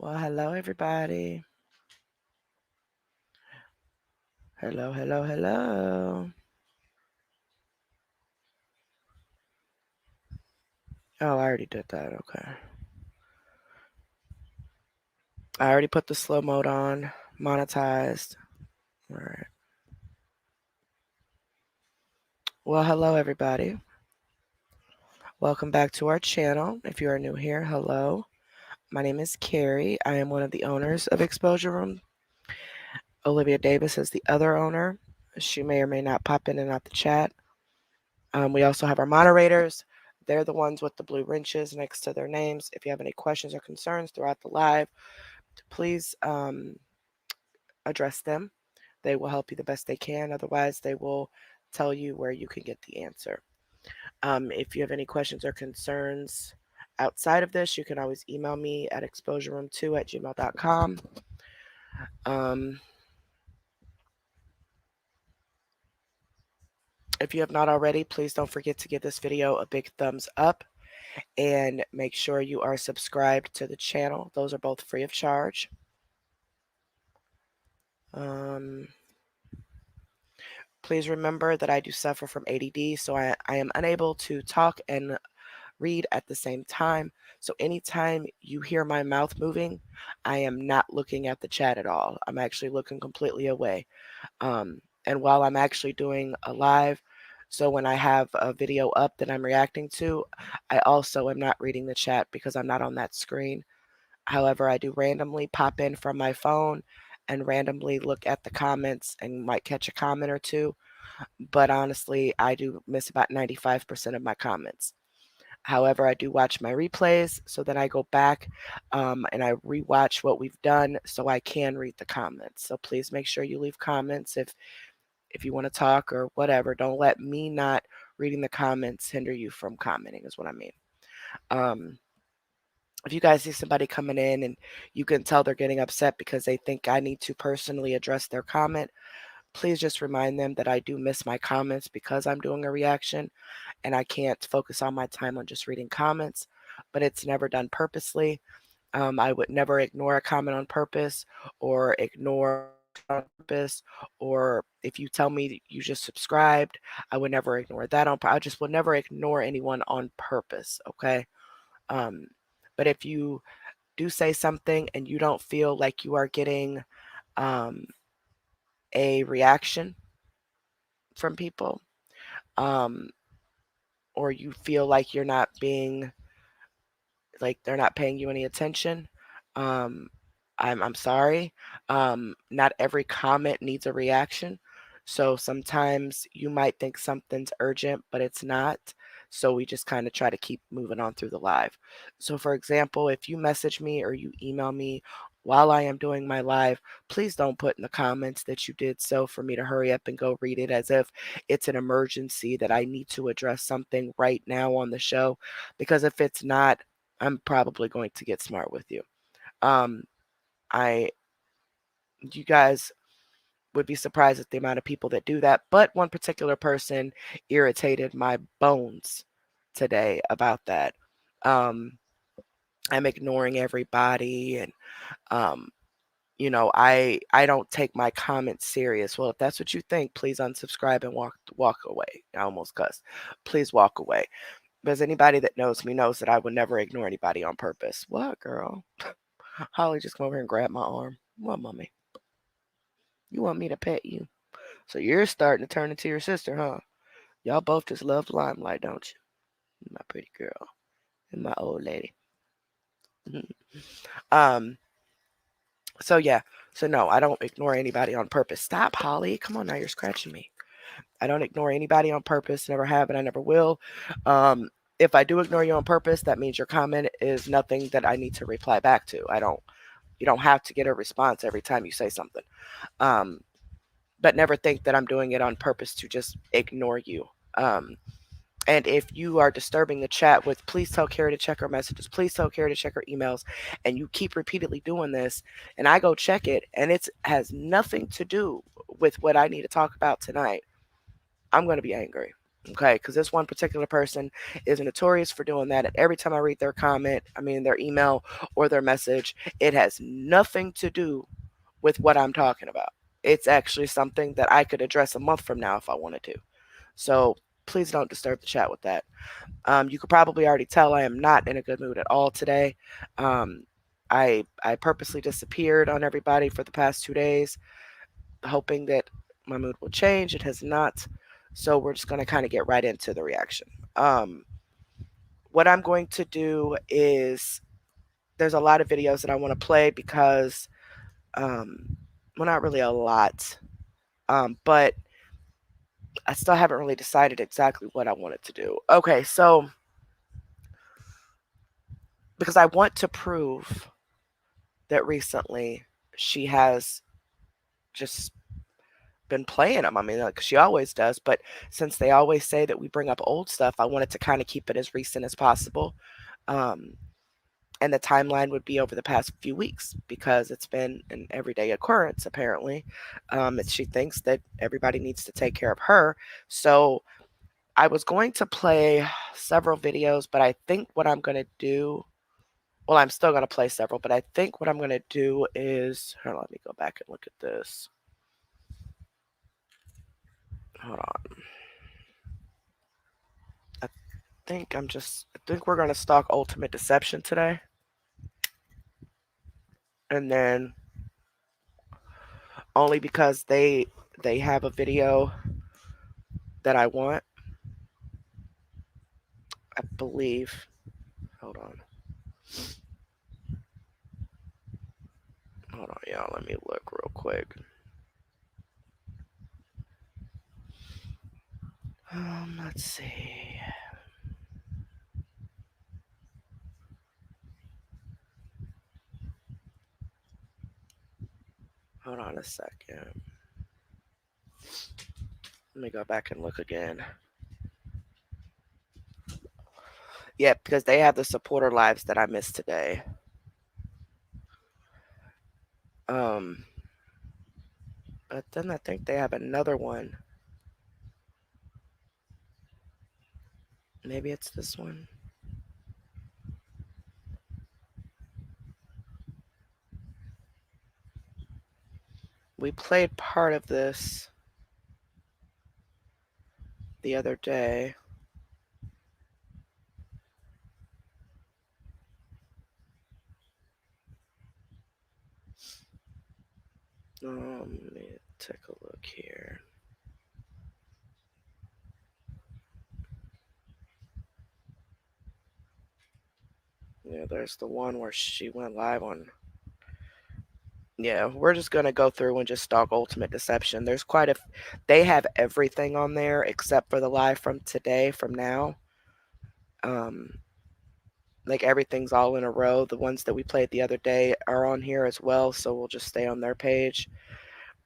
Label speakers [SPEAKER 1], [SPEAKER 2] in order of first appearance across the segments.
[SPEAKER 1] Well, hello, everybody. Hello, hello, hello. Oh, I already did that. Okay. I already put the slow mode on, monetized. All right. Well, hello, everybody. Welcome back to our channel. If you are new here, hello. My name is Carrie. I am one of the owners of Exposure Room. Olivia Davis is the other owner. She may or may not pop in and out the chat. We also have our moderators. They're the ones with the blue wrenches next to their names. If you have any questions or concerns throughout the live, please address them. They will help you the best they can. Otherwise, they will tell you where you can get the answer. If you have any questions or concerns outside of this, you can always email me at exposureroom2@gmail.com. Um, if you have not already, please don't forget to give this video a big thumbs up and make sure you are subscribed to the channel. Those are both free of charge. Um, please remember that I do suffer from ADD, so I am unable to talk and read at the same time. So anytime you hear my mouth moving, I am not looking at the chat at all. I'm actually looking completely away. And while I'm actually doing a live, so when I have a video up that I'm reacting to, I also am not reading the chat because I'm not on that screen. However, I do randomly pop in from my phone and randomly look at the comments and might catch a comment or two. But honestly, I do miss about 95% of my comments. However, I do watch my replays so that I go back and I rewatch what we've done so I can read the comments. So please make sure you leave comments if you want to talk or whatever. Don't let me not reading the comments hinder you from commenting is what I mean. Um, if you guys see somebody coming in and you can tell they're getting upset because they think I need to personally address their comment, please just remind them that I do miss my comments because I'm doing a reaction and I can't focus all my time on just reading comments, but it's never done purposely. I would never ignore a comment on purpose or ignore on purpose, or if you tell me you just subscribed, I would never ignore that I just would never ignore anyone on purpose. Okay. Um, but if you do say something and you don't feel like you are getting um, a reaction from people, um, or you feel like you're not being like they're not paying you any attention, um, I'm sorry. Not every comment needs a reaction. So sometimes you might think something's urgent, but it's not. So we just kind of try to keep moving on through the live. So for example, if you message me or you email me while I am doing my live, please don't put in the comments that you did so for me to hurry up and go read it as if it's an emergency that I need to address something right now on the show. Because if it's not, I'm probably going to get smart with you. Um, I, you guys would be surprised at the amount of people that do that. But one particular person irritated my bones today about that. Um, I'm ignoring everybody, and um, I don't take my comments serious. Well, if that's what you think, please unsubscribe and walk away. I almost cussed. Please walk away. Because anybody that knows me knows that I would never ignore anybody on purpose. What, girl? Holly just come over here and grab my arm. What, mommy? You want me to pet you? So you're starting to turn into your sister, huh? Y'all both just love the limelight, don't you? My pretty girl and my old lady. um. So yeah. So no, I don't ignore anybody on purpose. Stop, Holly. Come on now, you're scratching me. I don't ignore anybody on purpose. Never have, and I never will. Um. If I do ignore you on purpose, that means your comment is nothing that I need to reply back to. I don't. You don't have to get a response every time you say something. Um. But never think that I'm doing it on purpose to just ignore you. Um, and if you are disturbing the chat with please tell Carrie to check her messages, please tell Carrie to check her emails, and you keep repeatedly doing this, and I go check it, and it has nothing to do with what I need to talk about tonight, I'm going to be angry. Okay, because this one particular person is notorious for doing that. And every time I read their comment, I mean, their email or their message, it has nothing to do with what I'm talking about. It's actually something that I could address a month from now if I wanted to. So please don't disturb the chat with that. You could probably already tell I am not in a good mood at all today. Um, I purposely disappeared on everybody for the past 2 days, hoping that my mood will change. It has not. So we're just going to kind of get right into the reaction. Um, what I'm going to do is there's a lot of videos that I want to play because, well, not really a lot, but I still haven't really decided exactly what I wanted to do. Okay, so because I want to prove that recently she has just been playing them. I mean, like she always does, but since they always say that we bring up old stuff, I wanted to kind of keep it as recent as possible. Um, and the timeline would be over the past few weeks because it's been an everyday occurrence, apparently. And she thinks that everybody needs to take care of her. So I was going to play several videos, but I think what I'm going to do, well, I'm still going to play several, but I think what I'm going to do is, hold on, let me go back and look at this. Hold on. I I think we're going to stalk Ultimate Deception today. And then only because they have a video that I want, I believe. Hold on. Hold on, y'all. Let me look real quick. Let's see. Hold on a second. Let me go back and look again. Yeah, because they have the supporter lives that I missed today. Um, but then I think they have another one. Maybe it's this one. We played part of this the other day. Let me take a look here. Yeah, there's the one where she went live on. Yeah, we're just gonna go through and just stalk Ultimate Deception. There's quite a. They have everything on there except for the live from today, from now. Um, like everything's all in a row. The ones that we played the other day are on here as well, so we'll just stay on their page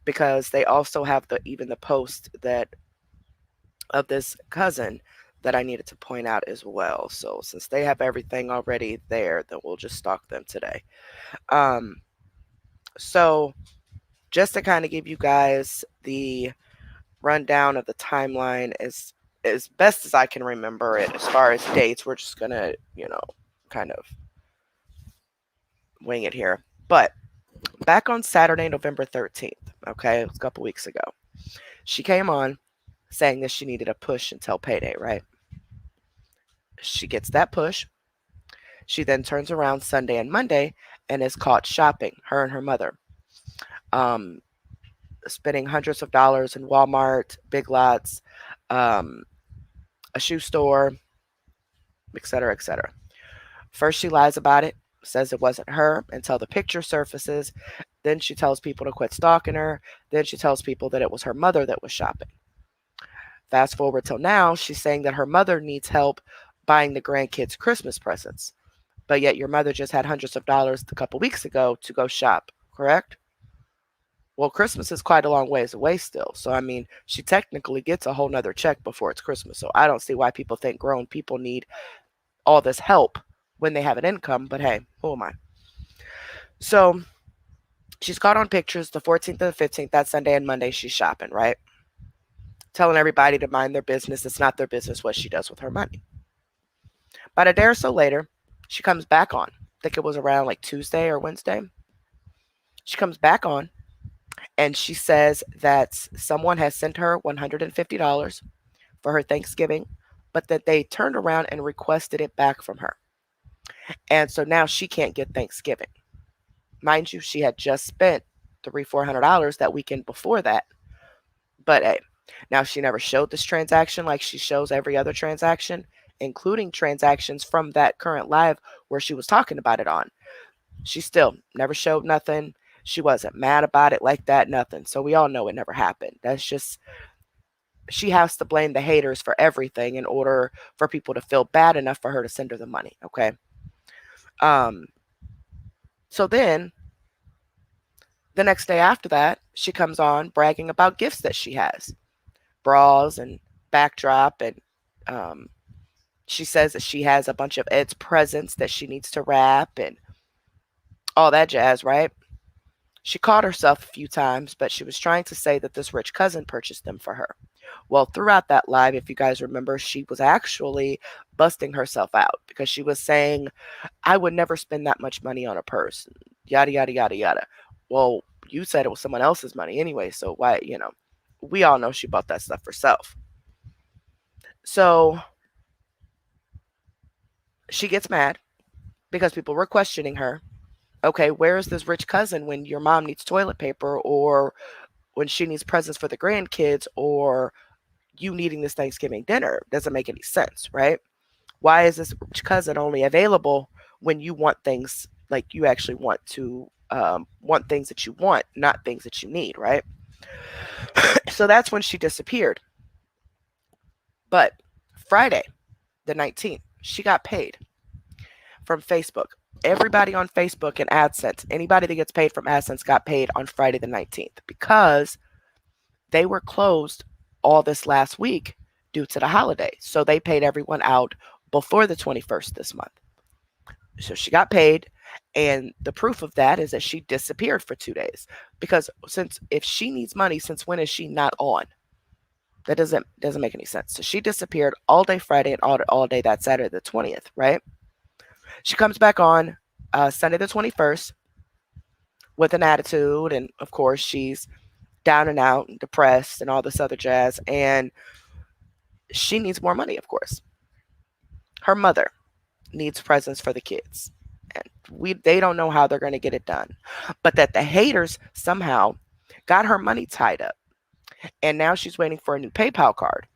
[SPEAKER 1] because they also have the even the post that of this cousin that I needed to point out as well. So since they have everything already there, then we'll just stalk them today. Um, so just to kind of give you guys the rundown of the timeline as best as I can remember it as far as dates, we're just gonna, kind of wing it here. But back on Saturday, November 13th, okay, it was a couple weeks ago, she came on saying that she needed a push until payday, right? She gets that push. She then turns around Sunday and Monday and is caught shopping, her and her mother, um, spending hundreds of dollars in Walmart, Big Lots, um, a shoe store, etc., etc. First, she lies about it, says it wasn't her until the picture surfaces. Then she tells people to quit stalking her. Then she tells people that it was her mother that was shopping. Fast forward till now, she's saying that her mother needs help buying the grandkids Christmas presents. But yet your mother just had hundreds of dollars a couple weeks ago to go shop, correct? Well, Christmas is quite a long ways away still. So, I mean, she technically gets a whole nother check before it's Christmas. So, I don't see why people think grown people need all this help when they have an income. But hey, who am I? So, she's caught on pictures the 14th and the 15th, that Sunday and Monday, she's shopping, right? telling everybody to mind their business. It's not their business what she does with her money. About a day or so later, she comes back on. I think it was around like Tuesday or Wednesday. She comes back on and she says that someone has sent her $150 for her Thanksgiving, but that they turned around and requested it back from her. And so now she can't get Thanksgiving. Mind you, she had just spent $300-400 that weekend before that. But hey, now she never showed this transaction like she shows every other transaction, including transactions from that current live where she was talking about it on. She still never showed nothing. She wasn't mad about it like that, nothing. So we all know it never happened. That's just, she has to blame the haters for everything in order for people to feel bad enough for her to send her the money. Okay. Um, so then the next day after that, she comes on bragging about gifts that she has, bras and backdrop. And um, she says that she has a bunch of Ed's presents that she needs to wrap and all that jazz, right? She caught herself a few times, but she was trying to say that this rich cousin purchased them for her. Well, throughout that live, if you guys remember, she was actually busting herself out because she was saying, I would never spend that much money on a purse, yada, yada, yada, yada. Well, you said it was someone else's money anyway, so why, we all know she bought that stuff herself. So she gets mad because people were questioning her. Okay, where is this rich cousin when your mom needs toilet paper or when she needs presents for the grandkids or you needing this Thanksgiving dinner? Doesn't make any sense, right? Why is this rich cousin only available when you want things like you actually want things that you want, not things that you need, right? So that's when she disappeared. But Friday, the 19th, she got paid from Facebook. Everybody on Facebook and AdSense, anybody that gets paid from AdSense got paid on Friday the 19th because they were closed all this last week due to the holiday. So they paid everyone out before the 21st this month. So she got paid. And the proof of that is that she disappeared for 2 days. Because if she needs money, since when is she not on? That doesn't make any sense. So she disappeared all day Friday and all day that Saturday the 20th, right? She comes back on Sunday the 21st with an attitude. And of course, she's down and out and depressed and all this other jazz. And she needs more money, of course. Her mother needs presents for the kids. And they don't know how they're going to get it done. But that the haters somehow got her money tied up. And now she's waiting for a new PayPal card.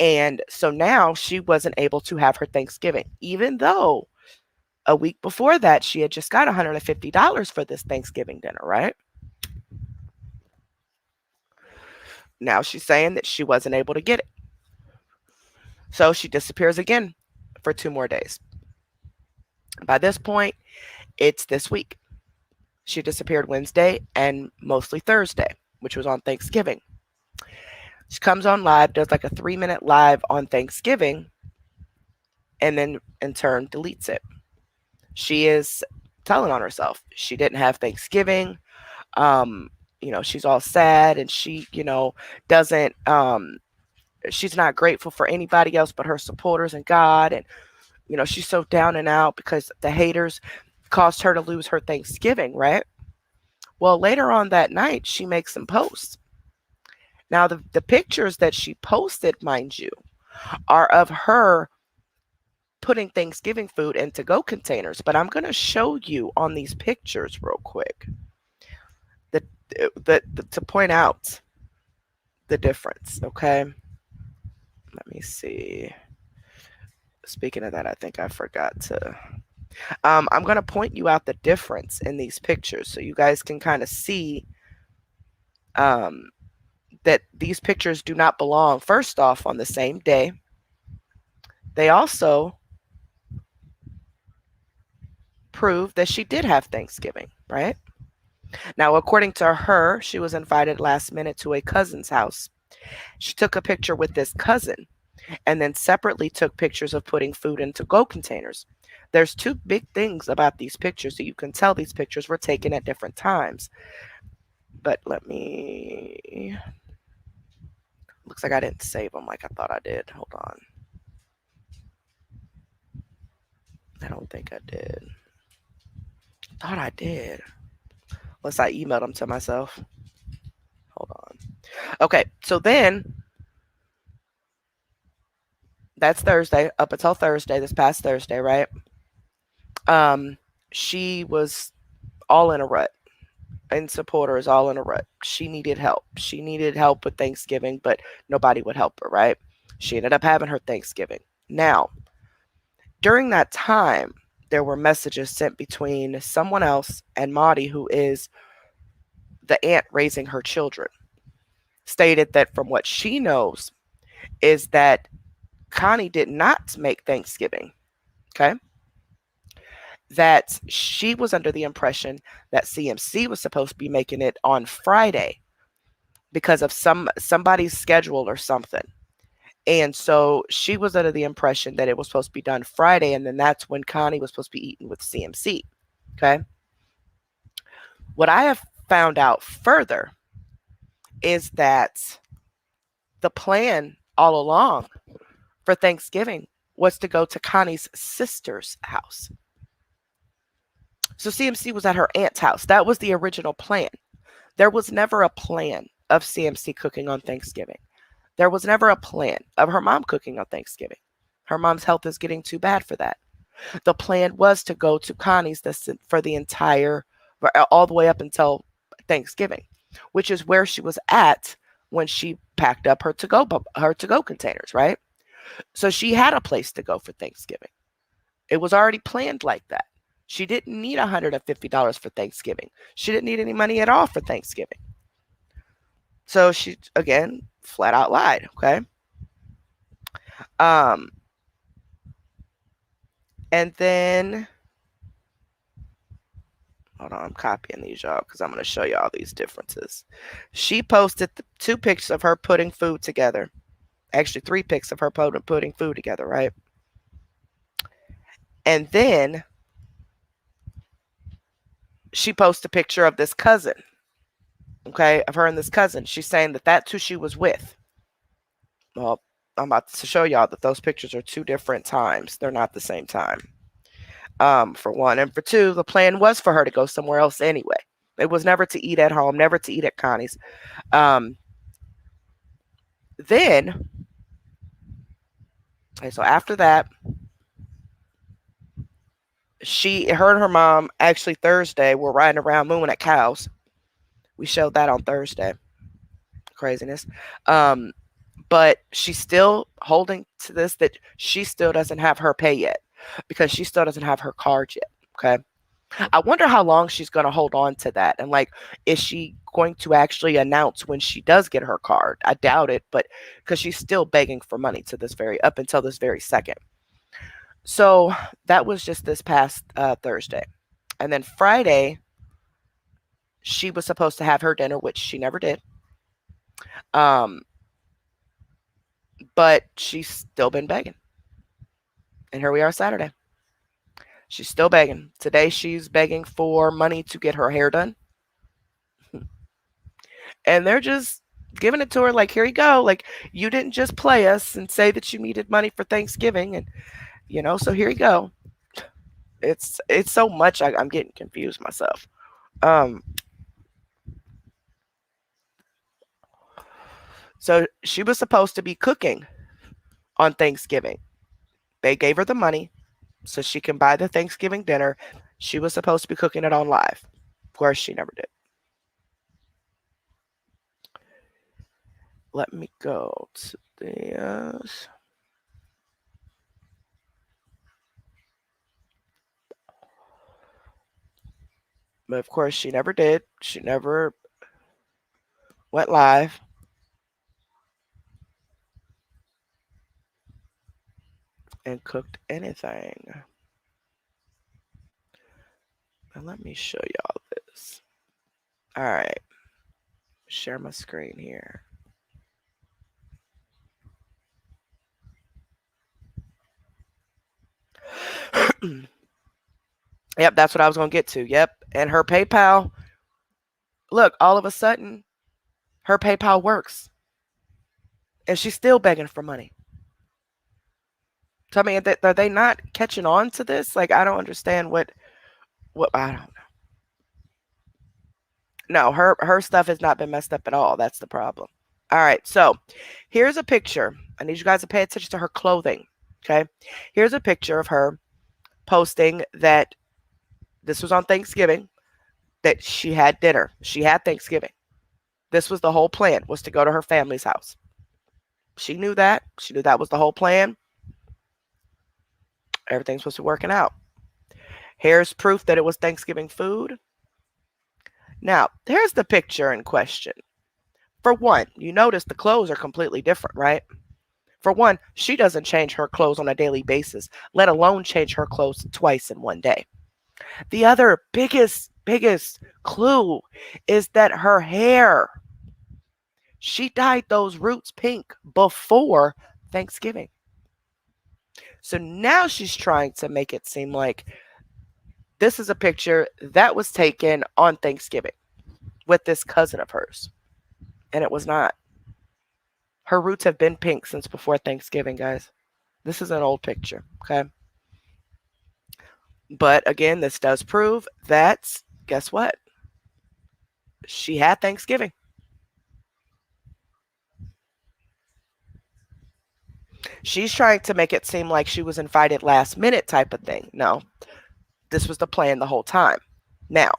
[SPEAKER 1] And so now she wasn't able to have her Thanksgiving, even though a week before that she had just got $150 for this Thanksgiving dinner, right? Now she's saying that she wasn't able to get it. So she disappears again for 2 more days. By this point, it's this week. She disappeared Wednesday and mostly Thursday, which was on Thanksgiving. She comes on live, does like a 3-minute live on Thanksgiving, and then in turn deletes it. She is telling on herself. She didn't have Thanksgiving. She's all sad and she, doesn't she's not grateful for anybody else but her supporters and God. And, she's so down and out because the haters caused her to lose her Thanksgiving, right? Well, later on that night, she makes some posts. Now, the pictures that she posted, mind you, are of her putting Thanksgiving food in to-go containers. But I'm going to show you on these pictures real quick to point out the difference, okay? Let me see. Speaking of that, I think I forgot to... I'm going to point you out the difference in these pictures so you guys can kind of see that these pictures do not belong, first off, on the same day. They also prove that she did have Thanksgiving, right? Now, according to her, she was invited last minute to a cousin's house. She took a picture with this cousin and then separately took pictures of putting food into go containers. There's two big things about these pictures that you can tell these pictures were taken at different times. But let me Looks like I didn't save them like I thought I did. Hold on. I don't think I did. Thought I did. Unless I emailed them to myself. Hold on. Okay, so then that's Thursday, up until Thursday, this past Thursday, right? Um, she was all in a rut, and supporters all in a rut. She needed help. She needed help with Thanksgiving, but nobody would help her, right? She ended up having her Thanksgiving. Now, during that time, there were messages sent between someone else and Maudie, who is the aunt raising her children, stated that from what she knows is that Connie did not make Thanksgiving. Okay. That she was under the impression that CMC was supposed to be making it on Friday because of somebody's schedule or something. And so she was under the impression that it was supposed to be done Friday, and then that's when Connie was supposed to be eating with CMC. Okay. What I have found out further is that the plan all along for Thanksgiving was to go to Connie's sister's house. So CMC was at her aunt's house. That was the original plan. There was never a plan of CMC cooking on Thanksgiving. There was never a plan of her mom cooking on Thanksgiving. Her mom's health is getting too bad for that. The plan was to go to Connie's for the entire, all the way up until Thanksgiving, which is where she was at when she packed up her to go containers, right? So she had a place to go for Thanksgiving. It was already planned like that. She didn't need $150 for Thanksgiving. She didn't need any money at all for Thanksgiving. So she, again, flat out lied, okay? Um, and then, hold on, I'm copying these, y'all, because I'm going to show you all these differences. She posted two pictures of her putting food together. Actually, three pics of her putting food together, right? And then she posted a picture of this cousin, okay, of her and this cousin. She's saying that that's who she was with. Well, I'm about to show y'all that those pictures are two different times. They're not the same time. For one. And for two, the plan was for her to go somewhere else anyway. It was never to eat at home, never to eat at Connie's. Then, okay, so after that, her and her mom, actually Thursday, were riding around mooing at cows. We showed that on Thursday. Craziness. But she's still holding to this that she still doesn't have her pay yet because she still doesn't have her card yet. Okay. I wonder how long she's going to hold on to that. And like, is she going to actually announce when she does get her card? I doubt it, but because she's still begging for money up until this very second. So that was just this past Thursday. And then Friday, she was supposed to have her dinner, which she never did. But she's still been begging. And here we are Saturday. She's still begging. Today she's begging for money to get her hair done. And they're just giving it to her like, here you go. Like, you didn't just play us and say that you needed money for Thanksgiving. And, so here you go. It's so much. I'm getting confused myself. So she was supposed to be cooking on Thanksgiving. They gave her the money so she can buy the Thanksgiving dinner. She was supposed to be cooking it on live. Of course, she never did. Let me go to this. But of course, she never did. She never went live. And cooked anything. And let me show y'all this. All right. Share my screen here. Yep, that's what I was going to get to. Yep. And her PayPal, look, all of a sudden, her PayPal works. and she's still begging for money. So I mean, are they not catching on to this? Like, I don't understand what I don't. No, her stuff has not been messed up at all. That's the problem. All right, so here's a picture. I need you guys to pay attention to her clothing. Okay, here's a picture of her posting that this was on Thanksgiving, that she had dinner. She had Thanksgiving. This was the whole plan, was to go to her family's house. She knew that. She knew that was the whole plan. Everything's supposed to be working out. Here's proof that it was Thanksgiving food. Now, here's the picture in question. For one, you notice the clothes are completely different, right? For one, she doesn't change her clothes on a daily basis, let alone change her clothes twice in one day. The other biggest clue is that her hair, she dyed those roots pink before Thanksgiving. So now she's trying to make it seem like this is a picture that was taken on Thanksgiving with this cousin of hers. And it was not. Her roots have been pink since before Thanksgiving, guys. This is an old picture, okay? But again, this does prove that, guess what? She had Thanksgiving. She's trying to make it seem like she was invited last minute type of thing. No, this was the plan the whole time. Now,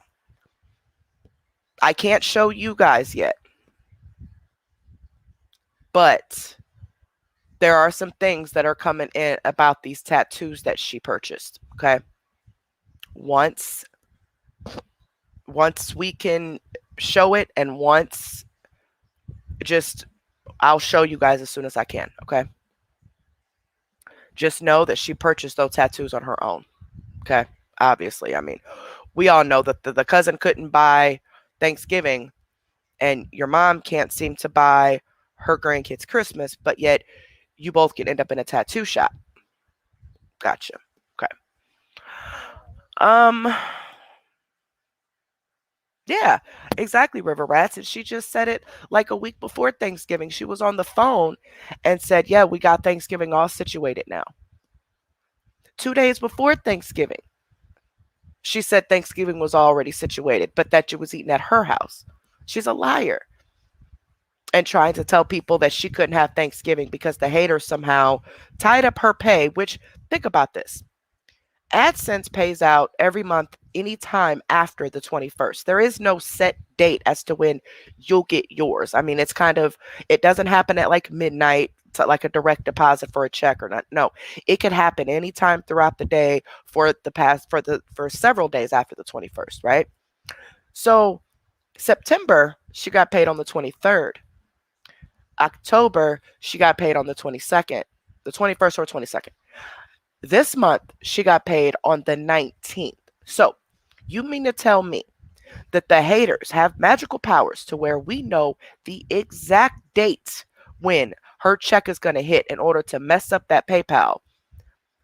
[SPEAKER 1] I can't show you guys yet, but there are some things that are coming in about these tattoos that she purchased. Okay. Once we can show it, and once just I'll show you guys as soon as I can. Okay. Just know that she purchased those tattoos on her own. Okay. Obviously. I mean, we all know that the cousin couldn't buy Thanksgiving, and your mom can't seem to buy her grandkids Christmas, but yet you both can end up in a tattoo shop. Gotcha. Okay. Um yeah, exactly, River Rats. And she just said it like a week before Thanksgiving. She was on the phone and said, "Yeah, we got Thanksgiving all situated now." 2 days before Thanksgiving, she said Thanksgiving was already situated, but that it was eaten at her house. She's a liar. And trying to tell people that she couldn't have Thanksgiving because the haters somehow tied up her pay, which, think about this. AdSense pays out every month anytime after the 21st. There is no set date as to when you'll get yours. I mean, it's kind of, it doesn't happen at like midnight to like a direct deposit for a check or not. No, it could happen anytime throughout the day for the past, for several days after the 21st, right? So September, she got paid on the 23rd. October, she got paid on the 22nd, the 21st or 22nd. This month, she got paid on the 19th. So, you mean to tell me that the haters have magical powers to where we know the exact date when her check is going to hit in order to mess up that PayPal?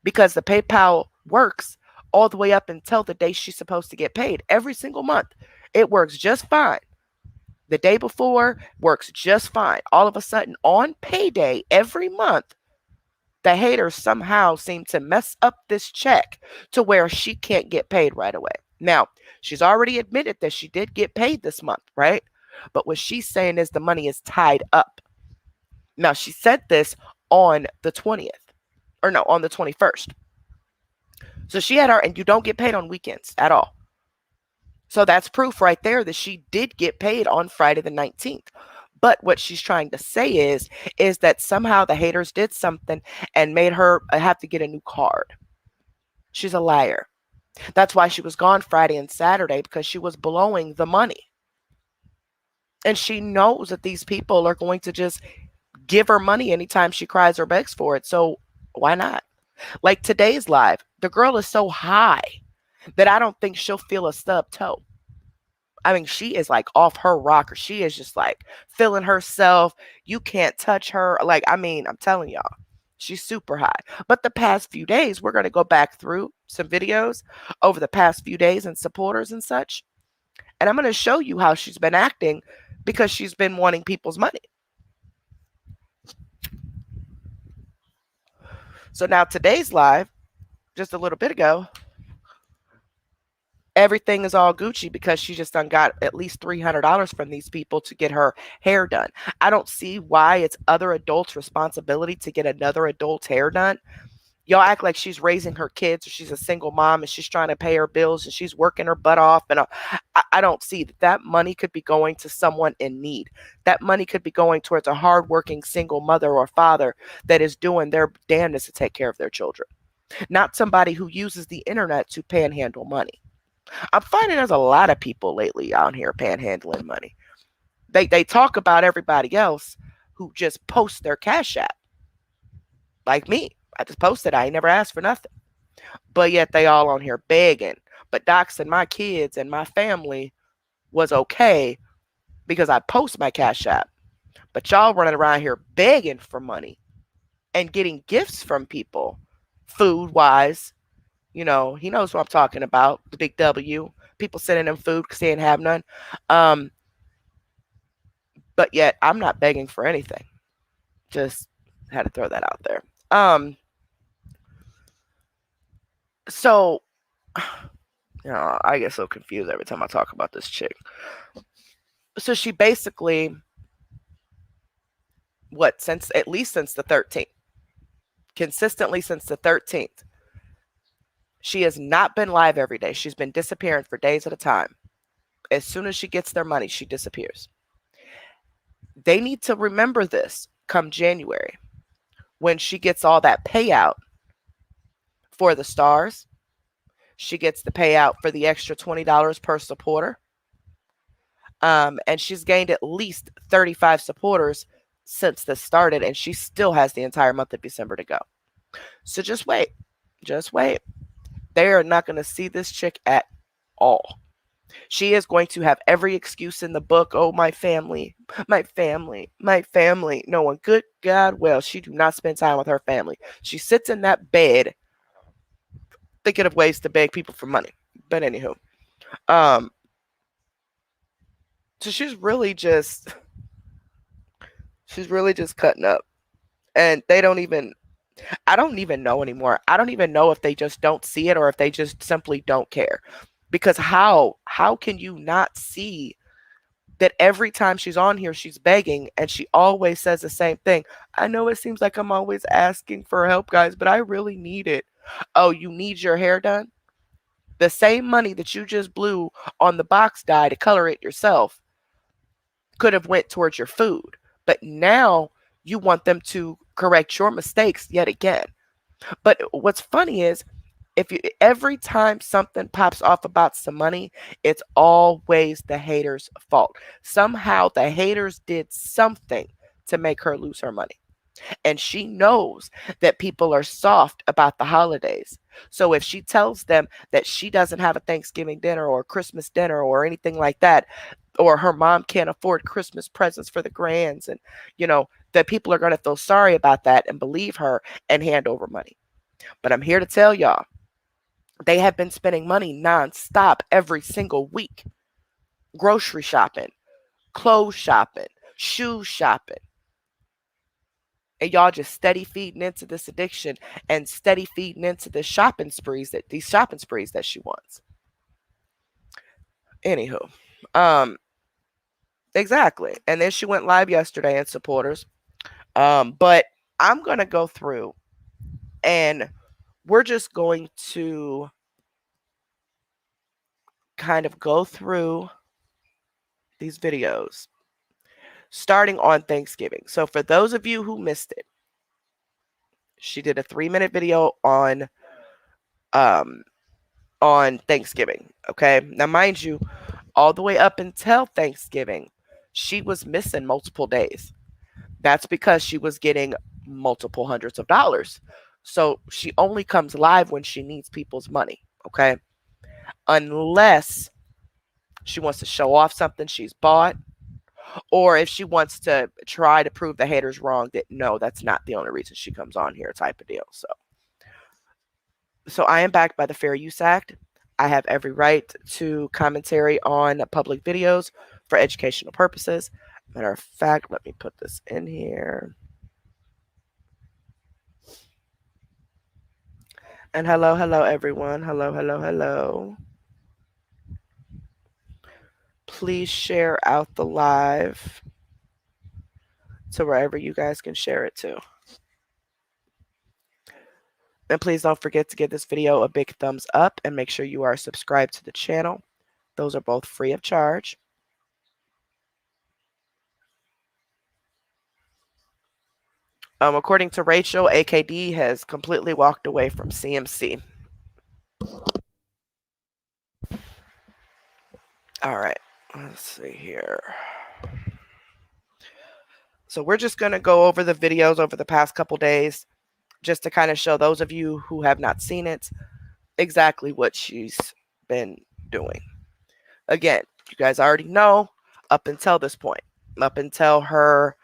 [SPEAKER 1] Because the PayPal works all the way up until the day she's supposed to get paid every single month. It works just fine. The day before works just fine. All of a sudden, on payday every month, the haters somehow seem to mess up this check to where she can't get paid right away. Now, she's already admitted that she did get paid this month, right? But what she's saying is the money is tied up. Now, she said this on the 20th, or no, on the 21st. So she had her, and you don't get paid on weekends at all. So that's proof right there that she did get paid on Friday the 19th. But what she's trying to say is that somehow the haters did something and made her have to get a new card. She's a liar. That's why she was gone Friday and Saturday, because she was blowing the money. And she knows that these people are going to just give her money anytime she cries or begs for it. So why not? Like today's live, the girl is so high that I don't think she'll feel a stub toe. I mean, she is like off her rocker. She is just like feeling herself. You can't touch her. Like, I mean, I'm telling y'all, she's super high. But the past few days, we're going to go back through some videos over the past few days and supporters and such. And I'm going to show you how she's been acting because she's been wanting people's money. So now today's live, just a little bit ago, everything is all Gucci because she just done got at least $300 from these people to get her hair done. I don't see why it's other adults' responsibility to get another adult's hair done. Y'all act like she's raising her kids or she's a single mom and she's trying to pay her bills and she's working her butt off. And I don't see that money could be going to someone in need. That money could be going towards a hardworking single mother or father that is doing their damnedest to take care of their children, not somebody who uses the internet to panhandle money. I'm finding there's a lot of people lately out here panhandling money. They talk about everybody else who just post their cash app, like me. I just posted. I ain't never asked for nothing, but yet they all on here begging. But doxing my kids and my family was okay because I post my cash app. But y'all running around here begging for money and getting gifts from people, food wise. You know, he knows what I'm talking about. The big W. People sending him food because he didn't have none. Um, but yet I'm not begging for anything. Just had to throw that out there. So I get so confused every time I talk about this chick. So she basically, since at least since the 13th, consistently since the 13th, she has not been live every day. She's been disappearing for days at a time. As soon as she gets their money, she disappears. They need to remember this come January when she gets all that payout for the stars. She gets the payout for the extra $20 per supporter. And she's gained at least 35 supporters since this started, and she still has the entire month of December to go. So just wait. Just wait. They are not going to see this chick at all. She is going to have every excuse in the book. Oh, my family, my family, my family. No one, good God, well, she do not spend time with her family. She sits in that bed thinking of ways to beg people for money. But anywho, um, so she's really just cutting up. And they don't even, I don't even know anymore. I don't even know if they just don't see it or if they just simply don't care. Because how can you not see that every time she's on here, she's begging and she always says the same thing? I know it seems like I'm always asking for help, guys, but I really need it. Oh, you need your hair done? The same money that you just blew on the box dye to color it yourself could have went towards your food. But now you want them to correct your mistakes yet again. But what's funny is if you every time something pops off about some money, it's always the haters' fault. Somehow the haters did something to make her lose her money. And she knows that people are soft about the holidays. So if she tells them that she doesn't have a Thanksgiving dinner or a Christmas dinner or anything like that, or her mom can't afford Christmas presents for the grands, and that people are going to feel sorry about that and believe her and hand over money. But I'm here to tell y'all, they have been spending money nonstop every single week. Grocery shopping, clothes shopping, shoe shopping. And y'all just steady feeding into this addiction and steady feeding into the these shopping sprees that she wants. Anywho, exactly. And then she went live yesterday in supporters. But I'm gonna go through and we're just going to kind of go through these videos starting on Thanksgiving. So for those of you who missed it, she did a 3-minute video um on Thanksgiving. Okay. Now mind you, all the way up until Thanksgiving, she was missing multiple days. That's because she was getting multiple hundreds of dollars. So she only comes live when she needs people's money. Okay. Unless she wants to show off something she's bought, or if she wants to try to prove the haters wrong, that no, that's not the only reason she comes on here, type of deal. So I am backed by the Fair Use Act. I have every right to commentary on public videos for educational purposes. Matter of fact, let me put this in here. And hello, hello, everyone. Hello, hello, hello. Please share out the live to wherever you guys can share it to. And please don't forget to give this video a big thumbs up and make sure you are subscribed to the channel. Those are both free of charge. According to Rachel, AKD has completely walked away from CMC. All right, let's see here. So we're just going to go over the videos over the past couple days just to kind of show those of you who have not seen it exactly what she's been doing. Again, you guys already know up until this point, up until her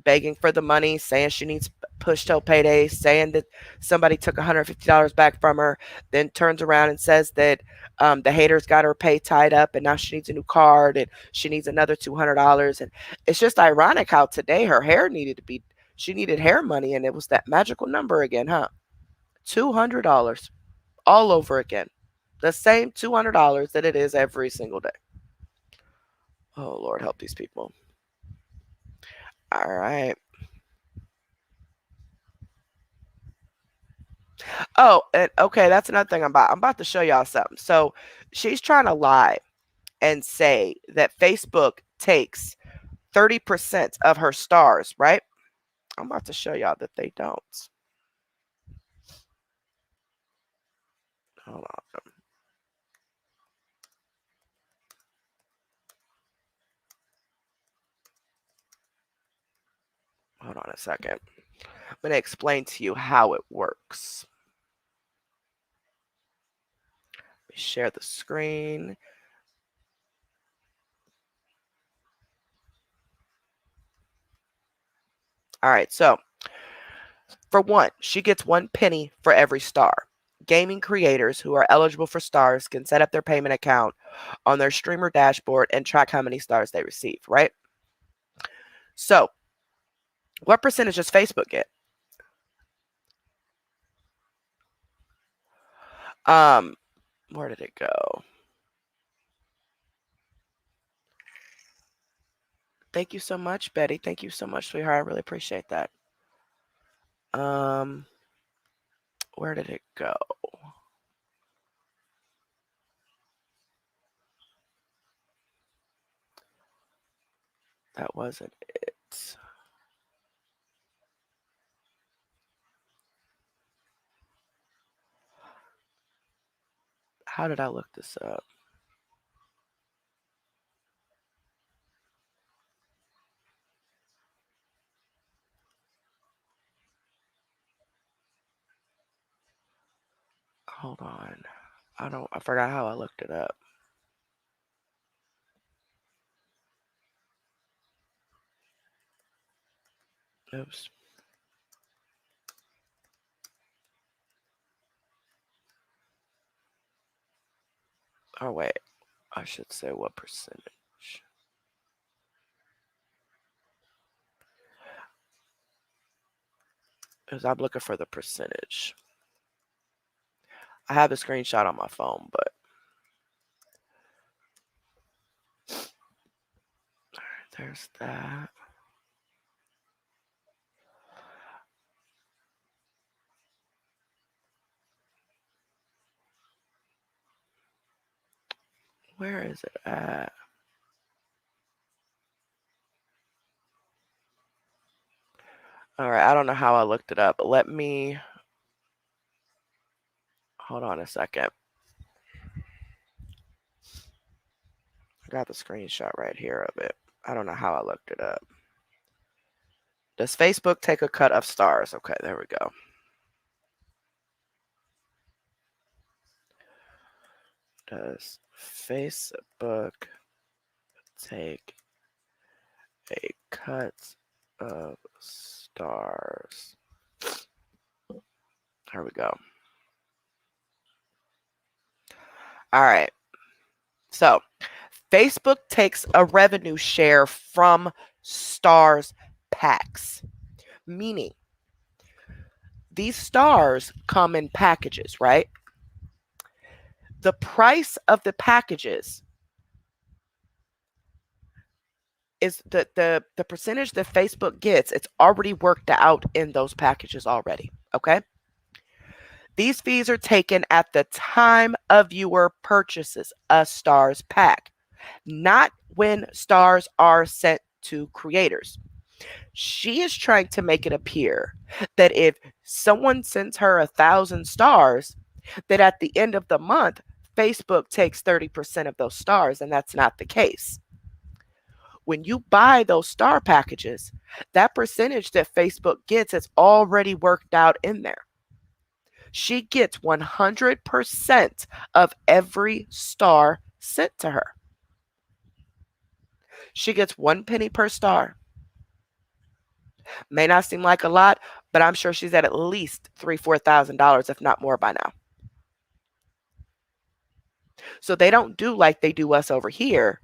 [SPEAKER 1] begging for the money, saying she needs push till payday, saying that somebody took $150 back from her, then turns around and says that the haters got her pay tied up and now she needs a new card and she needs another $200. And it's just ironic how today her hair she needed hair money and it was that magical number again, huh? $200 all over again. The same $200 that it is every single day. Oh, Lord, help these people. All right. Oh, and okay, that's another thing I'm about to show y'all something. So she's trying to lie and say that Facebook takes 30% of her stars, right? I'm about to show y'all that they don't. Hold on. Hold on a second. I'm going to explain to you how it works. Let me share the screen. All right, so for one, she gets 1 penny for every star. Gaming creators who are eligible for stars can set up their payment account on their streamer dashboard and track how many stars they receive, right? So, what percentage does Facebook get? Where did it go? Thank you so much, Betty. Thank you so much, sweetheart. I really appreciate that. Where did it go? That wasn't it. How did I look this up? Hold on. I forgot how I looked it up. Oops. Oh, wait. I should say what percentage. Because I'm looking for the percentage. I have a screenshot on my phone, but there's that. Where is it at? All right, I don't know how I looked it up, but let me hold on a second. I got the screenshot right here of it. I don't know how I looked it up. Does Facebook take a cut of stars? Okay, there we go. Does Facebook take a cut of stars? There we go. All right. So Facebook takes a revenue share from stars packs, meaning These stars come in packages, right? The price of the packages is the percentage that Facebook gets. It's already worked out in those packages already. Okay. These fees are taken at the time a viewer purchases a stars pack, not when stars are sent to creators. She is trying to make it appear that if someone sends her 1,000 stars, that at the end of the month, Facebook takes 30% of those stars, and that's not the case. When you buy those star packages, that percentage that Facebook gets is already worked out in there. She gets 100% of every star sent to her. She gets 1 penny per star. May not seem like a lot, but I'm sure she's at least $3,000-4,000, if not more by now. So they don't do like they do us over here.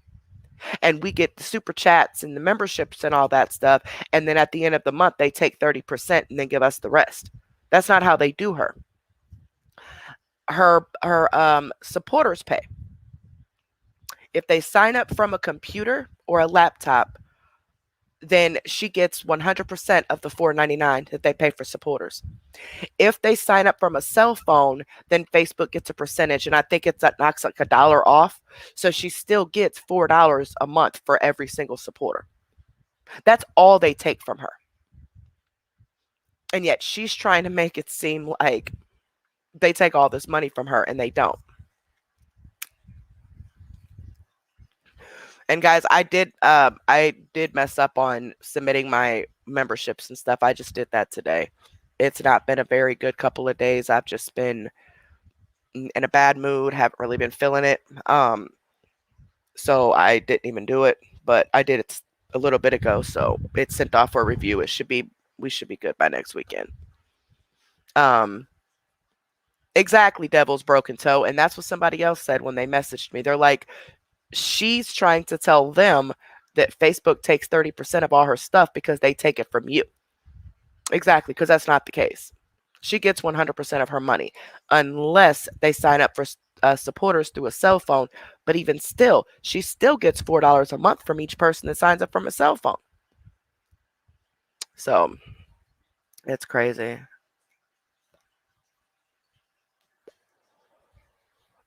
[SPEAKER 1] And we get the super chats and the memberships and all that stuff. And then at the end of the month, they take 30% and then give us the rest. That's not how they do her. Her supporters pay. If they sign up from a computer or a laptop, then she gets 100% of the $4.99 that they pay for supporters. If they sign up from a cell phone, then Facebook gets a percentage, and I think that knocks like $1 off. So she still gets $4 a month for every single supporter. That's all they take from her. And yet she's trying to make it seem like they take all this money from her, and they don't. And guys, I did mess up on submitting my memberships and stuff. I just did that today. It's not been a very good couple of days. I've just been in a bad mood, haven't really been feeling it. So I didn't even do it, but I did it a little bit ago, so it's sent off for review. We should be good by next weekend. Exactly, Devil's Broken Toe, and that's what somebody else said when they messaged me. They're like, she's trying to tell them that Facebook takes 30% of all her stuff because they take it from you. Exactly, because that's not the case. She gets 100% of her money unless they sign up for supporters through a cell phone. But even still, she still gets $4 a month from each person that signs up from a cell phone. So it's crazy.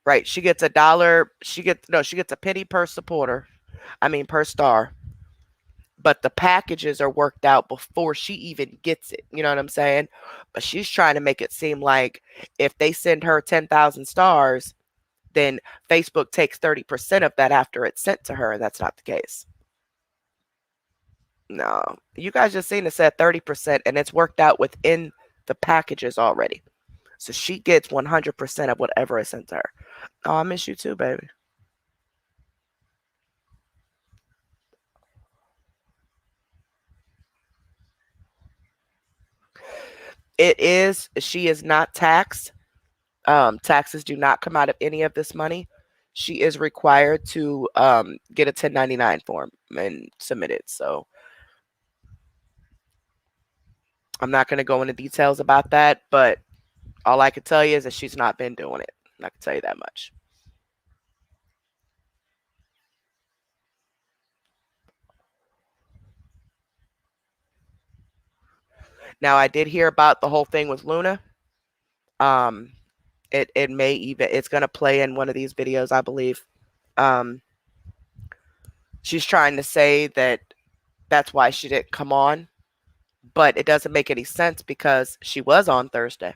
[SPEAKER 1] Right. She gets $1. She gets a penny per supporter. I mean, per star. But the packages are worked out before she even gets it. You know what I'm saying? But she's trying to make it seem like if they send her 10,000 stars, then Facebook takes 30% of that after it's sent to her. And that's not the case. No, you guys just seen it said 30%, and it's worked out within the packages already. So she gets 100% of whatever is sent to her. Oh, I miss you too, baby. She is not taxed. Taxes do not come out of any of this money. She is required to get a 1099 form and submit it. So I'm not going to go into details about that, but all I can tell you is that she's not been doing it. I can tell you that much. Now, I did hear about the whole thing with Luna. It may even, it's going to play in one of these videos, I believe. She's trying to say that that's why she didn't come on, but it doesn't make any sense because she was on Thursday.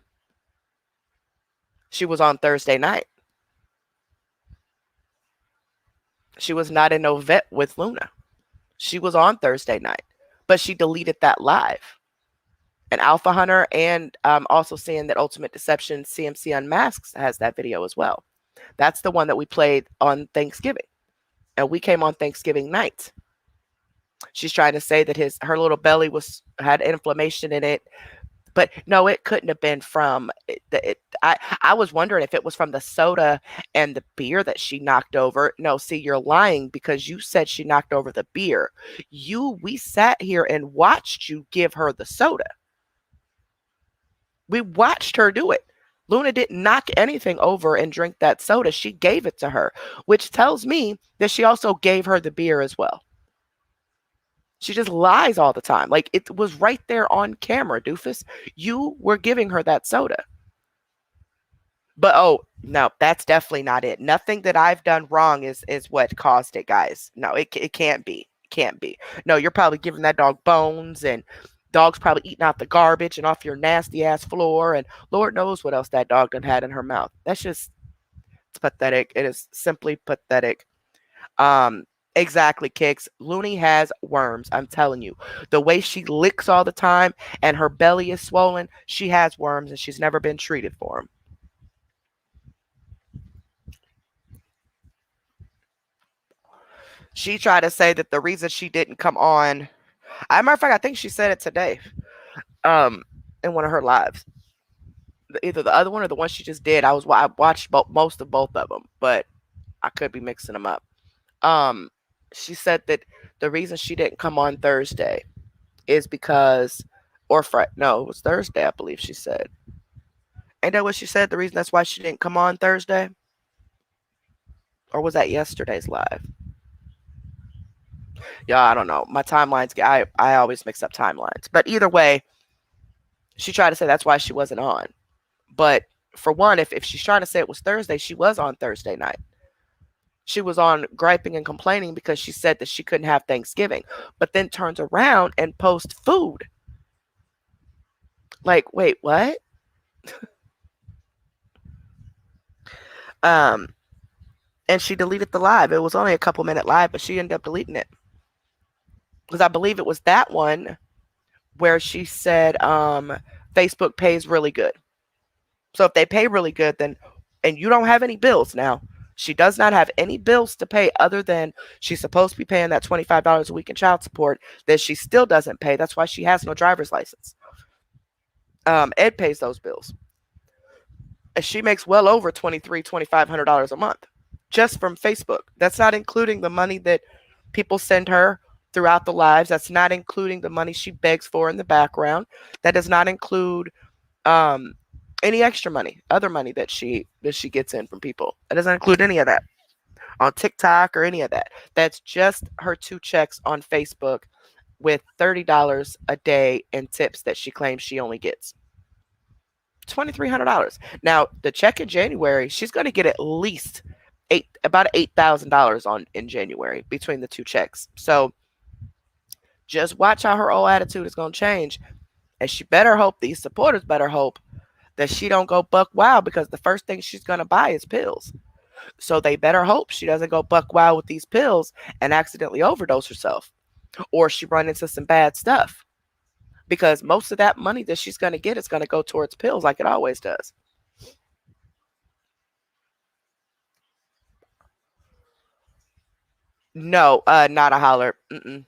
[SPEAKER 1] She was on Thursday night. She was not in no vet with Luna. She was on Thursday night, but she deleted that live. And Alpha Hunter, and also seeing that Ultimate Deception CMC Unmasked has that video as well. That's the one that we played on Thanksgiving, and we came on Thanksgiving night. She's trying to say that her little belly had inflammation in it, but no, it couldn't have been from I was wondering if it was from the soda and the beer that she knocked over. No, see, you're lying because you said she knocked over the beer. We sat here and watched you give her the soda. We watched her do it. Luna didn't knock anything over and drink that soda. She gave it to her, which tells me that she also gave her the beer as well. She just lies all the time. Like, it was right there on camera, doofus. You were giving her that soda. But oh no, that's definitely not it. Nothing that I've done wrong is what caused it, guys. No, it can't be. Can't be. No, you're probably giving that dog bones, and dog's probably eating out the garbage and off your nasty ass floor, and Lord knows what else that dog done had in her mouth. That's just, it's pathetic. It is simply pathetic. Um, exactly, Kicks. Looney has worms. I'm telling you. The way she licks all the time and her belly is swollen, she has worms and she's never been treated for them. She tried to say that the reason she didn't come on, I matter of fact, I think she said it today, um, in one of her lives. Either the other one or the one she just did. I watched most of both of them, but I could be mixing them up. Um, she said that the reason she didn't come on Thursday is because, or Friday, no, it was Thursday, I believe she said. Ain't that what she said? The reason that's why she didn't come on Thursday, or was that yesterday's live? Yeah, I don't know. My timelines, I always mix up timelines. But either way, she tried to say that's why she wasn't on. But for one, if she's trying to say it was Thursday, she was on Thursday night. She was on griping and complaining because she said that she couldn't have Thanksgiving, but then turns around and posts food. Like, wait, what? Um, and she deleted the live. It was only a couple minute live, but she ended up deleting it because I believe it was that one where she said Facebook pays really good. So if they pay really good, then, and you don't have any bills now. She does not have any bills to pay other than she's supposed to be paying that $25 a week in child support that she still doesn't pay. That's why she has no driver's license. Ed pays those bills. And she makes well over $2,500 a month just from Facebook. That's not including the money that people send her throughout the lives. That's not including the money she begs for in the background. That does not include um, any extra money, other money that she gets in from people. It doesn't include any of that on TikTok or any of that. That's just her two checks on Facebook with $30 a day in tips that she claims she only gets. $2,300. Now the check in January, she's going to get at least about $8,000 on in January between the two checks. So just watch how her old attitude is going to change, and she better hope these supporters better hope that she don't go buck wild because the first thing she's going to buy is pills. So they better hope she doesn't go buck wild with these pills and accidentally overdose herself, or she run into some bad stuff, because most of that money that she's going to get is going to go towards pills like it always does. No, not a holler. Mm-mm.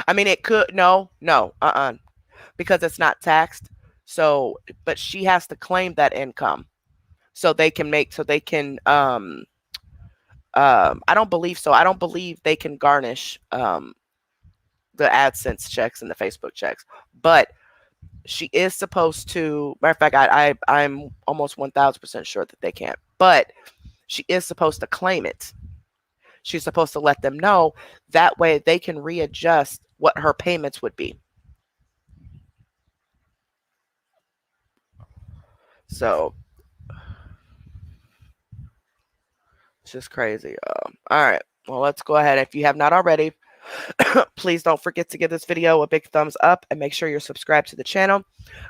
[SPEAKER 1] I mean, it could. No, no, because it's not taxed. So, but she has to claim that income so they can make, so they can, I don't believe so. I don't believe they can garnish, the AdSense checks and the Facebook checks, but she is supposed to, matter of fact, I'm almost 1,000% sure that they can't, but she is supposed to claim it. She's supposed to let them know, that way they can readjust what her payments would be. So it's just crazy. All right. Well, let's go ahead. If you have not already, please don't forget to give this video a big thumbs up and make sure you're subscribed to the channel.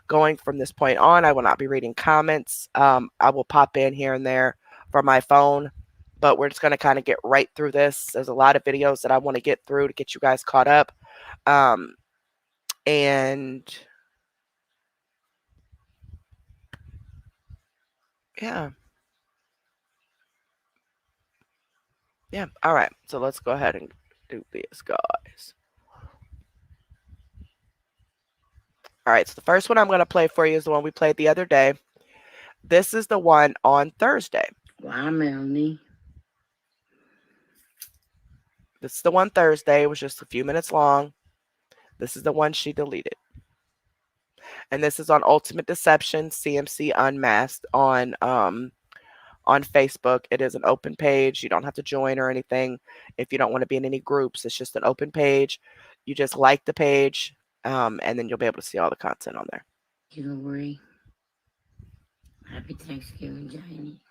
[SPEAKER 1] Going from this point on, I will not be reading comments. I will pop in here and there from my phone, but we're just going to kind of get right through this. There's a lot of videos that I want to get through to get you guys caught up. And yeah. Yeah. All right. So let's go ahead and do this, guys. All right. So the first one I'm going to play for you is the one we played the other day. This is the one on Thursday.
[SPEAKER 2] Wow, Melanie.
[SPEAKER 1] This is the one Thursday. It was just a few minutes long. This is the one she deleted. And this is on Ultimate Deception, CMC Unmasked on Facebook. It is an open page. You don't have to join or anything if you don't want to be in any groups. It's just an open page. You just like the page, and then you'll be able to see all the content on there.
[SPEAKER 2] You agree? Happy Thanksgiving, Janie.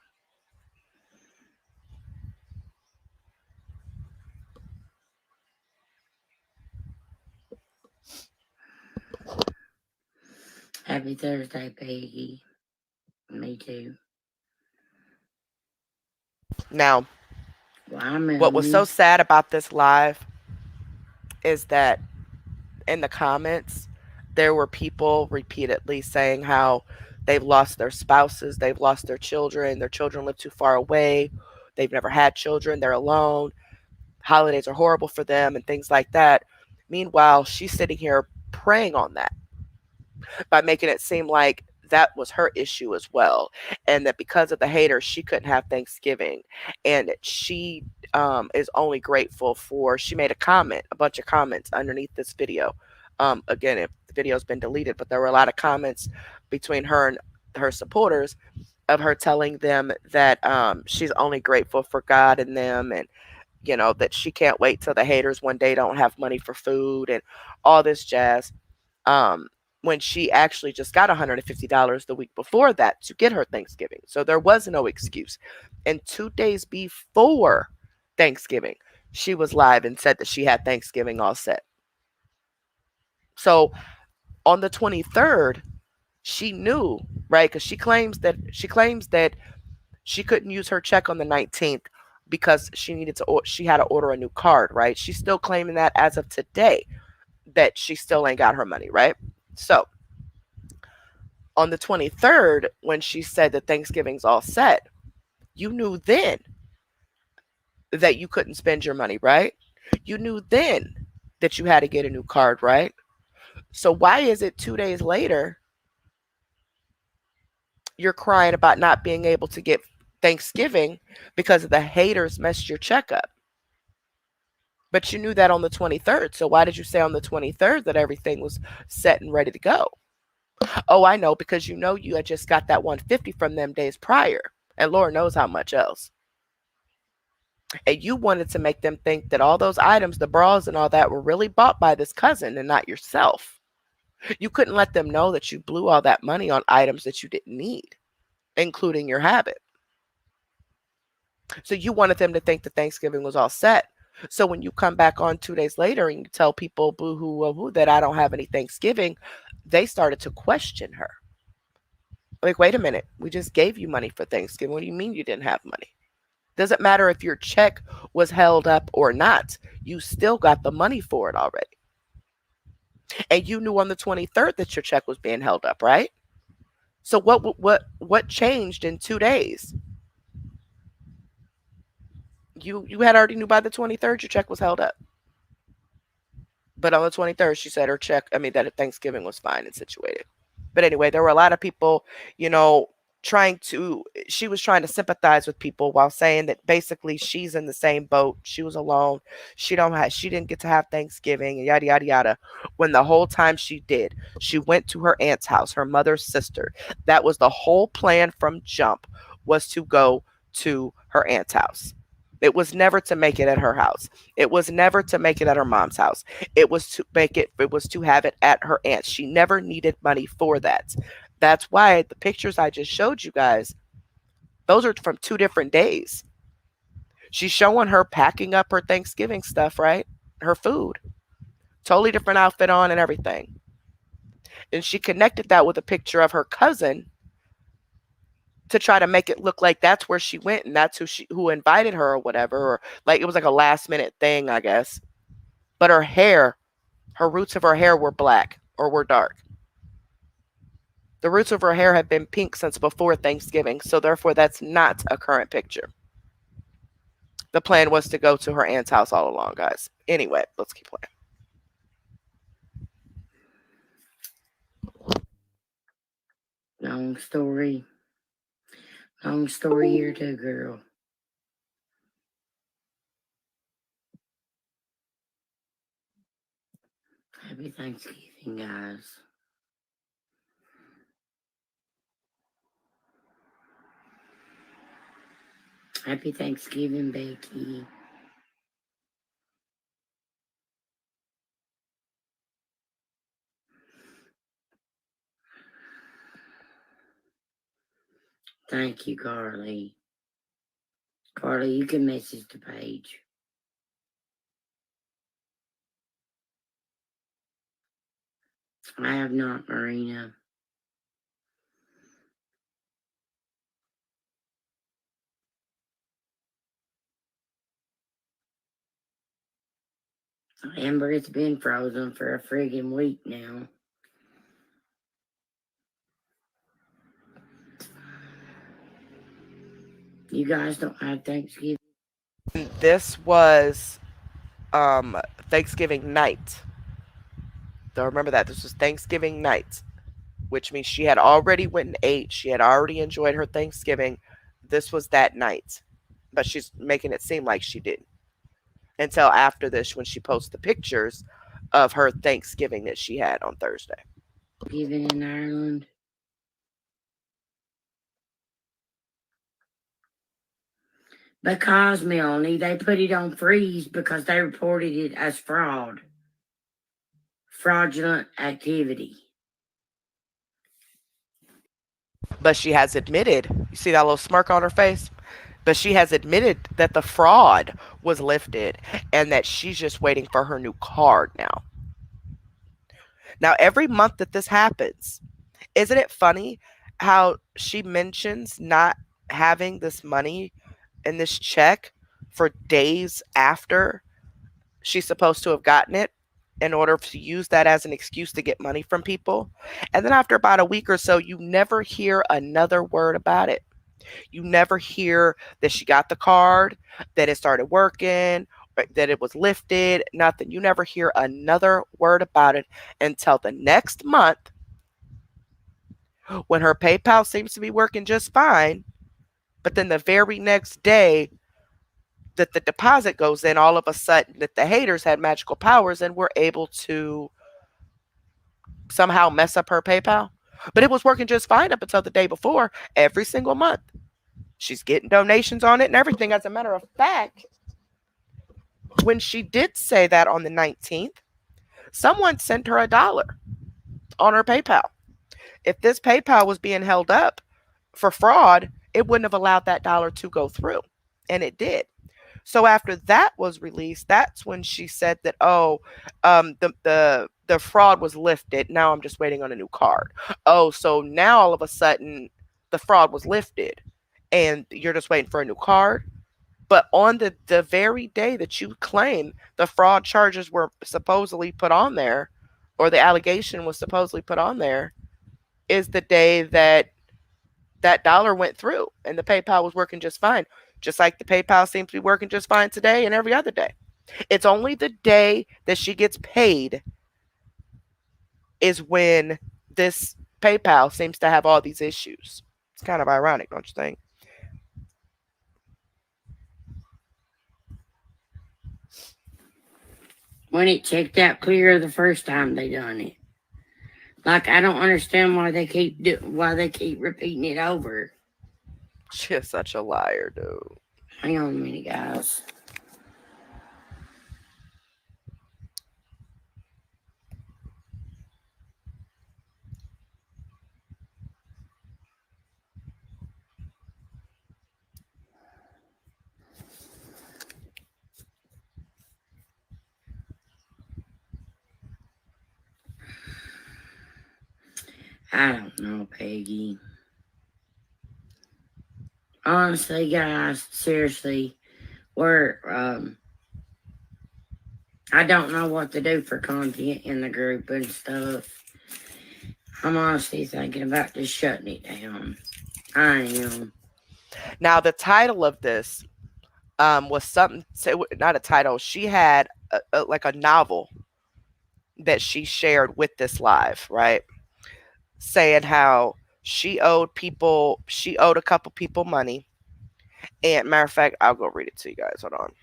[SPEAKER 2] Happy Thursday, Peggy. Me too.
[SPEAKER 1] Now,
[SPEAKER 2] Why,
[SPEAKER 1] what was so
[SPEAKER 2] Melanie?
[SPEAKER 1] sad about this live is that in the comments, there were people repeatedly saying how they've lost their spouses, they've lost their children live too far away, they've never had children, they're alone, holidays are horrible for them, and things like that. Meanwhile, she's sitting here preying on that by making it seem like that was her issue as well, and that because of the haters she couldn't have Thanksgiving, and she is only grateful for, she made a bunch of comments underneath this video. Again, if the video's been deleted, but there were a lot of comments between her and her supporters of her telling them that she's only grateful for God and them, and that she can't wait till the haters one day don't have money for food and all this jazz. um, when she actually just got $150 the week before that to get her Thanksgiving. So there was no excuse. And 2 days before Thanksgiving, she was live and said that she had Thanksgiving all set. So on the 23rd, she knew, right? Because she claims that she couldn't use her check on the 19th because she had to order a new card, right? She's still claiming that as of today, that she still ain't got her money, right? So on the 23rd, when she said that Thanksgiving's all set, you knew then that you couldn't spend your money, right? You knew then that you had to get a new card, right? So why is it 2 days later you're crying about not being able to get Thanksgiving because the haters messed your check up? But you knew that on the 23rd. So why did you say on the 23rd that everything was set and ready to go? Oh, I know, because you had just got that 150 from them days prior. And Lord knows how much else. And you wanted to make them think that all those items, the bras and all that, were really bought by this cousin and not yourself. You couldn't let them know that you blew all that money on items that you didn't need, including your habit. So you wanted them to think that Thanksgiving was all set. So when you come back on 2 days later and you tell people boo hoo woo hoo that I don't have any Thanksgiving, they started to question her. Like, wait a minute, we just gave you money for Thanksgiving. What do you mean you didn't have money? Doesn't matter if your check was held up or not. You still got the money for it already. And you knew on the 23rd that your check was being held up, right? So what changed in 2 days? You had already knew by the 23rd your check was held up. But on the 23rd, she said her check, I mean, that Thanksgiving was fine and situated. But anyway, there were a lot of people, you know, she was trying to sympathize with people while saying that basically she's in the same boat. She was alone. She didn't get to have Thanksgiving and yada yada yada. When the whole time she did, she went to her aunt's house, her mother's sister. That was the whole plan from jump, was to go to her aunt's house. It was never to make it at her house. It was never to make it at her mom's house. It was to have it at her aunt's. She never needed money for that. That's why the pictures I just showed you guys, those are from 2 different days. She's showing her packing up her Thanksgiving stuff, right? Her food. Totally different outfit on and everything. And she connected that with a picture of her cousin to try to make it look like that's where she went and that's who invited her or whatever, or like it was like a last minute thing, I guess. But her roots of her hair were black or were dark. The roots of her hair have been pink since before Thanksgiving, so therefore that's not a current picture. The plan was to go to her aunt's house all along, guys. Anyway, let's keep playing.
[SPEAKER 2] Long story. Long story here too, girl. Happy Thanksgiving, guys. Happy Thanksgiving, Becky. Thank you, Carly. Carly, you can message the page. I have not, Marina. Amber, it's been frozen for a friggin' week now. You guys don't have Thanksgiving?
[SPEAKER 1] This was Thanksgiving night. So remember that this was Thanksgiving night, which means she had already went and ate. She had already enjoyed her Thanksgiving. This was that night, but she's making it seem like she didn't until after this when she posts the pictures of her Thanksgiving that she had on Thursday.
[SPEAKER 2] Thanksgiving in Ireland? Because, Melanie, they put it on freeze because they reported it as fraud. Fraudulent activity.
[SPEAKER 1] But she has admitted, you see that little smirk on her face? But she has admitted that the fraud was lifted and that she's just waiting for her new card now. Now, every month that this happens, isn't it funny how she mentions not having this money and this check for days after she's supposed to have gotten it in order to use that as an excuse to get money from people? And then after about a week or so, you never hear another word about it. You never hear that she got the card, that it started working, that it was lifted, nothing. You never hear another word about it until the next month when her PayPal seems to be working just fine. But then the very next day that the deposit goes in, all of a sudden that the haters had magical powers and were able to somehow mess up her PayPal. But it was working just fine up until the day before, every single month. She's getting donations on it and everything. As a matter of fact, when she did say that on the 19th, someone sent her $1 on her PayPal. If this PayPal was being held up for fraud, it wouldn't have allowed that dollar to go through. And it did. So after that was released, that's when she said that, oh, the fraud was lifted. Now I'm just waiting on a new card. Oh, so now all of a sudden the fraud was lifted and you're just waiting for a new card. But on the very day that you claim the fraud charges were supposedly put on there, or the allegation was supposedly put on there, is the day that that dollar went through and the PayPal was working just fine. Just like the PayPal seems to be working just fine today and every other day. It's only the day that she gets paid is when this PayPal seems to have all these issues. It's kind of ironic, don't you think?
[SPEAKER 2] When it checked out clear the first time they done it. Like, I don't understand why they keep repeating it over.
[SPEAKER 1] She's such a liar, dude.
[SPEAKER 2] Hang on a minute, guys. I don't know, Peggy. Honestly, guys, seriously, we're I don't know what to do for content in the group and stuff. I'm honestly thinking about just shutting it down. I am.
[SPEAKER 1] Now, the title of this was something, not a title. She had like a novel that she shared with this live, right? Saying how she owed a couple people money. And matter of fact, I'll go read it to you guys. Hold on.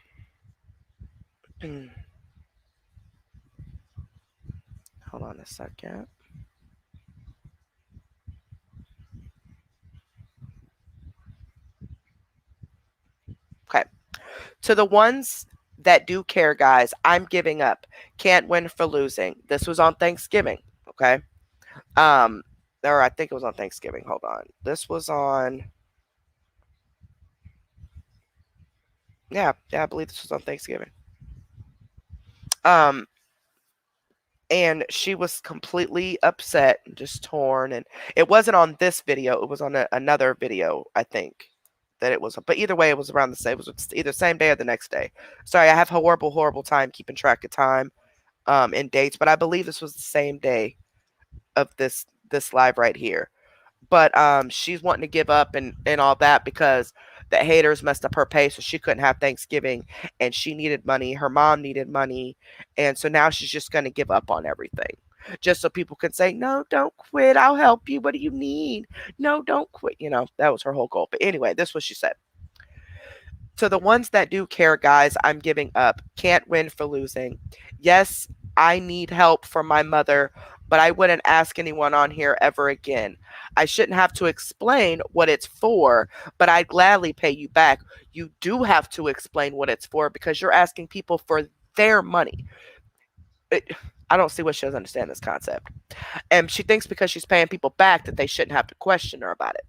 [SPEAKER 1] Hold on a second. To the ones that do care, guys, I'm giving up. Can't win for losing. This was on Thanksgiving. Okay. Um, or I think it was on Thanksgiving. Hold on. This was on. Yeah, I believe this was on Thanksgiving. Um, and she was completely upset and just torn. And it wasn't on this video; it was on another video, I think. That it was, but either way, it was around the same. It was either same day or the next day. Sorry, I have horrible time keeping track of time, and dates, but I believe this was the same day of this live right here. But she's wanting to give up and all that because the haters messed up her pay, so she couldn't have Thanksgiving, and she needed money. Her mom needed money, and so now she's just going to give up on everything. Just so people can say, no, don't quit. I'll help you. What do you need? No, don't quit. That was her whole goal. But anyway, this is what she said. To the ones that do care, guys, I'm giving up. Can't win for losing. Yes, I need help from my mother, but I wouldn't ask anyone on here ever again. I shouldn't have to explain what it's for, but I'd gladly pay you back. You do have to explain what it's for because you're asking people for their money. It, I don't see what she doesn't understand this concept. And she thinks because she's paying people back that they shouldn't have to question her about it.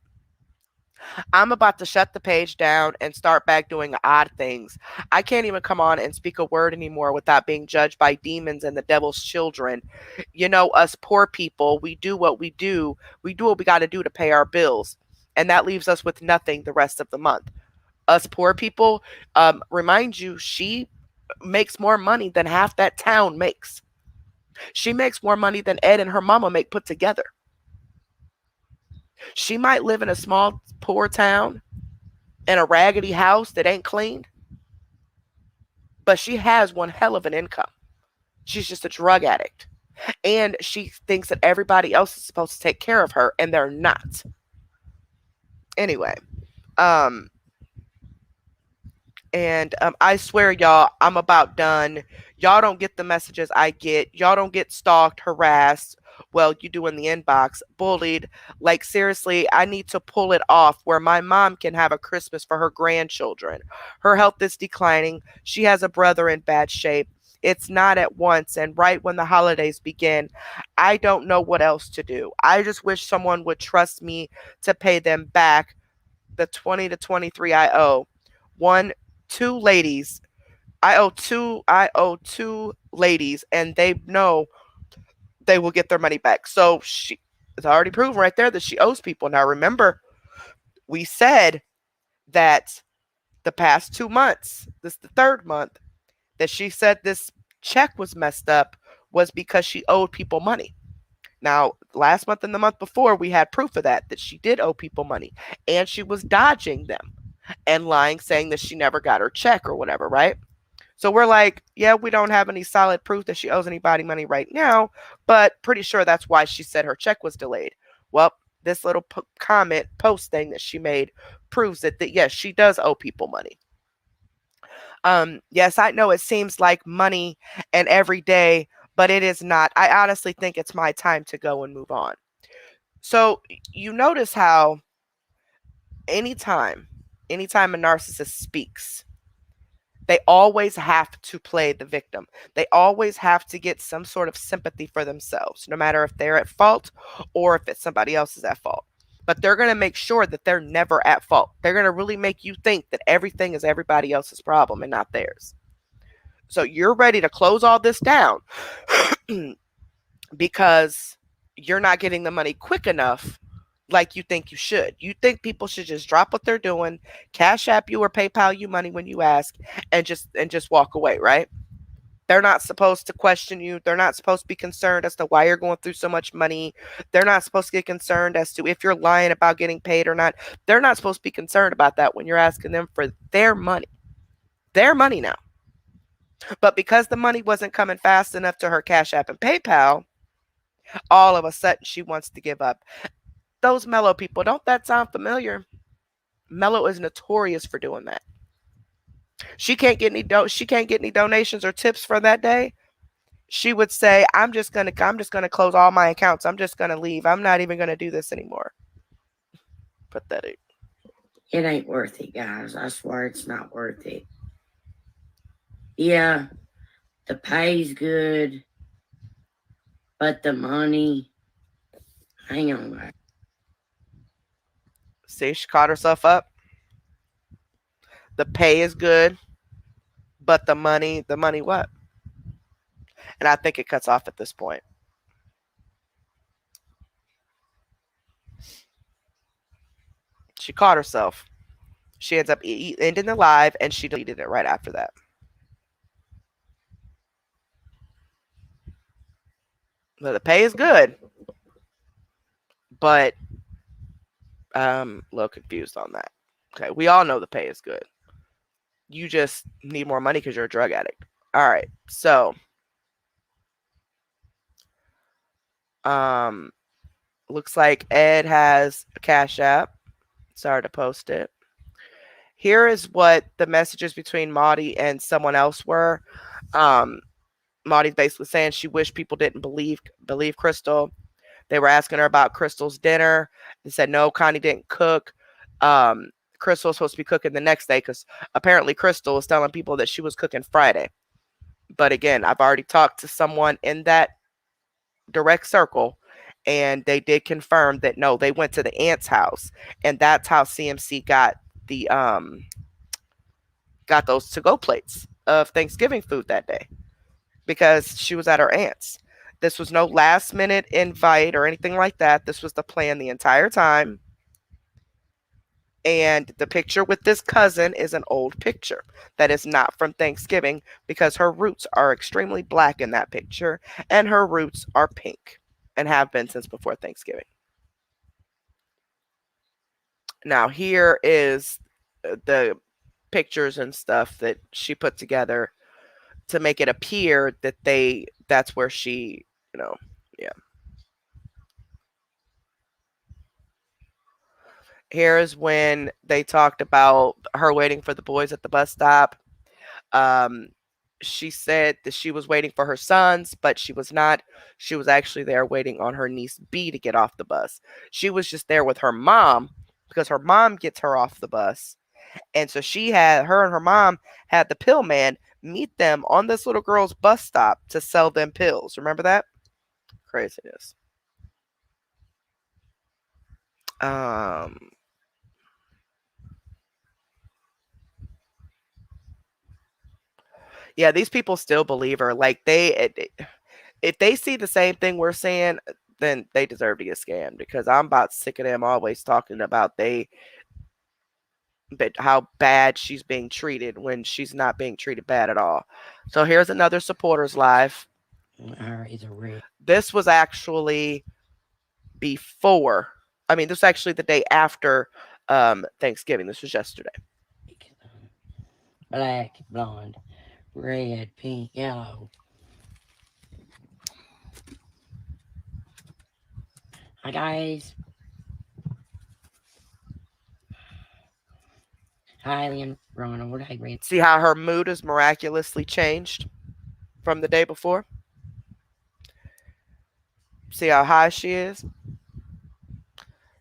[SPEAKER 1] I'm about to shut the page down and start back doing odd things. I can't even come on and speak a word anymore without being judged by demons and the devil's children. Us poor people, we do what we do. We do what we got to do to pay our bills. And that leaves us with nothing the rest of the month. Us poor people, remind you, she makes more money than half that town makes. She makes more money than Ed and her mama make put together. She might live in a small, poor town in a raggedy house that ain't cleaned, but she has one hell of an income. She's just a drug addict. And she thinks that everybody else is supposed to take care of her, and they're not. Anyway, um, and I swear, y'all, I'm about done. Y'all don't get the messages I get. Y'all don't get stalked, harassed. Well, you do in the inbox, bullied. Like, seriously, I need to pull it off where my mom can have a Christmas for her grandchildren. Her health is declining. She has a brother in bad shape. It's not at once and right when the holidays begin. I don't know what else to do. I just wish someone would trust me to pay them back the 20 to 23 I owe. One, two ladies. I owe two ladies and they know they will get their money back. So she it's already proven right there that she owes people. Now remember, we said that the past 2 months, this is the third month, that she said this check was messed up was because she owed people money. Now, last month and the month before, we had proof of that she did owe people money and she was dodging them and lying, saying that she never got her check or whatever, right? So we're like, yeah, we don't have any solid proof that she owes anybody money right now, but pretty sure that's why she said her check was delayed. Well, this little comment post thing that she made proves that yes, she does owe people money. Yes, I know it seems like money and every day, but it is not. I honestly think it's my time to go and move on. So you notice how anytime, anytime a narcissist speaks, they always have to play the victim. They always have to get some sort of sympathy for themselves, no matter if they're at fault or if it's somebody else is at fault. But they're going to make sure that they're never at fault. They're going to really make you think that everything is everybody else's problem and not theirs. So you're ready to close all this down because you're not getting the money quick enough like you think you should. You think people should just drop what they're doing, cash app you or PayPal you money when you ask and just walk away, right? They're not supposed to question you. They're not supposed to be concerned as to why you're going through so much money. They're not supposed to get concerned as to if you're lying about getting paid or not. They're not supposed to be concerned about that when you're asking them for their money. Their money now. But because the money wasn't coming fast enough to her Cash App and PayPal, all of a sudden she wants to give up. Those Mellow people, don't that sound familiar? Mellow is notorious for doing that. She can't get any donations or tips for that day. She would say, I'm just gonna close all my accounts. I'm just gonna leave. I'm not even gonna do this anymore. Pathetic.
[SPEAKER 2] It ain't worth it, guys. I swear it's not worth it. Yeah, the pay's good, but the money, hang on, guys.
[SPEAKER 1] See, she caught herself up. The pay is good, but the money what? And I think it cuts off at this point. She caught herself. She ends up ending the live, and she deleted it right after that. So the pay is good, but a little confused on that. Okay, we all know the pay is good. You just need more money because you're a drug addict. All right, so um, looks like Ed has a Cash App. Sorry to post it. Here is what the messages between Maudie and someone else were. Um, Maudie's basically saying she wished people didn't believe Crystal. They were asking her about Crystal's dinner. They said no, Connie didn't cook. Um, Crystal was supposed to be cooking the next day because apparently Crystal was telling people that she was cooking Friday. But again, I've already talked to someone in that direct circle, and they did confirm that no, they went to the aunt's house, and that's how CMC the got those to go plates of Thanksgiving food that day because she was at her aunt's. This was no last minute invite or anything like that. This was the plan the entire time. And the picture with this cousin is an old picture that is not from Thanksgiving because her roots are extremely black in that picture and her roots are pink and have been since before Thanksgiving. Now, here is the pictures and stuff that she put together to make it appear that that's where she, you know, yeah. Here's when they talked about her waiting for the boys at the bus stop. Um, she said that she was waiting for her sons, but she was not. She was actually there waiting on her niece B to get off the bus. She was just there with her mom because her mom gets her off the bus. And so her and her mom had the pill man meet them on this little girl's bus stop to sell them pills. Remember that? Craziness. Um, yeah, these people still believe her. Like if they see the same thing we're saying, then they deserve to get scammed because I'm about sick of them always talking about but how bad she's being treated when she's not being treated bad at all. So here's another supporters live.
[SPEAKER 2] Her is a red.
[SPEAKER 1] This was actually before. I mean, this was actually the day after Thanksgiving. This was yesterday.
[SPEAKER 2] Black, blonde, red, pink, yellow. Hi guys. Hi Alien Ronald. Hey Red.
[SPEAKER 1] See how her mood is miraculously changed from the day before? See how high she is?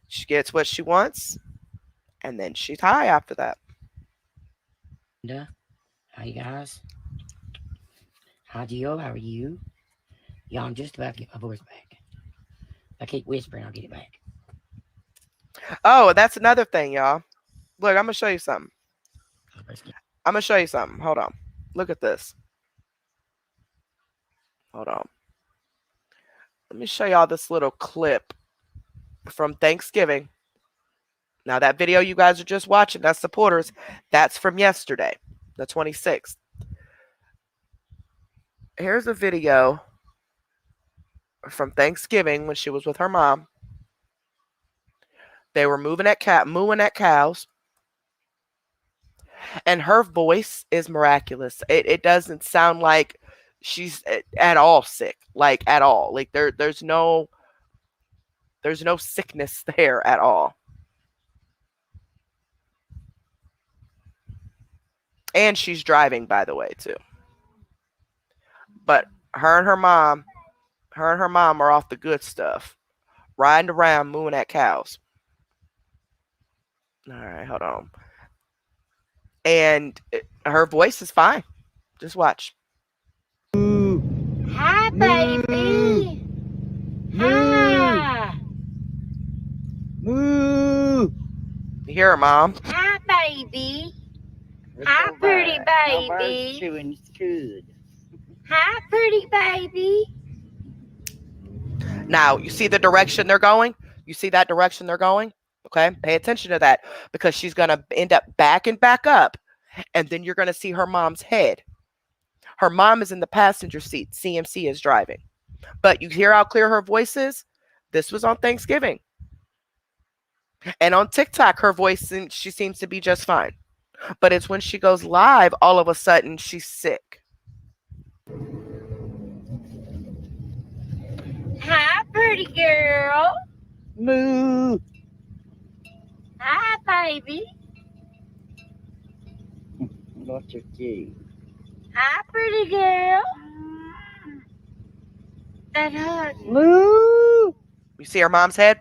[SPEAKER 1] She gets what she wants, and then she's high after that.
[SPEAKER 2] Hi guys. Hi Gio, how are you? Yeah, I'm just about to get my voice back. If I keep whispering, I'll get it back.
[SPEAKER 1] Oh, that's another thing, y'all. Look, I'm gonna show you something. I'm gonna show you something. Hold on. Look at this. Hold on. Let me show y'all this little clip from Thanksgiving. Now, that video you guys are just watching, that's supporters, that's from yesterday, the 26th. Here's a video from Thanksgiving when she was with her mom. They were mooing at cows, and her voice is miraculous. It doesn't sound like she's at all sick, like at all. Like there's no sickness there at all. And she's driving, by the way, too. But her and her mom are off the good stuff, riding around mooing at cows. All right, hold on. And her voice is fine. Just watch.
[SPEAKER 2] Hi, baby. Hi.
[SPEAKER 3] Moo!
[SPEAKER 1] You hear her, Mom?
[SPEAKER 2] Hi, baby. Hi, pretty baby.
[SPEAKER 3] Chewing good.
[SPEAKER 2] Hi, pretty baby.
[SPEAKER 1] Now, you see the direction they're going? You see that direction they're going? Okay, pay attention to that because she's going to end up backing back up, and then you're going to see her mom's head. Her mom is in the passenger seat. CMC is driving. But you hear how clear her voice is? This was on Thanksgiving. And on TikTok, her voice, she seems to be just fine. But it's when she goes live, all of a sudden, she's sick.
[SPEAKER 2] Hi, pretty girl.
[SPEAKER 3] Moo!
[SPEAKER 2] Hi, baby.
[SPEAKER 3] What's your key?
[SPEAKER 2] Hi, pretty girl. That hug.
[SPEAKER 3] Moo!
[SPEAKER 1] You see her mom's head?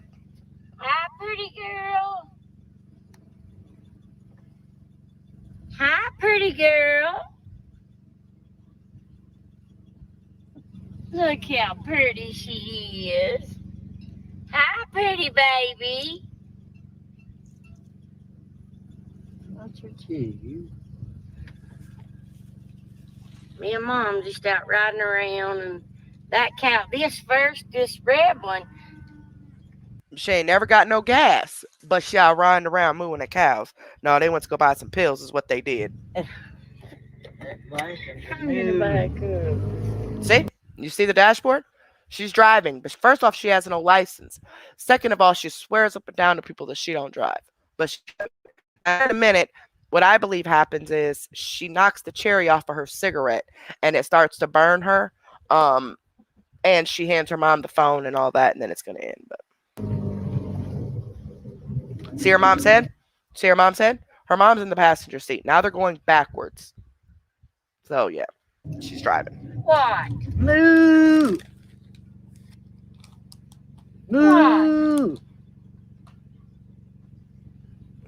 [SPEAKER 2] Hi, pretty girl. Hi, pretty girl. Look how pretty she is. Hi, pretty baby.
[SPEAKER 3] What's your key?
[SPEAKER 2] Me and Mom just out riding around, and that cow, this red one.
[SPEAKER 1] She ain't never got no gas, but she out riding around mooing at cows. No, they went to go buy some pills, is what they did.
[SPEAKER 2] I'm gonna back up.
[SPEAKER 1] See? You see the dashboard? She's driving, but first off, she has no license. Second of all, she swears up and down to people that she don't drive. But in a minute, what I believe happens is she knocks the cherry off of her cigarette, and it starts to burn her. And she hands her mom the phone and all that, and then it's gonna end. But see her mom's head? See her mom's head? Her mom's in the passenger seat. Now they're going backwards. So yeah, she's driving.
[SPEAKER 2] What?
[SPEAKER 3] Moo! Moo!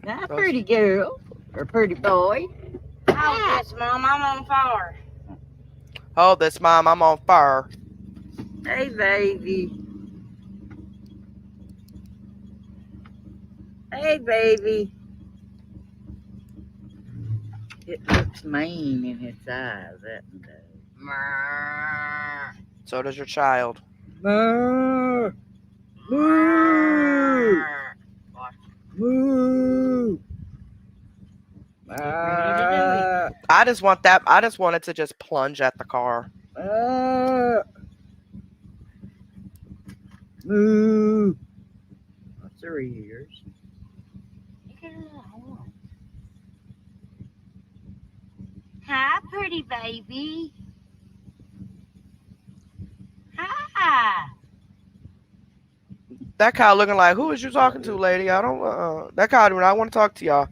[SPEAKER 3] Hi, pretty girl. Or pretty boy.
[SPEAKER 2] Oh, yes, Mom, I'm on fire.
[SPEAKER 1] Hold this, Mom. I'm on fire.
[SPEAKER 3] Hey, baby. Hey, baby. It looks mean in its eyes, that does.
[SPEAKER 1] So does your child.
[SPEAKER 3] Moo! Moo! Moo!
[SPEAKER 1] I just want that. I just wanted to just plunge at the car.
[SPEAKER 3] Moo! What's her ears?
[SPEAKER 2] Hi, pretty baby. Hi.
[SPEAKER 1] That cow looking like, who is you talking to, lady? I don't. That cow do not want to talk to y'all.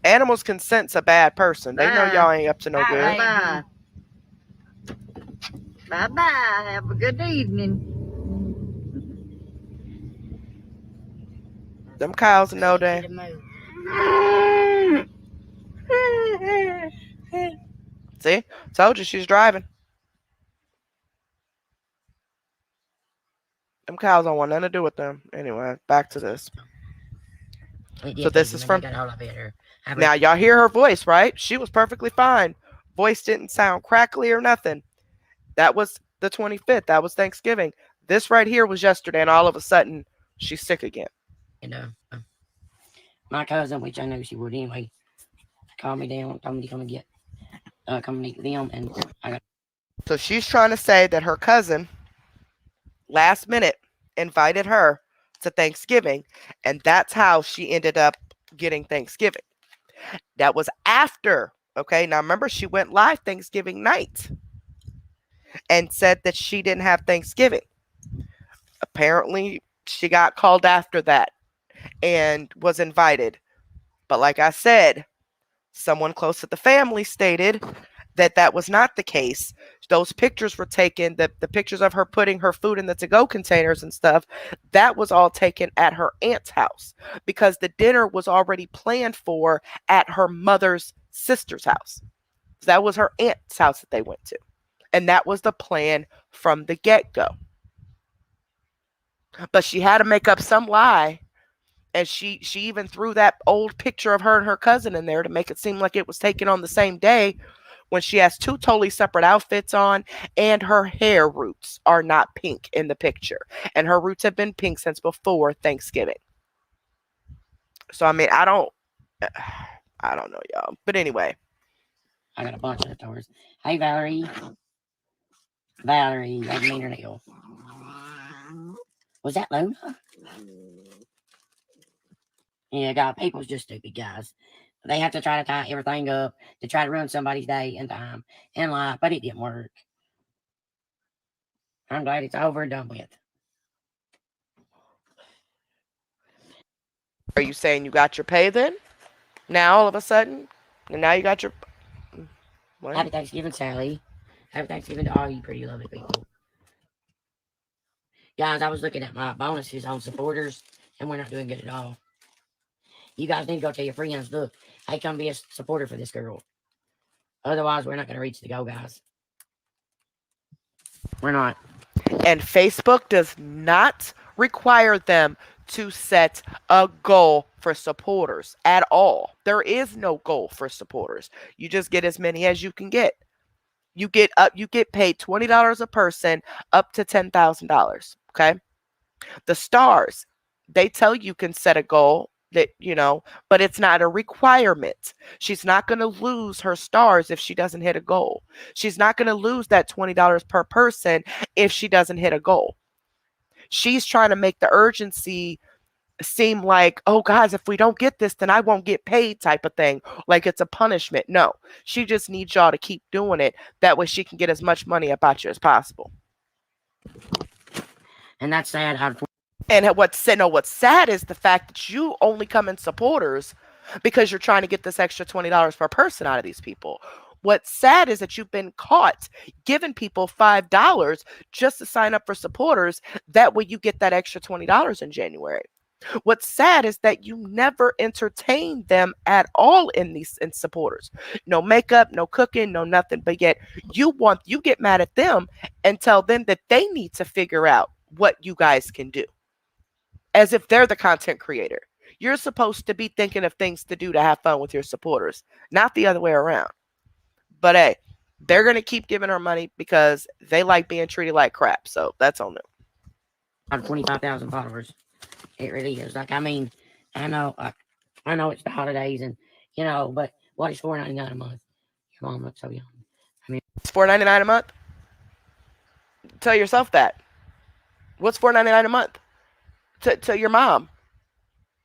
[SPEAKER 1] Animals can sense a bad person. They know y'all ain't up to no good.
[SPEAKER 3] Bye. Bye-bye. Have a good evening.
[SPEAKER 1] Them cows know that. See? Told you she's driving. Them cows don't want nothing to do with them. Anyway, back to this. So this is from. Now, y'all hear her voice, right? She was perfectly fine. Voice didn't sound crackly or nothing. That was the 25th. That was Thanksgiving. This right here was yesterday, and all of a sudden, she's sick again.
[SPEAKER 2] And my cousin, which I know she would anyway, called me down, told me to come and get, come meet them, and I got.
[SPEAKER 1] So she's trying to say that her cousin, last minute, invited her to Thanksgiving, and that's how she ended up getting Thanksgiving. That was after. Okay, now remember, she went live Thanksgiving night and said that she didn't have Thanksgiving. Apparently, she got called after that and was invited. But like I said, someone close to the family stated that that was not the case. Those pictures were taken, the pictures of her putting her food in the to-go containers and stuff, that was all taken at her aunt's house because the dinner was already planned for at her mother's sister's house. So that was her aunt's house that they went to. And that was the plan from the get go. But she had to make up some lie. And she even threw that old picture of her and her cousin in there to make it seem like it was taken on the same day when she has two totally separate outfits on, and her hair roots are not pink in the picture. And her roots have been pink since before Thanksgiving. So I mean, I don't know, y'all. But anyway,
[SPEAKER 2] I got a bunch of leftovers. Hey, Valerie. Valerie, I mean her nail. Was that Luna? Yeah, God, people's just stupid, guys. They have to try to tie everything up to try to ruin somebody's day and time and life, but it didn't work. I'm glad it's over and done with.
[SPEAKER 1] are you saying you got your pay then? Now all of a sudden, and now you got your what?
[SPEAKER 2] Happy Thanksgiving, Sally. Happy Thanksgiving to all you pretty lovely people. Guys, I was looking at my bonuses on supporters, and we're not doing good at all. You guys need to go tell your friends, look, hey, come be a supporter for this girl. Otherwise, we're not going to reach the goal, guys. We're not.
[SPEAKER 1] And Facebook does not require them to set a goal for supporters at all. There is no goal for supporters. You just get as many as you can get. You get paid $20 a person up to $10,000. Okay. The stars, they tell you can set a goal that, but it's not a requirement. She's not going to lose her stars if she doesn't hit a goal. She's not going to lose that $20 per person if she doesn't hit a goal. She's trying to make the urgency seem like, oh, guys, if we don't get this, then I won't get paid type of thing. Like it's a punishment. No, she just needs y'all to keep doing it. That way she can get as much money about you as possible.
[SPEAKER 2] And that's sad.
[SPEAKER 1] And what's sad is the fact that you only come in supporters because you're trying to get this extra $20 per person out of these people. What's sad is that you've been caught giving people $5 just to sign up for supporters. That way you get that extra $20 in January. What's sad is that you never entertain them at all in supporters. No makeup, no cooking, no nothing. But yet you get mad at them and tell them that they need to figure out what you guys can do. As if they're the content creator. You're supposed to be thinking of things to do to have fun with your supporters, not the other way around. But hey, they're going to keep giving her money because they like being treated like crap. So that's on them.
[SPEAKER 2] Out of 25,000 followers. It really is. Like, I mean, I know it's the holidays and, but what is $4.99 a month? Your mom looks so young. I mean,
[SPEAKER 1] it's $4.99 a month. Tell yourself that. What's $4.99 a month? To your mom.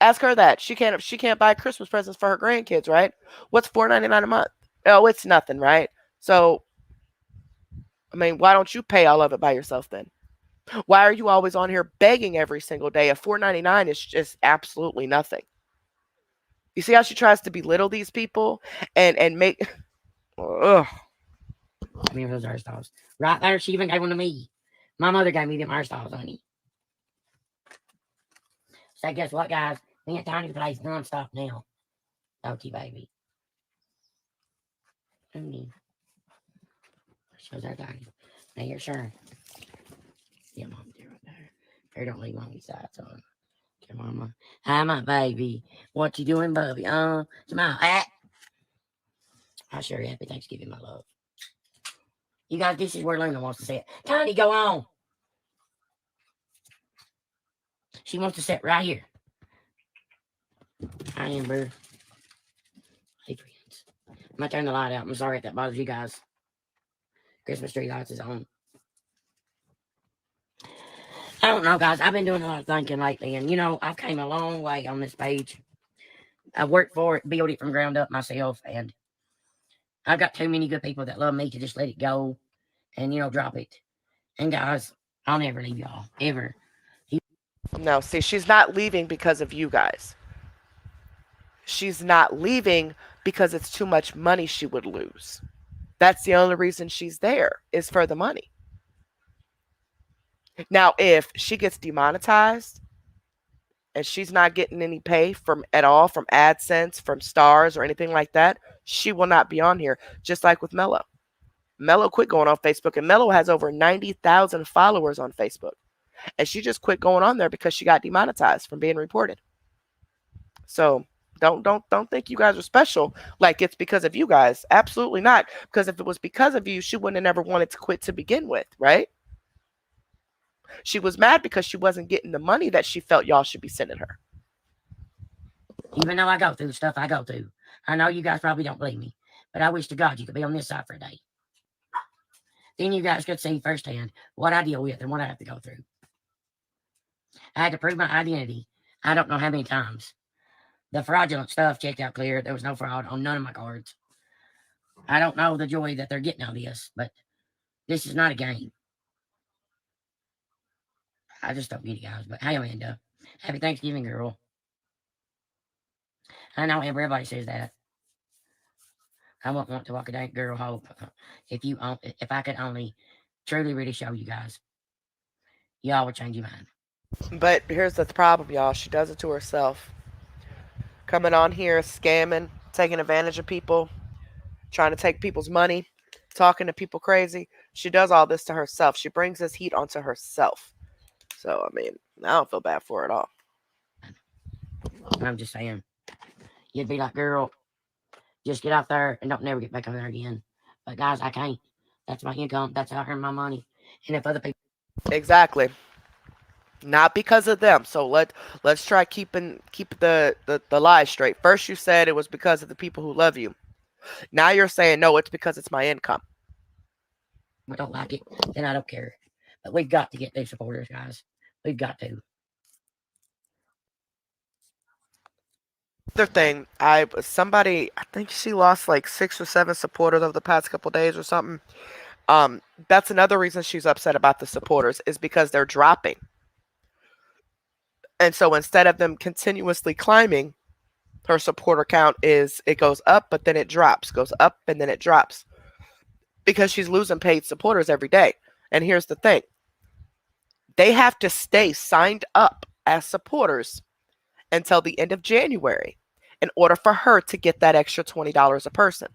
[SPEAKER 1] Ask her that. She can't buy Christmas presents for her grandkids, right? What's $4.99 a month? Oh, it's nothing, right? So, I mean, why don't you pay all of it by yourself then? Why are you always on here begging every single day? A $4.99 is just absolutely nothing. You see how she tries to belittle these people and make. Ugh.
[SPEAKER 2] I mean, those hairstyles. Right there, she even gave one to me. My mother gave me them hairstyles, honey. So guess what, guys? Me and Tiny plays nonstop now. OT baby. Shows our Tiny. Now you're sure. Yeah, mom, there right there. Here, don't leave mommy's sides on. Okay, mama. Hi, my baby. What you doing, bubby? Smile. I sure happy Thanksgiving, my love. You guys, this is where Luna wants to sit. Tiny, go on. She wants to sit right here. Hi, Amber. Hey, friends. I'm going to turn the light out. I'm sorry if that bothers you guys. Christmas tree lights is on. I don't know, guys. I've been doing a lot of thinking lately, and I've came a long way on this page. I've worked for it, built it from ground up myself, and I've got too many good people that love me to just let it go and drop it. And guys, I'll never leave y'all ever.
[SPEAKER 1] No, see, she's not leaving because of you guys. She's not leaving because it's too much money she would lose. That's the only reason she's there, is for the money. Now, if she gets demonetized and she's not getting any pay from at all from AdSense, from stars or anything like that, she will not be on here. Just like with Mello. Mello quit going on Facebook, and Mello has over 90,000 followers on Facebook. And she just quit going on there because she got demonetized from being reported. So don't think you guys are special like it's because of you guys. Absolutely not. Because if it was because of you, she wouldn't have never wanted to quit to begin with, right? She was mad because she wasn't getting the money that she felt y'all should be sending her.
[SPEAKER 2] Even though I go through the stuff I go through, I know you guys probably don't believe me, but I wish to God you could be on this side for a day. Then you guys could see firsthand what I deal with and what I have to go through. I had to prove my identity. I don't know how many times. The fraudulent stuff checked out clear. There was no fraud on none of my cards. I don't know the joy that they're getting out of this, but this is not a game. I just don't get it, guys. But hey, Amanda, happy Thanksgiving, girl. I know everybody says that. I won't want to walk a day, girl. Hope if I could only truly really show you guys, y'all would change your mind.
[SPEAKER 1] But here's the problem, y'all. She does it to herself. Coming on here, scamming, taking advantage of people, trying to take people's money, talking to people crazy. She does all this to herself. She brings this heat onto herself. So, I mean, I don't feel bad for her at all.
[SPEAKER 2] I'm just saying, you'd be like, girl, just get out there and don't never get back over there again. But guys, I can't. That's my income. That's how I earn my money. And if other people,
[SPEAKER 1] Exactly. Not because of them. So let's try keep the lies straight. First you said it was because of the people who love you. Now you're saying no, it's because it's my income.
[SPEAKER 2] don't like it, then I don't care. But we've got to get these supporters, guys. We've got to.
[SPEAKER 1] Other thing, I think she lost like 6 or 7 supporters over the past couple days or something. That's another reason she's upset about the supporters is because they're dropping. And so instead of them continuously climbing, her supporter count is it goes up but then it drops, goes up and then it drops because she's losing paid supporters every day. And here's the thing. They have to stay signed up as supporters until the end of January in order for her to get that extra $20 a person.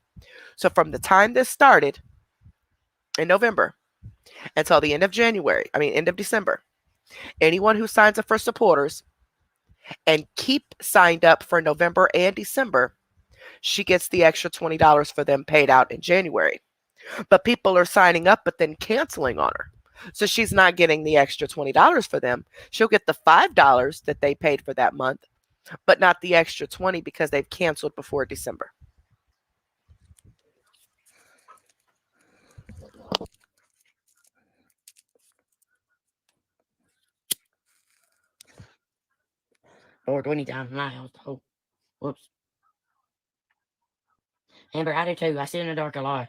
[SPEAKER 1] So from the time this started in November until the end of January, I mean end of December, anyone who signs up for supporters and keep signed up for November and December, she gets the extra $20 for them paid out in January. But people are signing up but then canceling on her. So she's not getting the extra $20 for them. She'll get the $5 that they paid for that month, but not the extra 20 because they've canceled before December.
[SPEAKER 2] Or 20 times my house. Oh, whoops. Amber, I do too. I sit in the dark a lot.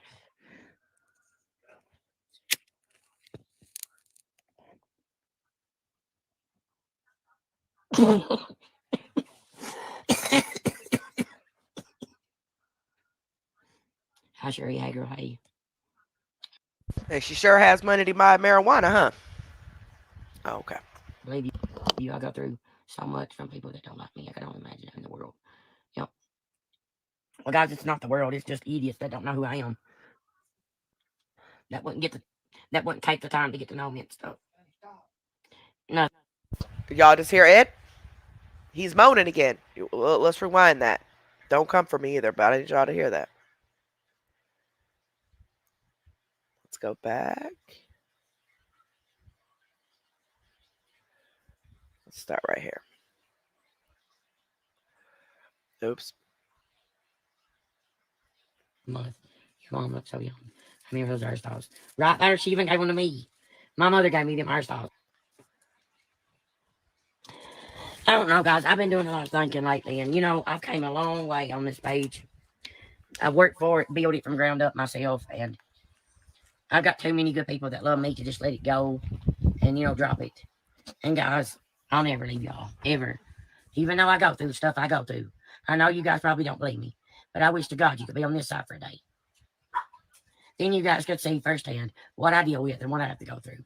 [SPEAKER 2] Hi, Sherry. Hey, girl. Hey.
[SPEAKER 1] And she sure has money to buy marijuana, huh? Oh, okay.
[SPEAKER 2] Believe you, I go through so much from people that don't like me. I can only imagine in the world. Yep. Well, guys, it's not the world. It's just idiots that don't know who I am. That wouldn't take the time to get to know me and stuff. No.
[SPEAKER 1] Did y'all just hear Ed? He's moaning again. Let's rewind that. Don't come for me either, but I need y'all to hear that. Let's go back. Let's start right here. Oops.
[SPEAKER 2] Month. Your mom looks so young. I mean, those hairstyles. Right there, she even gave one to me. My mother gave me them hairstyles. I don't know, guys. I've been doing a lot of thinking lately, and I've came a long way on this page. I've worked for it, built it from ground up myself, and I've got too many good people that love me to just let it go and drop it. And guys, I'll never leave y'all ever. Even though I go through the stuff I go through, I know you guys probably don't believe me, but I wish to God you could be on this side for a day. Then you guys could see firsthand what I deal with and what I have to go through.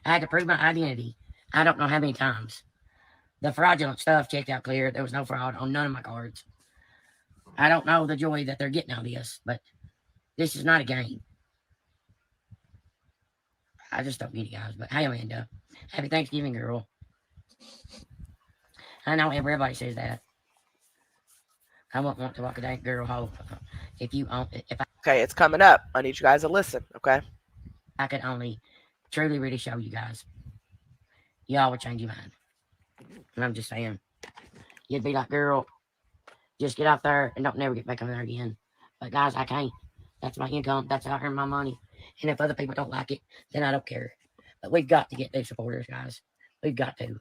[SPEAKER 2] I had to prove my identity. I don't know how many times. The fraudulent stuff checked out clear. There was no fraud on none of my cards. I don't know the joy that they're getting out of this, but this is not a game. I just don't get it, guys. But hey, Amanda, happy Thanksgiving, girl. I know everybody says that. I won't want to walk a dank girl home if
[SPEAKER 1] Okay, it's coming up. I need you guys to listen, okay?
[SPEAKER 2] I could only truly really show you guys. Y'all would change your mind. And I'm just saying, you'd be like, girl, just get out there and don't never get back on there again. But guys, I can't. That's my income. That's how I earn my money. And if other people don't like it, then I don't care. But we've got to get these supporters, guys. We've got to.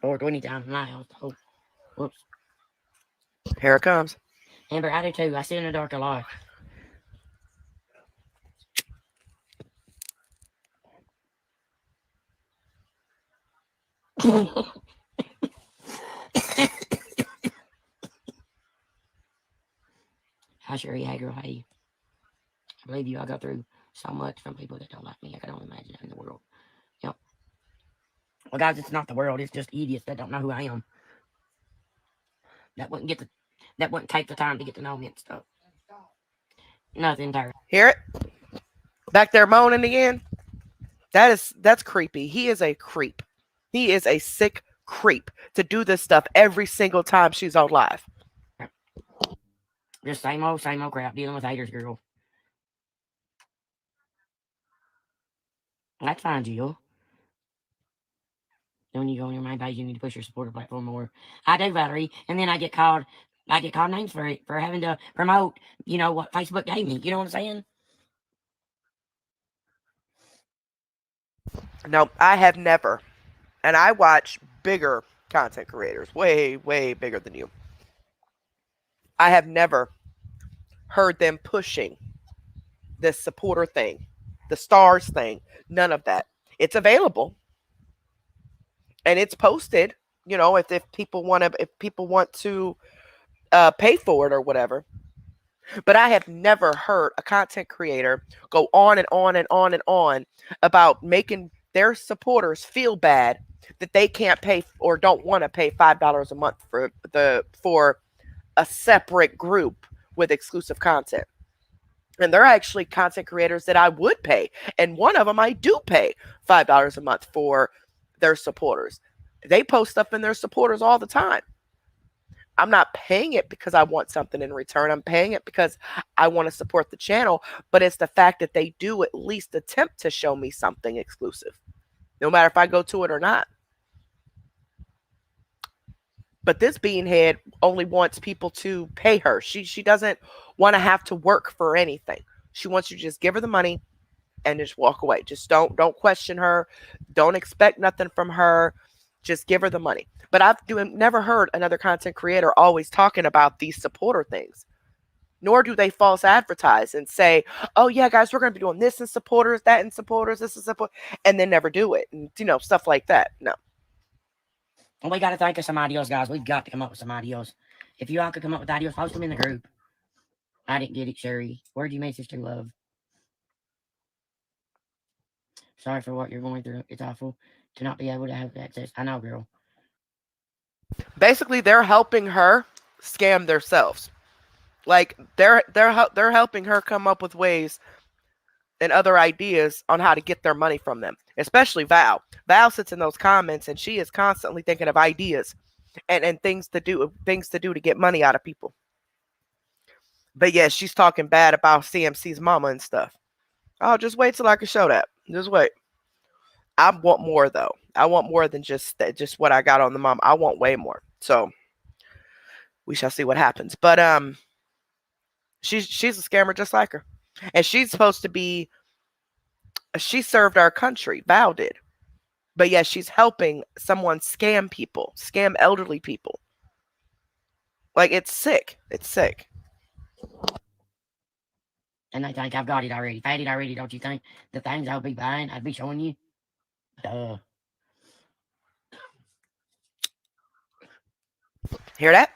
[SPEAKER 2] Or 20 times a mile. Oh, whoops.
[SPEAKER 1] Here it comes.
[SPEAKER 2] Amber, I do too. I sit in the dark a lot. Hi, Sherry. Hey, girl. Hey. I believe you. I go through so much from people that don't like me. I can only imagine in the world. Yep. Well, guys, it's not the world. It's just idiots that don't know who I am. That wouldn't take the time to get to know me and stuff. Nothing there.
[SPEAKER 1] Hear it? Back there moaning again? That's creepy. He is a creep. He is a sick creep to do this stuff every single time she's on live.
[SPEAKER 2] Just same old crap dealing with haters, girl. That's fine, Jill. Then when you go on your main page, you need to push your supporter platform more. I do, Valerie, and then I get called names for it for having to promote, what Facebook gave me. You know what I'm saying?
[SPEAKER 1] No, I have never, and I watch bigger content creators, way, way bigger than you. I have never heard them pushing this supporter thing, the stars thing, none of that. It's available and it's posted, if people want to pay for it or whatever. But I have never heard a content creator go on and on and on and on about making their supporters feel bad that they can't pay or don't want to pay $5 a month for a separate group with exclusive content. And they're actually content creators that I would pay. And one of them I do pay $5 a month for their supporters. They post stuff in their supporters all the time. I'm not paying it because I want something in return. I'm paying it because I want to support the channel. But it's the fact that they do at least attempt to show me something exclusive, no matter if I go to it or not. But this beanhead only wants people to pay her. She doesn't want to have to work for anything. She wants you to just give her the money and just walk away. Just don't question her. Don't expect nothing from her. Just give her the money. But I've never heard another content creator always talking about these supporter things. Nor do they false advertise and say, "Oh yeah, guys, we're going to be doing this in supporters, that in supporters, this is support," and then never do it, and stuff like that. No.
[SPEAKER 2] And we got to think of some ideas, guys. We've got to come up with some ideas. If you all could come up with ideas, post them in the group. I didn't get it, Sherry. Where'd you message to love? Sorry for what you're going through. It's awful to not be able to have access. I know, girl.
[SPEAKER 1] Basically, they're helping her scam themselves. Like they're helping her come up with ways and other ideas on how to get their money from them. Especially Val. Val sits in those comments and she is constantly thinking of ideas and things to do to get money out of people. But yeah, she's talking bad about CMC's mama and stuff. Oh, just wait till I can show that. Just wait. I want more though. I want more than just what I got on the mom. I want way more. So we shall see what happens. But she's a scammer just like her, and she's supposed to be. She served our country. Val did, but yeah, she's helping someone scam people, scam elderly people. Like it's sick. It's sick.
[SPEAKER 2] And I think I've got it already. If I had it already, don't you think? The things I would be buying, I'd be showing you. Duh.
[SPEAKER 1] Hear that?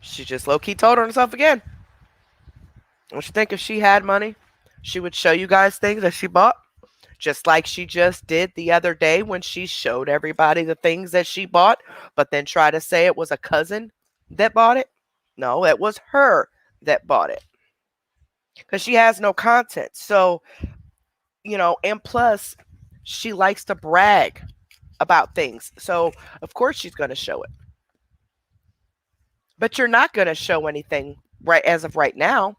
[SPEAKER 1] She just low key told on herself again. Don't you think if she had money, she would show you guys things that she bought? Just like she just did the other day when she showed everybody the things that she bought, but then try to say it was a cousin that bought it? No, it was her that bought it because she has no content. So, and plus, she likes to brag about things. So, of course, she's going to show it. But you're not going to show anything right as of right now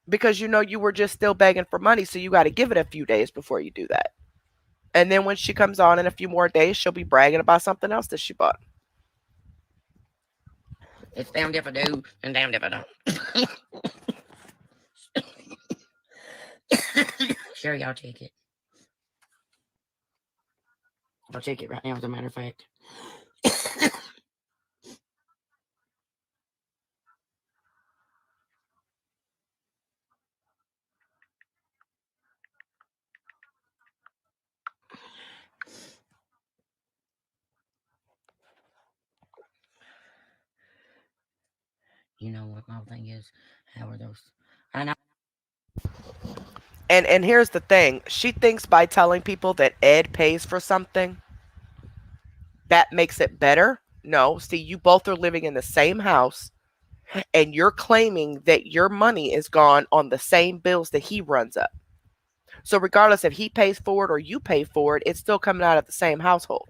[SPEAKER 1] because you were just still begging for money. So, you got to give it a few days before you do that. And then when she comes on in a few more days, she'll be bragging about something else that she bought.
[SPEAKER 2] It's damned if I do and damned if I don't. Sure, y'all check it. I'll check it right now, as a matter of fact. You know what my thing is? How are those? I know.
[SPEAKER 1] And here's the thing. She thinks by telling people that Ed pays for something, that makes it better. No, see, you both are living in the same house and you're claiming that your money is gone on the same bills that he runs up. So regardless if he pays for it or you pay for it, it's still coming out of the same household.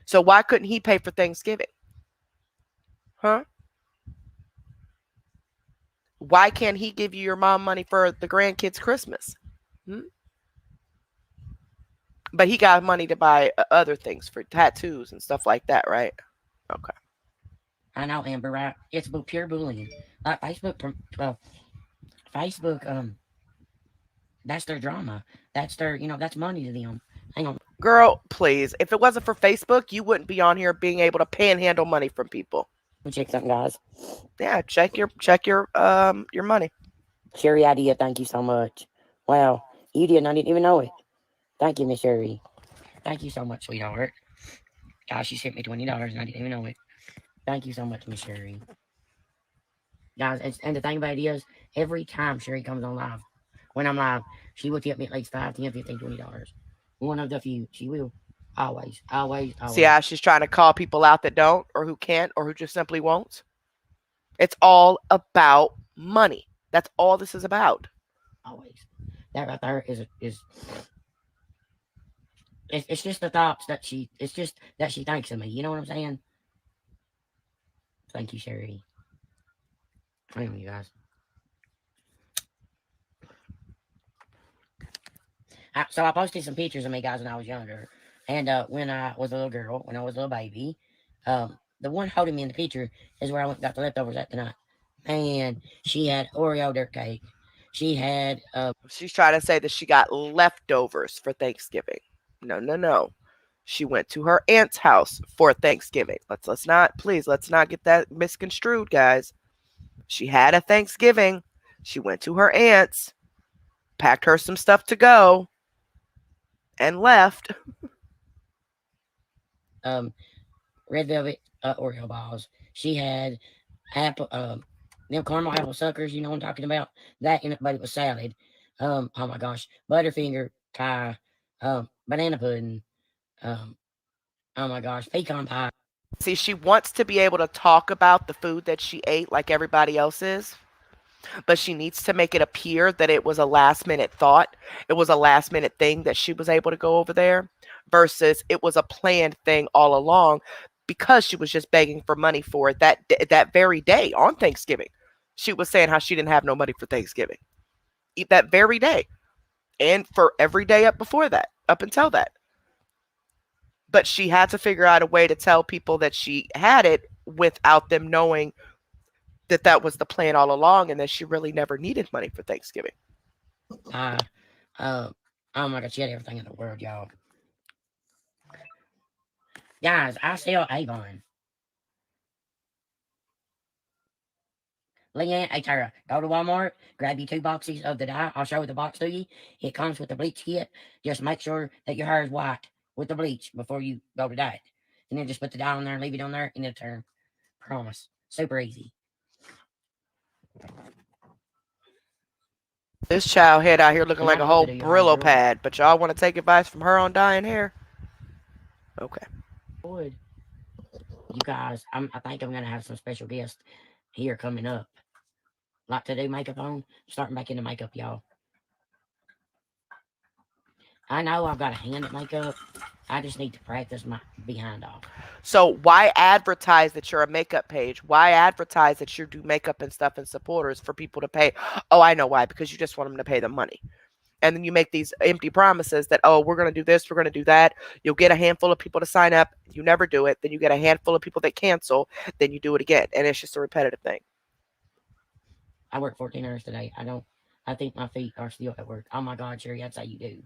[SPEAKER 1] So why couldn't he pay for Thanksgiving? Huh? Why can't he give you your mom money for the grandkids' Christmas? Hmm? But he got money to buy other things for tattoos and stuff like that, right? Okay.
[SPEAKER 2] I know, Amber, right? It's pure bullying. Like Facebook, that's their drama. That's their, that's money to them. Hang on.
[SPEAKER 1] Girl, please. If it wasn't for Facebook, you wouldn't be on here being able to panhandle money from people.
[SPEAKER 2] Let me check something, guys.
[SPEAKER 1] Yeah, check your money.
[SPEAKER 2] Sherry idea, thank you so much. Wow, you did, and I didn't even know it. Thank you, Miss Sherry. Thank you so much, sweetheart. Gosh, she sent me $20 and I didn't even know it. Thank you so much, Miss Sherry. Guys, and the thing about it is, every time Sherry comes on live, when I'm live, she will tip me at least 5, 10, 15, $20. One of the few. She will. Always, always,
[SPEAKER 1] See
[SPEAKER 2] always,
[SPEAKER 1] how she's trying to call people out that don't or who can't or who just simply won't? It's all about money. That's all this is about.
[SPEAKER 2] always. That right there is it's just the thoughts that it's just that she thinks of me. You know what I'm saying? Thank you, Sherry. Anyway, you guys. So I posted some pictures of me, guys, when I was younger, and when I was a little girl, when I was a little baby. The one holding me in the picture is where I went and got the leftovers at tonight. Man, she had Oreo dirt cake. She had
[SPEAKER 1] She's trying to say that she got leftovers for Thanksgiving. No, no, no. She went to her aunt's house for Thanksgiving. Let's not get that misconstrued, guys. She had a Thanksgiving. She went to her aunt's, packed her some stuff to go, and left.
[SPEAKER 2] um red velvet Oreo balls. She had apple them caramel apple suckers. You know what I'm talking about? That in it, but it was salad. Oh my gosh, Butterfinger pie, banana pudding. Um, oh my gosh, pecan pie.
[SPEAKER 1] See, she wants to be able to talk about the food that she ate like everybody else is, but she needs to make it appear that it was a last minute thought. It was a last minute thing that she was able to go over there versus it was a planned thing all along because she was just begging for money for it that very day on Thanksgiving. She was saying how she didn't have no money for Thanksgiving. That very day and for every day up before that, up until that. But she had to figure out a way to tell people that she had it without them knowing that that was the plan all along and that she really never needed money for Thanksgiving.
[SPEAKER 2] Uh, uh, oh my god, she had everything in the world, y'all. Guys, I sell Avon. Leanne, hey Tara, go to Walmart, grab you 2 boxes of the dye. I'll show the box to you. It comes with the bleach kit. Just make sure that your hair is white with the bleach before you go to dye it. And then just put the dye on there and leave it on there and it'll turn. Promise. Super easy.
[SPEAKER 1] This child head out here looking
[SPEAKER 2] And I
[SPEAKER 1] like a
[SPEAKER 2] love to
[SPEAKER 1] whole
[SPEAKER 2] do your hair.
[SPEAKER 1] Brillo
[SPEAKER 2] You're right.
[SPEAKER 1] pad, but y'all want to take advice from her on dyeing hair? Okay.
[SPEAKER 2] Would you guys? I think I'm gonna have some special guests here coming up. Like to do makeup on. Starting back into makeup, y'all. I know I've got a hand at makeup. I just need to practice my behind off.
[SPEAKER 1] So why advertise that you're a makeup page? Why advertise that you do makeup and stuff and supporters for people to pay? Oh, I know why. Because you just want them to pay the money. And then you make these empty promises that, oh, we're going to do this, we're going to do that. You'll get a handful of people to sign up. You never do it. Then you get a handful of people that cancel. Then you do it again. And it's just a repetitive thing.
[SPEAKER 2] I work 14 hours today. I don't. I think my feet are still at work. Oh my God, Sherry, I'd say you do.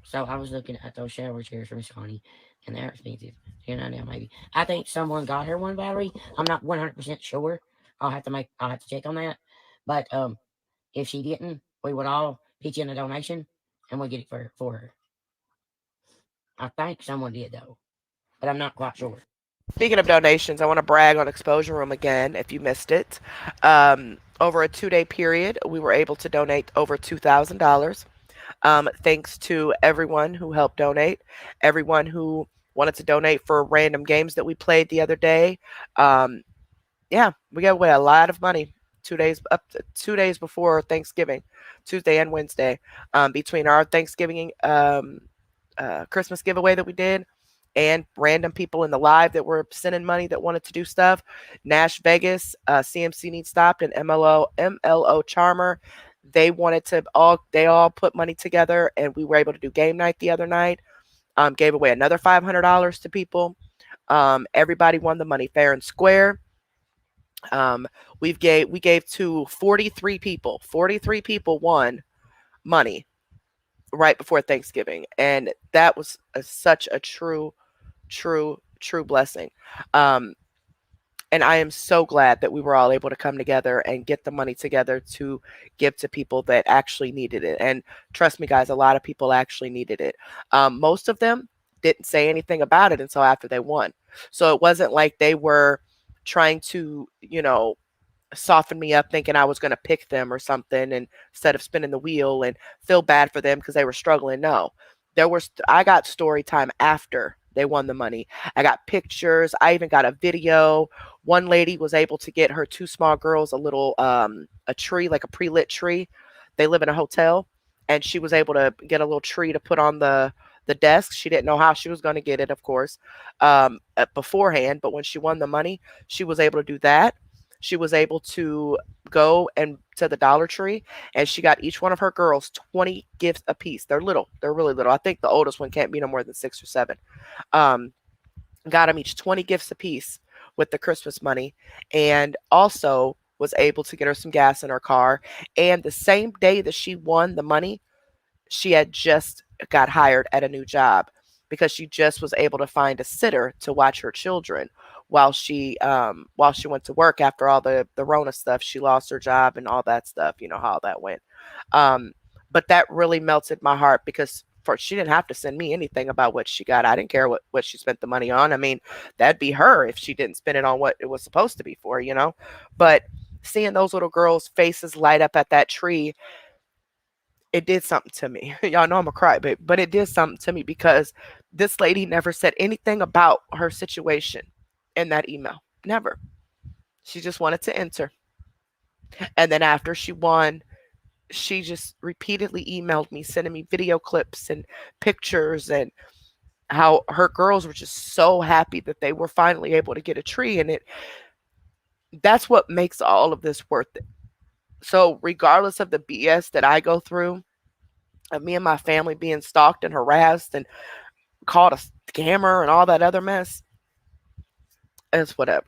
[SPEAKER 2] So I was looking at those shower chairs from Scammy, and they're expensive. $10.99 maybe. I think someone got her one, Valerie. I'm not 100% sure. I'll have to check on that. But if she didn't, we would all pitch in a donation, and we'll get it for her. I think someone did though, but I'm not quite sure.
[SPEAKER 1] Speaking of donations, I want to brag on Exposure Room again if you missed it. Over a 2 day period, we were able to donate over $2,000. Thanks to everyone who helped donate, everyone who wanted to donate for random games that we played the other day. Um, yeah, we gave away a lot of money 2 days up to 2 days before Thanksgiving, Tuesday and Wednesday. Between our Thanksgiving Christmas giveaway that we did and random people in the live that were sending money that wanted to do stuff. Nash Vegas, CMC Needs Stopped, and MLO Charmer. They all put money together, and we were able to do game night the other night. Gave away another $500 to people. Everybody won the money fair and square. Um, we gave to 43 people. 43 people won money right before Thanksgiving, and that was such a true blessing. Um, and I am so glad that we were all able to come together and get the money together to give to people that actually needed it. And trust me, guys, a lot of people actually needed it. Most of them didn't say anything about it until after they won. So it wasn't like they were trying to, soften me up thinking I was going to pick them or something and instead of spinning the wheel and feel bad for them because they were struggling. No, I got story time after they won the money. I got pictures. I even got a video. One lady was able to get her two small girls a little a tree, like a pre-lit tree. They live in a hotel, and she was able to get a little tree to put on the desk. She didn't know how she was going to get it, of course, beforehand, but when she won the money, she was able to do that. She was able to go and to the Dollar Tree, and she got each one of her girls 20 gifts apiece. They're little. They're really little. I think the oldest one can't be no more than 6 or 7. Um, got them each 20 gifts apiece with the Christmas money, and also was able to get her some gas in her car. And the same day that she won the money, she had just got hired at a new job because she just was able to find a sitter to watch her children while she went to work after all the Rona stuff. She lost her job and all that stuff. You know how that went. Um, but that really melted my heart because for she didn't have to send me anything about what she got. I didn't care what she spent the money on. I mean, that'd be her if she didn't spend it on what it was supposed to be for. But seeing those little girls' faces light up at that tree, it did something to me. Y'all know I'm a crybaby, but it did something to me because this lady never said anything about her situation in that email. Never. She just wanted to enter. And then after she won, she just repeatedly emailed me, sending me video clips and pictures and how her girls were just so happy that they were finally able to get a tree. And that's what makes all of this worth it. So regardless of the BS that I go through, of me and my family being stalked and harassed and called a scammer and all that other mess, it's whatever.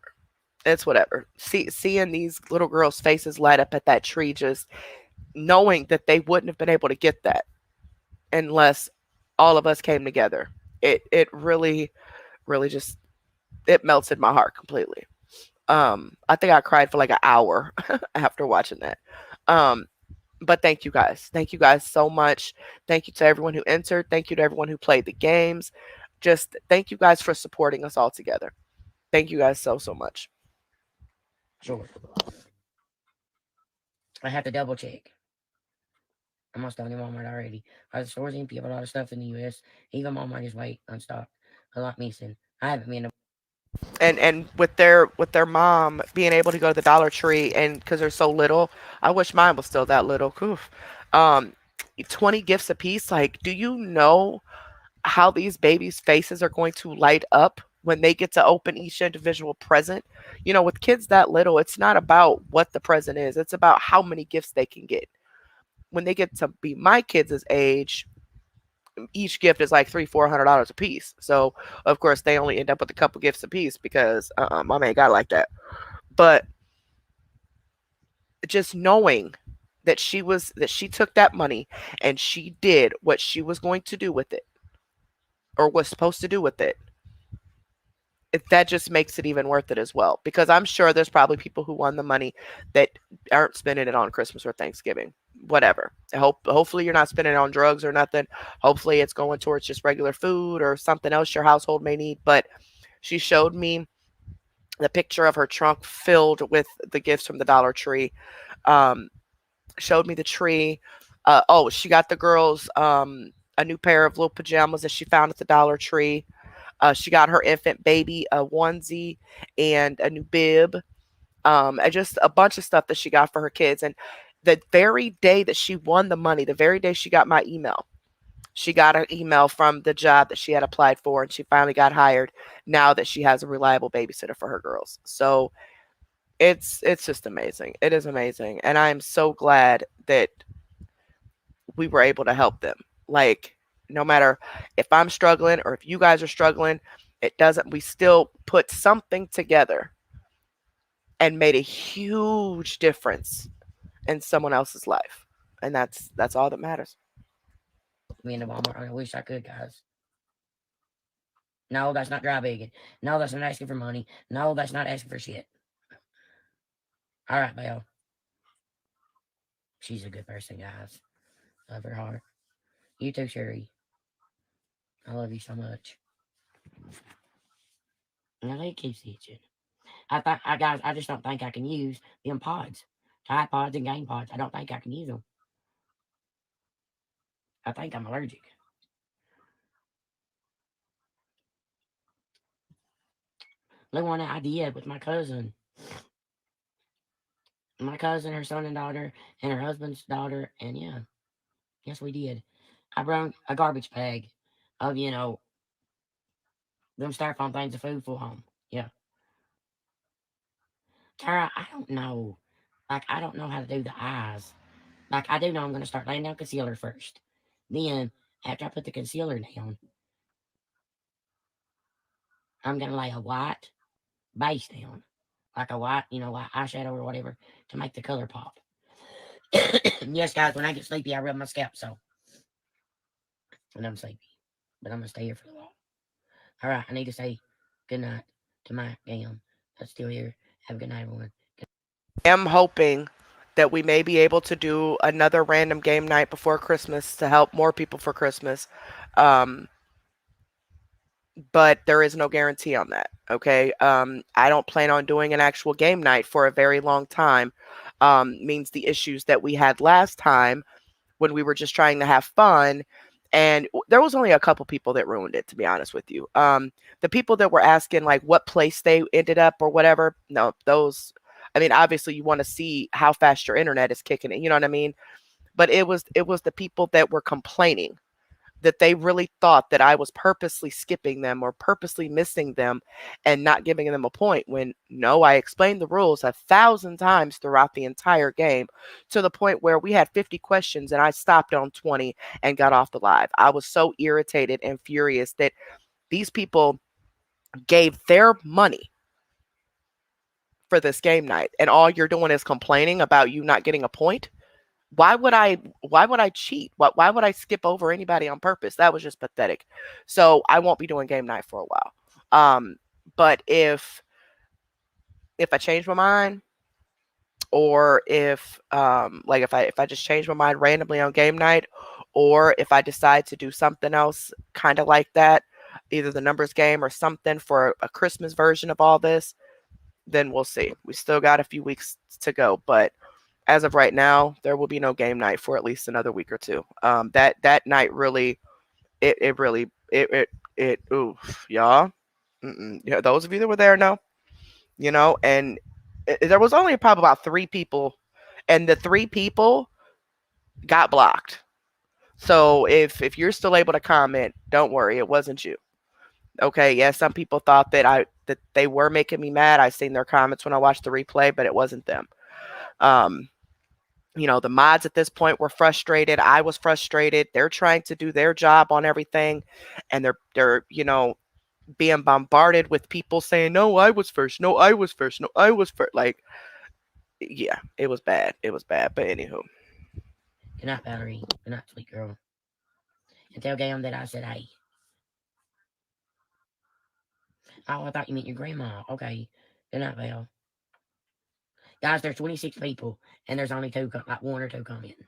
[SPEAKER 1] It's whatever. Seeing these little girls' faces light up at that tree, just knowing that they wouldn't have been able to get that unless all of us came together. It really just it melted my heart completely. I think I cried for like an hour after watching that. Um, but thank you guys. Thank you guys so much. Thank you to everyone who entered. Thank you to everyone who played the games. Just thank you guys for supporting us all together. Thank you guys so much.
[SPEAKER 2] Sure. I have to double check. I'm almost done in Walmart already. The store's empty of a lot of stuff in the U.S. Even Walmart is way unstocked. A lot missing. I haven't been to.
[SPEAKER 1] And with their mom being able to go to the Dollar Tree, and because they're so little, I wish mine was still that little. Oof. Um, 20 gifts a piece. Like, do you know how these babies' faces are going to light up when they get to open each individual present? With kids that little, it's not about what the present is, it's about how many gifts they can get. When they get to be my kids' age, each gift is like $300-400 a piece. So of course they only end up with a couple gifts a piece because mom ain't got like that. But just knowing that she took that money and she did what she was going to do with it, or was supposed to do with it, that just makes it even worth it as well. Because I'm sure there's probably people who won the money that aren't spending it on Christmas or Thanksgiving, whatever. Hopefully you're not spending it on drugs or nothing. Hopefully it's going towards just regular food or something else your household may need. But she showed me the picture of her trunk filled with the gifts from the Dollar Tree. Um, Showed me the tree. Oh, she got the girls a new pair of little pajamas that she found at the Dollar Tree. She got her infant baby a onesie and a new bib, and just a bunch of stuff that she got for her kids. And the very day that she won the money, the very day she got my email, she got an email from the job that she had applied for, and she finally got hired now that she has a reliable babysitter for her girls. So it's just amazing. It is amazing, and I'm so glad that we were able to help them. Like, no matter if I'm struggling or if you guys are struggling, it doesn't, we still put something together and made a huge difference in someone else's life. And that's all that matters.
[SPEAKER 2] Me in the Walmart. I wish I could, guys. No, that's not dry begging. No, that's not asking for money. No, that's not asking for shit. All right, Belle. She's a good person, guys. Love her heart. You too, Sherry. I love you so much. My leg keeps itching. Guys, I just don't think I can use them pods. Tide pods and game pods. I don't think I can use them. I think I'm allergic. The one that I did with my cousin. My cousin, her son and daughter, and her husband's daughter, and yeah, yes, we did. I brought a garbage bag of, them styrofoam things of food for home. Yeah. Tara, I don't know. Like, I don't know how to do the eyes. Like, I do know I'm going to start laying down concealer first. Then, after I put the concealer down, I'm going to lay a white base down. Like a white, white eyeshadow or whatever to make the color pop. Yes, guys, when I get sleepy, I rub my scalp, so when I'm sleepy. But I'm going to stay here for a while. All right, I need to say good night to my gam that's still here. Have a good night, everyone.
[SPEAKER 1] I am hoping that we may be able to do another random game night before Christmas to help more people for Christmas. Um, but there is no guarantee on that. Okay. I don't plan on doing an actual game night for a very long time. Means the issues that we had last time when we were just trying to have fun. And there was only a couple people that ruined it, to be honest with you. The people that were asking like what place they ended up or whatever, no, those, I mean, obviously you want to see how fast your internet is kicking it, you know what I mean? But it was the people that were complaining that they really thought that I was purposely skipping them or purposely missing them and not giving them a point, when no, I explained the rules 1,000 times throughout the entire game, to the point where we had 50 questions and I stopped on 20 and got off the live. I was so irritated and furious that these people gave their money for this game night and all you're doing is complaining about you not getting a point. Why would I cheat? Why would I skip over anybody on purpose? That was just pathetic. So I won't be doing game night for a while. But if I change my mind, or if like if I just change my mind randomly on game night, or if I decide to do something else kind of like that, either the numbers game or something for a Christmas version of all this, then we'll see. We still got a few weeks to go, but as of right now, there will be no game night for at least another week or two. That night really, it really, oof, y'all. Yeah, those of you that were there know, and there was only probably about 3 people, and the 3 people got blocked. So if you're still able to comment, don't worry, it wasn't you. Okay, yeah, some people thought that they were making me mad. I seen their comments when I watched the replay, but it wasn't them. Um, the mods at this point were frustrated. I was frustrated. They're trying to do their job on everything, and they're being bombarded with people saying, "No, I was first. No, I was first. No, I was first." Like, yeah, it was bad. It was bad. But anywho,
[SPEAKER 2] Good night, Valerie. Good night, sweet girl. And tell Gam that I said, hey. Oh, I thought you meant your grandma. Okay. Good night, Val. Guys, there's 26 people, and there's only like 1 or 2 commenting.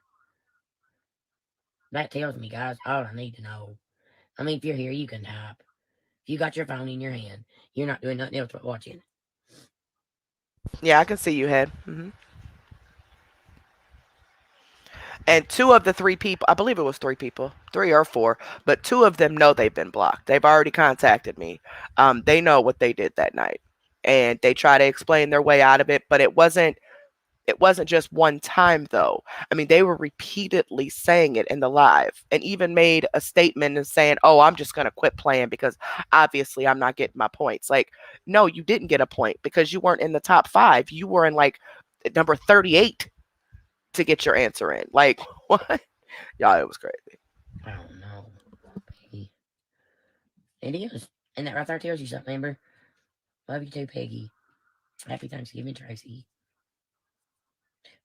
[SPEAKER 2] That tells me, guys, all I need to know. I mean, if you're here, you can type. If you got your phone in your hand, you're not doing nothing else but watching.
[SPEAKER 1] yeah, I can see you, head. And 2 of the 3 people, I believe it was 3 people, 3 or 4, but 2 of them know they've been blocked. They've already contacted me. They know what they did that night, and they try to explain their way out of it. But it wasn't just one time though. I mean, they were repeatedly saying it in the live, and even made a statement and saying, "Oh, I'm just gonna quit playing because obviously I'm not getting my points." Like, no, you didn't get a point because you weren't in the top 5. You were in like number 38 to get your answer in. Like, what? Y'all, it was crazy.
[SPEAKER 2] I don't know. Peggy. It is. And that right there tells you something, Amber. Love you too, Peggy. Happy Thanksgiving, Tracy.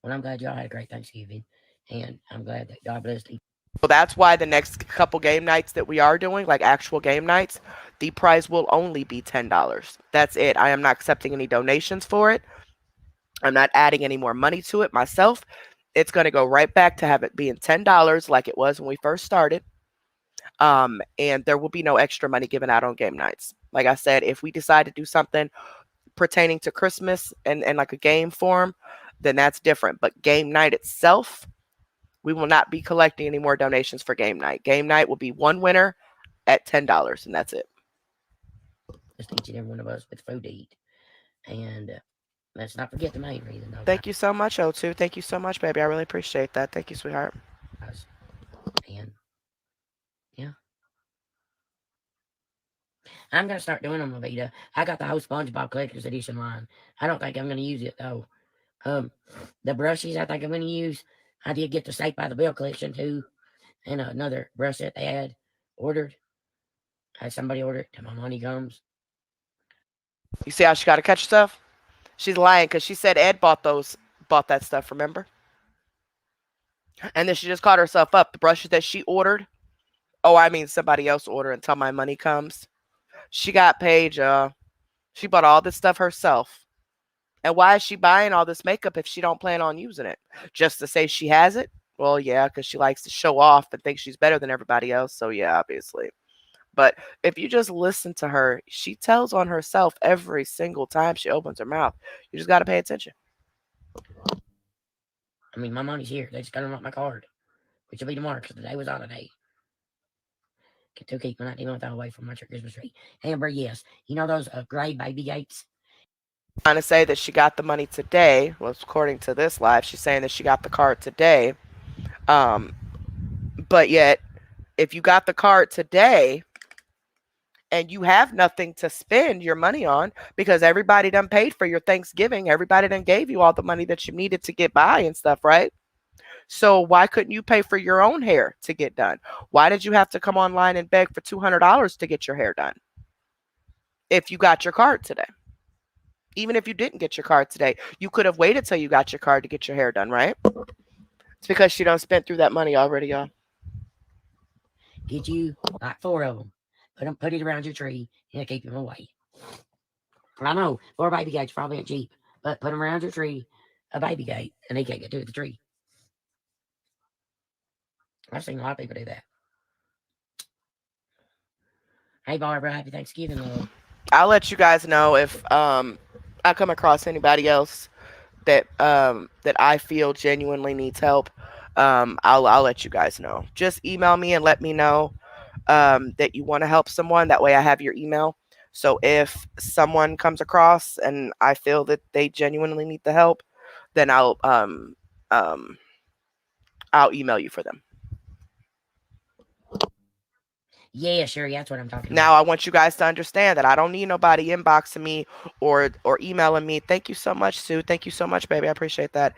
[SPEAKER 2] Well, I'm glad y'all had a great Thanksgiving. And I'm glad that God blessed you.
[SPEAKER 1] So that's why the next couple game nights that we are doing, like actual game nights, the prize will only be $10. That's it. I am not accepting any donations for it. I'm not adding any more money to it myself. It's going to go right back to have it being $10 like it was when we first started. And there will be no extra money given out on game nights. Like I said, if we decide to do something pertaining to Christmas and like a game form, then that's different. But game night itself, we will not be collecting any more donations for game night. Game night will be one winner at $10, and that's it.
[SPEAKER 2] Just each and every one of us with food to eat. And let's not forget the main reason, though,
[SPEAKER 1] Thank you so much, O2. Thank you so much, baby. I really appreciate that. Thank you, sweetheart.
[SPEAKER 2] guys. And yeah. I'm gonna start doing them, Avita. I got the whole SpongeBob Collector's Edition line. I don't think I'm gonna use it though. The brushes I think I'm gonna use. I did get the Saved by the Bell collection too, and another brush that they had ordered. Had somebody order it till my money comes.
[SPEAKER 1] You see how she got to catch herself? She's lying because she said Ed bought that stuff, remember? And then she just caught herself up. The brushes that she ordered. Oh, I mean somebody else ordered until my money comes. She got paid, she bought all this stuff herself. And why is she buying all this makeup if she don't plan on using it? Just to say she has it? Well, yeah, because she likes to show off and think she's better than everybody else. So yeah, obviously. But if you just listen to her, she tells on herself every single time she opens her mouth. You just got to pay attention.
[SPEAKER 2] I mean, my money's here. They just gotta unlock my card, which will be tomorrow because today was holiday. Get to keep my 19 month away from my Christmas tree. Amber, yes. You know those gray baby gates?
[SPEAKER 1] Trying to say that she got the money today. Well, according to this live, she's saying that she got the card today. Um, but yet, if you got the card today and you have nothing to spend your money on because everybody done paid for your Thanksgiving, everybody done gave you all the money that you needed to get by and stuff, right? So why couldn't you pay for your own hair to get done? Why did you have to come online and beg for $200 to get your hair done if you got your card today? Even if you didn't get your card today, you could have waited till you got your card to get your hair done, right? It's because she done spent through that money already, y'all.
[SPEAKER 2] Get you like 4 of them. Put it around your tree and keep them away. I know 4 baby gates probably ain't cheap, but put them around your tree, a baby gate, and they can't get to the tree. I've seen a lot of people do that. Hey, Barbara, happy Thanksgiving, love.
[SPEAKER 1] I'll let you guys know if I come across anybody else that I feel genuinely needs help, I'll let you guys know. Just email me and let me know that you want to help someone. That way I have your email. So if someone comes across and I feel that they genuinely need the help, then um, I'll email you for them.
[SPEAKER 2] Yeah, sure. Yeah, that's what I'm talking
[SPEAKER 1] Now
[SPEAKER 2] about.
[SPEAKER 1] I want you guys to understand that I don't need nobody inboxing me or emailing me. Thank you so much, Sue. Thank you so much, baby. I appreciate that.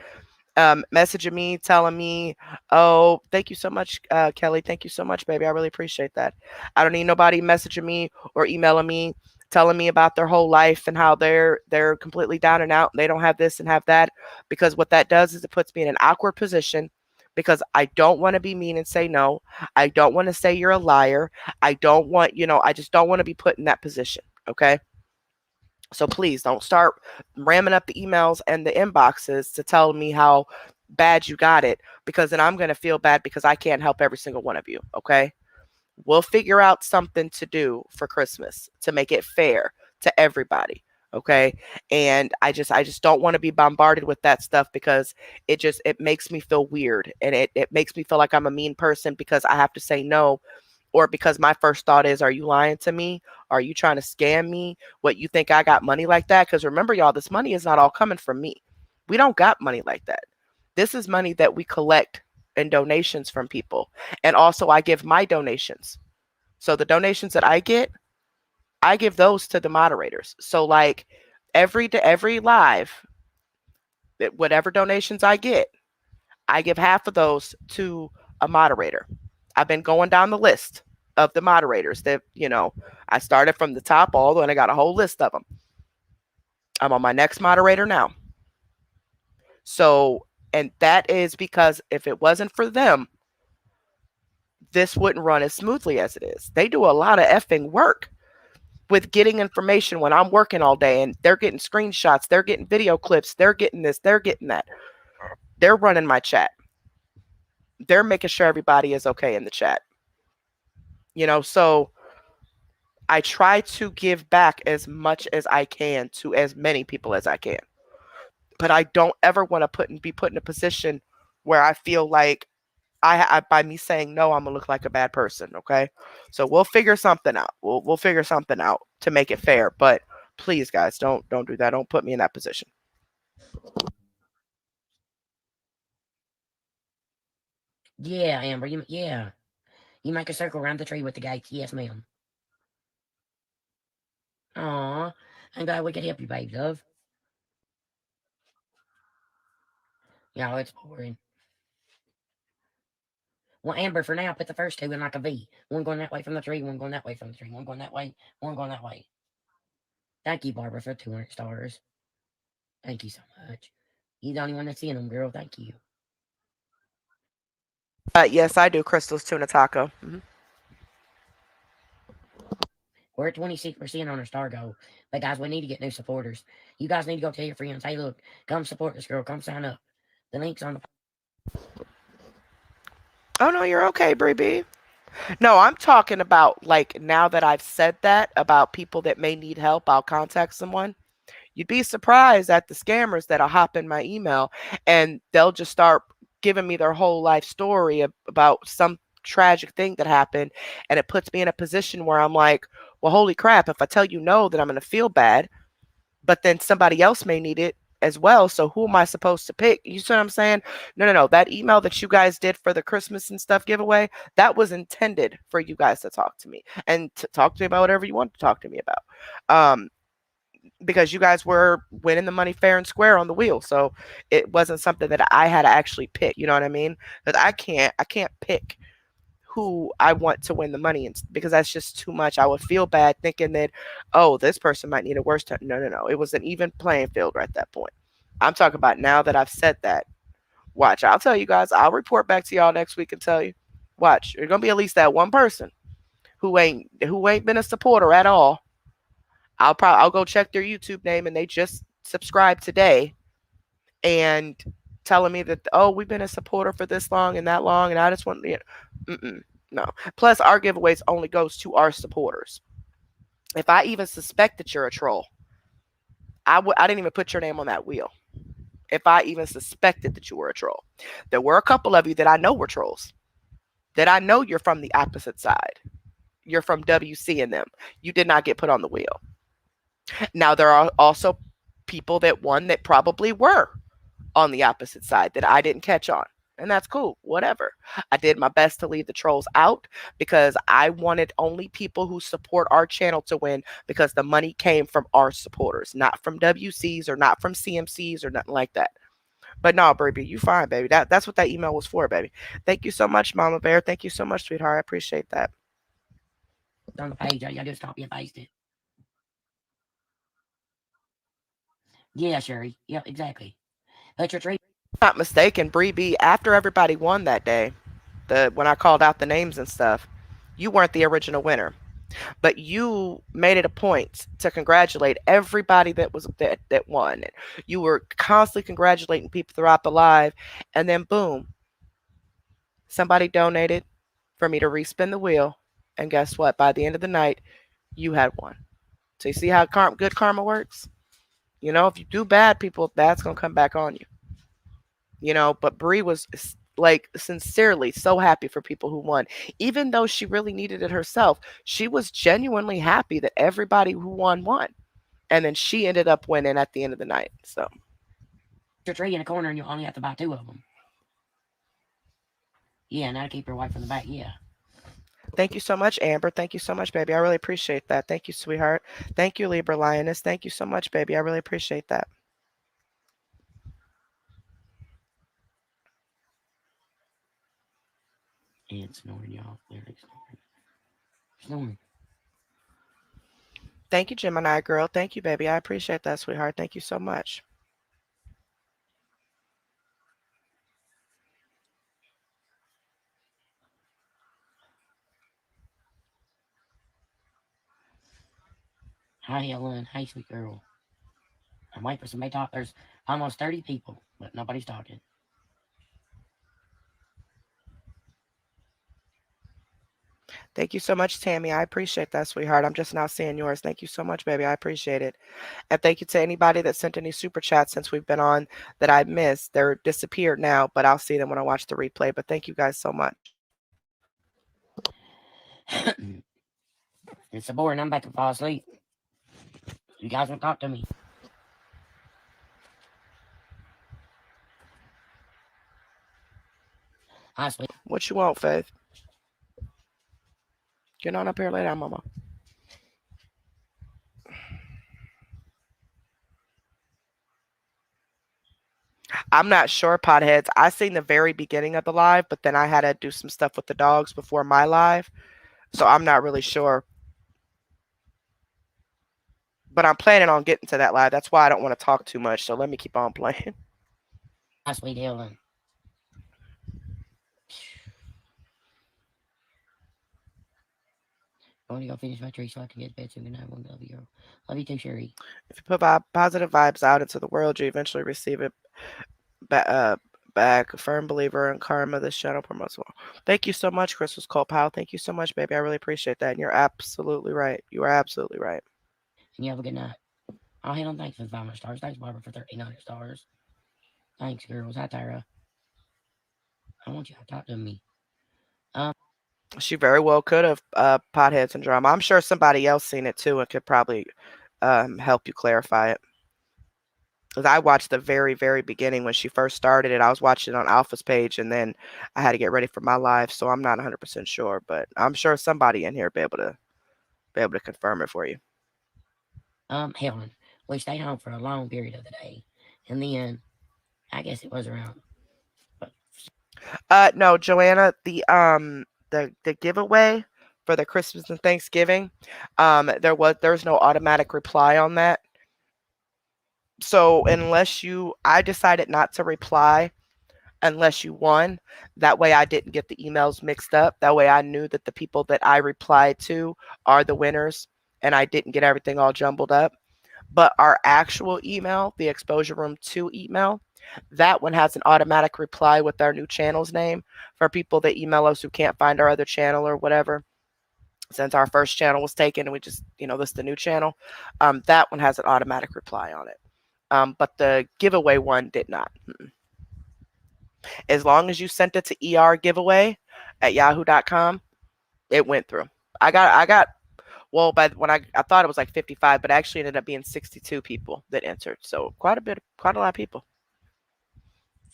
[SPEAKER 1] Messaging me, telling me, "Oh, thank you so much, Kelly. Thank you so much, baby. I really appreciate that." I don't need nobody messaging me or emailing me, telling me about their whole life and how they're completely down and out. And they don't have this and have that, because what that does is it puts me in an awkward position. Because I don't want to be mean and say no. I don't want to say you're a liar. I don't want, I just don't want to be put in that position. Okay. So please don't start ramming up the emails and the inboxes to tell me how bad you got it, because then I'm going to feel bad because I can't help every single one of you. Okay. We'll figure out something to do for Christmas to make it fair to everybody. Okay. And I just don't want to be bombarded with that stuff, because it makes me feel weird, and it makes me feel like I'm a mean person because I have to say no, or because my first thought is, are you lying to me? Are you trying to scam me? What, you think I got money like that? Because remember, y'all, this money is not all coming from me. We don't got money like that. This is money that we collect in donations from people. And also, I give my donations. So the donations that I get, I give those to the moderators. So, like, every live, whatever donations I give half of those to a moderator. I've been going down the list of the moderators that, I started from the top all the way, and I got a whole list of them. I'm on my next moderator now. So, and that is because if it wasn't for them, this wouldn't run as smoothly as it is. They do a lot of effing work with getting information when I'm working all day, and they're getting screenshots, they're getting video clips, they're getting this, they're getting that. They're running my chat. They're making sure everybody is okay in the chat. So I try to give back as much as I can to as many people as I can. But I don't ever want to be put in a position where I feel like by me saying no, I'm gonna look like a bad person. Okay, so we'll figure something out. We'll figure something out to make it fair. But please, guys, don't do that. Don't put me in that position.
[SPEAKER 2] Yeah, Amber. Yeah. You make a circle around the tree with the gates. Yes, ma'am. Aw. I'm glad we could help you, babe, love. Yeah, it's boring. Well, Amber, for now, put the first two in like a V. One going that way from the tree, one going that way from the tree, one going that way, one going that way. Thank you, Barbara, for 200 stars. Thank you so much. You the only one that's seeing them, girl. Thank you.
[SPEAKER 1] Yes, I do. Crystal's tuna taco.
[SPEAKER 2] We're at 26% on our star goal. But guys, we need to get new supporters. You guys need to go tell your friends, hey, look, come support this girl. Come sign up. The link's on the.
[SPEAKER 1] Oh no, you're okay, Bree. No, I'm talking about, like, now that I've said that about people that may need help, I'll contact someone. You'd be surprised at the scammers that'll hop in my email, and they'll just start giving me their whole life story about some tragic thing that happened. And it puts me in a position where I'm like, well, holy crap, if I tell you no, then I'm going to feel bad. But then somebody else may need it as well. So who am I supposed to pick? You see what I'm saying? No, no, no. That email that you guys did for the Christmas and stuff giveaway, that was intended for you guys to talk to me and to talk to me about whatever you want to talk to me about. Because you guys were winning the money fair and square on the wheel. So it wasn't something that I had to actually pick. You know what I mean? Because I can't pick who I want to win the money, and because that's just too much. I would feel bad thinking that, oh, this person might need a worse time. No, no, no. It was an even playing field right at that point. I'm talking about now that I've said that. Watch, I'll tell you guys. I'll report back to y'all next week and tell you. Watch, there's gonna be at least that one person who ain't been a supporter at all. I'll go check their YouTube name, and they just subscribed today, and telling me that, oh, we've been a supporter for this long and that long, and I just want, no. Plus, our giveaways only goes to our supporters. If I even suspect that you're a troll, I didn't even put your name on that wheel. if I even suspected that you were a troll. There were a couple of you that I know were trolls, that I know you're from the opposite side. You're from WC and them. You did not get put on the wheel. Now, there are also people that won that probably were on the opposite side that I didn't catch on. And that's cool, whatever. I did my best to leave the trolls out because I wanted only people who support our channel to win because the money came from our supporters, not from WCs or not from CMCs or nothing like that. But no, baby, you fine, baby. That's what that email was for, baby. Thank you so much, Mama Bear. Thank you so much, sweetheart. I appreciate that.
[SPEAKER 2] On the page. Y'all just copy and paste it. Yeah, Sherry. Yep, exactly. Let your tree.
[SPEAKER 1] Not mistaken, Bree B, after everybody won that day, the when I called out the names and stuff, you weren't the original winner. But you made it a point to congratulate everybody that won. You were constantly congratulating people throughout the live, and then boom, somebody donated for me to respin the wheel, and guess what? By the end of the night, you had won. So you see how good karma works. You know, if you do bad, people, that's gonna come back on you. You know, but Bree was like sincerely so happy for people who won, even though she really needed it herself. She was genuinely happy that everybody who won, and then she ended up winning at the end of the night. So
[SPEAKER 2] Your tree in the corner and you only have to buy 2 of them. Yeah, now to keep her away from the back. Yeah.
[SPEAKER 1] thank you so much, Amber. Thank you so much, baby. I really appreciate that. Thank you, sweetheart. Thank you, Libra Lioness. Thank you so much, baby. I really appreciate that.
[SPEAKER 2] And snoring, y'all. Literally snoring. Snoring.
[SPEAKER 1] Thank you, Gemini girl. Thank you, baby. I appreciate that, sweetheart. Thank you so much.
[SPEAKER 2] Hi, Helen. Hey, sweet girl. I'm waiting for somebody to talk. There's almost 30 people, but nobody's talking.
[SPEAKER 1] Thank you so much, Tammy. I appreciate that, sweetheart. I'm just now seeing yours. Thank you so much, baby. I appreciate it. And thank you to anybody that sent any super chats since we've been on that I missed. They're disappeared now, but I'll see them when I watch the replay. But thank you guys so much.
[SPEAKER 2] It's so boring. I'm about to fall asleep. You guys won't talk to me. I sleep.
[SPEAKER 1] What you want, Faith? Get on up here, lay down, mama. I'm not sure, potheads. I seen the very beginning of the live, but then I had to do some stuff with the dogs before my live. So I'm not really sure. But I'm planning on getting to that live. That's why I don't want to talk too much. So let me keep on playing.
[SPEAKER 2] Hi, sweet Helen. I want to go finish my tree so I can get to bed soon. Good night. One love you, girl. Love you too, Sherry.
[SPEAKER 1] If you put positive vibes out into the world, you eventually receive it back. A firm believer in karma. This channel promotes well. Thank you so much, Crystal's Cole Pal. Thank you so much, baby. I really appreciate that. And you're absolutely right. You are absolutely right.
[SPEAKER 2] And you have a good night. Oh, Helen, thanks for the 500 stars. Thanks, Barbara, for 1,300 stars. Thanks, girls. Hi, Tyra. I want you to talk to me. Um,
[SPEAKER 1] She very well could have pothead syndrome. I'm sure somebody else seen it too and could probably help you clarify it. Because I watched the very, very beginning when she first started it. I was watching it on Alpha's page, and then I had to get ready for my live, so I'm not 100% sure, but I'm sure somebody in here be able to confirm it for you.
[SPEAKER 2] Helen, we stayed home for a long period of the day. In the end, I guess it was around. But
[SPEAKER 1] No, Joanna, the giveaway for the Christmas and Thanksgiving, there's no automatic reply on that. So I decided not to reply unless you won. That way I didn't get the emails mixed up. That way I knew that the people that I replied to are the winners and I didn't get everything all jumbled up. But our actual email, the Exposure Room 2 email, that one has an automatic reply with our new channel's name for people that email us who can't find our other channel or whatever. Since our first channel was taken and we just, this is the new channel, that one has an automatic reply on it. But the giveaway one did not. As long as you sent it to giveaway at yahoo.com, it went through. I got well, by when I thought it was like 55, but actually ended up being 62 people that answered. So quite a lot of people.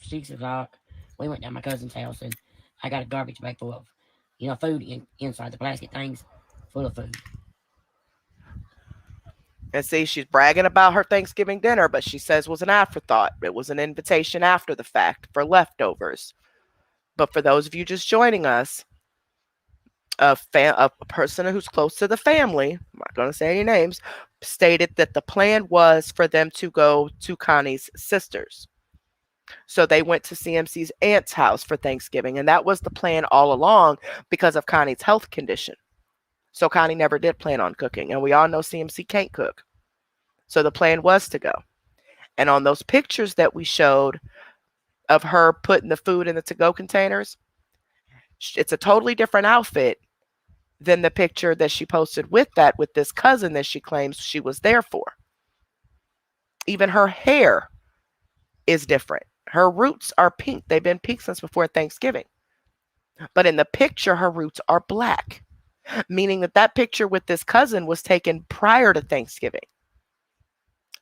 [SPEAKER 2] 6 o'clock, we went down my cousin's house and I got a garbage bag full of, food inside the plastic things, full of food.
[SPEAKER 1] And see, she's bragging about her Thanksgiving dinner, but she says it was an afterthought. It was an invitation after the fact for leftovers. But for those of you just joining us, a person who's close to the family, I'm not going to say any names, stated that the plan was for them to go to Connie's sisters. So they went to CMC's aunt's house for Thanksgiving, and that was the plan all along because of Connie's health condition. So Connie never did plan on cooking, and we all know CMC can't cook. So the plan was to go. And on those pictures that we showed of her putting the food in the to-go containers, it's a totally different outfit than the picture that she posted with this cousin that she claims she was there for. Even her hair is different. Her roots are pink. They've been pink since before Thanksgiving. But in the picture, her roots are black, meaning that picture with this cousin was taken prior to Thanksgiving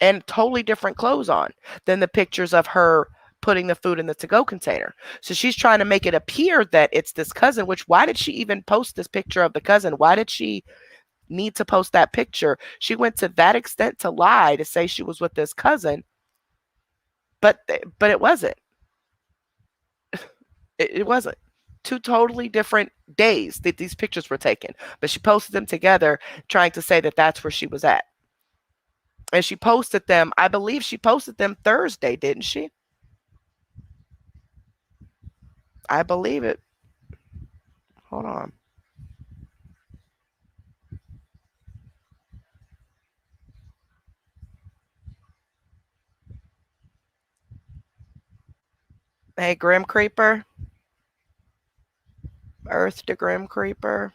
[SPEAKER 1] and totally different clothes on than the pictures of her putting the food in the to-go container. So she's trying to make it appear that it's this cousin, which why did she even post this picture of the cousin? Why did she need to post that picture? She went to that extent to lie to say she was with this cousin, but it wasn't. It wasn't. Two totally different days that these pictures were taken, but she posted them together trying to say that that's where she was at. And she posted them, I believe she posted them Thursday, didn't she? I believe it. Hold on. Hey, Grim Creeper. Earth to Grim Creeper.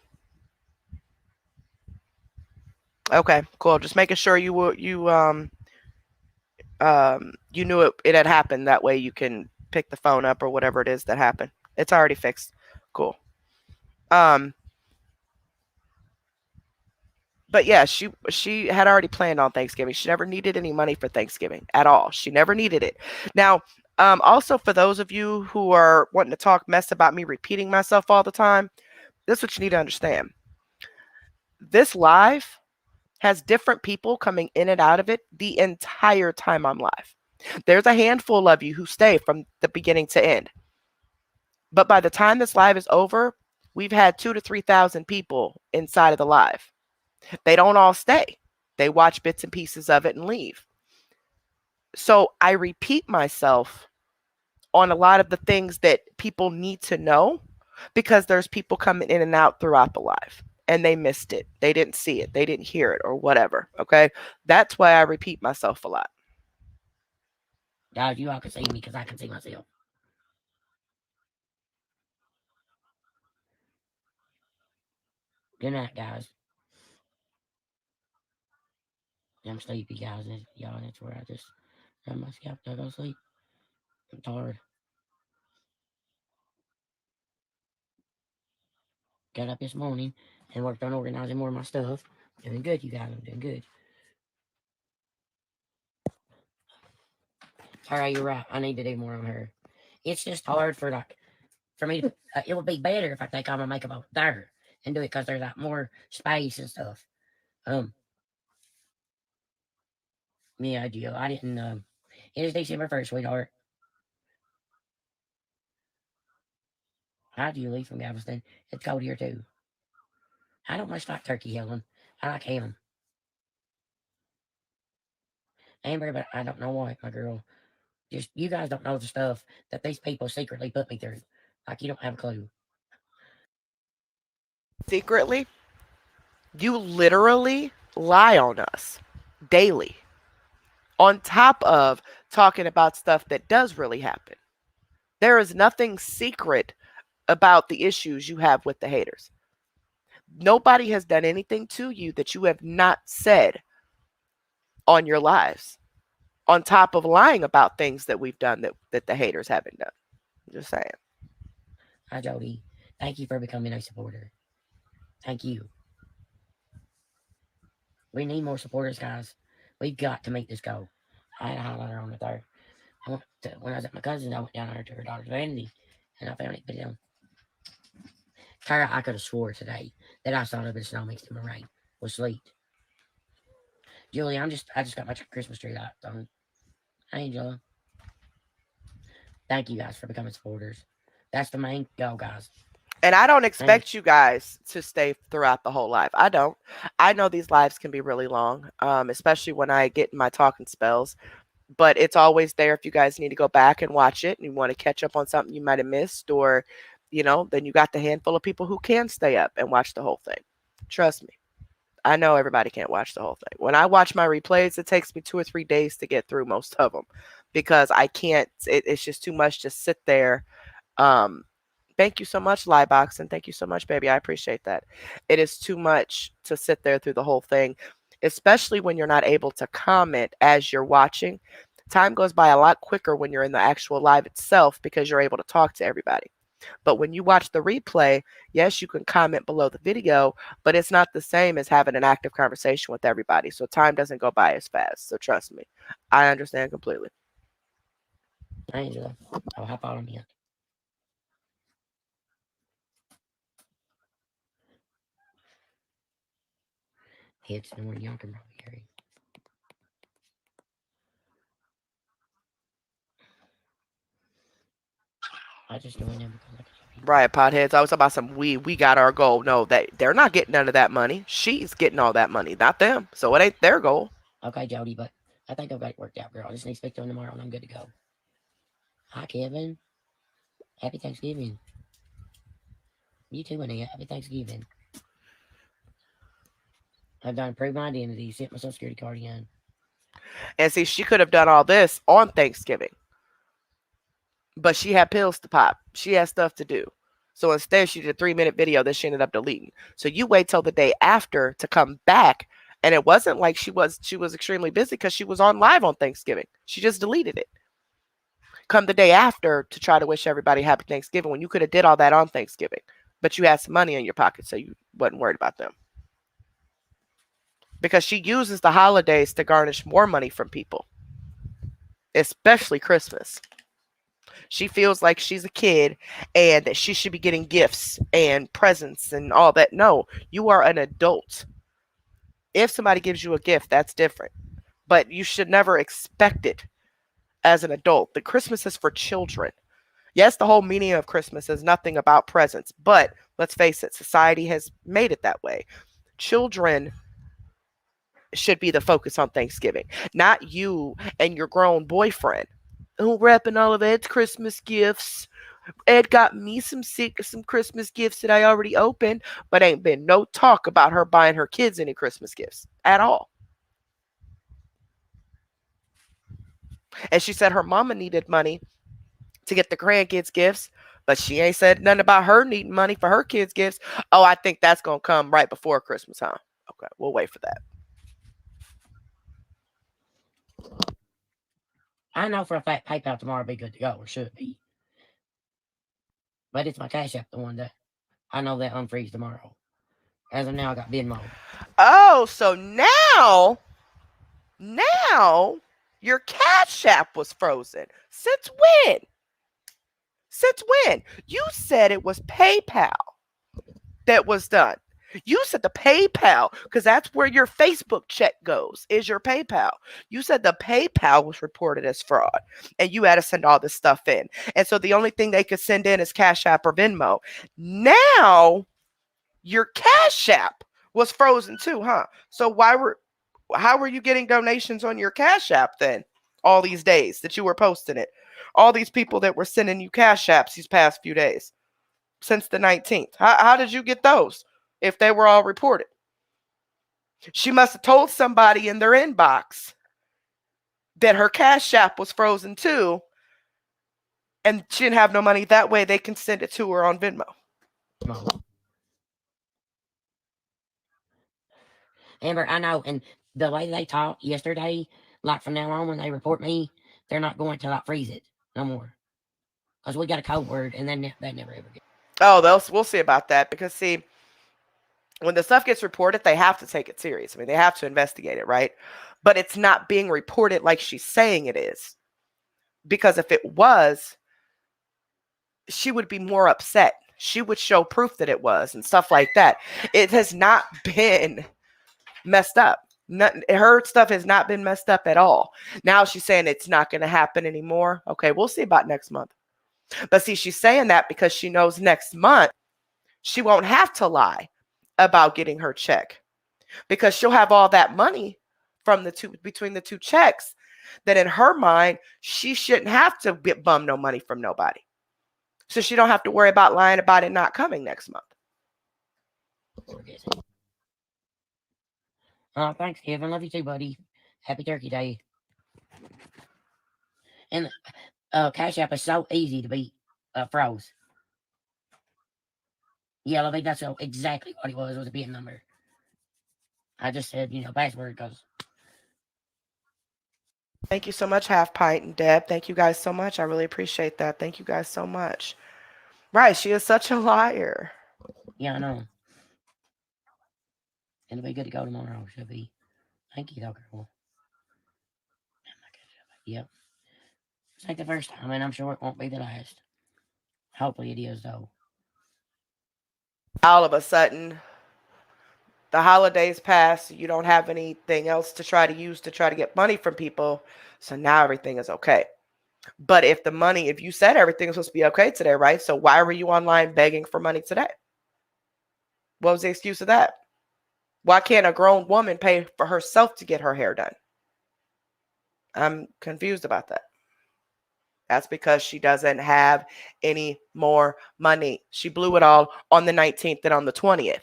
[SPEAKER 1] Okay, cool. Just making sure you knew it had happened. That way you can pick the phone up or whatever it is that happened. It's already fixed. Cool. Um, but yeah, she had already planned on Thanksgiving. She never needed any money for Thanksgiving at all. She never needed it. Now, also for those of you who are wanting to talk mess about me repeating myself all the time, this is what you need to understand. This live has different people coming in and out of it the entire time I'm live. There's a handful of you who stay from the beginning to end. But by the time this live is over, we've had 2,000 to 3,000 people inside of the live. They don't all stay. They watch bits and pieces of it and leave. So I repeat myself on a lot of the things that people need to know because there's people coming in and out throughout the live and they missed it. They didn't see it. They didn't hear it or whatever. Okay. That's why I repeat myself a lot.
[SPEAKER 2] Guys, you all can see me because I can see myself. Good night, guys. I'm sleepy, guys. Y'all, that's where I just have my scalp to go sleep. I'm tired. Got up this morning and worked on organizing more of my stuff. Doing good, you guys. I'm doing good. Alright, you're right. I need to do more on her. It's just hard for me to. It would be better if I take all my makeup off there and do it because there's like more space and stuff. Yeah, Gio. I didn't. It is December 1st, sweetheart. How do you leave from Galveston? It's cold here too. I don't much like turkey, Helen. I like ham. Amber, but I don't know why, my girl. Just you guys don't know the stuff that these people secretly put me through. Like you don't have a clue.
[SPEAKER 1] Secretly, you literally lie on us daily on top of talking about stuff that does really happen. There is nothing secret about the issues you have with the haters. Nobody has done anything to you that you have not said on your lives. on top of lying about things that we've done that the haters haven't done. Just saying.
[SPEAKER 2] Hi, Jody. Thank you for becoming a supporter. Thank you. We need more supporters, guys. We've got to make this go. I had a highlighter on the third. When I was at my cousin's, I went down there to her daughter's vanity, and I found it. Put it on. Tara, I could have swore today that I saw a little bit of snow mixed in my rain with sleet. Julie, I just got my Christmas tree lights on. Angela, thank you guys for becoming supporters. That's the main goal, guys.
[SPEAKER 1] And I don't
[SPEAKER 2] And
[SPEAKER 1] expect you guys to stay throughout the whole live. I don't. I know these lives can be really long, especially when I get in my talking spells. But it's always there if you guys need to go back and watch it and you want to catch up on something you might have missed, or, then you got the handful of people who can stay up and watch the whole thing. Trust me. I know everybody can't watch the whole thing. When I watch my replays, it takes me 2 or 3 days to get through most of them because I can't, it's just too much to sit there. Um, Thank you so much, Liebox, and thank you so much, baby. I appreciate that. It is too much to sit there through the whole thing, especially when you're not able to comment as you're watching. Time goes by a lot quicker when you're in the actual live itself because you're able to talk to everybody. But when you watch the replay, yes, you can comment below the video, but it's not the same as having an active conversation with everybody. So time doesn't go by as fast. So trust me, I understand completely.
[SPEAKER 2] Angela, I'll hop on me. It's the more young probably Gary. I just doing them because I can show people.
[SPEAKER 1] Right, potheads. I was talking about some we got our goal. No, they're not getting none of that money. She's getting all that money, not them. So it ain't their goal.
[SPEAKER 2] Okay, Jody, but I think I've got it worked out, girl. I just need to speak to him tomorrow and I'm good to go. Hi, Kevin. Happy Thanksgiving. You too, Anita. Happy Thanksgiving. I've done approved my identity, sent my social security card in.
[SPEAKER 1] And see, she could have done all this on Thanksgiving, but she had pills to pop. She had stuff to do. So instead, she did a 3-minute video that she ended up deleting. So you wait till the day after to come back, and it wasn't like she was extremely busy because she was on live on Thanksgiving. She just deleted it. Come the day after to try to wish everybody happy Thanksgiving when you could have did all that on Thanksgiving, but you had some money in your pocket, so you wasn't worried about them. Because she uses the holidays to garnish more money from people, especially Christmas. She feels like she's a kid and that she should be getting gifts and presents and all that. No, you are an adult. If somebody gives you a gift, that's different. But you should never expect it as an adult. The Christmas is for children. Yes, the whole meaning of Christmas is nothing about presents, but let's face it, society has made it that way. Children should be the focus on Thanksgiving, not you and your grown boyfriend who wrapping all of Ed's Christmas gifts. Ed got me some Christmas gifts that I already opened, but ain't been no talk about her buying her kids any Christmas gifts at all. And she said her mama needed money to get the grandkids gifts, but she ain't said nothing about her needing money for her kids gifts. Oh, I think that's gonna come right before Christmas, huh? Okay, we'll wait for that.
[SPEAKER 2] I know for a fact PayPal tomorrow will be good to go, or should be. But it's my Cash App, the one that I know that unfreeze tomorrow. As of now, I got Venmo.
[SPEAKER 1] Oh, so now your Cash App was frozen. Since when? Since when? You said it was PayPal that was done. You said the PayPal, because that's where your Facebook check goes, is your PayPal. You said the PayPal was reported as fraud and you had to send all this stuff in. And so the only thing they could send in is Cash App or Venmo. Now your Cash App was frozen too, huh? So how were you getting donations on your Cash App then? All these days that you were posting it. All these people that were sending you Cash Apps these past few days since the 19th. How did you get those if they were all reported? She must have told somebody in their inbox that her Cash App was frozen too, and she didn't have no money. That way they can send it to her on Venmo.
[SPEAKER 2] Amber, I know, and the way they talked yesterday, like from now on, when they report me, they're not going to like freeze it no more. Because we got a code word and then they never ever get.
[SPEAKER 1] Oh, we'll see about that, because see, when the stuff gets reported, they have to take it serious. I mean, they have to investigate it, right? But it's not being reported like she's saying it is. Because if it was, she would be more upset. She would show proof that it was and stuff like that. It has not been messed up. Her stuff has not been messed up at all. Now she's saying it's not going to happen anymore. Okay, we'll see about next month. But see, she's saying that because she knows next month she won't have to lie about getting her check, because she'll have all that money from the two, between the two checks, that in her mind she shouldn't have to get bum no money from nobody. So she don't have to worry about lying about it not coming next month.
[SPEAKER 2] Thanksgiving. Love you too, buddy. Happy Turkey Day. And Cash App is so easy to be froze. Yeah, I think that's exactly what it was a PIN number. I just said, password because.
[SPEAKER 1] Thank you so much, Half Pint and Deb. Thank you guys so much. I really appreciate that. Thank you guys so much. Right, she is such a liar.
[SPEAKER 2] Yeah, I know. It'll be good to go tomorrow. Should be. Thank you, though, girl. Yep. It's like the first time, and I'm sure it won't be the last. Hopefully it is, though.
[SPEAKER 1] All of a sudden, the holidays pass, you don't have anything else to try to use to try to get money from people, so now everything is okay. But if you said everything was supposed to be okay today, right? So why were you online begging for money today? What was the excuse of that? Why can't a grown woman pay for herself to get her hair done? I'm confused about that. That's because she doesn't have any more money. She blew it all on the 19th and on the 20th.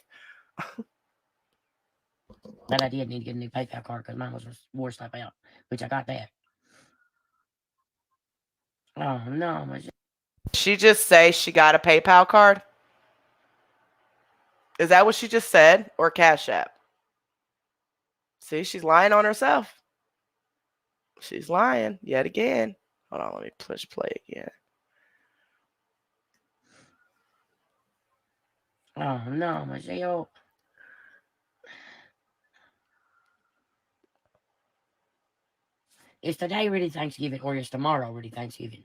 [SPEAKER 2] But I did need to get a new PayPal card because mine was wore stuff out, which I got that. Oh no,
[SPEAKER 1] she just say she got a PayPal card? Is that what she just said? Or Cash App? See, she's lying on herself. She's lying yet again. Hold on, let me push play again.
[SPEAKER 2] Oh no, Michelle. Is today really Thanksgiving or is tomorrow really Thanksgiving?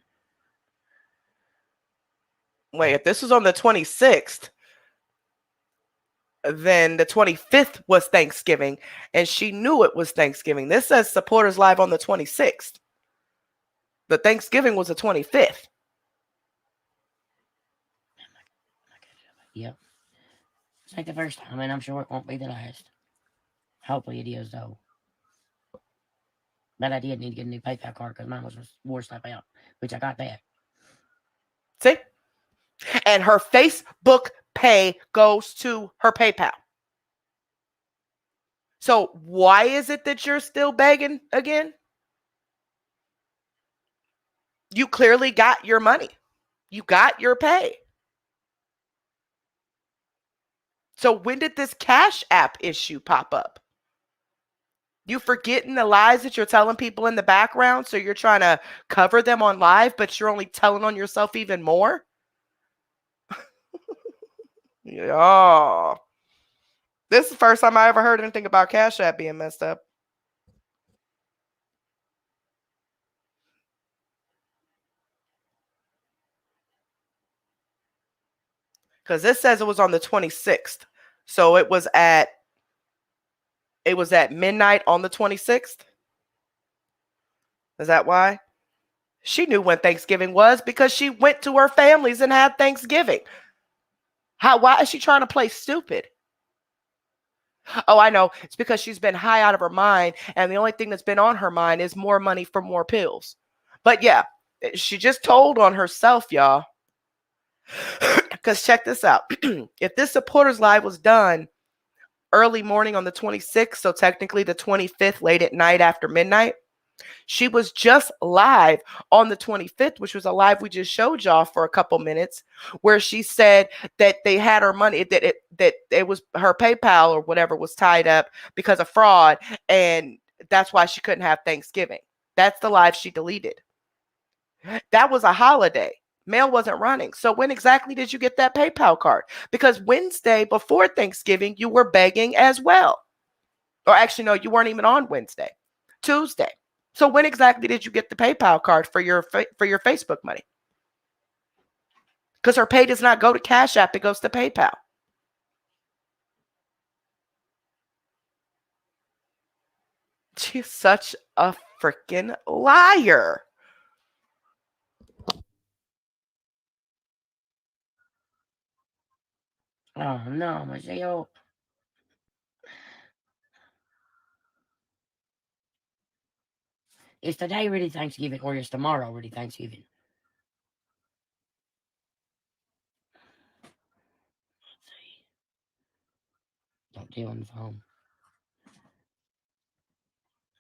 [SPEAKER 1] Wait, if this was on the 26th, then the 25th was Thanksgiving, and she knew it was Thanksgiving. This says supporters live on the 26th. The Thanksgiving was the 25th.
[SPEAKER 2] Yep. It's like the first time, and I'm sure it won't be the last. Hopefully it is, though. But I did need to get a new PayPal card because mine was wore stuff out, which I got that.
[SPEAKER 1] See? And her Facebook pay goes to her PayPal. So why is it that you're still begging again? You clearly got your money. You got your pay. So when did this Cash App issue pop up? You forgetting the lies that you're telling people in the background, so you're trying to cover them on live, but you're only telling on yourself even more? Yeah. This is the first time I ever heard anything about Cash App being messed up. Because this says it was on the 26th. So it was at midnight on the 26th. Is that why? She knew when Thanksgiving was because she went to her family's and had Thanksgiving. Why is she trying to play stupid? Oh, I know. It's because she's been high out of her mind, and the only thing that's been on her mind is more money for more pills. But yeah, she just told on herself, y'all. Because check this out. If this supporters live was done early morning on the 26th, so technically the 25th, late at night after midnight, she was just live on the 25th, which was a live we just showed y'all for a couple minutes, where she said that they had her money, that it was her PayPal or whatever was tied up because of fraud, and That's why she couldn't have Thanksgiving. That's the live she deleted. That was a holiday. Mail wasn't running. So when exactly did you get that PayPal card? Because Wednesday before Thanksgiving, you were begging as well. Or actually, no, you weren't even on Wednesday. Tuesday. So when exactly did you get the PayPal card for your Facebook money? Because her pay does not go to Cash App, it goes to PayPal. She's such a freaking liar.
[SPEAKER 2] Oh no, Michelle. Is today really Thanksgiving or is tomorrow really Thanksgiving? Don't deal on the phone.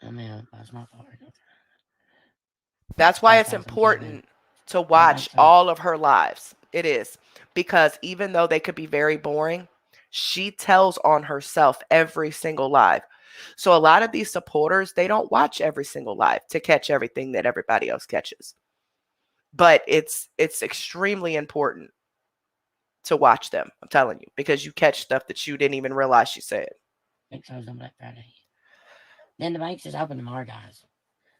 [SPEAKER 2] I mean, that's my fault.
[SPEAKER 1] That's why
[SPEAKER 2] I'll
[SPEAKER 1] it's
[SPEAKER 2] find some cabbage.
[SPEAKER 1] important to
[SPEAKER 2] I
[SPEAKER 1] watch
[SPEAKER 2] think so.
[SPEAKER 1] all of her lives. It is. Because even though they could be very boring, she tells on herself every single live. So a lot of these supporters, they don't watch every single live to catch everything that everybody else catches. But it's extremely important to watch them. I'm telling you, because you catch stuff that you didn't even realize she said.
[SPEAKER 2] Think so on Black Friday. Then the banks is open tomorrow, guys.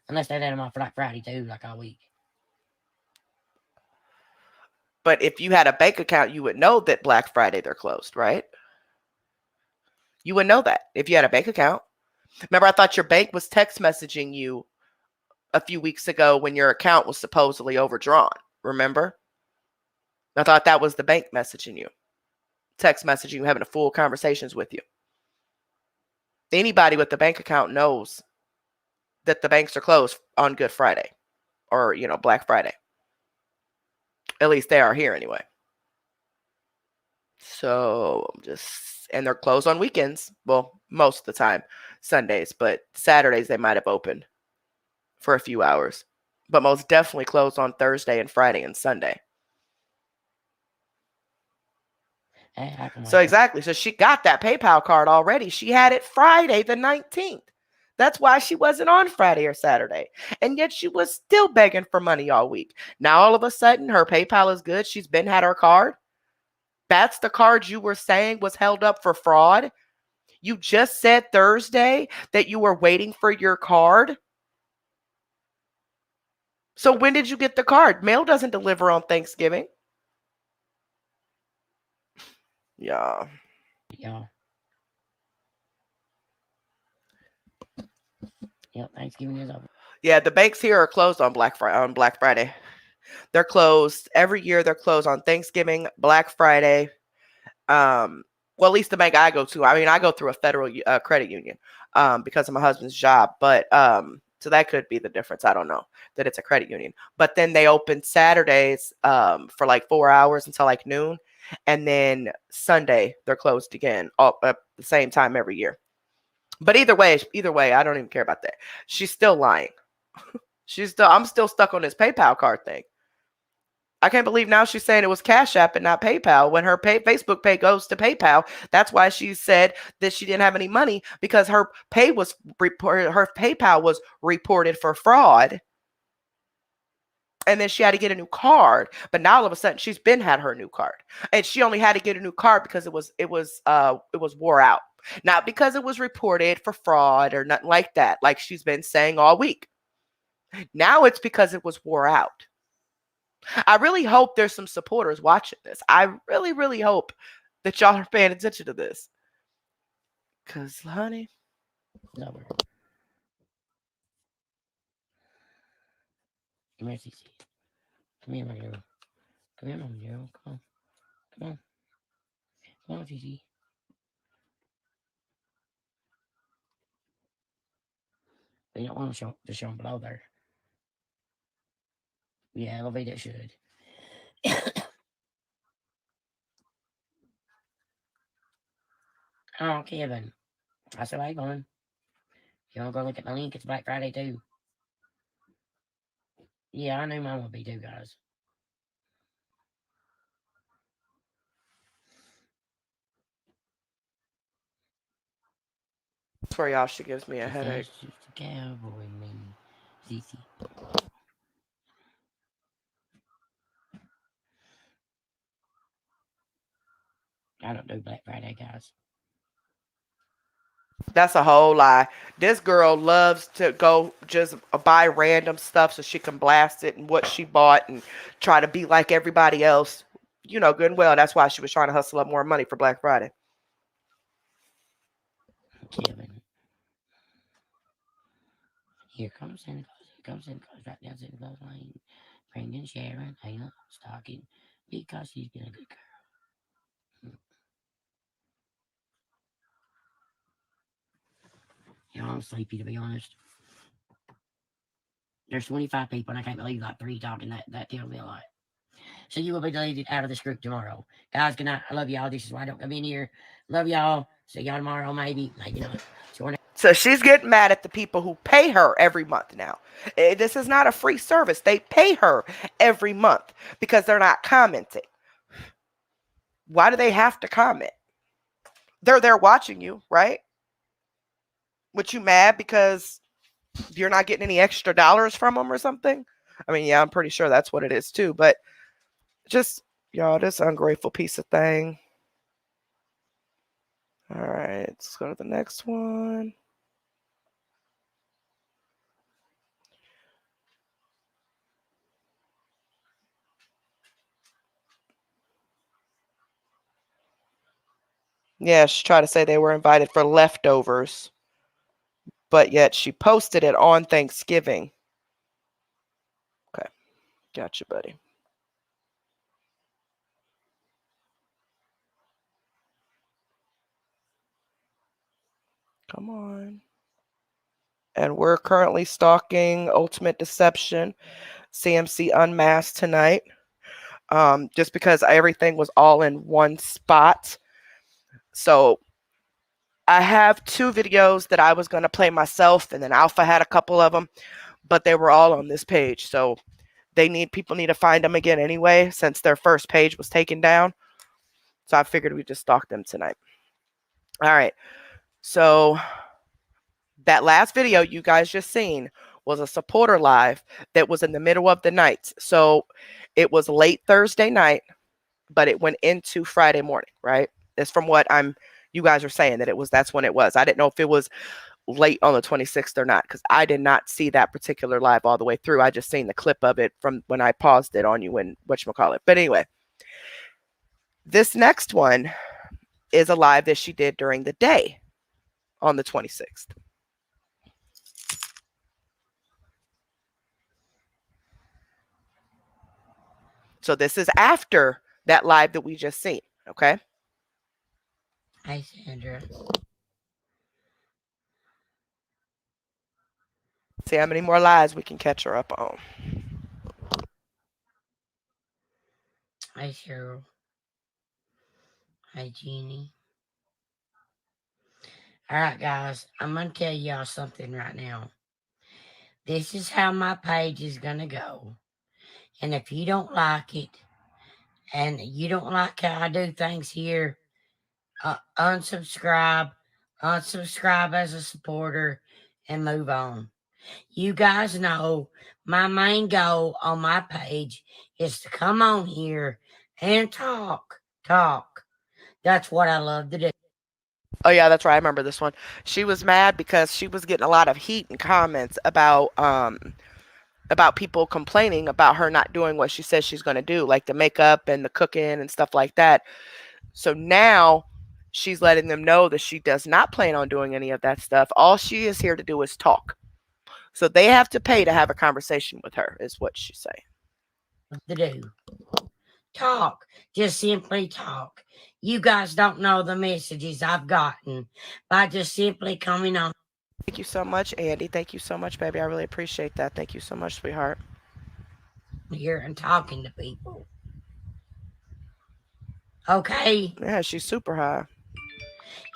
[SPEAKER 2] Unless they let them off Black Friday too, like all week.
[SPEAKER 1] But if you had a bank account, you would know that Black Friday they're closed, right? You would know that if you had a bank account. Remember, I thought your bank was text messaging you a few weeks ago when your account was supposedly overdrawn. Remember? I thought that was the bank messaging you, text messaging you, having a full conversations with you. Anybody with a bank account knows that the banks are closed on Good Friday or, Black Friday. At least they are here anyway. So and they're closed on weekends. Well, most of the time, Sundays, but Saturdays they might have opened for a few hours. But most definitely closed on Thursday and Friday and Sunday.
[SPEAKER 2] Hey, I can
[SPEAKER 1] So
[SPEAKER 2] wake up.
[SPEAKER 1] exactly. So she got that PayPal card already. She had it Friday the 19th. That's why she wasn't on Friday or Saturday. And yet she was still begging for money all week. Now all of a sudden her PayPal is good. She's been had her card. That's the card you were saying was held up for fraud. You just said Thursday that you were waiting for your card. So when did you get the card? Mail doesn't deliver on Thanksgiving. Yeah.
[SPEAKER 2] Y'all. Yep, Thanksgiving is over.
[SPEAKER 1] Yeah, the banks here are closed on Black Friday. They're closed every year. They're closed on Thanksgiving, Black Friday. Well, at least the bank I go to. I mean, I go through a federal credit union because of my husband's job. But so that could be the difference. I don't know that it's a credit union. But then they open Saturdays for like 4 hours until like noon, and then Sunday they're closed again all at the same time every year. But either way, I don't even care about that. She's still lying. I'm still stuck on this PayPal card thing. I can't believe now she's saying it was Cash App and not PayPal when her Facebook pay goes to PayPal. That's why she said that she didn't have any money because her PayPal was reported for fraud. And then she had to get a new card. But now all of a sudden she's been had her new card. And she only had to get a new card because it was wore out. Not because it was reported for fraud or nothing like that, like she's been saying all week. Now it's because it was wore out. I really hope there's some supporters watching this. I really, really hope that y'all are paying attention to this. Because, honey,
[SPEAKER 2] It's over. Come here, Cece. Come here, my girl. Come here, my girl. Come on. Come on. Come on, Cece. You don't want to show them below there. Yeah, elevate it should. Oh, Kevin. I said, how you going? You want to go look at the link? It's Black Friday too. Yeah, I knew mine would be too, guys.
[SPEAKER 1] swear, y'all, she gives me a
[SPEAKER 2] She
[SPEAKER 1] headache.
[SPEAKER 2] says she's a cowboy, me. Zizi. I don't do Black Friday, guys.
[SPEAKER 1] That's a whole lie. This girl loves to go just buy random stuff so she can blast it and what she bought and try to be like everybody else. You know, good and well. That's why she was trying to hustle up more money for Black Friday.
[SPEAKER 2] Kevin. Here comes Santa Claus. Here comes Santa Claus. Right down Santa Claus Lane. Bringing Sharon, Ayla, Stocking. Because she's been a good girl. You know, I'm sleepy, to be honest. There's 25 people, and I can't believe like 3 talking. That tells me a lot. So you will be deleted out of this group tomorrow. Guys, good night. I love y'all. This is why I don't come in here. Love y'all. See y'all tomorrow, maybe. Maybe not.
[SPEAKER 1] So she's getting mad at the people who pay her every month now. This is not a free service. They pay her every month because they're not commenting. Why do they have to comment? They're there watching you, right? What, you mad because you're not getting any extra dollars from them or something? I mean, yeah, I'm pretty sure that's what it is too. But just, y'all, this ungrateful piece of thing. All right, let's go to the next one. Yeah, she tried to say they were invited for leftovers, but yet she posted it on Thanksgiving. Okay, gotcha, buddy. Come on. And we're currently stalking Ultimate Deception, CMC Unmasked tonight. Just because everything was all in one spot. So I have 2 videos that I was going to play myself, and then Alpha had a couple of them, but they were all on this page. So people need to find them again anyway, since their first page was taken down. So I figured we'd just stalk them tonight. All right. So that last video you guys just seen was a supporter live that was in the middle of the night. So it was late Thursday night, but it went into Friday morning, right? That's from what you guys are saying that's when it was. I didn't know if it was late on the 26th or not, because I did not see that particular live all the way through. I just seen the clip of it from when I paused it on you when whatchamacallit. But anyway, this next one is a live that she did during the day on the 26th. So this is after that live that we just seen, okay?
[SPEAKER 2] Hi, Sandra.
[SPEAKER 1] See how many more lives we can catch her up on.
[SPEAKER 2] Hi, Cheryl. Hi, Jeannie. All right, guys. I'm going to tell y'all something right now. This is how my page is going to go. And if you don't like it, and you don't like how I do things here, unsubscribe as a supporter, and move on. You guys know my main goal on my page is to come on here and talk. That's what I love to do.
[SPEAKER 1] Oh yeah, that's right. I remember this one. She was mad because she was getting a lot of heat and comments about people complaining about her not doing what she says she's going to do, like the makeup and the cooking and stuff like that. So now she's letting them know that she does not plan on doing any of that stuff. All she is here to do is talk. So they have to pay to have a conversation with her, is what she's saying.
[SPEAKER 2] To do. Talk. Just simply talk. You guys don't know the messages I've gotten by just simply coming on.
[SPEAKER 1] Thank you so much, Andy. Thank you so much, baby. I really appreciate that. Thank you so much, sweetheart.
[SPEAKER 2] Here and talking to people. Okay?
[SPEAKER 1] Yeah, she's super high.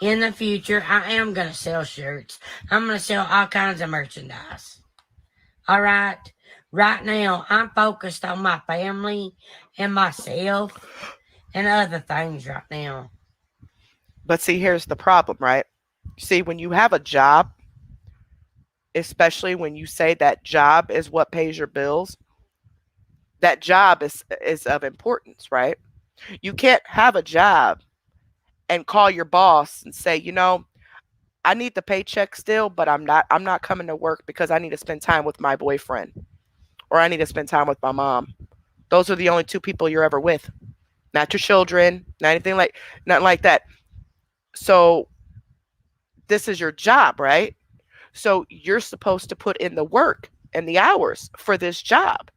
[SPEAKER 2] In the future, I am going to sell shirts. I'm going to sell all kinds of merchandise. All right? Right now, I'm focused on my family and myself and other things right now.
[SPEAKER 1] But see, here's the problem, right? See, when you have a job, especially when you say that job is what pays your bills, that job is of importance, right? You can't have a job and call your boss and say, I need the paycheck still, but I'm not coming to work because I need to spend time with my boyfriend or I need to spend time with my mom. Those are the only two people you're ever with. Not your children, not anything like nothing like that. So this is your job, right? So you're supposed to put in the work and the hours for this job.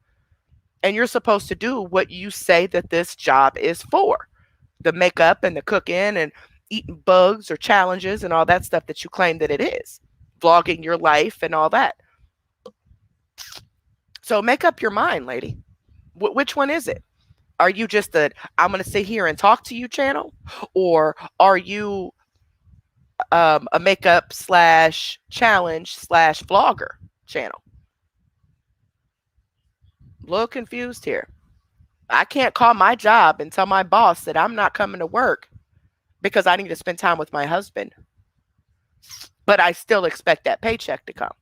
[SPEAKER 1] And you're supposed to do what you say that this job is for. The makeup and the cooking and eating bugs or challenges and all that stuff that you claim that it is. Vlogging your life and all that. So make up your mind, lady. Which one is it? Are you just a I'm going to sit here and talk to you channel? Or are you a makeup slash challenge slash vlogger channel? A little confused here. I can't call my job and tell my boss that I'm not coming to work because I need to spend time with my husband. But I still expect that paycheck to come.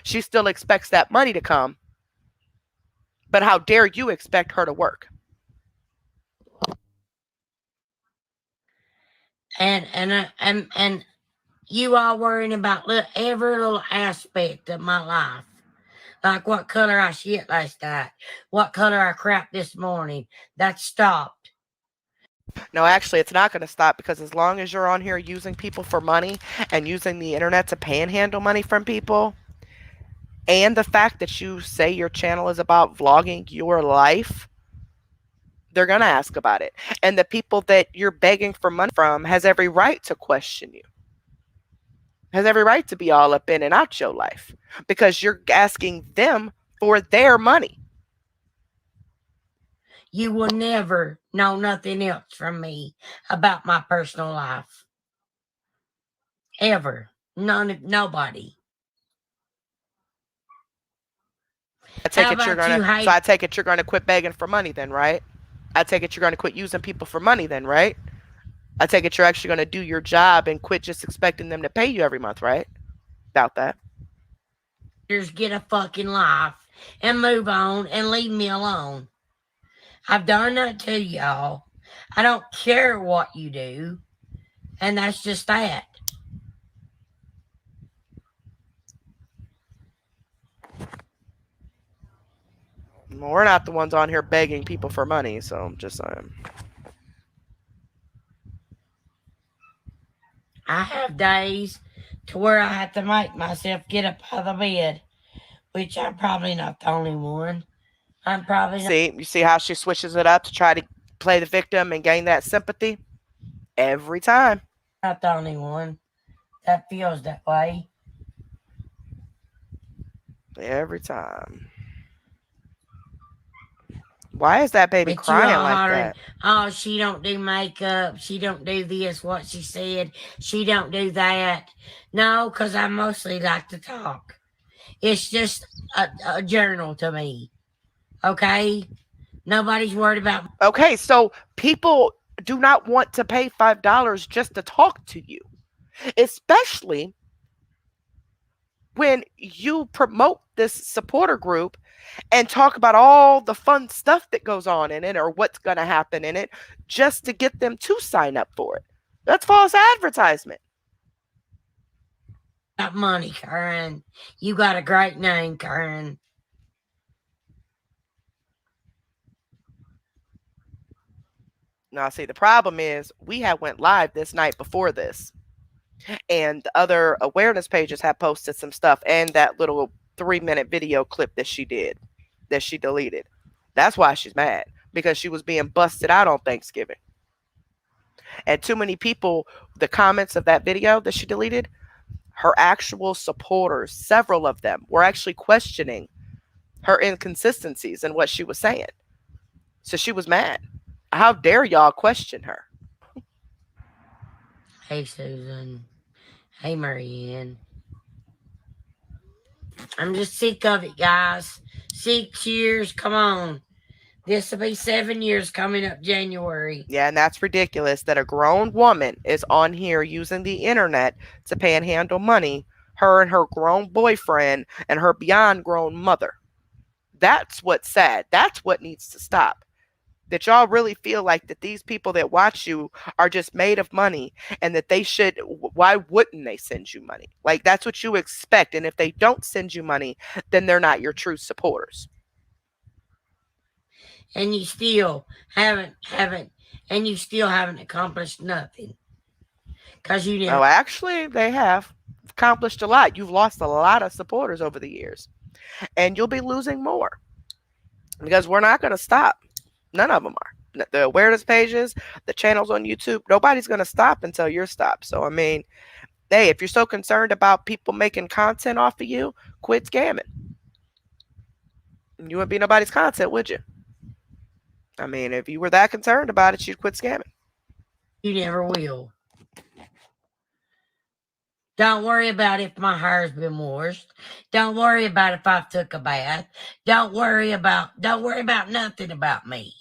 [SPEAKER 1] She still expects that money to come. But how dare you expect her to work?
[SPEAKER 2] And you all worrying about every little aspect of my life. Like what color I shit last night, what color I crap this morning. That stopped.
[SPEAKER 1] No, actually, it's not going to stop because as long as you're on here using people for money and using the internet to panhandle money from people, and the fact that you say your channel is about vlogging your life, they're going to ask about it. And the people that you're begging for money from has every right to question you, has every right to be all up in and out your life because you're asking them for their money.
[SPEAKER 2] You will never know nothing else from me about my personal life. Ever. Nobody.
[SPEAKER 1] I take
[SPEAKER 2] How
[SPEAKER 1] it you're
[SPEAKER 2] about
[SPEAKER 1] gonna.
[SPEAKER 2] you,
[SPEAKER 1] So
[SPEAKER 2] hate?
[SPEAKER 1] I take it you're gonna quit begging for money then, right? I take it you're gonna quit using people for money then, right? I take it you're actually gonna do your job and quit just expecting them to pay you every month, right? Doubt that.
[SPEAKER 2] Just get a fucking life and move on and leave me alone. I've done that to y'all. I don't care what you do. And that's just that.
[SPEAKER 1] Well, we're not the ones on here begging people for money, so I'm just saying.
[SPEAKER 2] I have days to where I have to make myself get up out of the bed, which I'm probably not the only one. I'm probably not
[SPEAKER 1] See, you see how she switches it up to try to play the victim and gain that sympathy every time.
[SPEAKER 2] the only one that feels that way.
[SPEAKER 1] Every time. Why is that baby
[SPEAKER 2] But you
[SPEAKER 1] crying
[SPEAKER 2] all
[SPEAKER 1] like
[SPEAKER 2] hollering,
[SPEAKER 1] that?
[SPEAKER 2] oh, she don't do makeup. She don't do this, what she said. She don't do that. No, because I mostly like to talk. It's just a journal to me. Okay? Nobody's worried about
[SPEAKER 1] Okay, so people do not want to pay $5 just to talk to you, especially when you promote this supporter group and talk about all the fun stuff that goes on in it or what's going to happen in it just to get them to sign up for it. That's false advertisement.
[SPEAKER 2] money, Karen. You got a great name, Karen.
[SPEAKER 1] Now, see, the problem is we had went live this night before this, and the other awareness pages had posted some stuff and that little 3-minute video clip that she did, that she deleted. That's why she's mad because she was being busted out on Thanksgiving. And too many people, the comments of that video that she deleted, her actual supporters, several of them, were actually questioning her inconsistencies in what she was saying. So she was mad. How dare y'all question her?
[SPEAKER 2] Hey, Susan. Hey, Marianne. I'm just sick of it, guys. 6 years, come on. This will be 7 years coming up January.
[SPEAKER 1] Yeah, and that's ridiculous that a grown woman is on here using the internet to panhandle money, her and her grown boyfriend and her beyond grown mother. That's what's sad. That's what needs to stop. That y'all really feel like that these people that watch you are just made of money and that they should, why wouldn't they send you money? Like that's what you expect. And if they don't send you money, then they're not your true supporters.
[SPEAKER 2] And you still haven't and you still haven't accomplished nothing. Cause you
[SPEAKER 1] Oh,
[SPEAKER 2] never
[SPEAKER 1] actually, they have accomplished a lot. You've lost a lot of supporters over the years, and you'll be losing more because we're not going to stop. None of them are. The awareness pages, the channels on YouTube, nobody's going to stop until you're stopped. So, I mean, hey, if you're so concerned about people making content off of you, quit scamming. You wouldn't be nobody's content, would you? I mean, if you were that concerned about it, you'd quit scamming.
[SPEAKER 2] you never will. Don't worry about if my hair's been washed. Don't worry about if I took a bath. Don't worry about nothing about me.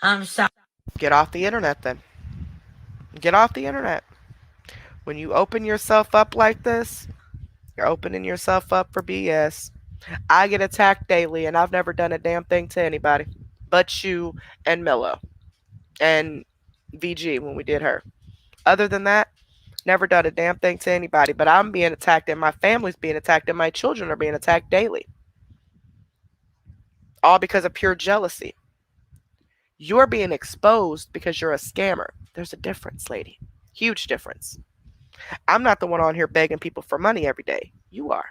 [SPEAKER 2] I'm sorry.
[SPEAKER 1] Get off the internet then. Get off the internet. When you open yourself up like this, you're opening yourself up for BS. I get attacked daily, and I've never done a damn thing to anybody but you and Milo and VG when we did her. Other than that, never done a damn thing to anybody. But I'm being attacked, and my family's being attacked, and my children are being attacked daily. All because of pure jealousy. You're being exposed because you're a scammer. There's a difference, lady. Huge difference. I'm not the one on here begging people for money every day. You are.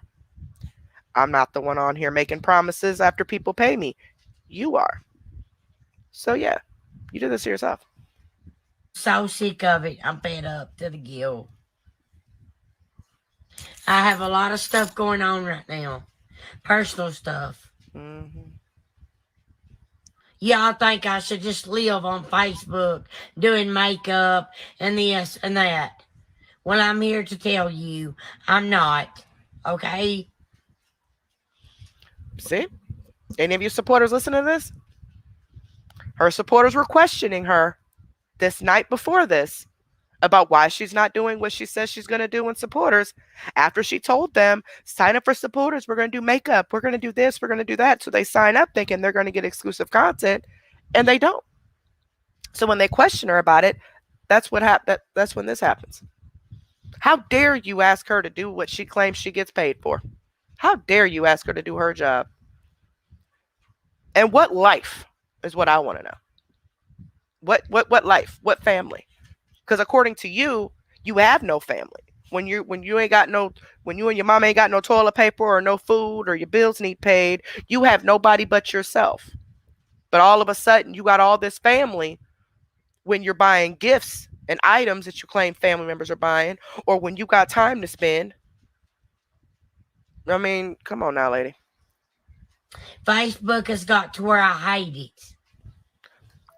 [SPEAKER 1] I'm not the one on here making promises after people pay me. You are. So yeah, you do this to yourself.
[SPEAKER 2] So sick of it. I'm fed up to the gill. I have a lot of stuff going on right now. Personal stuff.
[SPEAKER 1] Hmm.
[SPEAKER 2] Y'all think I should just live on Facebook doing makeup and this and that. Well, I'm here to tell you I'm not. Okay?
[SPEAKER 1] See? Any of you supporters listen to this? Her supporters were questioning her this night before this about why she's not doing what she says she's going to do in supporters after she told them, sign up for supporters. We're going to do makeup. We're going to do this. We're going to do that. So they sign up thinking they're going to get exclusive content and they don't. So when they question her about it, that's when this happens. How dare you ask her to do what she claims she gets paid for? How dare you ask her to do her job? And what life is what I want to know. What life? What family? Because according to you, you have no family. When you ain't got no when you and your mom ain't got no toilet paper or no food or your bills need paid, you have nobody but yourself. But all of a sudden, you got all this family when you're buying gifts and items that you claim family members are buying, or when you got time to spend. I mean, come on now, lady.
[SPEAKER 2] Facebook has got to where I hate it.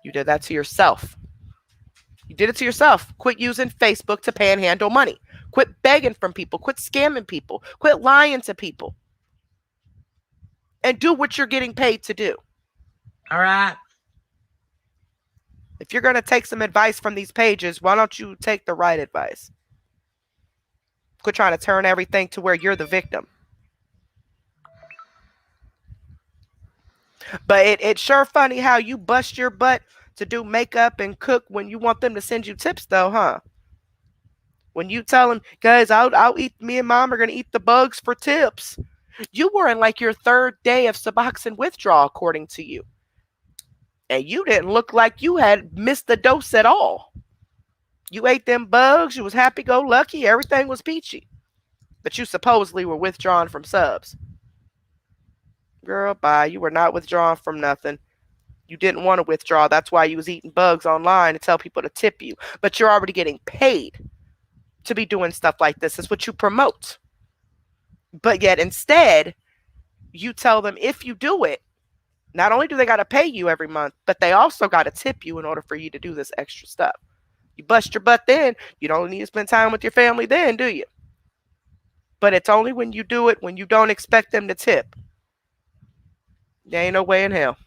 [SPEAKER 1] You did that to yourself. You did it to yourself. Quit using Facebook to panhandle money. Quit begging from people. Quit scamming people. Quit lying to people. And do what you're getting paid to do.
[SPEAKER 2] All right?
[SPEAKER 1] If you're going to take some advice from these pages, why don't you take the right advice? Quit trying to turn everything to where you're the victim. But it's sure funny how you bust your butt to do makeup and cook when you want them to send you tips, though, huh? When you tell them, guys, I'll eat, me and mom are going to eat the bugs for tips. You were in like your third day of Suboxone withdrawal, according to you. And you didn't look like you had missed the dose at all. You ate them bugs, you was happy-go-lucky, everything was peachy. But you supposedly were withdrawn from subs. Girl, bye. You were not withdrawn from nothing. You didn't want to withdraw. That's why you was eating bugs online to tell people to tip you. But you're already getting paid to be doing stuff like this. It's what you promote. But yet instead, you tell them if you do it, not only do they got to pay you every month, but they also got to tip you in order for you to do this extra stuff. You bust your butt then. You don't need to spend time with your family then, do you? But it's only when you do it when you don't expect them to tip. There ain't no way in hell.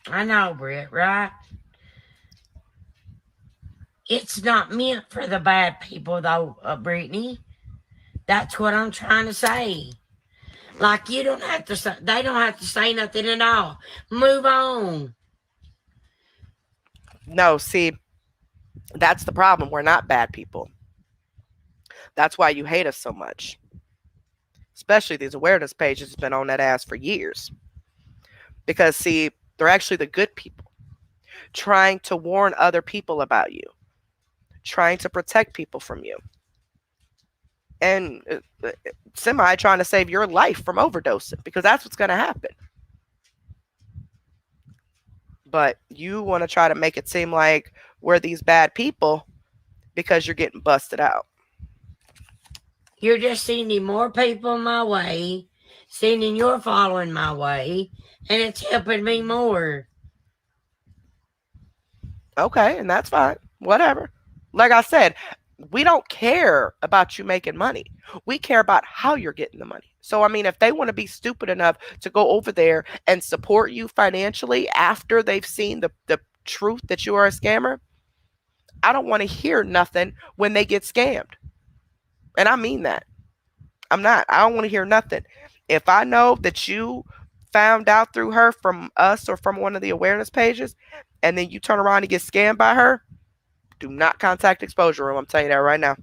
[SPEAKER 2] I know, Brett, right? It's not meant for the bad people, though, Brittany. That's what I'm trying to say. Like, you don't have to say, they don't have to say nothing at all. Move on.
[SPEAKER 1] No, see, that's the problem. We're not bad people. That's why you hate us so much. Especially these awareness pages has been on that ass for years. Because see, they're actually the good people trying to warn other people about you, trying to protect people from you. And semi trying to save your life from overdosing because that's what's going to happen. But you want to try to make it seem like we're these bad people because you're getting busted out.
[SPEAKER 2] You're just sending more people my way, sending your following my way, and it's helping me more.
[SPEAKER 1] Okay, and that's fine. Whatever. Like I said, we don't care about you making money. We care about how you're getting the money. So, I mean, if they want to be stupid enough to go over there and support you financially after they've seen the truth that you are a scammer, I don't want to hear nothing when they get scammed. And I mean that. I don't want to hear nothing. If I know that you found out through her from us or from one of the awareness pages, and then you turn around and get scammed by her, do not contact Exposure Room. I'm telling you that right now.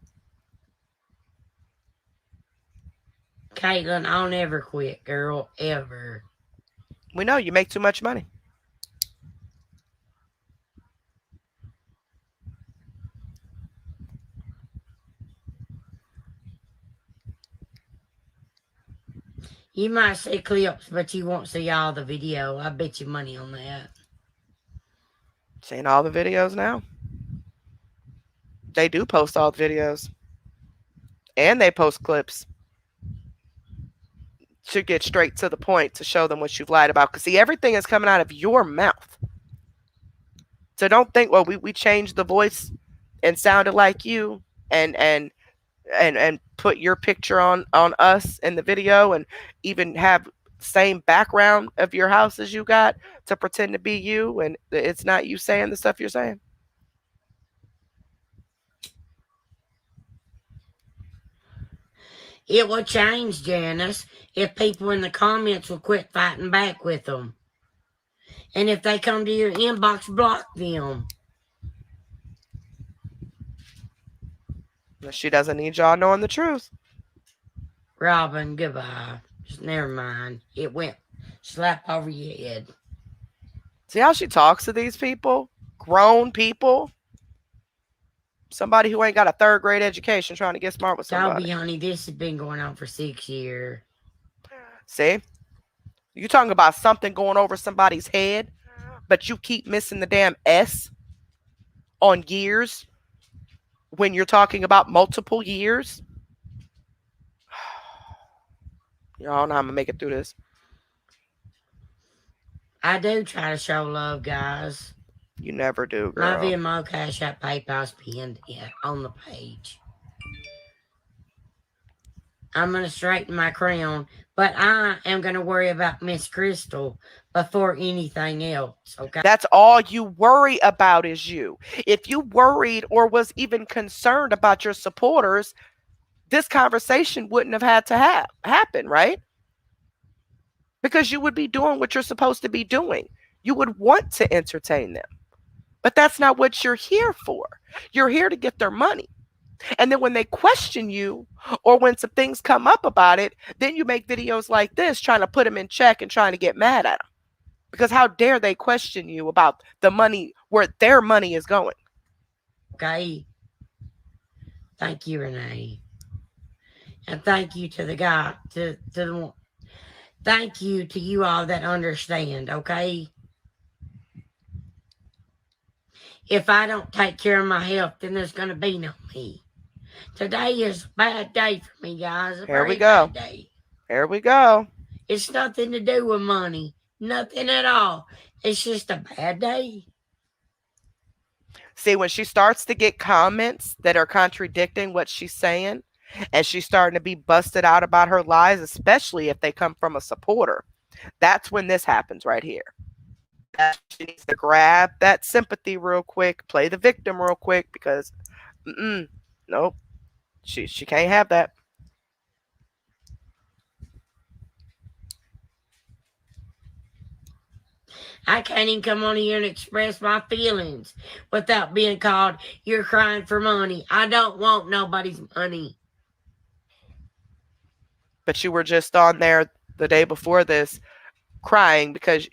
[SPEAKER 2] Caitlin, I'll never quit, girl, ever.
[SPEAKER 1] We know you make too much money.
[SPEAKER 2] You might see clips, but you won't see all the video. I bet you money on that.
[SPEAKER 1] Seeing all the videos now. They do post all the videos. And they post clips to get straight to the point to show them what you've lied about. Because, see, everything is coming out of your mouth. So don't think, well, we changed the voice and sounded like you and put your picture on us in the video and even have same background of your house as you got to pretend to be you, and it's not you saying the stuff you're saying.
[SPEAKER 2] It will change, Janice, if people in the comments will quit fighting back with them. And if they come to your inbox, block them.
[SPEAKER 1] She doesn't need y'all knowing the truth.
[SPEAKER 2] Robin, goodbye. Just never mind. It went slap over your head.
[SPEAKER 1] See how she talks to these people? Grown people? Somebody who ain't got a third grade education trying to get smart with somebody.
[SPEAKER 2] Toby, honey, this has been going on for 6 years.
[SPEAKER 1] See? You talking about something going over somebody's head, but you keep missing the damn S on years when you're talking about multiple years. Y'all know I'm gonna make it through this.
[SPEAKER 2] I do try to show love, guys.
[SPEAKER 1] You never do,
[SPEAKER 2] My
[SPEAKER 1] girl.
[SPEAKER 2] Venmo, Cash App, PayPal's pinned on the page. I'm going to straighten my crown, but I am going to worry about Miss Crystal before anything else, okay?
[SPEAKER 1] That's all you worry about is you. If you worried or was even concerned about your supporters, this conversation wouldn't have had to happen, right? Because you would be doing what you're supposed to be doing. You would want to entertain them. But that's not what you're here for. You're here to get their money. And then when they question you or when some things come up about it, then you make videos like this trying to put them in check and trying to get mad at them. Because how dare they question you about the money, where their money is going?
[SPEAKER 2] Okay. Thank you, Renee. And thank you to the guy, thank you to you all that understand, okay? If I don't take care of my health, then there's going to be no me. Today is a bad day for me, guys.
[SPEAKER 1] Here we go.
[SPEAKER 2] Bad day.
[SPEAKER 1] Here we go.
[SPEAKER 2] It's nothing to do with money. Nothing at all. It's just a bad day.
[SPEAKER 1] See, when she starts to get comments that are contradicting what she's saying, and she's starting to be busted out about her lies, especially if they come from a supporter, that's when this happens right here. That's when she needs to grab that sympathy real quick, play the victim real quick, because nope, she can't have that.
[SPEAKER 2] I can't even come on here and express my feelings without being called, you're crying for money. I don't want nobody's money.
[SPEAKER 1] But you were just on there the day before this crying because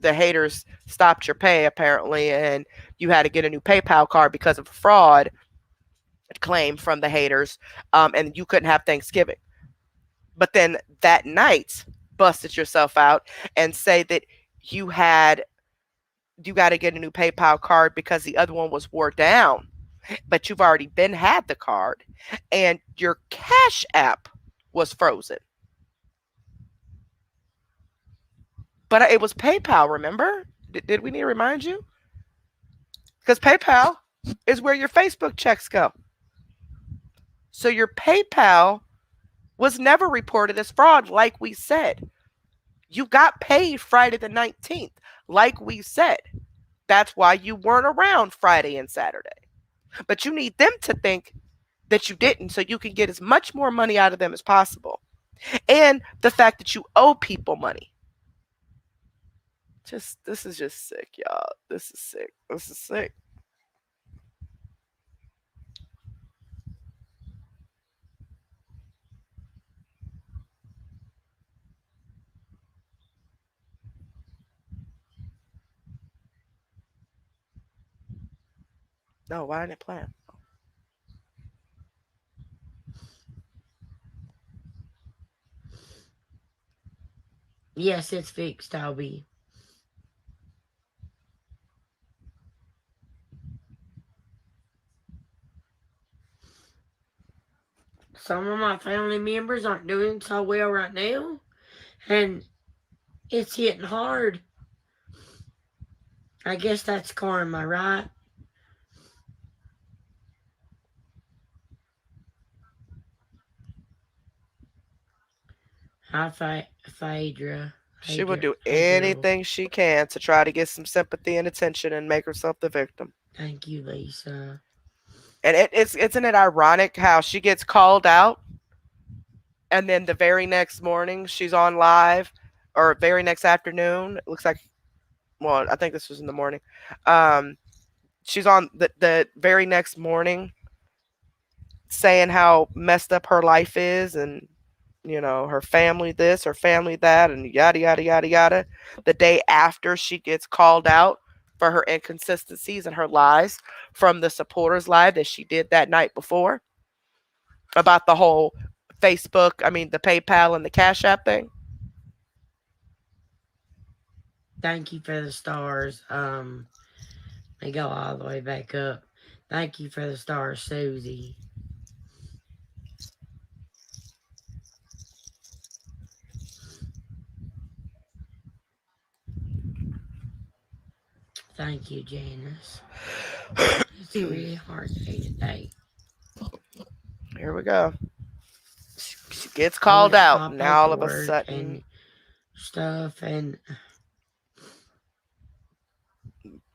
[SPEAKER 1] the haters stopped your pay apparently, and you had to get a new PayPal card because of a fraud claim from the haters, and you couldn't have Thanksgiving. But then that night, busted yourself out and say that you had you got to get a new PayPal card because the other one was wore down, but you've already been had the card, and your Cash App was frozen. But it was PayPal, remember? Did we need to remind you? Because PayPal is where your Facebook checks go. So your PayPal was never reported as fraud, like we said. You got paid Friday the 19th, like we said. That's why you weren't around Friday and Saturday. But you need them to think that you didn't so you can get as much more money out of them as possible. And the fact that you owe people money. Just this is just sick, y'all. This is sick. This is sick. No, why didn't it plan?
[SPEAKER 2] Yes, it's fixed, Toby. Some of my family members aren't doing so well right now, and it's hitting hard. I guess that's karma, right? Hi, Phaedra.
[SPEAKER 1] She will do
[SPEAKER 2] Hey, girl.
[SPEAKER 1] anything she can to try to get some sympathy and attention and make herself the victim.
[SPEAKER 2] Thank you, Lisa.
[SPEAKER 1] And it's isn't it ironic how she gets called out, and then the very next morning she's on live, or very next afternoon. It looks like, well, I think this was in the morning. Um, she's on the very next morning saying how messed up her life is, and her family this, her family that, and yada yada yada yada. The day after she gets called out for her inconsistencies and her lies from the supporters live that she did that night before about the whole Facebook, I mean the PayPal and the Cash App thing.
[SPEAKER 2] Thank you for the stars. They go all the way back up. Thank you for the stars, Susie. Thank you, Janice. It's a really hard day today.
[SPEAKER 1] Here we go. She gets called out. Now all of a sudden,
[SPEAKER 2] and stuff, and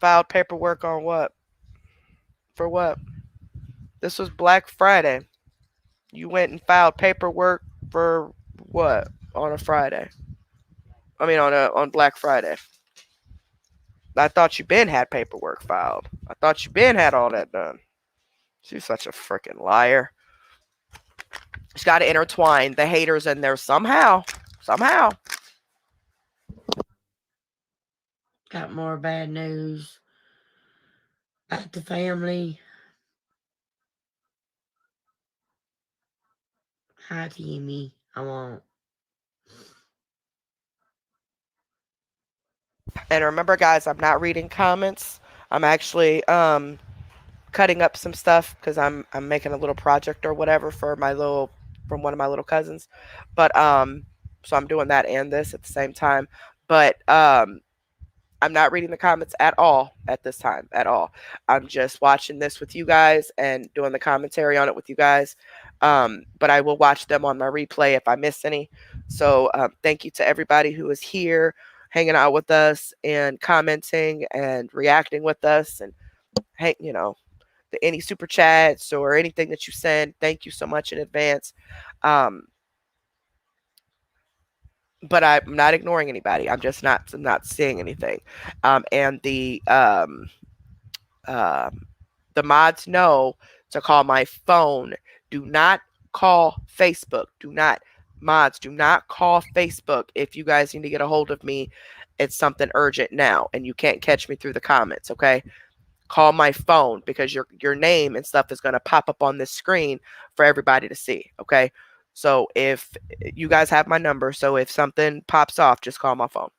[SPEAKER 1] filed paperwork on what? For what? This was Black Friday. You went and filed paperwork for what on a Friday? I mean on Black Friday. I thought you been had paperwork filed. I thought you been had all that done. She's such a freaking liar. She's got to intertwine the haters in there somehow. Somehow.
[SPEAKER 2] got more bad news at the family. Hi, Timmy. I won't.
[SPEAKER 1] And remember, guys, I'm not reading comments. I'm actually cutting up some stuff because I'm making a little project or whatever for my little from one of my little cousins. But so I'm doing that and this at the same time. But I'm not reading the comments at all at this time, at all. I'm just watching this with you guys and doing the commentary on it with you guys. But I will watch them on my replay if I miss any. So thank you to everybody who is here, hanging out with us and commenting and reacting with us, and hey, any super chats or anything that you send. Thank you so much in advance. Um, but I'm not ignoring anybody. I'm just not seeing anything. And um, the mods know to call my phone. Do not call Facebook. Do not call Facebook if you guys need to get a hold of me. It's something urgent now, and you can't catch me through the comments. Okay, call my phone because your name and stuff is going to pop up on this screen for everybody to see. Okay, so if you guys have my number, so if something pops off, just call my phone.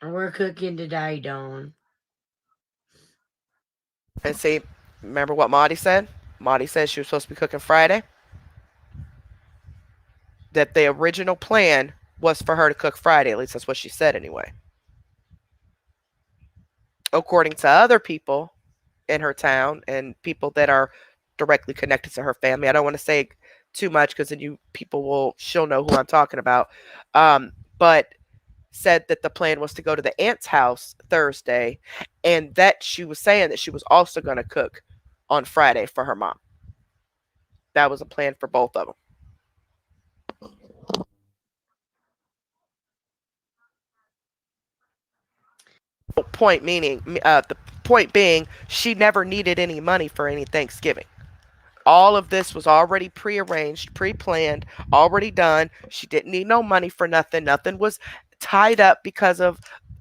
[SPEAKER 2] We're cooking today, Dawn.
[SPEAKER 1] And see, remember what Maudie said? Maudie said she was supposed to be cooking Friday. That the original plan was for her to cook Friday. At least that's what she said anyway. According to other people in her town and people that are directly connected to her family. I don't want to say too much because then she'll know who I'm talking about. But said that the plan was to go to the aunt's house Thursday, and that she was saying that she was also going to cook on Friday for her mom. That was a plan for both of them. The point being, she never needed any money for any Thanksgiving. All of this was already prearranged, pre-planned, already done. She didn't need no money for nothing. Nothing was tied up because of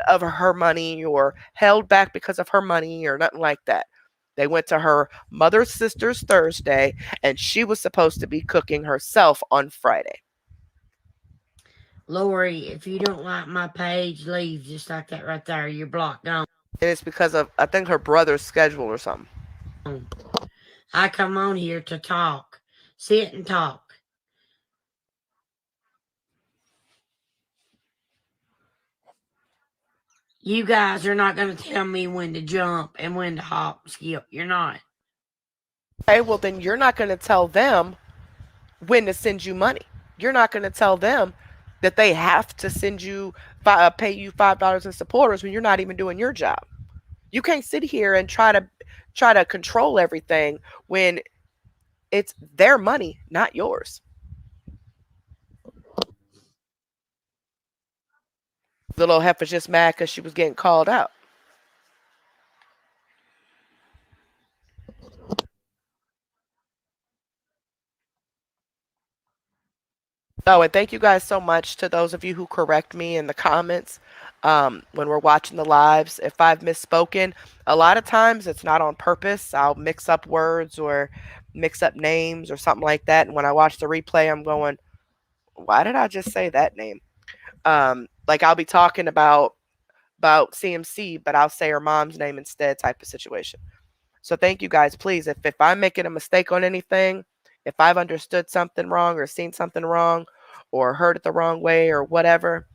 [SPEAKER 1] her money or held back because of her money or nothing like that. They went to her mother's sister's Thursday, and she was supposed to be cooking herself on Friday.
[SPEAKER 2] Lori, if you don't like my page, leave just like that right there. You're blocked on.
[SPEAKER 1] And it's because of, I think, her brother's schedule or something.
[SPEAKER 2] I come on here to talk. Sit and talk. You guys are not going to tell me when to jump and when to hop and skip. You're not.
[SPEAKER 1] Okay, well, then you're not going to tell them when to send you money. You're not going to tell them that they have to pay you $5 in supporters when you're not even doing your job. You can't sit here and try to control everything when it's their money, not yours. The little heifer's just mad because she was getting called out. Oh, and thank you guys so much to those of you who correct me in the comments when we're watching the lives. If I've misspoken, a lot of times it's not on purpose. I'll mix up words or mix up names or something like that. And when I watch the replay, I'm going, why did I just say that name? Like I'll be talking about CMC, but I'll say her mom's name instead, type of situation. So thank you guys. Please, if I'm making a mistake on anything, if I've understood something wrong or seen something wrong or heard it the wrong way or whatever,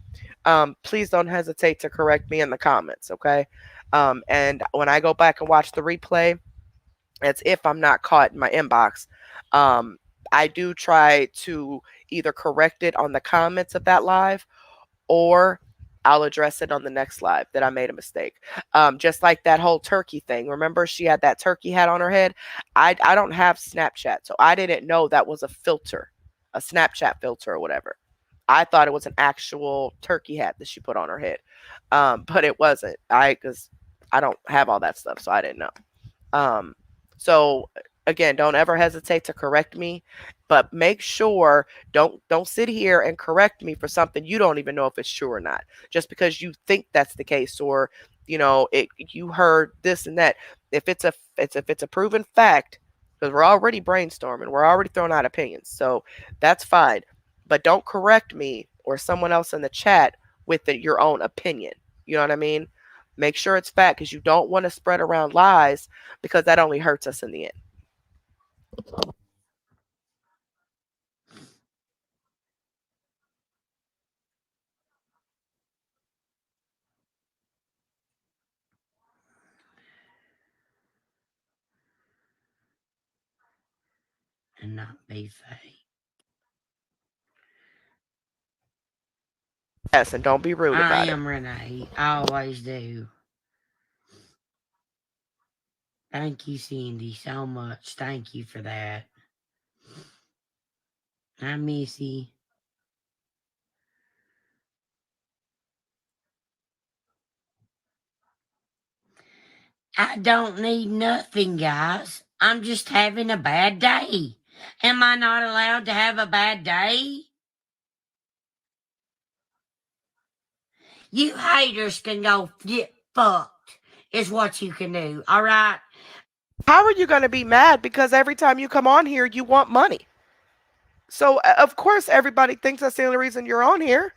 [SPEAKER 1] please don't hesitate to correct me in the comments, okay? And when I go back and watch the replay, as if I'm not caught in my inbox, um, I do try to either correct it on the comments of that live or I'll address it on the next live that I made a mistake. Just like that whole turkey thing. Remember, she had that turkey hat on her head. I don't have Snapchat, so I didn't know that was a filter, a Snapchat filter or whatever. I thought it was an actual turkey hat that she put on her head, but it wasn't. Because I don't have all that stuff, so I didn't know. Um, so again, don't ever hesitate to correct me, but make sure don't sit here and correct me for something you don't even know if it's true or not. Just because you think that's the case, or you heard this and that. If it's a proven fact, because we're already brainstorming, we're already throwing out opinions, so that's fine. But don't correct me or someone else in the chat with your own opinion. You know what I mean? Make sure it's fact because you don't want to spread around lies because that only hurts us in the end.
[SPEAKER 2] and not be fake.
[SPEAKER 1] Yes, and don't be rude
[SPEAKER 2] I
[SPEAKER 1] about it.
[SPEAKER 2] am Renee. I always do. Thank you, Cindy, so much. Thank you for that. Hi, Missy. I don't need nothing, guys. I'm just having a bad day. Am I not allowed to have a bad day? You haters can go get fucked, is what you can do, alright?
[SPEAKER 1] How are you going to be mad because every time you come on here, you want money? So, of course, everybody thinks that's the only reason you're on here.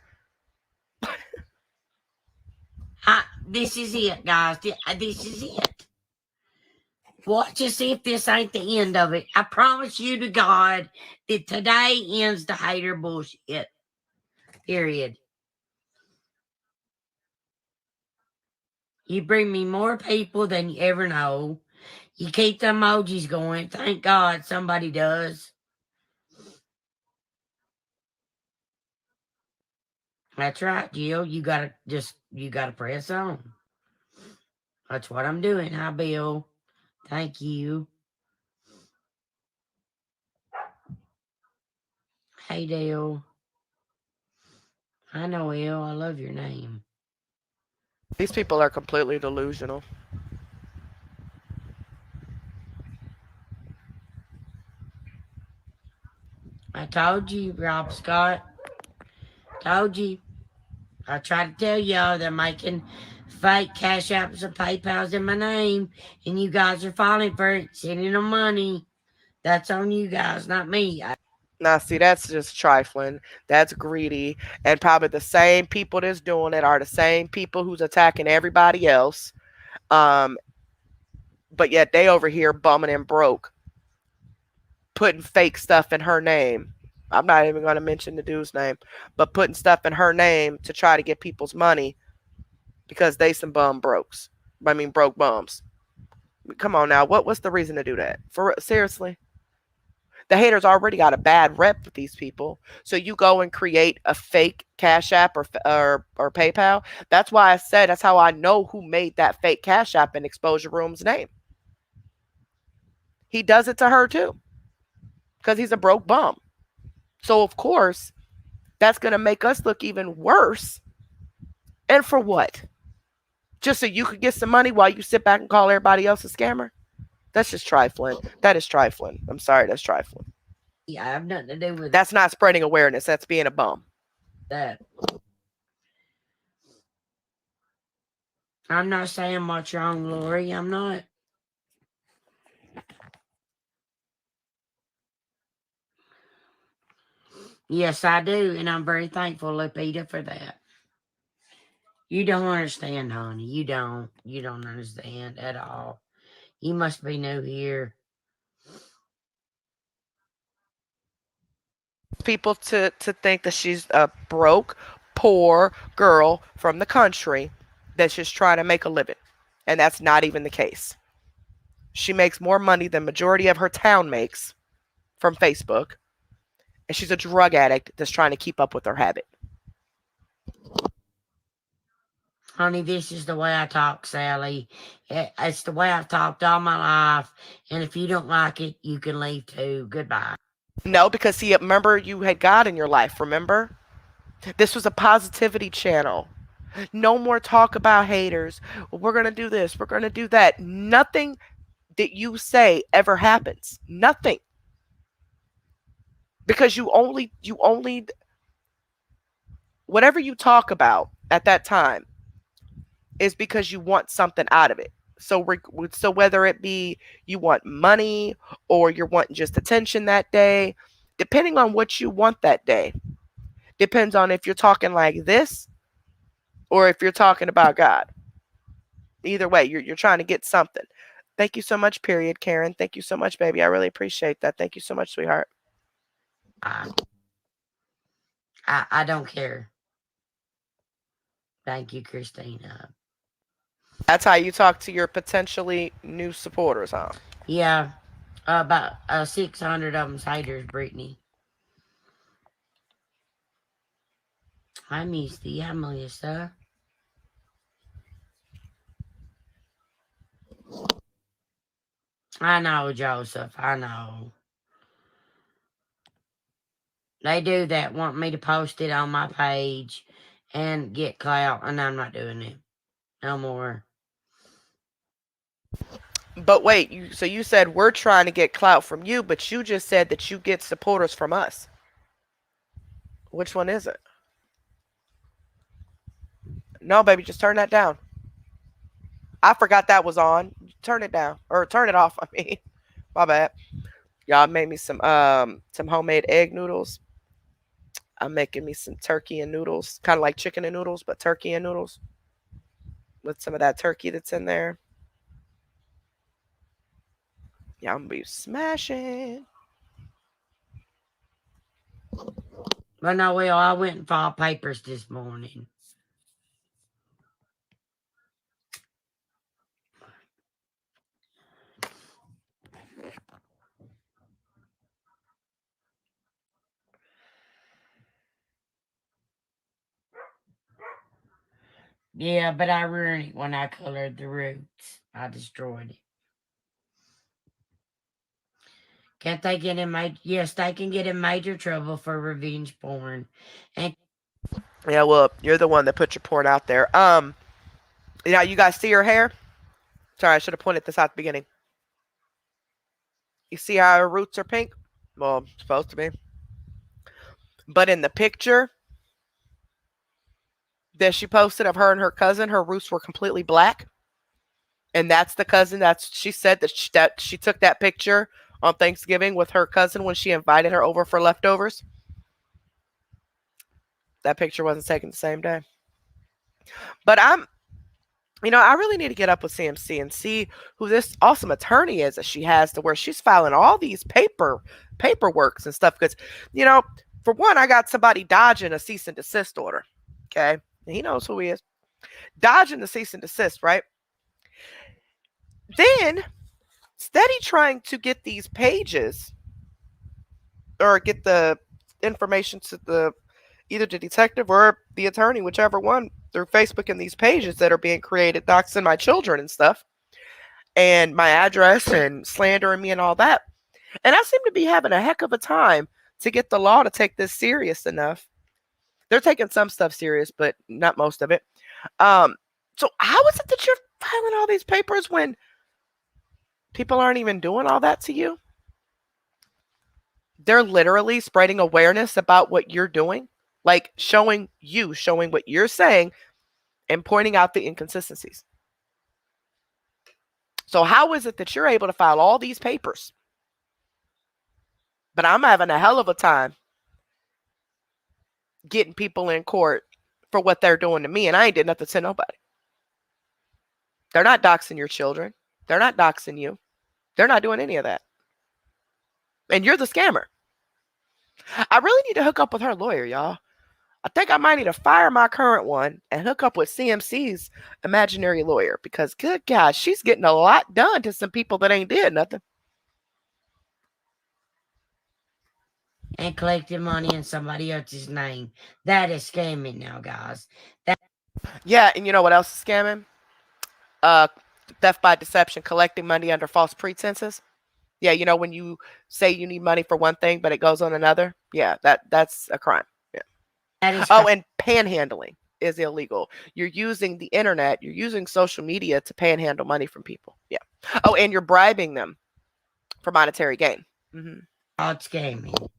[SPEAKER 2] This is it, guys. This is it. Watch to see if this ain't the end of it. I promise you to God that today ends the hater bullshit. Period. You bring me more people than you ever know. You keep the emojis going. Thank God somebody does. That's right, Jill. You gotta press on. That's what I'm doing. Hi, Bill. Thank you. Hey, Dale. Hi, Noel. I love your name.
[SPEAKER 1] These people are completely delusional.
[SPEAKER 2] I told you, Rob Scott. Told you. I tried to tell y'all they're making fake cash apps and PayPals in my name, and you guys are falling for it, sending them money. That's on you guys, not me.
[SPEAKER 1] Now, see, that's just trifling. That's greedy. And probably the same people that's doing it are the same people who's attacking everybody else. Um, but yet they over here bumming and broke, putting fake stuff in her name. I'm not even going to mention the dude's name, but putting stuff in her name to try to get people's money because they some bum brokes. I mean, broke bums. Come on now. What's the reason to do that? For seriously? The haters already got a bad rep with these people. So you go and create a fake Cash App or PayPal. That's why I said that's how I know who made that fake Cash App in Exposure Room's name. He does it to her too because he's a broke bum. So of course that's going to make us look even worse. And for what? Just so you could get some money while you sit back and call everybody else a scammer? That's just trifling. That is trifling. I'm sorry, that's trifling.
[SPEAKER 2] I have nothing to do with
[SPEAKER 1] That's not spreading awareness. That's being a bum.
[SPEAKER 2] that. I'm not saying what's wrong, Lori. I'm not. Yes, I do, and I'm very thankful, Lupita, for that. You don't understand, honey. You don't. You don't understand at all. You must be new here.
[SPEAKER 1] People to think that she's a broke, poor girl from the country that's just trying to make a living. And that's not even the case. She makes more money than majority of her town makes from Facebook. And she's a drug addict that's trying to keep up with her habit.
[SPEAKER 2] Honey, this is the way I talk, Sally. It's the way I've talked all my life. And if you don't like it, you can leave too. Goodbye.
[SPEAKER 1] No, because see, remember you had God in your life, remember? This was a positivity channel. No more talk about haters. Well, we're going to do this, we're going to do that. Nothing that you say ever happens. Nothing. Because you only whatever you talk about at that time is because you want something out of it. So whether it be you want money or you're wanting just attention that day, depending on what you want that day, depends on if you're talking like this or if you're talking about God. Either way, you're trying to get something. Thank you so much, period, Karen. Thank you so much, baby. I really appreciate that. Thank you so much, sweetheart.
[SPEAKER 2] I, I don't care. Thank you, Christina.
[SPEAKER 1] That's how you talk to your potentially new supporters, huh?
[SPEAKER 2] Yeah. About 600 of them's haters, Brittany. Hi, Misty. Hi, Melissa. I know, Joseph. I know. They do that, want me to post it on my page and get clout, and I'm not doing it no more.
[SPEAKER 1] But wait, so you said we're trying to get clout from you, but you just said that you get supporters from us. Which one is it? No, baby, just turn that down. I forgot that was on. Turn it down or turn it off. I mean, my bad. Y'all made me some homemade egg noodles. I'm making me some turkey and noodles, kind of like chicken and noodles, but turkey and noodles with some of that turkey that's in there. Yeah, I'm gonna be smashing.
[SPEAKER 2] But no, well, I went and filed papers this morning. Yeah, but I ruined it when I colored the roots. I destroyed it. Can't they get in major? Yes, they can get in major trouble for revenge porn. And
[SPEAKER 1] Yeah, well, you're the one that put your porn out there. Yeah, you guys see her hair? Sorry, I should have pointed this out at the beginning. You see how her roots are pink? Well, supposed to be. But in the picture that she posted of her and her cousin, her roots were completely black. And that's the cousin that's she said that she took that picture on Thanksgiving with her cousin when she invited her over for leftovers. That picture wasn't taken the same day. But I really need to get up with CMC and see who this awesome attorney is that she has to where she's filing all these paperworks and stuff. Because, for one, I got somebody dodging a cease and desist order. Okay. And he knows who he is. Dodging the cease and desist, right? Then steady trying to get these pages or get the information to the either the detective or the attorney, whichever one, through Facebook and these pages that are being created, doxing my children and stuff, and my address and slandering me and all that. And I seem to be having a heck of a time to get the law to take this serious enough. They're taking some stuff serious, but not most of it. So how is it that you're filing all these papers when people aren't even doing all that to you? They're literally spreading awareness about what you're doing, like showing what you're saying and pointing out the inconsistencies. So how is it that you're able to file all these papers, but I'm having a hell of a time getting people in court for what they're doing to me, and I ain't did nothing to nobody. They're not doxing your children. They're not doxing you. They're not doing any of that. And you're the scammer. I really need to hook up with her lawyer, y'all. I think I might need to fire my current one and hook up with CMC's imaginary lawyer because, good God, she's getting a lot done to some people that ain't did nothing.
[SPEAKER 2] and collecting money in somebody else's name. That is scamming now, guys.
[SPEAKER 1] Yeah, and you know what else is scamming? Uh, Theft by deception, collecting money under false pretenses. Yeah, when you say you need money for one thing, but it goes on another. Yeah, that's a crime. Yeah.
[SPEAKER 2] That is
[SPEAKER 1] Oh, and panhandling is illegal. You're using the internet, you're using social media to panhandle money from people. Yeah. Oh, and you're bribing them for monetary gain. Mm-hmm.
[SPEAKER 2] called scamming.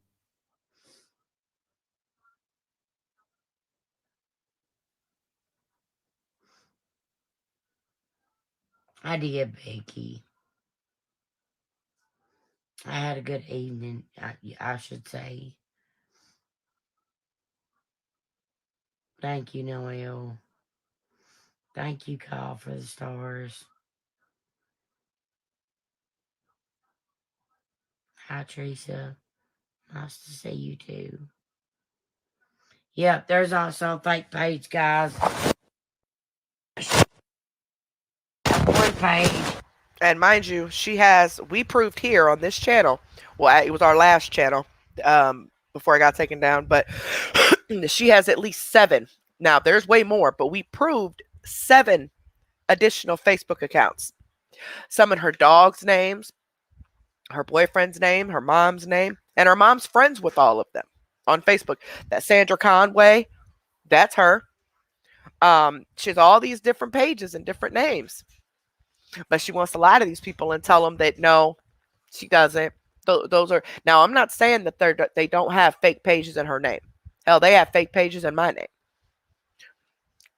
[SPEAKER 2] I did, Becky. I had a good evening, I should say. Thank you, Noel. Thank you, Kyle, for the stars. Hi, Teresa. Nice to see you too. Yep, there's also a fake page, guys. One page.
[SPEAKER 1] And mind you, we proved here on this channel, well, it was our last channel before I got taken down, but she has at least 7. Now, there's way more, but we proved 7 additional Facebook accounts. Some in her dog's names, her boyfriend's name, her mom's name, and her mom's friends with all of them on Facebook. That Sandra Conway, that's her. She has all these different pages and different names, but she wants to lie to these people and tell them that no, she doesn't. Those are now. I'm not saying that they don't have fake pages in her name. Hell, they have fake pages in my name.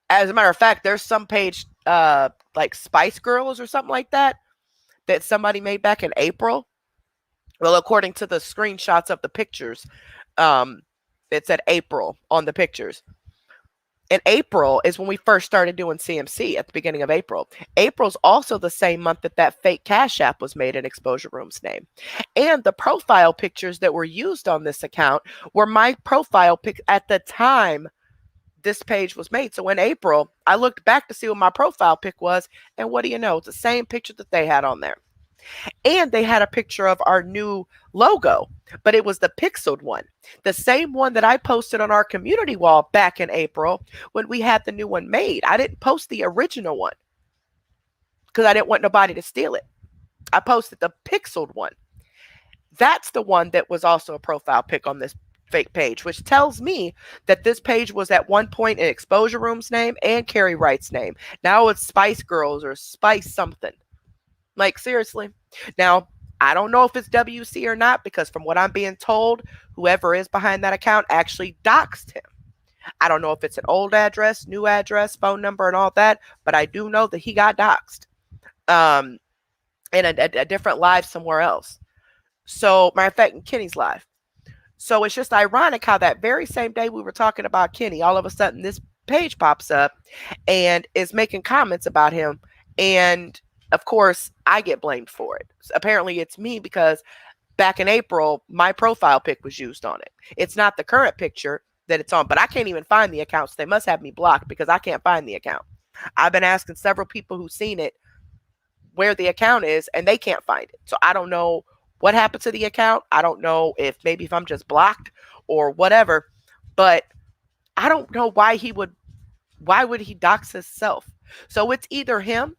[SPEAKER 1] As a matter of fact, there's some page like Spice Girls or something like that that somebody made back in April. Well, according to the screenshots of the pictures, um, it said April on the pictures. In April is when we first started doing CMC at the beginning of April. April's also the same month that that fake Cash App was made in Exposure Room's name. And the profile pictures that were used on this account were my profile pic at the time this page was made. So in April, I looked back to see what my profile pic was, and what do you know? It's the same picture that they had on there. And they had a picture of our new logo, but it was the pixeled one. The same one that I posted on our community wall back in April when we had the new one made. I didn't post the original one because I didn't want nobody to steal it. I posted the pixeled one. That's the one that was also a profile pic on this fake page, which tells me that this page was at one point in Exposure Room's name and Carrie Wright's name. Now it's Spice Girls or Spice something. Like, seriously. Now, I don't know if it's WC or not because from what I'm being told, whoever is behind that account actually doxed him. I don't know if it's an old address, new address, phone number, and all that, but I do know that he got doxed um, in a different live somewhere else. So, matter of fact, in Kenny's live. So it's just ironic how that very same day we were talking about Kenny, all of a sudden this page pops up and is making comments about him. And of course, I get blamed for it. Apparently, it's me because back in April, my profile pic was used on it. It's not the current picture that it's on, but I can't even find the accounts. They must have me blocked because I can't find the account. I've been asking several people who've seen it where the account is, and they can't find it. So I don't know what happened to the account. I don't know if maybe if I'm just blocked or whatever, but I don't know why would he dox himself? So it's either him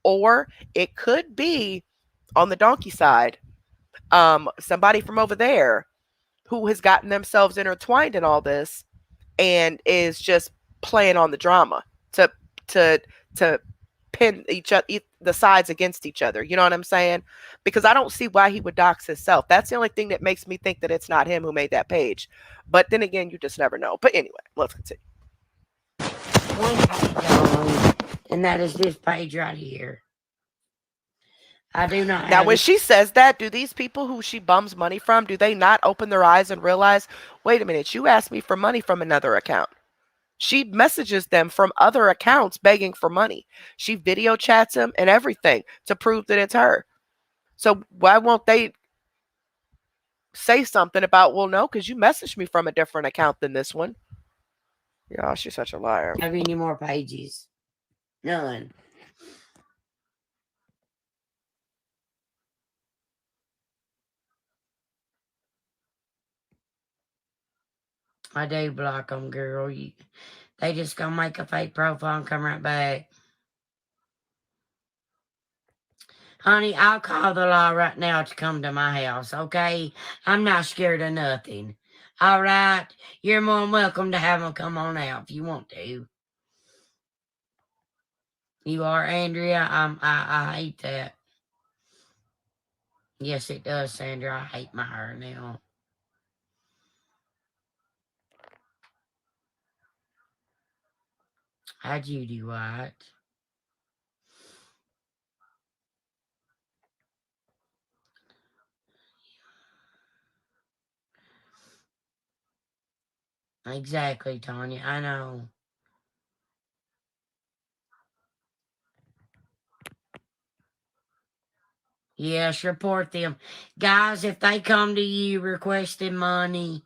[SPEAKER 1] or it could be on the donkey side, somebody from over there who has gotten themselves intertwined in all this and is just playing on the drama to to to pin each other the sides against each other. You know what I'm saying? Because I don't see why he would dox himself. That's the only thing that makes me think that it's not him who made that page. But then again, you just never know. But anyway, let's continue.
[SPEAKER 2] One page on, and that is this page right here. I do not
[SPEAKER 1] Now,
[SPEAKER 2] have
[SPEAKER 1] when
[SPEAKER 2] it.
[SPEAKER 1] she says that, do these people who she bums money from, do they not open their eyes and realize, wait a minute, you asked me for money from another account? She messages them from other accounts begging for money. She video chats them and everything to prove that it's her. So why won't they say something about, well, no, because you messaged me from a different account than this one? Yeah, she's such a liar.
[SPEAKER 2] Have any more pages? None. I do block them, girl. They just gonna make a fake profile and come right back. Honey, I'll call the law right now to come to my house, okay? I'm not scared of nothing. All right? You're more than welcome to have them come on out if you want to. You are, Andrea. I hate that. Yes, it does, Sandra. I hate my hair now. Hi, Judy White. Exactly, Tanya. I know. Yes, report them. Guys, if they come to you requesting money,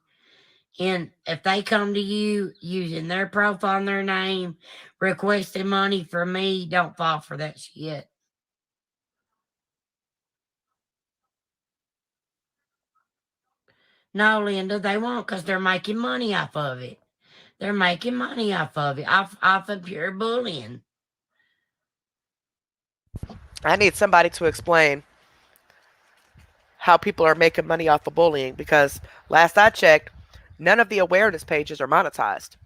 [SPEAKER 2] and if they come to you using their profile and their name, requesting money from me, don't fall for that shit. No, Linda, they won't because they're making money off of it. They're making money off of it, off of pure bullying.
[SPEAKER 1] I need somebody to explain how people are making money off of bullying because last I checked, none of the awareness pages are monetized.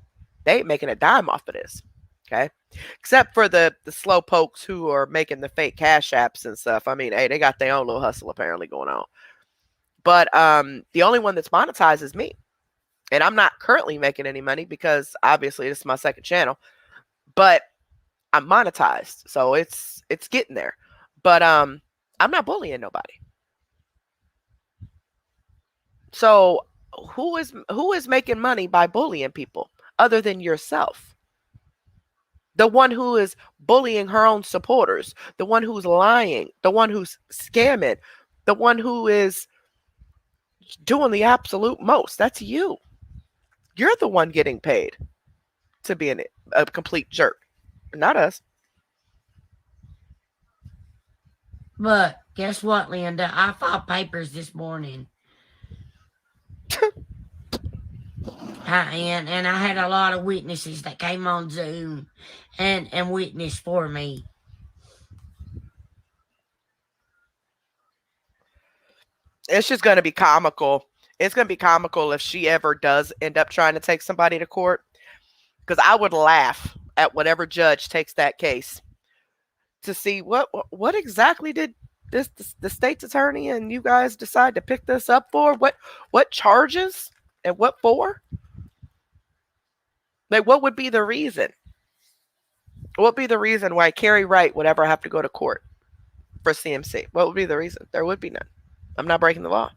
[SPEAKER 1] They ain't making a dime off of this. Okay. Except for the slow pokes who are making the fake cash apps and stuff. I mean, hey, they got their own little hustle apparently going on. But the only one that's monetized is me. And I'm not currently making any money because obviously this is my second channel. But I'm monetized. So it's getting there. But I'm not bullying nobody. So who is making money by bullying people other than yourself? The one who is bullying her own supporters, the one who's lying, the one who's scamming, the one who is doing the absolute most. That's you. You're the one getting paid to be a complete jerk, not us.
[SPEAKER 2] But guess what, Linda? I filed papers this morning. And I had a lot of witnesses that came on Zoom and witnessed for me.
[SPEAKER 1] It's just going to be comical. It's going to be comical if she ever does end up trying to take somebody to court because I would laugh at whatever judge takes that case to see what exactly did this the state's attorney and you guys decide to pick this up for? What charges and what for? Like, what would be the reason? What would be the reason why Carrie Wright would ever have to go to court for CMC? What would be the reason? There would be none. I'm not breaking the law.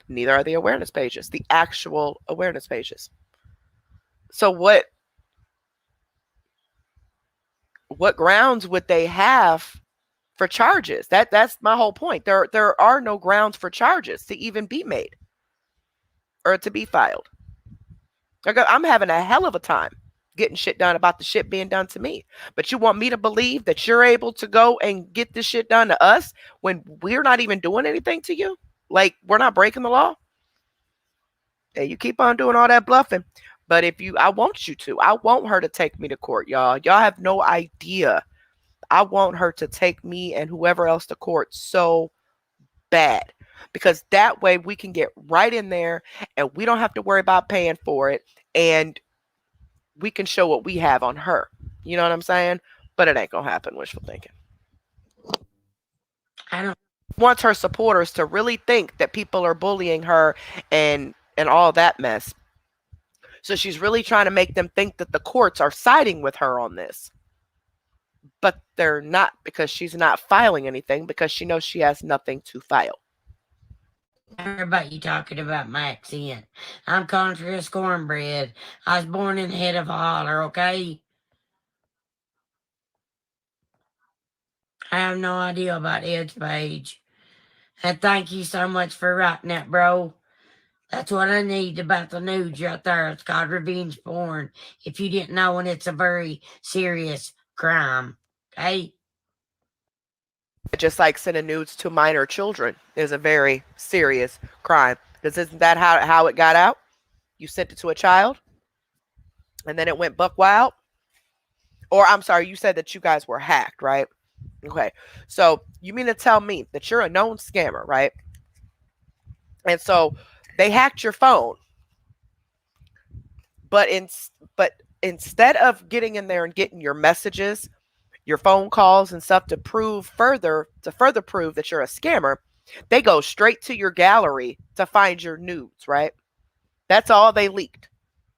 [SPEAKER 1] Neither are the awareness pages, the actual awareness pages. So what grounds would they have for charges? That's my whole point. There are no grounds for charges to even be made or to be filed. I'm having a hell of a time getting shit done about the shit being done to me. But you want me to believe that you're able to go and get this shit done to us when we're not even doing anything to you? Like, we're not breaking the law? Hey, you keep on doing all that bluffing. But I want you to. I want her to take me to court, y'all. Y'all have no idea. I want her to take me and whoever else to court so bad. Because that way we can get right in there and we don't have to worry about paying for it. And we can show what we have on her. You know what I'm saying? But it ain't going to happen, wishful thinking.
[SPEAKER 2] I don't.
[SPEAKER 1] Wants her supporters to really think that people are bullying her and all that mess. So she's really trying to make them think that the courts are siding with her on this. But they're not because she's not filing anything because she knows she has nothing to file.
[SPEAKER 2] I heard about you talking about my accent. I'm country as cornbread. I was born in the head of a holler, okay? I have no idea about Ed's page. And thank you so much for writing that, bro. That's what I need about the news right there. It's called revenge porn. If you didn't know, and it's a very serious crime. Okay?
[SPEAKER 1] Just like sending nudes to minor children is a very serious crime. Because isn't that how it got out? You sent it to a child and then it went buck wild. Or I'm sorry, you said that you guys were hacked, right? Okay. So you mean to tell me that you're a known scammer, right? And so they hacked your phone. But instead of getting in there and getting your messages, your phone calls and stuff to further prove that you're a scammer, they go straight to your gallery to find your nudes, right? That's all they leaked.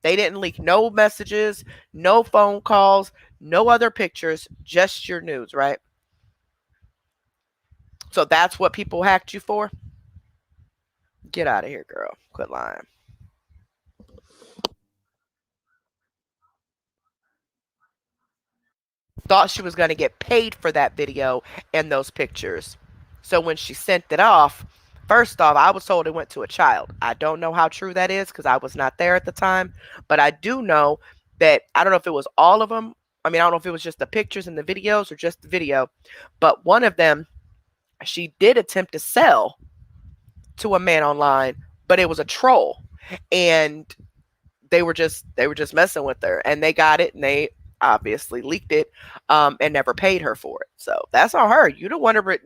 [SPEAKER 1] They didn't leak no messages, no phone calls, no other pictures, just your nudes, right? So that's what people hacked you for? Get out of here, girl. Quit lying. Thought she was going to get paid for that video and those pictures. So when she sent it off, first off, I was told it went to a child. I don't know how true that is because I was not there at the time. But I do know that I don't know if it was all of them. I mean, I don't know if it was just the pictures and the videos or just the video. But one of them, she did attempt to sell to a man online, but it was a troll, and they were just messing with her, and they got it, and they obviously leaked it, and never paid her for it. So that's on her. You don't want to.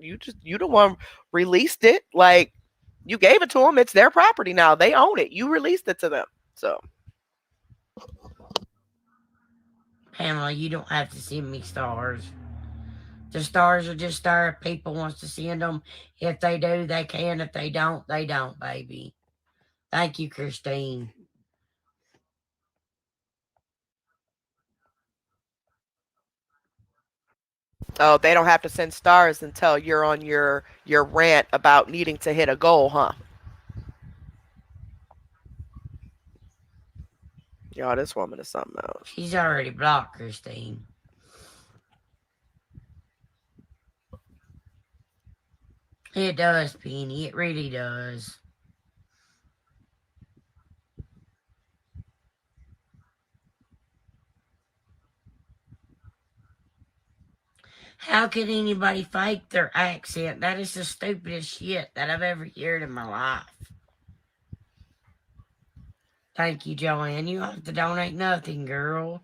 [SPEAKER 1] You don't want released it. Like, you gave it to them. It's their property now. They own it. You released it to them. So
[SPEAKER 2] Pamela, you don't have to send me stars. The stars are just there if people wants to send them. If they do, they can. If they don't, they don't, baby. Thank you, Christine.
[SPEAKER 1] oh, they don't have to send stars until you're on your rant about needing to hit a goal, huh? Y'all, this woman is something else.
[SPEAKER 2] She's already blocked, Christine. It does, Penny. It really does. How can anybody fake their accent? That is the stupidest shit that I've ever heard in my life. Thank you, Joanne. You don't have to donate nothing, girl.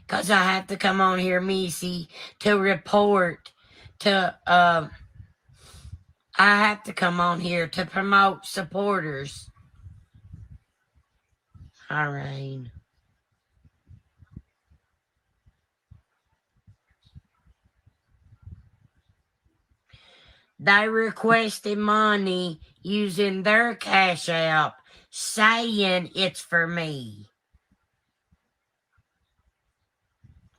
[SPEAKER 2] Because I have to come on here, Missy, to report to, I have to come on here to promote supporters. Irene. They requested money using their cash app, saying it's for me.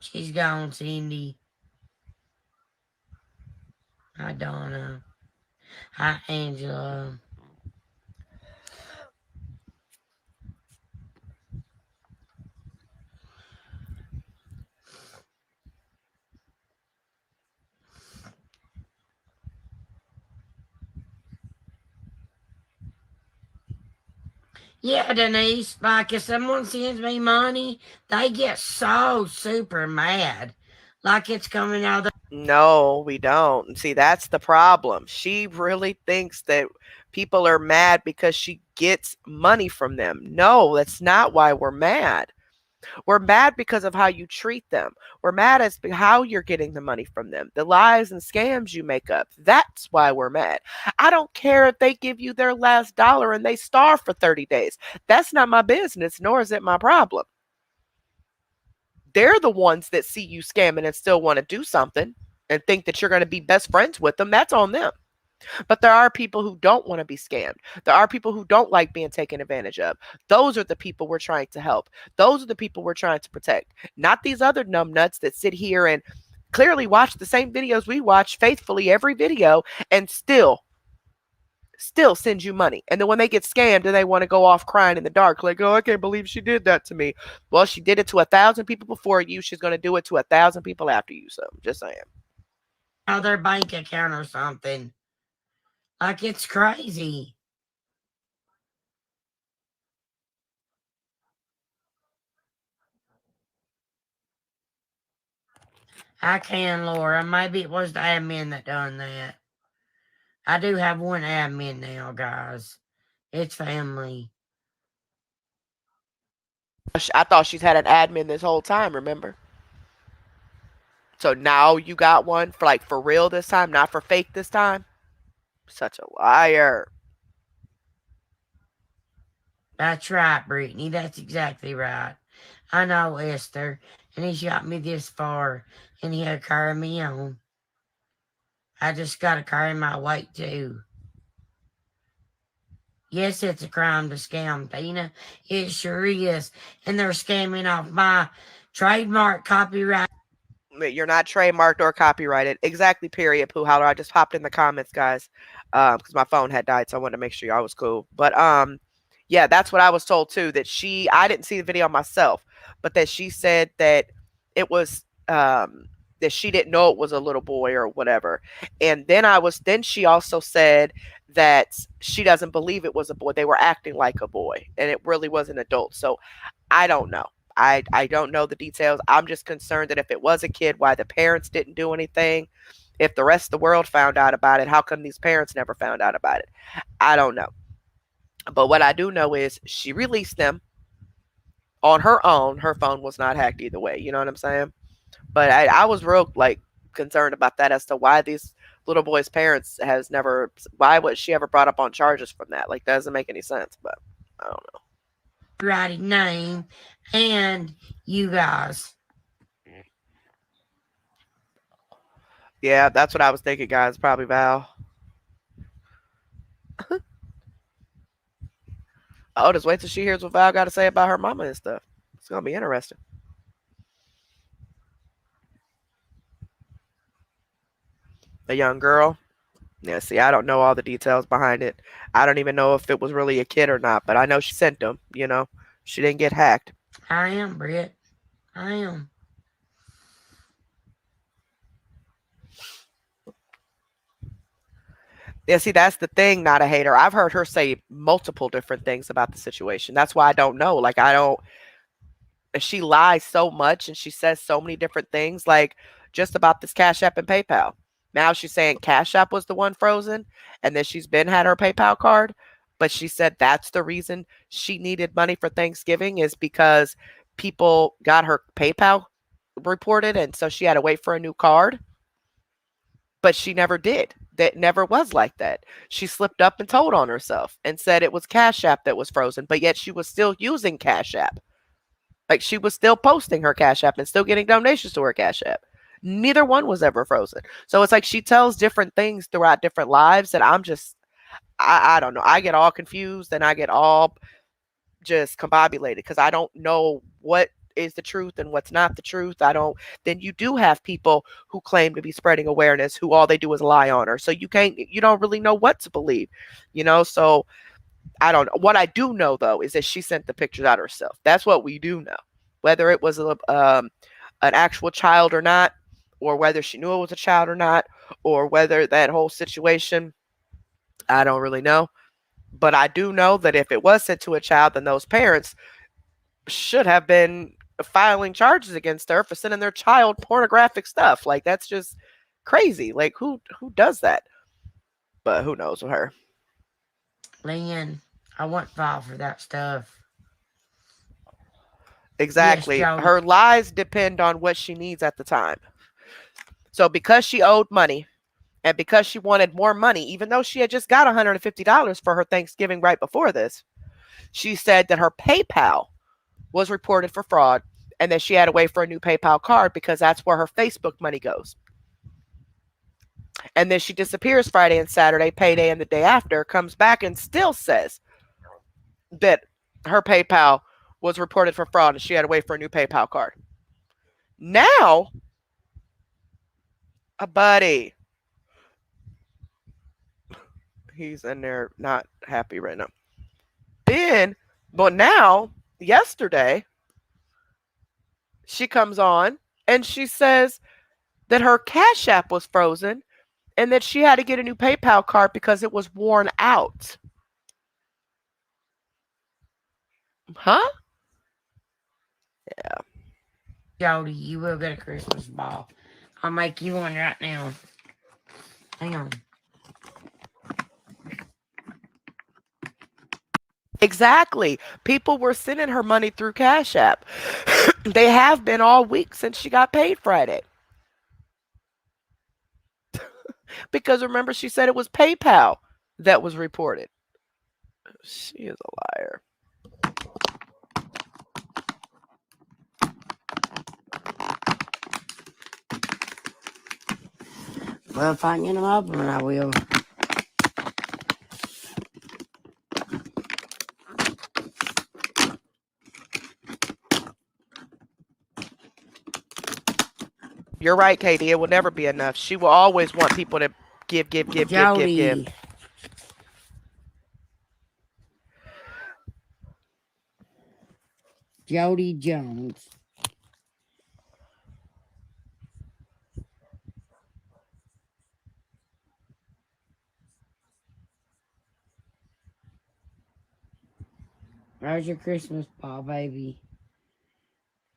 [SPEAKER 2] She's gone, Cindy. Hi, Donna. Hi, Angela. Yeah, Denise, like if someone sends me money, they get so super mad. Like it's coming out of
[SPEAKER 1] No, we don't. See, that's the problem. She really thinks that people are mad because she gets money from them. No, that's not why we're mad. We're mad because of how you treat them. We're mad as to how you're getting the money from them, the lies and scams you make up. That's why we're mad. I don't care if they give you their last dollar and they starve for 30 days. That's not my business, nor is it my problem. They're the ones that see you scamming and still want to do something and think that you're going to be best friends with them. That's on them. But there are people who don't want to be scammed. There are people who don't like being taken advantage of. Those are the people we're trying to help. Those are the people we're trying to protect. Not these other numbnuts that sit here and clearly watch the same videos we watch faithfully every video and still send you money. And then when they get scammed and they want to go off crying in the dark, like, oh, I can't believe she did that to me. Well, she did it to 1,000 people before you. She's going to do it to 1,000 people after you. So just saying.
[SPEAKER 2] their bank account or something. Like it's crazy. I can, Laura. Maybe it was the admin that done that. I do have one admin now, guys. It's family.
[SPEAKER 1] I thought she's had an admin this whole time, remember? So now you got one for like for real this time, not for fake this time? Such a liar.
[SPEAKER 2] That's right, Brittany. That's exactly right. I know Esther, and he's got me this far, and he'll carry me on. I just gotta carry my weight too. Yes, it's a crime to scam, Tina. It sure is. And they're scamming off my trademark copyright.
[SPEAKER 1] You're not trademarked or copyrighted. Exactly, period, Pooh Howler. I just popped in the comments, guys, because my phone had died, so I wanted to make sure y'all was cool. But yeah, that's what I was told too. That I didn't see the video myself, but that she said that it was that she didn't know it was a little boy or whatever. And then she also said that she doesn't believe it was a boy. They were acting like a boy, and it really was an adult. So I don't know. I don't know the details. I'm just concerned that if it was a kid, why the parents didn't do anything. If the rest of the world found out about it, how come these parents never found out about it? I don't know. But what I do know is she released them on her own. Her phone was not hacked either way. You know what I'm saying? But I was real like concerned about that as to why these little boys' parents has never, why was she ever brought up on charges from that? Like, that doesn't make any sense. But I don't know.
[SPEAKER 2] Righty name and you guys.
[SPEAKER 1] Yeah, that's what I was thinking, guys. Probably Val. Oh, just wait till she hears what Val got to say about her mama and stuff. It's gonna be interesting. The young girl. Yeah, see, I don't know all the details behind it. I don't even know if it was really a kid or not, but I know she sent them, you know. She didn't get hacked.
[SPEAKER 2] I am, Britt. I am.
[SPEAKER 1] Yeah, see, that's the thing, not a hater. I've heard her say multiple different things about the situation. That's why I don't know. Like, I don't, she lies so much and she says so many different things, like just about this Cash App and PayPal. Now she's saying Cash App was the one frozen and then she's been had her PayPal card. But she said that's the reason she needed money for Thanksgiving is because people got her PayPal reported. And so she had to wait for a new card. But she never did. That never was like that. She slipped up and told on herself and said it was Cash App that was frozen, but yet she was still using Cash App. Like she was still posting her Cash App and still getting donations to her Cash App. Neither one was ever frozen. So it's like she tells different things throughout different lives that I'm just, I don't know. I get all confused and I get all just combobulated because I don't know what is the truth and what's not the truth. I don't. Then you do have people who claim to be spreading awareness who all they do is lie on her. So you don't really know what to believe, you know? So I don't know. What I do know though is that she sent the pictures out herself. That's what we do know. Whether it was an actual child or not, or whether she knew it was a child or not, or whether that whole situation, I don't really know. But I do know that if it was sent to a child, then those parents should have been filing charges against her for sending their child pornographic stuff. Like that's just crazy. Like who does that? But who knows with her?
[SPEAKER 2] Lynn, I want file for that stuff. Yes,
[SPEAKER 1] Exactly.
[SPEAKER 2] Jody.
[SPEAKER 1] Her lies depend on what she needs at the time. So because she owed money and because she wanted more money, even though she had just got $150 for her Thanksgiving right before this, she said that her PayPal was reported for fraud and that she had to wait for a new PayPal card because that's where her Facebook money goes. And then she disappears Friday and Saturday, payday, and the day after, comes back and still says that her PayPal was reported for fraud and she had to wait for a new PayPal card. Now, a buddy, he's in there not happy right now. Then, but now, yesterday, she comes on and she says that her Cash App was frozen and that she had to get a new PayPal card because it was worn out. Huh? Yeah.
[SPEAKER 2] Jody, you will get a Christmas ball. I'll make you one right now. Hang on.
[SPEAKER 1] Exactly. People were sending her money through Cash App. They have been all week since she got paid Friday. Because remember, she said it was PayPal that was reported. She is a liar.
[SPEAKER 2] Well, if I can get them open, I will.
[SPEAKER 1] You're right, Katie. It will never be enough. She will always want people to give, give, give, give, give, give.
[SPEAKER 2] Jody. Jody Jones. There's your Christmas ball, baby.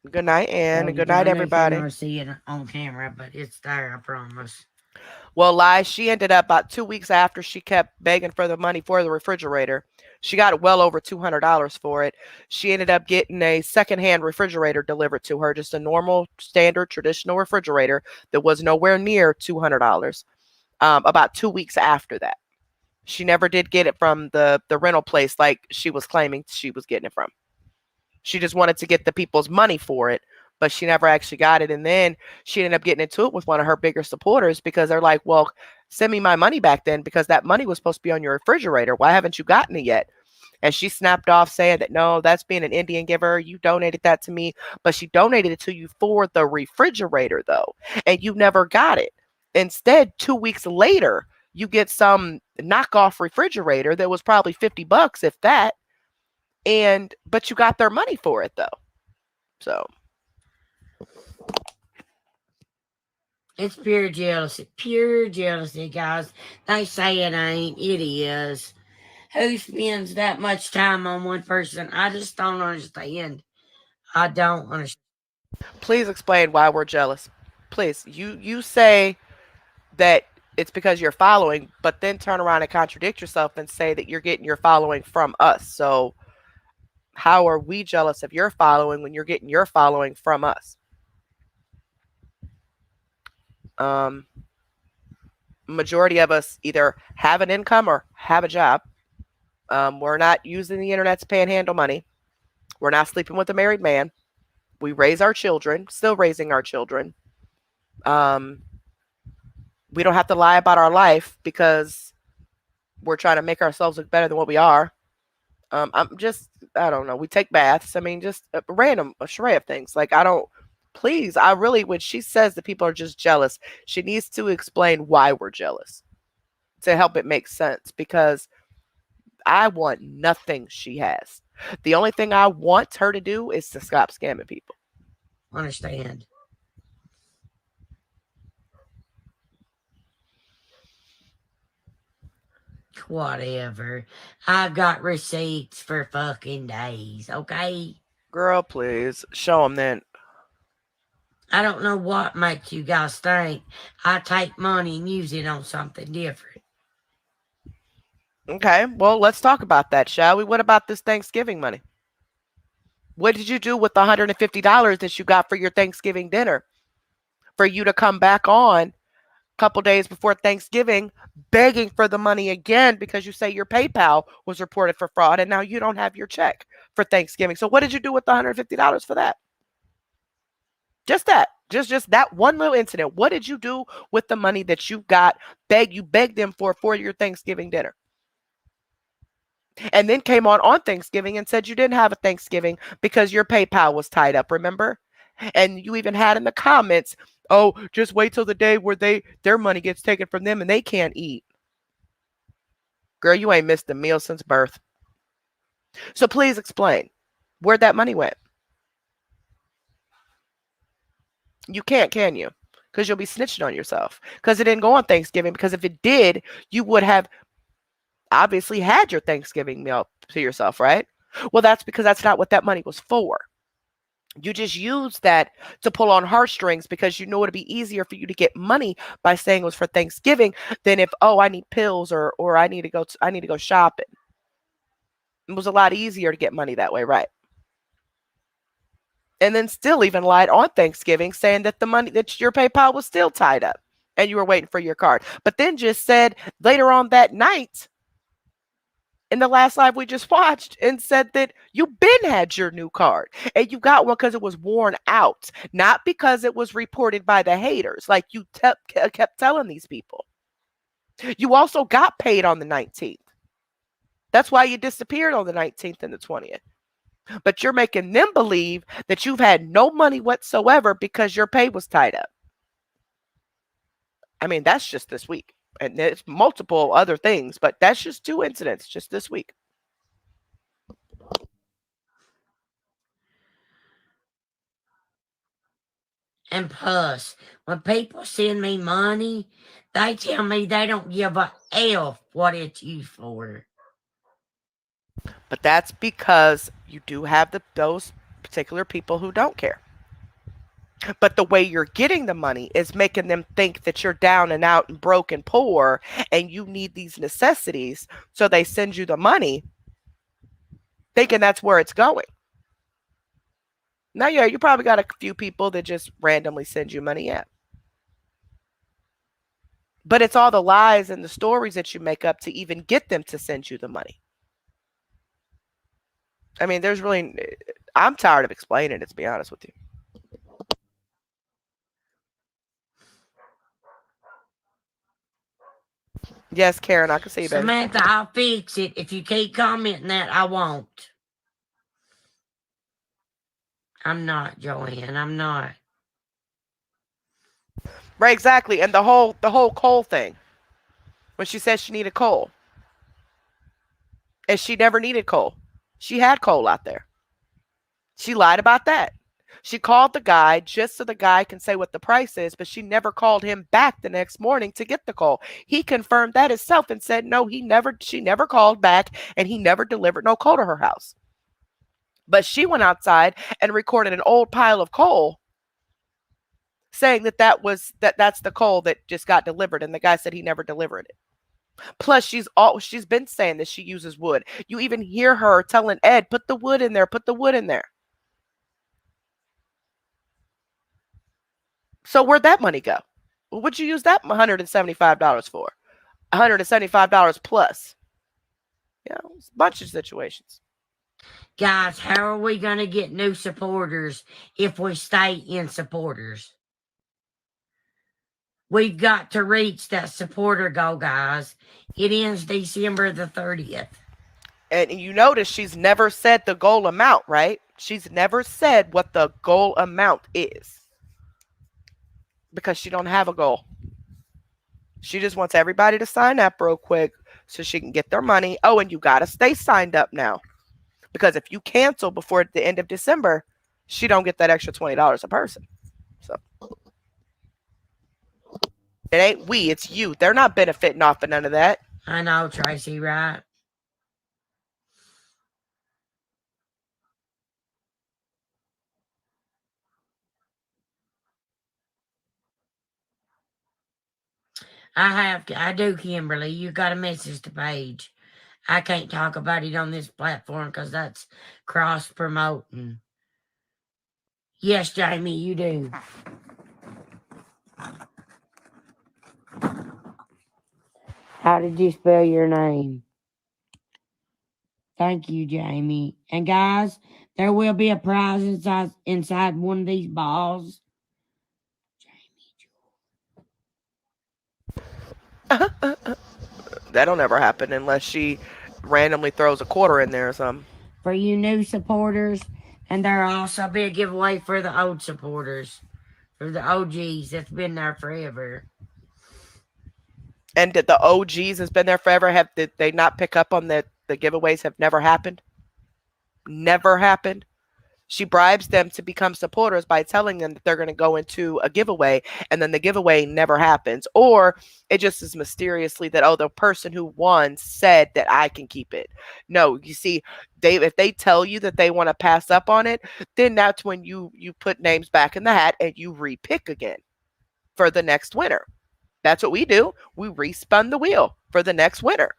[SPEAKER 1] Good night, Ann, and
[SPEAKER 2] Jody
[SPEAKER 1] good night,
[SPEAKER 2] Jones. I know you
[SPEAKER 1] everybody.
[SPEAKER 2] cannot see it on camera, but it's there, I promise.
[SPEAKER 1] Well, lie, she ended up about 2 weeks after she kept begging for the money for the refrigerator. She got well over $200 for it. She ended up getting a secondhand refrigerator delivered to her, just a normal, standard, traditional refrigerator that was nowhere near $200. About 2 weeks after that, she never did get it from the rental place like she was claiming she was getting it from. She just wanted to get the people's money for it, but she never actually got it. And then she ended up getting into it with one of her bigger supporters because they're like, well, send me my money back then because that money was supposed to be on your refrigerator. Why haven't you gotten it yet? And she snapped off saying that no, that's being an Indian giver. You donated that to me, but she donated it to you for the refrigerator though, and you never got it. Instead, 2 weeks later, you get some knockoff refrigerator that was probably $50, if that, and but you got their money for it though. So
[SPEAKER 2] It's pure jealousy, guys. They say it ain't, it is. Who spends that much time on one person? I just don't understand. I don't understand.
[SPEAKER 1] please explain why we're jealous. Please, you say that it's because you're following, but then turn around and contradict yourself and say that you're getting your following from us. So how are we jealous of your following when you're getting your following from us? Um, Majority of us either have an income or have a job. We're not using the internet to panhandle money. We're not sleeping with a married man. We raise our children, still raising our children. Um, we don't have to lie about our life because we're trying to make ourselves look better than what we are. I'm just, I don't know. We take baths. I mean, just a random a array of things. Like, I don't, please, I really, when she says that people are just jealous, she needs to explain why we're jealous to help it make sense because I want nothing she has. The only thing I want her to do is to stop scamming people.
[SPEAKER 2] Understand. Whatever. I've got receipts for fucking days, okay?
[SPEAKER 1] Girl, please show them then.
[SPEAKER 2] I don't know what makes you guys think I take money and use it on something different.
[SPEAKER 1] Okay, well, let's talk about that, shall we? What about this Thanksgiving money? What did you do with the $150 that you got for your Thanksgiving dinner? For you to come back on a couple days before Thanksgiving begging for the money again because you say your PayPal was reported for fraud and now you don't have your check for Thanksgiving. So what did you do with the $150 for that? Just that. Just that one little incident. What did you do with the money that you got you begged them for your Thanksgiving dinner? And then came on Thanksgiving and said you didn't have a Thanksgiving because your PayPal was tied up, remember? And you even had in the comments, "Oh, just wait till the day where their money gets taken from them and they can't eat." Girl, you ain't missed a meal since birth. So please explain where that money went. You can't, can you? Because you'll be snitching on yourself. Because it didn't go on Thanksgiving. Because if it did, you would have obviously had your Thanksgiving meal to yourself, right? Well, that's because that's not what that money was for. You just used that to pull on heartstrings because you know it'd be easier for you to get money by saying it was for Thanksgiving than if, oh, I need pills or I need to go shopping. It was a lot easier to get money that way, right? And then still even lied on Thanksgiving saying that the money that your PayPal was still tied up and you were waiting for your card. But then just said later on that night in the last live we just watched and said that you been had your new card and you got one because it was worn out, not because it was reported by the haters like you kept telling these people. You also got paid on the 19th. That's why you disappeared on the 19th and the 20th. But you're making them believe that you've had no money whatsoever because your pay was tied up. I mean, that's just this week. And there's multiple other things, but that's just two incidents just this week.
[SPEAKER 2] And plus, when people send me money, they tell me they don't give a F what it's used for.
[SPEAKER 1] But that's because you do have those particular people who don't care. But the way you're getting the money is making them think that you're down and out and broke and poor and you need these necessities. So they send you the money thinking that's where it's going. Now, yeah, you probably got a few people that just randomly send you money. Yeah. But it's all the lies and the stories that you make up to even get them to send you the money. I mean, there's really, I'm tired of explaining it, to be honest with you. Yes, Karen, I can see you, baby.
[SPEAKER 2] Samantha, I'll fix it. If you keep commenting that, I won't. I'm not, Joanne. I'm not.
[SPEAKER 1] Right, exactly. And the whole coal thing. When she said she needed coal. And she never needed coal. She had coal out there. She lied about that. She called the guy just so the guy can say what the price is, but she never called him back the next morning to get the coal. He confirmed that himself and said no, she never called back and he never delivered no coal to her house. But she went outside and recorded an old pile of coal saying that's the coal that just got delivered and the guy said he never delivered it. Plus she's been saying that she uses wood. You even hear her telling Ed, put the wood in there, put the wood in there. So where'd that money go? What'd you use that $175 for? $175 plus. It's a bunch of situations.
[SPEAKER 2] Guys, how are we going to get new supporters if we stay in supporters? We've got to reach that supporter goal, guys. It ends December the 30th.
[SPEAKER 1] And you notice she's never said the goal amount, right? She's never said what the goal amount is. Because she don't have a goal. She just wants everybody to sign up real quick so she can get their money. Oh, and you got to stay signed up now. Because if you cancel before the end of December, she don't get that extra $20 a person. So it ain't we, it's you. They're not benefiting off of none of that.
[SPEAKER 2] I know, Tracy, right? I do, Kimberly. You got a message to Paige. I can't talk about it on this platform because that's cross promoting. Yes, Jamie, you do. How did you spell your name? Thank you, Jamie. And guys, there will be a prize inside one of these balls.
[SPEAKER 1] That'll never happen unless she randomly throws a quarter in there or something.
[SPEAKER 2] For you new supporters, and there'll also be a giveaway for the old supporters, for the OGs that's been there forever.
[SPEAKER 1] And the OGs has been there forever. Did they not pick up on that the giveaways have never happened? Never happened. She bribes them to become supporters by telling them that they're going to go into a giveaway and then the giveaway never happens. Or it just is mysteriously that, oh, the person who won said that I can keep it. No, you see, if they tell you that they want to pass up on it, then that's when you put names back in the hat and you repick again for the next winner. That's what we do. We respun the wheel for the next winner.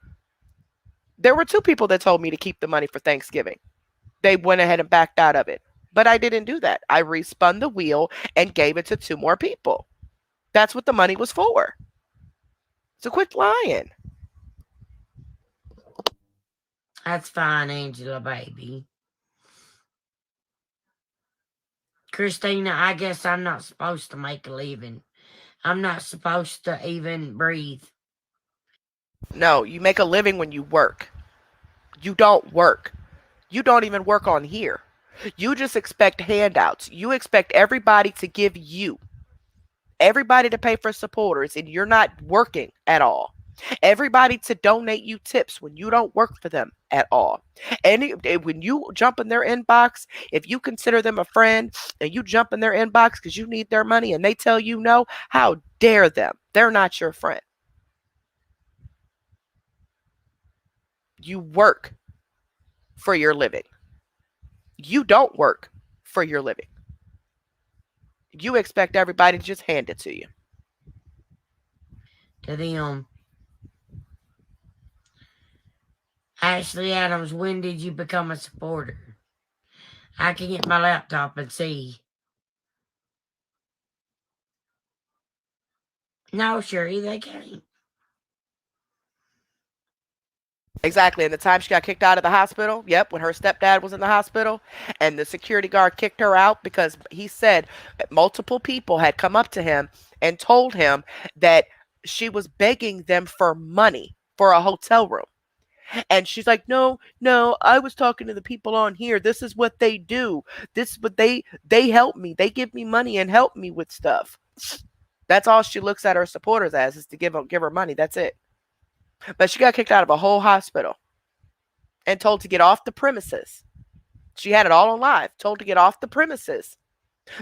[SPEAKER 1] There were two people that told me to keep the money for Thanksgiving. They went ahead and backed out of it. But I didn't do that. I respun the wheel and gave it to two more people. That's what the money was for. So quit lying.
[SPEAKER 2] That's fine, Angela, baby. Christina, I guess I'm not supposed to make a living. I'm not supposed to even breathe.
[SPEAKER 1] No, you make a living when you work. You don't work. You don't even work on here. You just expect handouts. You expect everybody to give you, everybody to pay for supporters, and you're not working at all. Everybody to donate you tips when you don't work for them at all. And when you jump in their inbox, if you consider them a friend and you jump in their inbox because you need their money and they tell you no, how dare them? They're not your friend. You work for your living. You don't work for your living. You expect everybody to just hand it to you.
[SPEAKER 2] To them, Ashley Adams, when did you become a supporter? I can get my laptop and see. No, Sherry, they can't.
[SPEAKER 1] Exactly. And the time she got kicked out of the hospital, yep, when her stepdad was in the hospital, and the security guard kicked her out because he said multiple people had come up to him and told him that she was begging them for money for a hotel room. And she's like, no, no, I was talking to the people on here. This is what they do. This is what they help me. They give me money and help me with stuff. That's all she looks at her supporters as, is to give her money. That's it. But she got kicked out of a whole hospital and told to get off the premises. She had it all on live, told to get off the premises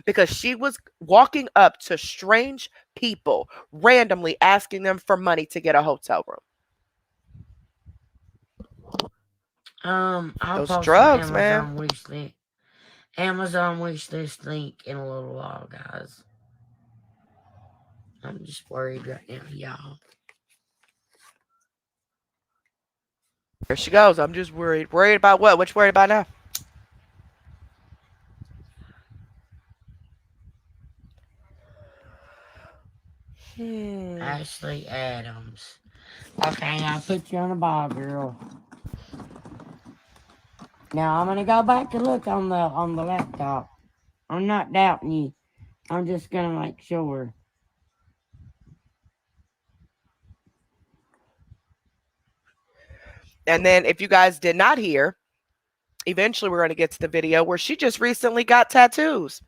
[SPEAKER 1] because she was walking up to strange people, randomly asking them for money to get a hotel room.
[SPEAKER 2] I'll
[SPEAKER 1] Those
[SPEAKER 2] post my
[SPEAKER 1] drugs, man.
[SPEAKER 2] Amazon wish list link in a little while, guys. I'm just worried right now, y'all.
[SPEAKER 1] There she goes. I'm just worried. Worried about what? What you worried about now?
[SPEAKER 2] Ashley Adams. Okay, I'll put you on the ball, girl. Now I'm gonna go back and look on the laptop. I'm not doubting you. I'm just gonna make sure.
[SPEAKER 1] And then, if you guys did not hear, eventually we're going to get to the video where she just recently got tattoos.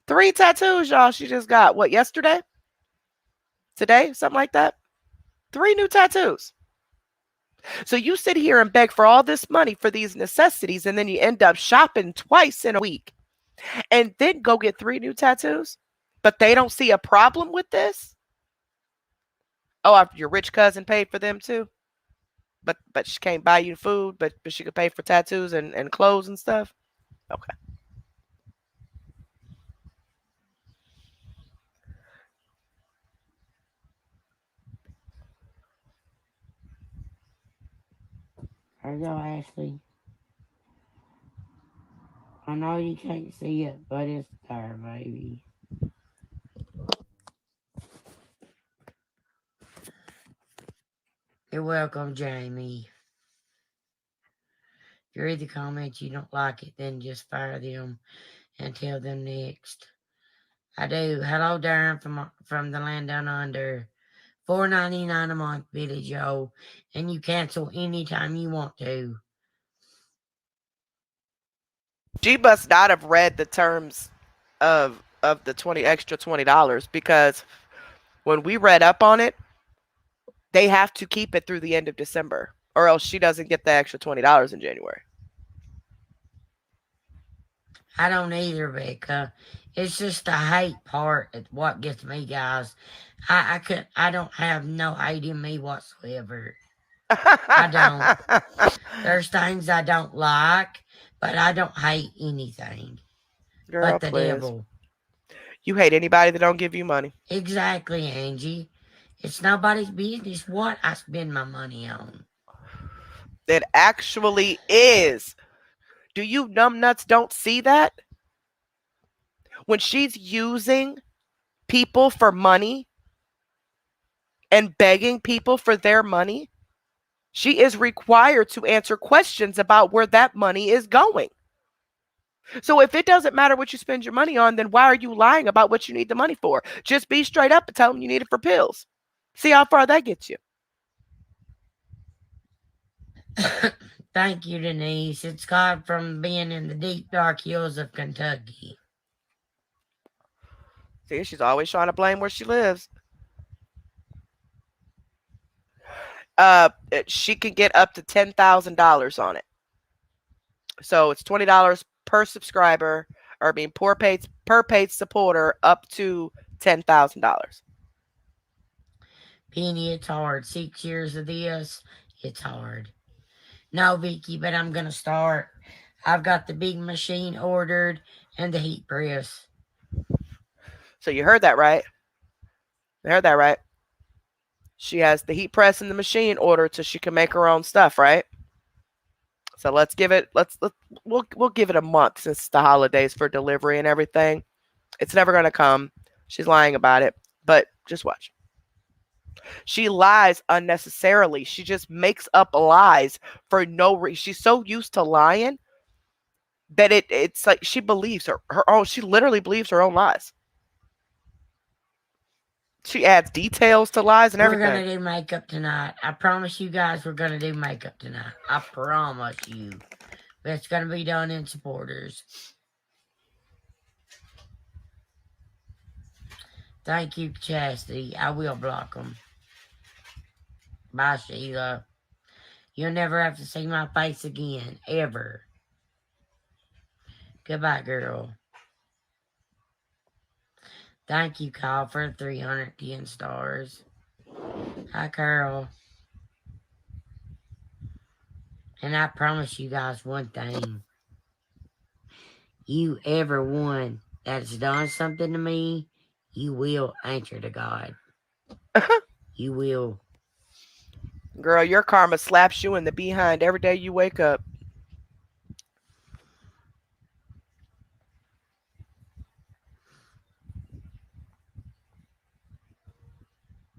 [SPEAKER 1] 3 tattoos, y'all. She just got what, yesterday? Today? Something like that? 3 new tattoos. So you sit here and beg for all this money for these necessities, and then you end up shopping twice in a week and then go get 3 new tattoos? But they don't see a problem with this? Oh, after your rich cousin paid for them too? But she can't buy you food, but she could pay for tattoos and clothes and stuff? Okay.
[SPEAKER 2] There you go, Ashley. I know you can't see it, but it's there, baby. You're welcome, Jamie. If you read the comments, you don't like it, then just fire them and tell them next. I do. Hello, Darren from the land down under. $4.99 a month, Billy Joe, and you cancel anytime you want to.
[SPEAKER 1] She must not have read the terms of the 20 extra $20 because when we read up on it, they have to keep it through the end of December or else she doesn't get the extra $20 in January.
[SPEAKER 2] I don't either, Becca. It's just the hate part at what gets me, guys. I don't have no hate in me whatsoever. I don't. There's things I don't like, but I don't hate anything.
[SPEAKER 1] Girl,
[SPEAKER 2] But the
[SPEAKER 1] please.
[SPEAKER 2] devil.
[SPEAKER 1] You hate anybody that don't give you money.
[SPEAKER 2] Exactly, Angie. It's nobody's business what I spend my money on.
[SPEAKER 1] It actually is. Do you numbnuts don't see that? When she's using people for money and begging people for their money, she is required to answer questions about where that money is going. So if it doesn't matter what you spend your money on, then why are you lying about what you need the money for? Just be straight up and tell them you need it for pills. See how far that gets you.
[SPEAKER 2] Thank you, Denise. It's God from being in the deep, dark hills of Kentucky.
[SPEAKER 1] See, she's always trying to blame where she lives. She can get up to $10,000 on it. So it's $20 per subscriber, or being per paid supporter up to $10,000.
[SPEAKER 2] Penny, it's hard. 6 years of this, it's hard. No, Vicky, but I'm gonna start. I've got the big machine ordered and the heat press.
[SPEAKER 1] So you heard that right. You heard that right. She has the heat press in the machine ordered so she can make her own stuff, right? So let's give it let's we'll give it a month since it's the holidays for delivery and everything. It's never gonna come. She's lying about it. But just watch. She lies unnecessarily. She just makes up lies for no reason. She's so used to lying that it's like she believes her own. She literally believes her own lies. She adds details to lies and
[SPEAKER 2] We're
[SPEAKER 1] everything.
[SPEAKER 2] gonna do makeup tonight. I promise you guys we're gonna do makeup tonight. I promise you. But it's gonna be done in supporters. Thank you, Chastity. I will block them. Bye, Sheila. You'll never have to see my face again, ever. Goodbye, girl. Thank you, Kyle, for 310 stars. Hi, Carol. And I promise you guys one thing. You everyone that's done something to me, you will answer to God. You will.
[SPEAKER 1] Girl, your karma slaps you in the behind every day you wake up.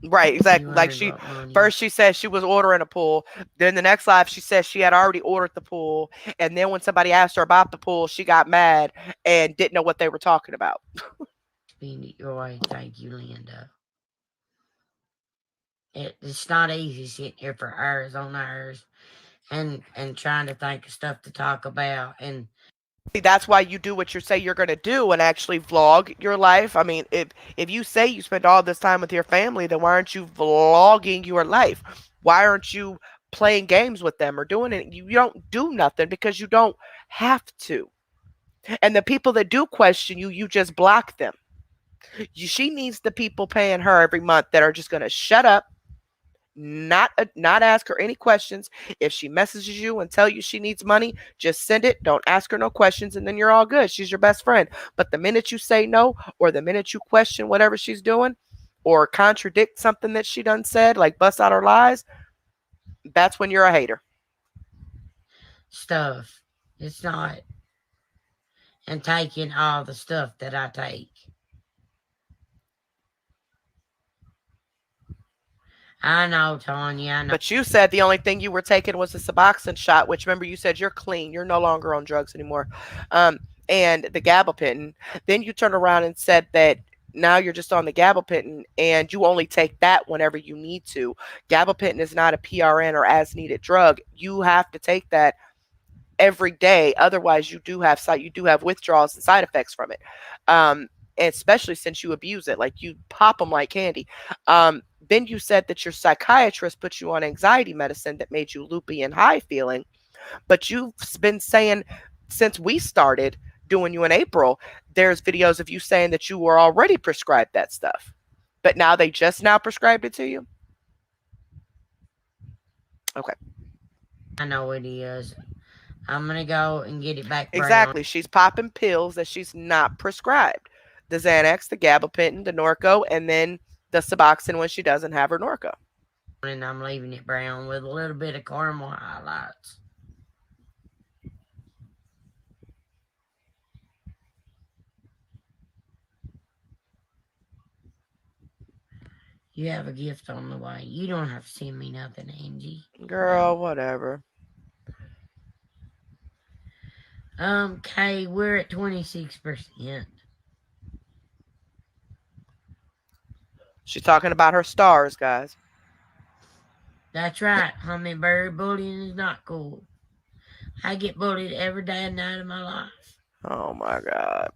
[SPEAKER 1] Right,
[SPEAKER 2] You
[SPEAKER 1] exactly. Like
[SPEAKER 2] learn
[SPEAKER 1] she
[SPEAKER 2] about money.
[SPEAKER 1] first she said she was ordering a pool. Then the next live she said she had already ordered the pool. And then when somebody asked her about the pool, she got mad and didn't know what they were talking about.
[SPEAKER 2] Spend it your way. Thank you, Linda. It's not easy sitting here for hours on hours and trying to think of stuff to talk about. And
[SPEAKER 1] See, that's why you do what you say you're gonna do and actually vlog your life. I mean, if you say you spend all this time with your family, then why aren't you vlogging your life? Why aren't you playing games with them or doing it? You don't do nothing because you don't have to. And the people that do question you, you just block them. She needs the people paying her every month that are just going to shut up, not ask her any questions. If she messages you and tell you she needs money, just send it. Don't ask her no questions, and then you're all good. She's your best friend. But the minute you say no, or the minute you question whatever she's doing, or contradict something that she done said, like bust out her lies, that's when you're a hater.
[SPEAKER 2] stuff. It's not. And taking all the stuff that I take. I know, Tanya. I know.
[SPEAKER 1] But you said the only thing you were taking was the Suboxone shot, which remember you said you're clean. You're no longer on drugs anymore. Um, and the gabapentin. Then you turned around and said that now you're just on the gabapentin and you only take that whenever you need to. Gabapentin is not a PRN or as needed drug. You have to take that every day. Otherwise, you do have withdrawals and side effects from it. Um, especially since you abuse it, like you pop them like candy. Then you said that your psychiatrist put you on anxiety medicine that made you loopy and high feeling, but you've been saying since we started doing you in April, there's videos of you saying that you were already prescribed that stuff, but now they just now prescribed it to you. Okay.
[SPEAKER 2] I know it is. I'm gonna go and get it back brown.
[SPEAKER 1] Exactly. She's popping pills that she's not prescribed. The Xanax, the gabapentin, the Norco, and then the Suboxone when she doesn't have her Norco.
[SPEAKER 2] And I'm leaving it brown with a little bit of caramel highlights. You have a gift on the way. You don't have to send me nothing, Angie.
[SPEAKER 1] Girl, whatever.
[SPEAKER 2] Okay, we're at 26%.
[SPEAKER 1] She's talking about her stars, guys.
[SPEAKER 2] That's right. Hummingbird bullying is not cool. I get bullied every day and night of my life.
[SPEAKER 1] Oh my God.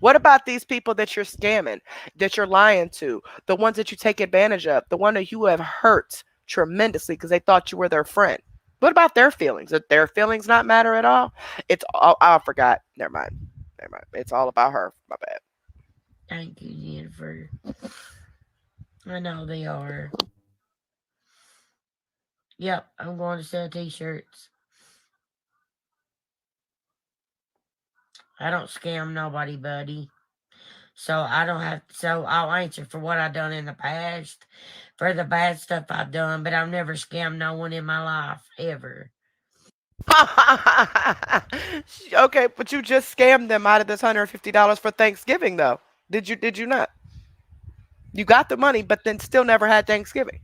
[SPEAKER 1] What about these people that you're scamming, that you're lying to, the ones that you take advantage of, the one that you have hurt tremendously because they thought you were their friend? What about their feelings? Did their feelings not matter at all? It's all, I forgot. Never mind. Never mind. It's all about her. My bad.
[SPEAKER 2] Thank you, Jennifer. I know they are. Yep, I'm going to sell t-shirts. I don't scam nobody, buddy. So I don't have. So I'll answer for what I've done in the past, for the bad stuff I've done. But I've never scammed no one in my life ever.
[SPEAKER 1] Okay, but you just scammed them out of this $150 for Thanksgiving, though. Did you not? You got the money, but then still never had Thanksgiving.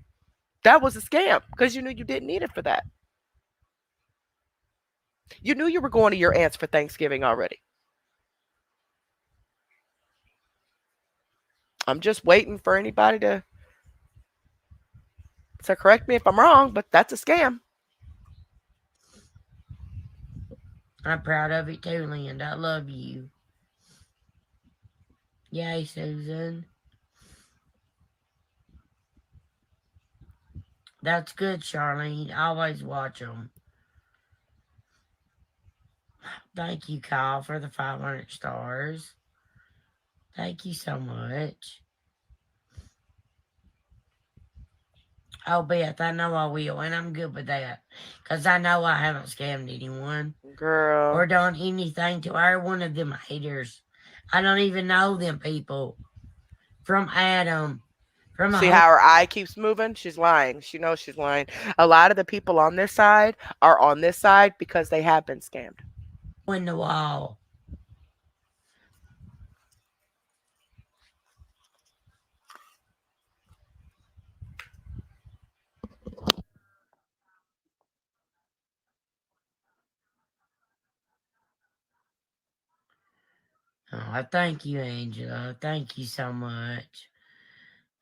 [SPEAKER 1] That was a scam because you knew you didn't need it for that. You knew you were going to your aunt's for Thanksgiving already. I'm just waiting for anybody to correct me if I'm wrong, but that's a scam.
[SPEAKER 2] I'm proud of it too, Linda. I love you. Yay, Susan. That's good, Charlene. I always watch them. Thank you, Kyle, for the 500 stars. Thank you so much. Oh, Beth, I know I will, and I'm good with that. Because I know I haven't scammed anyone
[SPEAKER 1] Girl.
[SPEAKER 2] or done anything to either one of them haters. I don't even know them people. From Adam, from a
[SPEAKER 1] See
[SPEAKER 2] hole
[SPEAKER 1] how her eye keeps moving? She's lying. She knows she's lying. A lot of the people on this side are on this side because they have been scammed.
[SPEAKER 2] in the wall. Oh, I thank you, Angela. Thank you so much.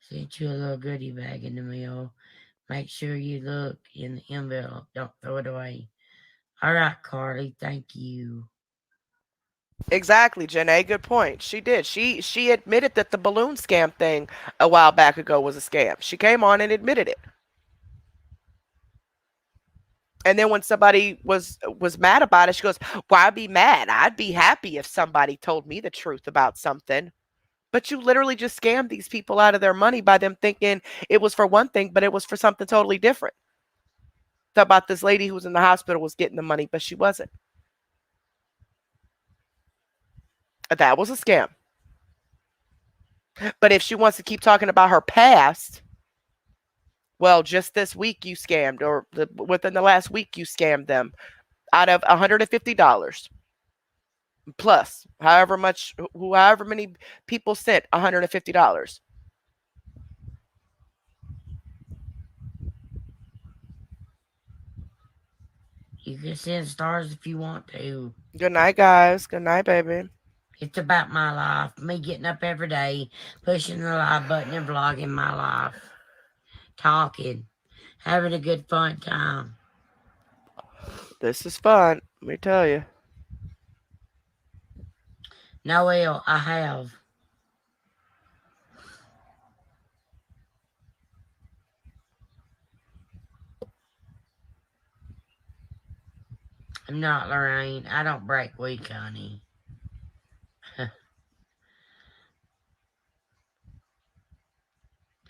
[SPEAKER 2] Sent you a little goodie bag in the mail. Make sure you look in the envelope. Don't throw it away. All right, Carly. Thank you.
[SPEAKER 1] Exactly, Janae. Good point. She did. She admitted that the balloon scam thing a while back ago was a scam. She came on and admitted it. And then when somebody was mad about it, she goes, "Why be mad? I'd be happy if somebody told me the truth about something." But you literally just scammed these people out of their money by them thinking it was for one thing, but it was for something totally different. Thought about this lady who was in the hospital was getting the money, but she wasn't. That was a scam. But if she wants to keep talking about her past, well, just this week you scammed, or within the last week you scammed them out of $150 plus, however many people sent $150.
[SPEAKER 2] You can send stars if you want to.
[SPEAKER 1] Good night, guys. Good night, baby.
[SPEAKER 2] It's about my life. Me getting up every day, pushing the live button and vlogging my life. Talking. Having a good fun time.
[SPEAKER 1] This is fun. Let me tell you.
[SPEAKER 2] Noel, I have. I'm not Lorraine. I don't break weak, honey.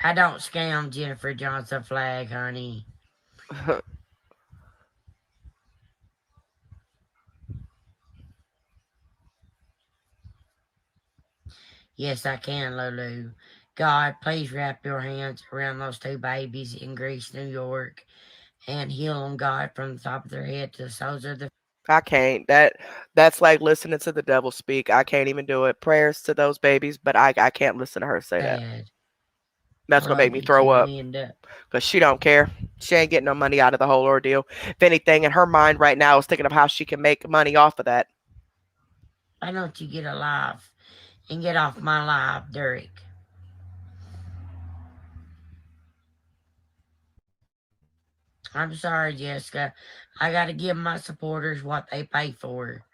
[SPEAKER 2] I don't scam Jennifer Johnson flag, honey. Yes, I can, Lulu. God, please wrap your hands around those two babies in Greece, New York, and heal them, God, from the top of their head to the soles of their
[SPEAKER 1] I can't. That's like listening to the devil speak. I can't even do it. Prayers to those babies, but I can't listen to her say that.
[SPEAKER 2] head. I
[SPEAKER 1] That's gonna make
[SPEAKER 2] love
[SPEAKER 1] me
[SPEAKER 2] you
[SPEAKER 1] throw
[SPEAKER 2] too,
[SPEAKER 1] up
[SPEAKER 2] Linda.
[SPEAKER 1] because she don't care. She ain't getting no money out of the whole ordeal. If anything, in her mind right now is thinking of how she can make money off of that.
[SPEAKER 2] Why don't you get a life and get off my life, Derek? I'm sorry, Jessica. I gotta give my supporters what they pay for.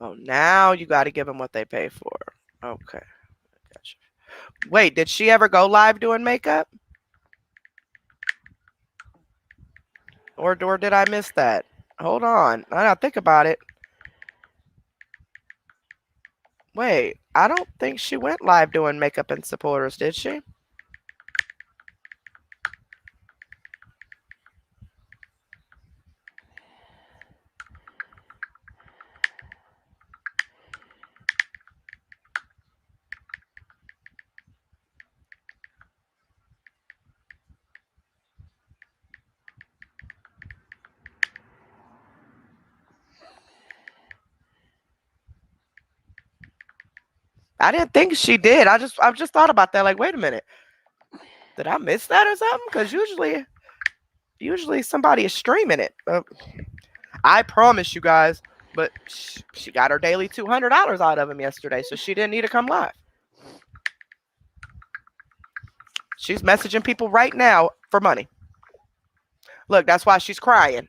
[SPEAKER 1] Oh, now you got to give them what they pay for. Okay, gotcha. Wait, did she ever go live doing makeup, or did I miss that? Hold on, I think about it. Wait, I don't think she went live doing makeup and supporters, did she? I didn't think she did. I just thought about that. Like, wait a minute, did I miss that or something? Because usually somebody is streaming it. I promise you guys. But she got her daily $200 out of him yesterday, so she didn't need to come live. She's messaging people right now for money. Look, that's why she's crying.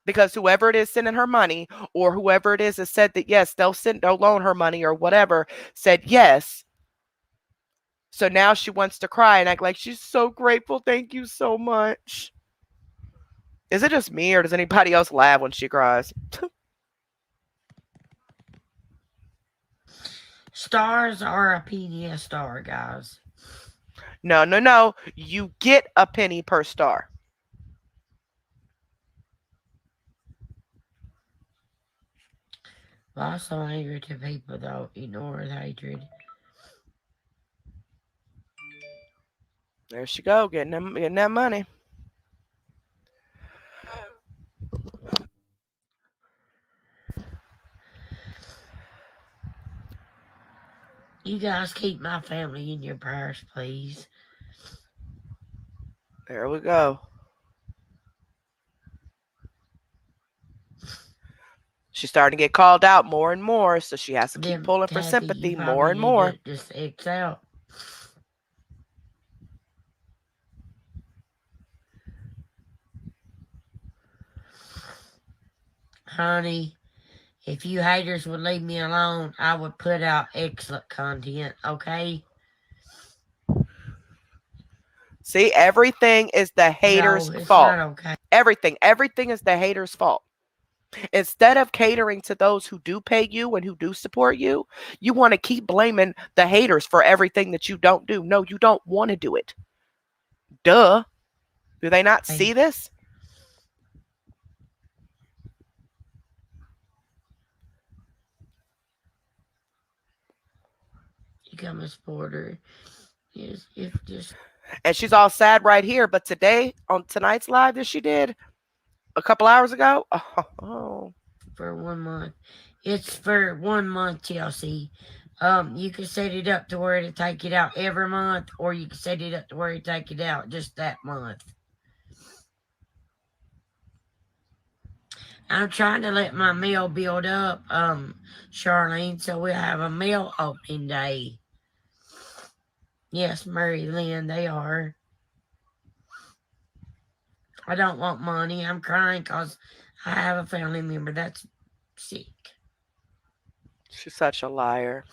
[SPEAKER 1] Because whoever it is sending her money, or whoever it is that said that yes, they'll loan her money or whatever, said yes. So now she wants to cry and act like she's so grateful. Thank you so much. Is it just me or does anybody else laugh when she cries?
[SPEAKER 2] Stars are a PDS star, guys.
[SPEAKER 1] No, no, no. You get a penny per star.
[SPEAKER 2] Lost so angry to people, though. Ignore the hatred.
[SPEAKER 1] There she go, getting that money.
[SPEAKER 2] You guys keep my family in your prayers, please.
[SPEAKER 1] There we go. She's starting to get called out more and more, so she has to keep
[SPEAKER 2] Then,
[SPEAKER 1] pulling for
[SPEAKER 2] Kathy, you
[SPEAKER 1] sympathy
[SPEAKER 2] probably
[SPEAKER 1] more and
[SPEAKER 2] need
[SPEAKER 1] more.
[SPEAKER 2] to just X out. Honey, if you haters would leave me alone, I would put out excellent content, okay?
[SPEAKER 1] See, everything is the
[SPEAKER 2] No,
[SPEAKER 1] hater's
[SPEAKER 2] it's
[SPEAKER 1] fault.
[SPEAKER 2] not okay.
[SPEAKER 1] Everything is the hater's fault. Instead of catering to those who do pay you and who do support you, you want to keep blaming the haters for everything that you don't do. No, you don't want to do it. Duh. Do they not see this?
[SPEAKER 2] Become a supporter. Yes, if just
[SPEAKER 1] And she's all sad right here. But today, on tonight's live that she did a couple hours ago, oh,
[SPEAKER 2] for 1 month. It's for 1 month, Chelsea. You can set it up to where to take it out every month, or you can set it up to where you take it out just that month. I'm trying to let my mail build up, Charlene, so we'll have a mail opening day. Yes, Mary Lynn, they are. I don't want money. I'm crying because I have a family member that's sick.
[SPEAKER 1] she's such a liar.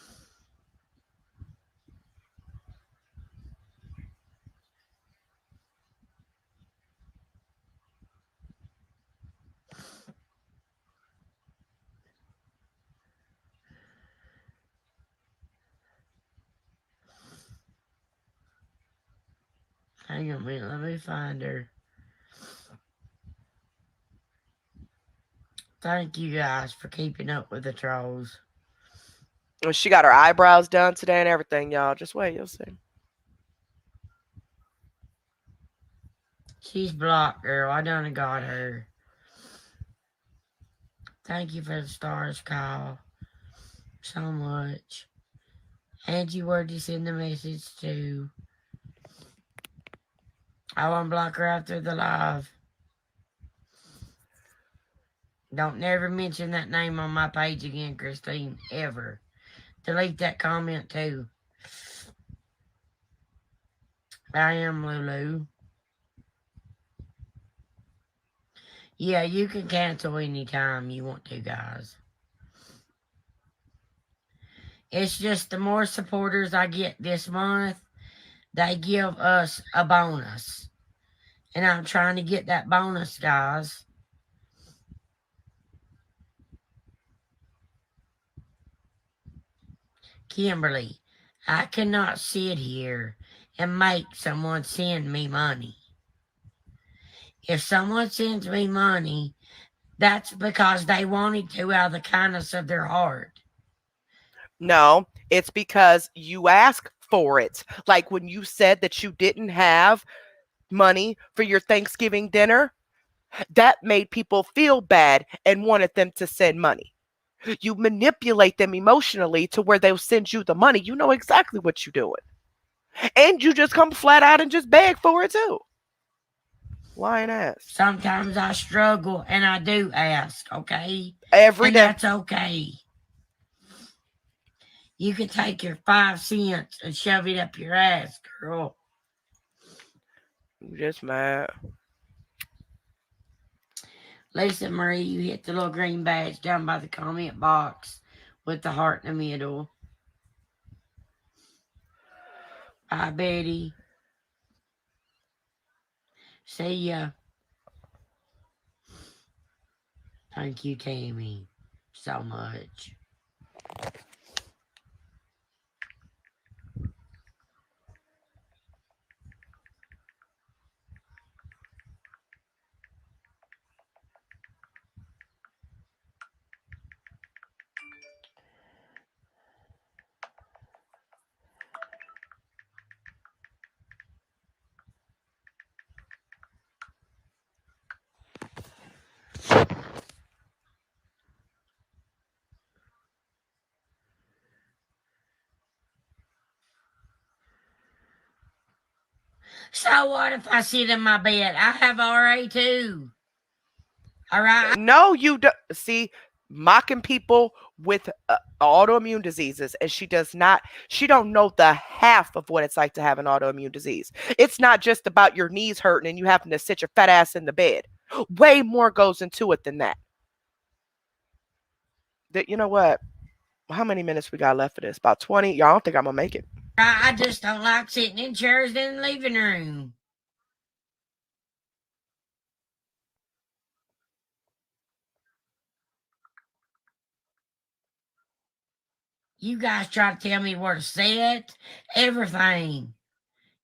[SPEAKER 2] Hang on a minute, let me find her. Thank you guys for keeping up with the trolls.
[SPEAKER 1] She got her eyebrows done today and everything, y'all. Just wait, you'll see.
[SPEAKER 2] She's blocked, girl. I done got her. Thank you for the stars, Kyle. So much. Angie, where'd you send the message to? I won't block her after the live. Don't never mention that name on my page again, Christine. Ever. Delete that comment too. I am Lulu. Yeah, you can cancel anytime you want to, guys. It's just the more supporters I get this month, they give us a bonus. And I'm trying to get that bonus, guys. Kimberly, I cannot sit here and make someone send me money. If someone sends me money, that's because they wanted to out of the kindness of their heart.
[SPEAKER 1] No, it's because you ask for it. Like when you said that you didn't have money for your Thanksgiving dinner, that made people feel bad and wanted them to send money. You manipulate them emotionally to where they'll send you the money. You know exactly what you're doing. And you just come flat out and just beg for it too. Lying ass.
[SPEAKER 2] Sometimes I struggle and I do ask, okay?
[SPEAKER 1] Every
[SPEAKER 2] And
[SPEAKER 1] day.
[SPEAKER 2] that's okay. You can take your 5 cents and shove it up your ass, girl.
[SPEAKER 1] I'm just mad.
[SPEAKER 2] Lisa Marie, you hit the little green badge down by the comment box with the heart in the middle. Bye, Betty. See ya. Thank you, Tammy, so much. So what if I sit in my bed? I have RA too. All right.
[SPEAKER 1] No, you don't. See, mocking people with autoimmune diseases, and she don't know the half of what it's like to have an autoimmune disease. It's not just about your knees hurting and you having to sit your fat ass in the bed. Way more goes into it than that. You know what? How many minutes we got left for this? About 20. Y'all don't think I'm gonna make it.
[SPEAKER 2] I just don't like sitting in chairs in the living room. You guys try to tell me where to sit, everything.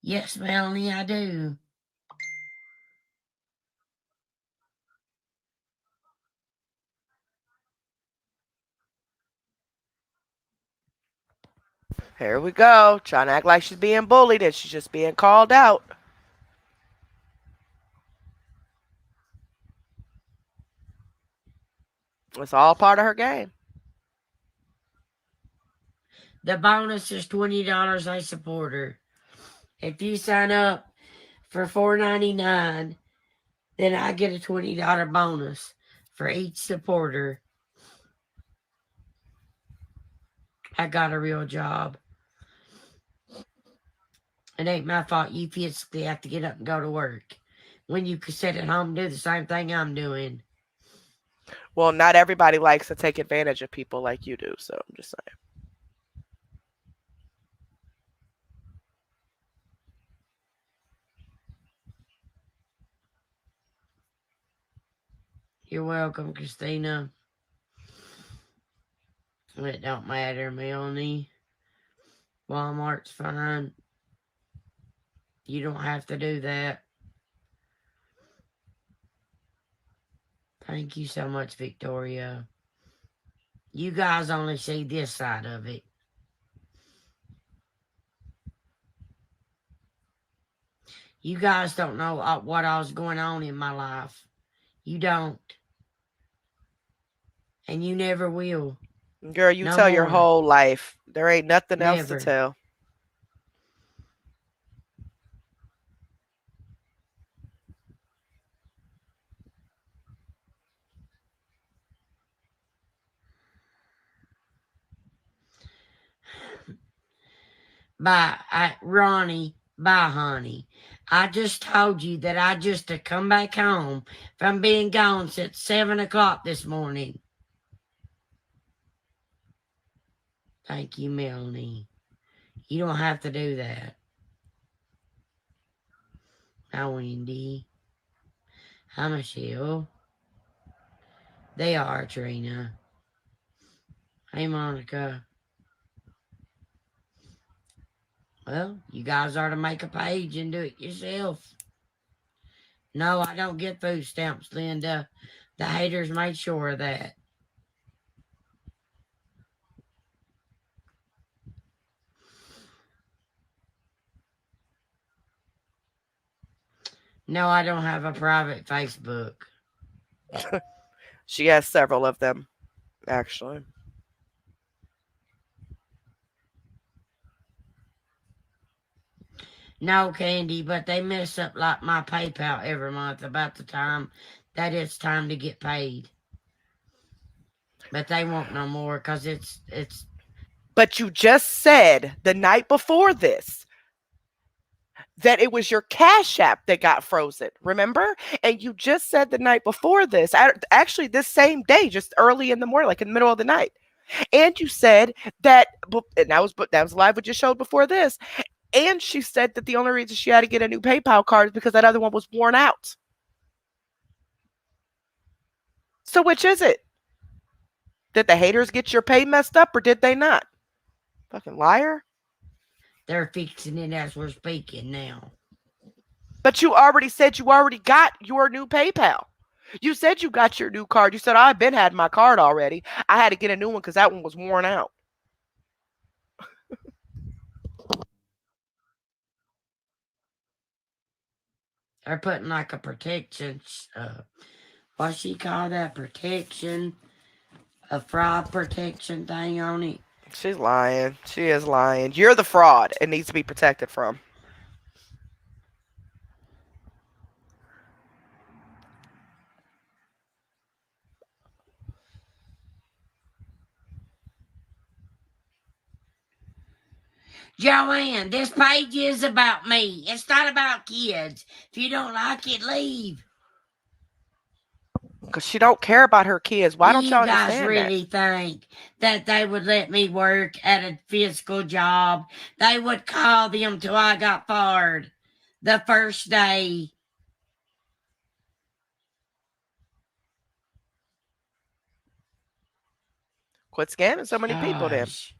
[SPEAKER 2] Yes, Melanie, I do.
[SPEAKER 1] Here we go. Trying to act like she's being bullied and she's just being called out. It's all part of her game.
[SPEAKER 2] The bonus is $20 a supporter. If you sign up for $4.99, then I get a $20 bonus for each supporter. I got a real job. It ain't my fault you physically have to get up and go to work when you can sit at home and do the same thing I'm doing.
[SPEAKER 1] Well, not everybody likes to take advantage of people like you do, so I'm just saying.
[SPEAKER 2] You're welcome, Christina. It don't matter, Melanie. Walmart's fine. You don't have to do that. Thank you so much, Victoria. You guys only see this side of it. You guys don't know what all's going on in my life. You don't. And you never will.
[SPEAKER 1] Girl, you
[SPEAKER 2] No
[SPEAKER 1] tell your
[SPEAKER 2] more.
[SPEAKER 1] whole life. There ain't nothing else to
[SPEAKER 2] Never.
[SPEAKER 1] tell.
[SPEAKER 2] Bye, Ronnie. Bye, honey. I just told you that I just to come back home from being gone since 7 o'clock this morning. Thank you, Melanie. You don't have to do that. Hi, Wendy. Hi, Michelle. They are, Trina. Hey, Monica. Well, you guys are to make a page and do it yourself. No, I don't get food stamps, Linda. The haters made sure of that. No, I don't have a private Facebook.
[SPEAKER 1] She has several of them. actually.
[SPEAKER 2] No, Candy, but they mess up like my PayPal every month about the time that it's time to get paid. But they won't no more because it's
[SPEAKER 1] But you just said the night before this that it was your Cash App that got frozen, remember? And you just said the night before this, actually this same day, just early in the morning, like in the middle of the night. And you said that, and that was live what you showed before this. And she said that the only reason she had to get a new PayPal card is because that other one was worn out. So which is it? Did the haters get your pay messed up or did they not? Fucking liar.
[SPEAKER 2] they're fixing it as we're speaking now.
[SPEAKER 1] But you already said you already got your new PayPal. You said you got your new card. You said, I've been had my card already. I had to get a new one because that one was worn out.
[SPEAKER 2] They're putting like a protection, what she call that, protection, a fraud protection thing on it.
[SPEAKER 1] She's lying. She is lying. You're the fraud and needs to be protected from.
[SPEAKER 2] Joanne, this page is about me. It's not about kids. If you don't like it, leave.
[SPEAKER 1] Because she don't care about her kids.
[SPEAKER 2] Do
[SPEAKER 1] Why don't
[SPEAKER 2] you
[SPEAKER 1] y'all
[SPEAKER 2] guys
[SPEAKER 1] understand that?
[SPEAKER 2] really think that they would let me work at a physical job? They would call them till I got fired the first day.
[SPEAKER 1] Quit scamming so many people then.
[SPEAKER 2] Gosh.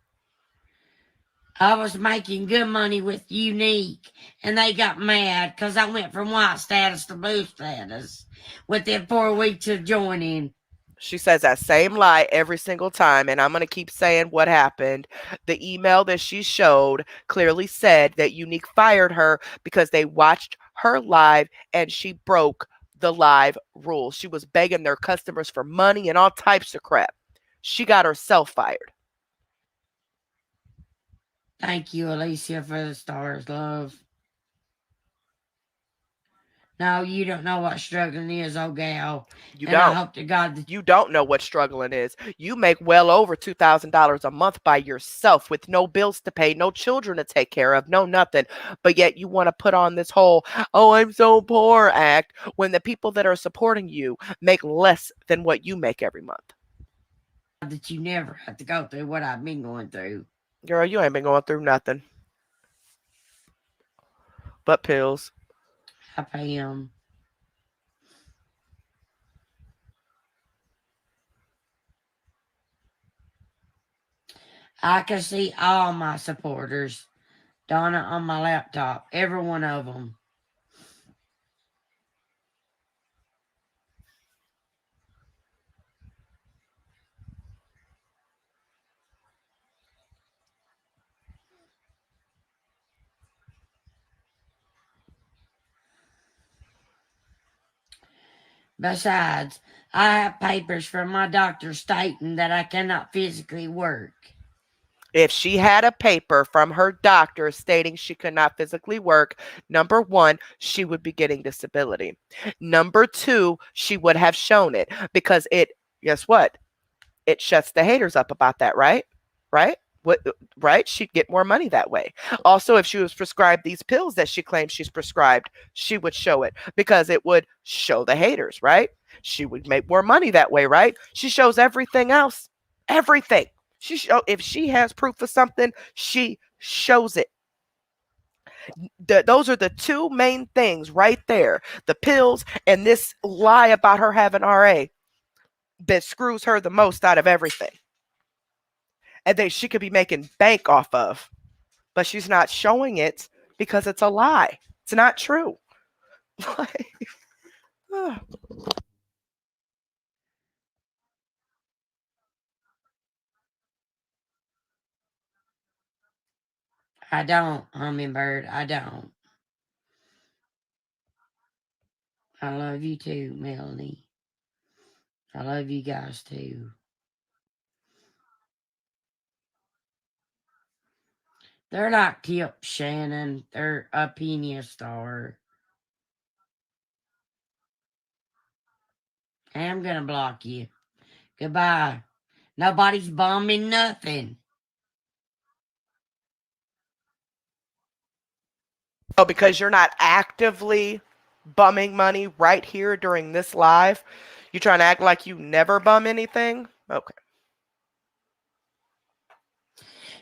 [SPEAKER 2] I was making good money with Unique, and they got mad because I went from white status to blue status within 4 weeks of joining.
[SPEAKER 1] She says that same lie every single time, and I'm going to keep saying what happened. The email that she showed clearly said that Unique fired her because they watched her live and she broke the live rules. She was begging their customers for money and all types of crap. She got herself fired.
[SPEAKER 2] Thank you, Alicia, for the stars, love. No, you don't know what struggling is, oh gal.
[SPEAKER 1] You
[SPEAKER 2] And I
[SPEAKER 1] don't.
[SPEAKER 2] hope to God that
[SPEAKER 1] You don't know what struggling is. You make well over $2,000 a month by yourself with no bills to pay, no children to take care of, no nothing. But yet you want to put on this whole, oh, I'm so poor act when the people that are supporting you make less than what you make every month.
[SPEAKER 2] you never have to go through what I've been going through.
[SPEAKER 1] Girl, you ain't been going through nothing but pills.
[SPEAKER 2] I pay them. I can see all my supporters. Donna on my laptop, every one of them. Besides, I have papers from my doctor stating that I cannot physically work.
[SPEAKER 1] If she had a paper from her doctor stating she could not physically work, number one, she would be getting disability. Number two, she would have shown it because guess what? It shuts the haters up about that, right? Right? What, right? She'd get more money that way. Also, if she was prescribed these pills that she claims she's prescribed, she would show it because it would show the haters, right? She would make more money that way, right? She shows everything else. Everything. If she has proof of something, she shows it. Those are the two main things right there: the pills and this lie about her having RA that screws her the most out of everything, and that she could be making bank off of, but she's not showing it because it's a lie. It's not true.
[SPEAKER 2] I don't, Hummingbird. I don't. I love you too, Melanie. I love you guys too. They're like Tip Shannon. They're a penny star. I'm gonna block you. Goodbye. Nobody's bombing nothing.
[SPEAKER 1] Oh, because you're not actively bumming money right here during this live? You trying to act like you never bum anything? Okay.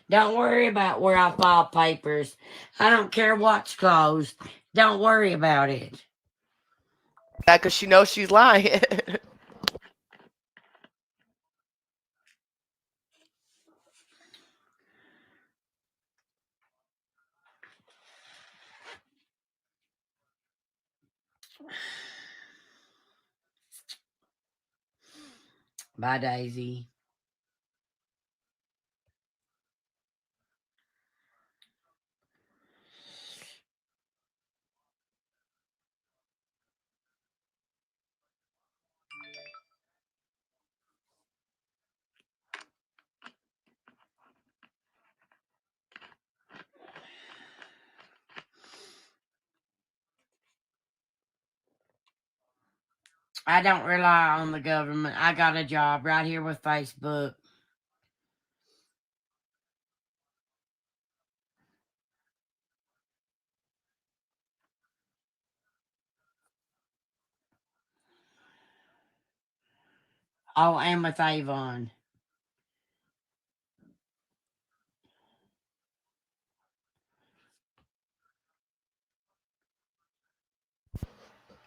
[SPEAKER 2] Don't worry about where I file papers. I don't care what's closed. Don't worry about it.
[SPEAKER 1] That because she knows she's lying.
[SPEAKER 2] Bye, Daisy. I don't rely on the government. I got a job right here with Facebook. Oh, and with Avon.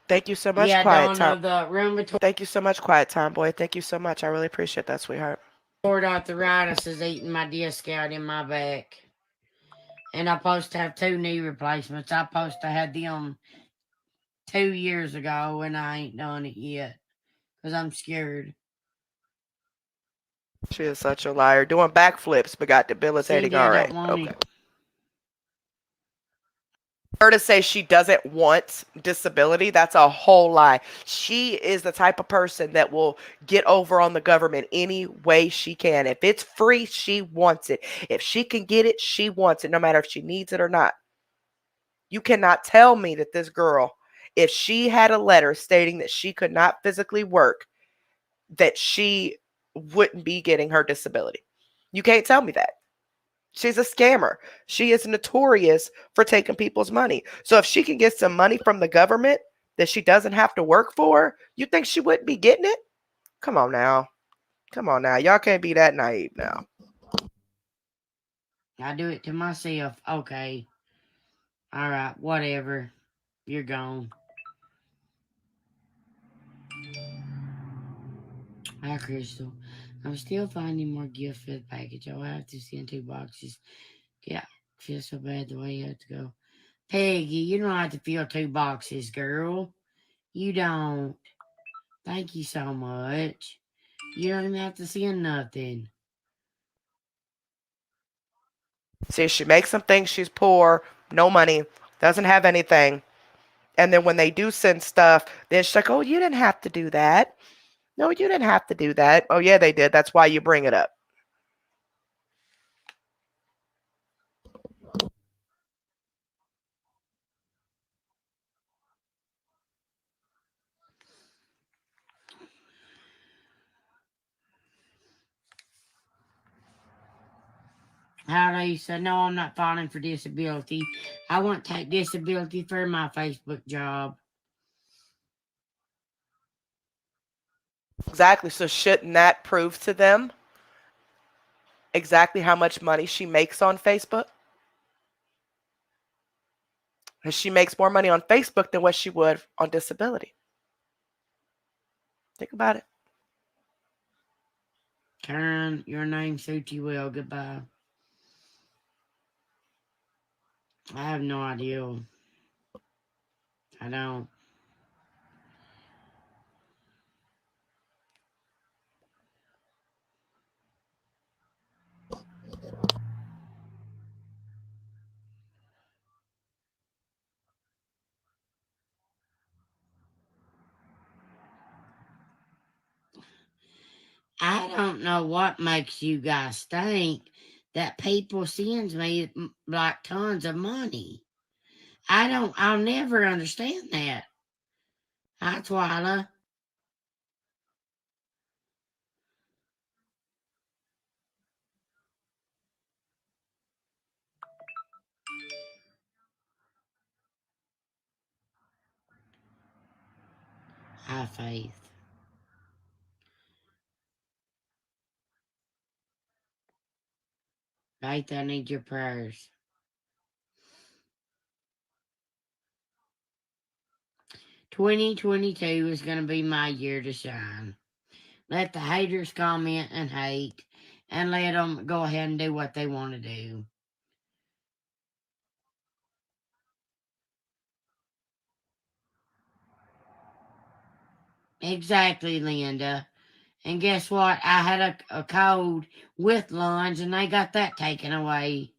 [SPEAKER 1] Thank you so much,
[SPEAKER 2] Yeah,
[SPEAKER 1] Quiet
[SPEAKER 2] Donna,
[SPEAKER 1] Time.
[SPEAKER 2] the rheumatoid
[SPEAKER 1] Thank you so much, Quiet Time Boy. Thank you so much. I really appreciate that, sweetheart.
[SPEAKER 2] arthritis is eating my disc out in my back. And I'm supposed to have two knee replacements. I'm supposed to have them 2 years ago, and I ain't done it yet because I'm scared.
[SPEAKER 1] She is such a liar. Doing backflips, but got debilitating
[SPEAKER 2] Cindy, I
[SPEAKER 1] RA.
[SPEAKER 2] don't want
[SPEAKER 1] Okay.
[SPEAKER 2] it.
[SPEAKER 1] Her to say she doesn't want disability, that's a whole lie. She is the type of person that will get over on the government any way she can. If it's free, she wants it. If she can get it, she wants it, no matter if she needs it or not. You cannot tell me that this girl, if she had a letter stating that she could not physically work, that she wouldn't be getting her disability. You can't tell me that. She's a scammer. She is notorious for taking people's money. So if she can get some money from the government that she doesn't have to work for, you think she wouldn't be getting it? Come on now. Come on now. Y'all can't be that naive now.
[SPEAKER 2] I do it to myself. Okay. All right. Whatever. You're gone. Hi, Crystal. I'm still finding more gifts for the package. I'll have to send 2 boxes. Yeah. Feel so bad the way you have to go. Peggy, you don't have to fill 2 boxes, girl. You don't. Thank you so much. You don't even have to send nothing.
[SPEAKER 1] See, she makes them think she's poor, no money, doesn't have anything. And then when they do send stuff, then she's like, oh, you didn't have to do that. No, you didn't have to do that. Oh, yeah, they did. That's why you bring it up.
[SPEAKER 2] How do you say, no, I'm not filing for disability. I want to take disability for my Facebook job.
[SPEAKER 1] Exactly. So shouldn't that prove to them exactly how much money she makes on Facebook? And she makes more money on Facebook than what she would on disability. Think about it.
[SPEAKER 2] Karen, your name suits you well. Goodbye. I have no idea. I don't. I don't know what makes you guys think that people sends me like tons of money. I'll never understand that. Hi, Twyla. Hi, Faith. Faith, I need your prayers. 2022 is going to be my year to shine. Let the haters comment and hate, and let them go ahead and do what they want to do. Exactly, Linda. And guess what? I had a cold with lunch, and they got that taken away.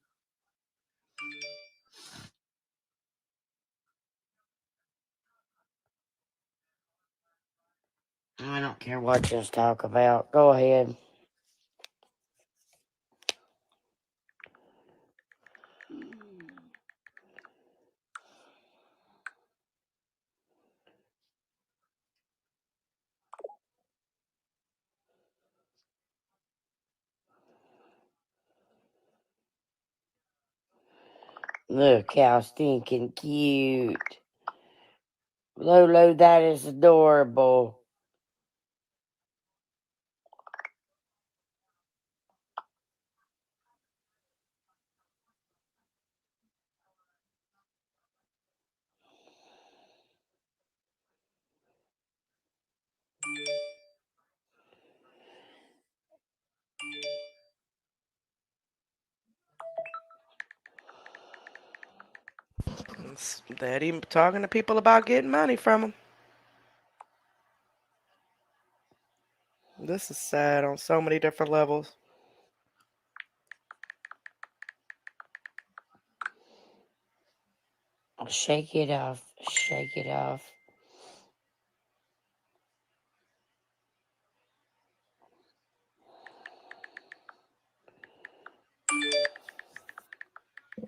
[SPEAKER 2] I don't care what you talk about. Go ahead. Look how stinking cute. Lulu, that is adorable.
[SPEAKER 1] It's Daddy talking to people about getting money from them. This is sad on so many different levels.
[SPEAKER 2] Shake it off. Shake it off.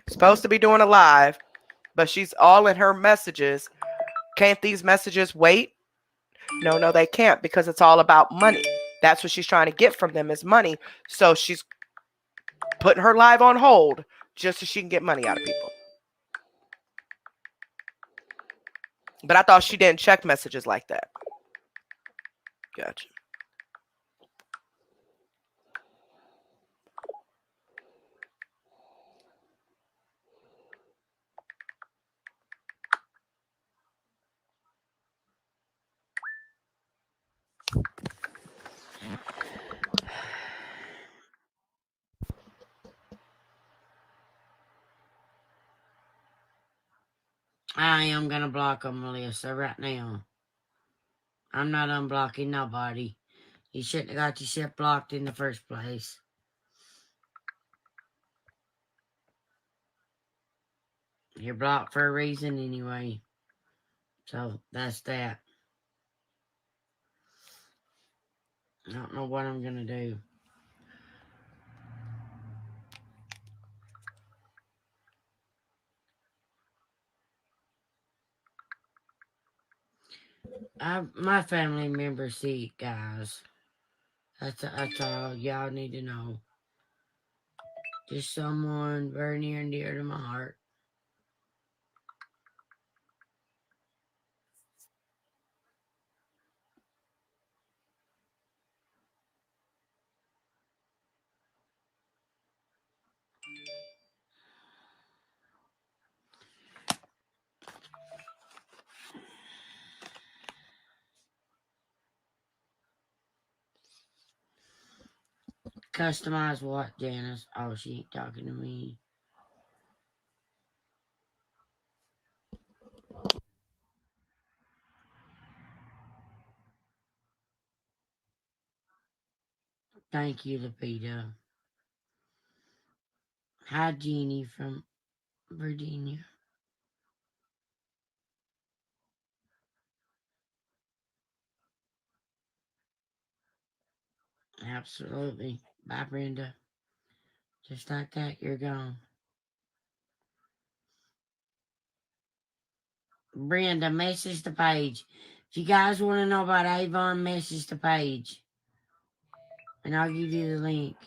[SPEAKER 1] Supposed to be doing a live, but she's all in her messages. Can't these messages wait? No, no, they can't because it's all about money. That's what she's trying to get from them is money. So she's putting her live on hold just so she can get money out of people. But I thought she didn't check messages like that. Gotcha.
[SPEAKER 2] I am going to block them, Melissa, right now. I'm not unblocking nobody. You shouldn't have got your shit blocked in the first place. You're blocked for a reason anyway. So that's that. I don't know what I'm going to do. My family members see it, guys. That's all y'all need to know. Just someone very near and dear to my heart. Customize what, Janice? Oh, she ain't talking to me. Thank you, Lupita. Hi, Jeannie from Virginia. Absolutely. Bye, Brenda. Just like that, you're gone. Brenda, message the page. If you guys want to know about Avon, message the page. And I'll give you the link.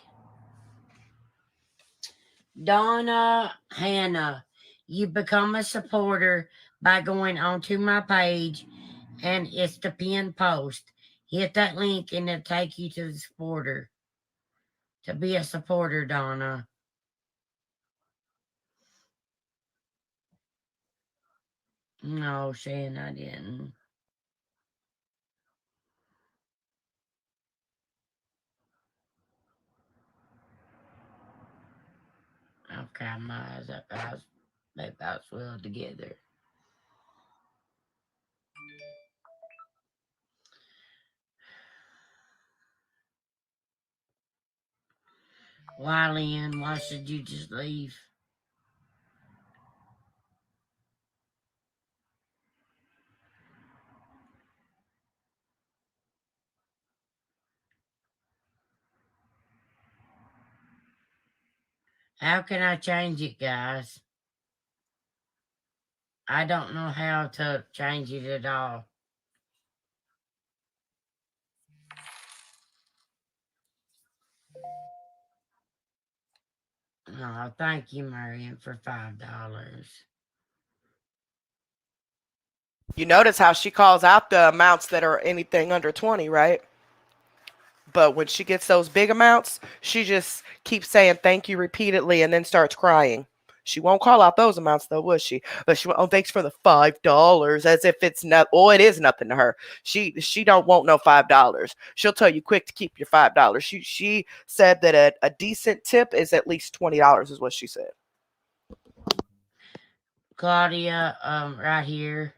[SPEAKER 2] Donna Hannah, you become a supporter by going onto my page, and it's the pinned post. Hit that link and it'll take you to the supporter. To be a supporter, Donna. No, Shan, I didn't. Okay, my eyes up. Maybe I was well together. Why, Lynn? Why should you just leave? How can I change it, guys? I don't know how to change it at all. Oh, thank you, Marion, for $5.
[SPEAKER 1] You notice how she calls out the amounts that are anything under 20, right? But when she gets those big amounts, she just keeps saying thank you repeatedly and then starts crying. She won't call out those amounts though, would she? But she went, oh, thanks for the $5, as if it's not. Oh, it is nothing to her. She don't want no $5. She'll tell you quick to keep your $5. She said that a decent tip is at least $20, is what she said.
[SPEAKER 2] Claudia, right here.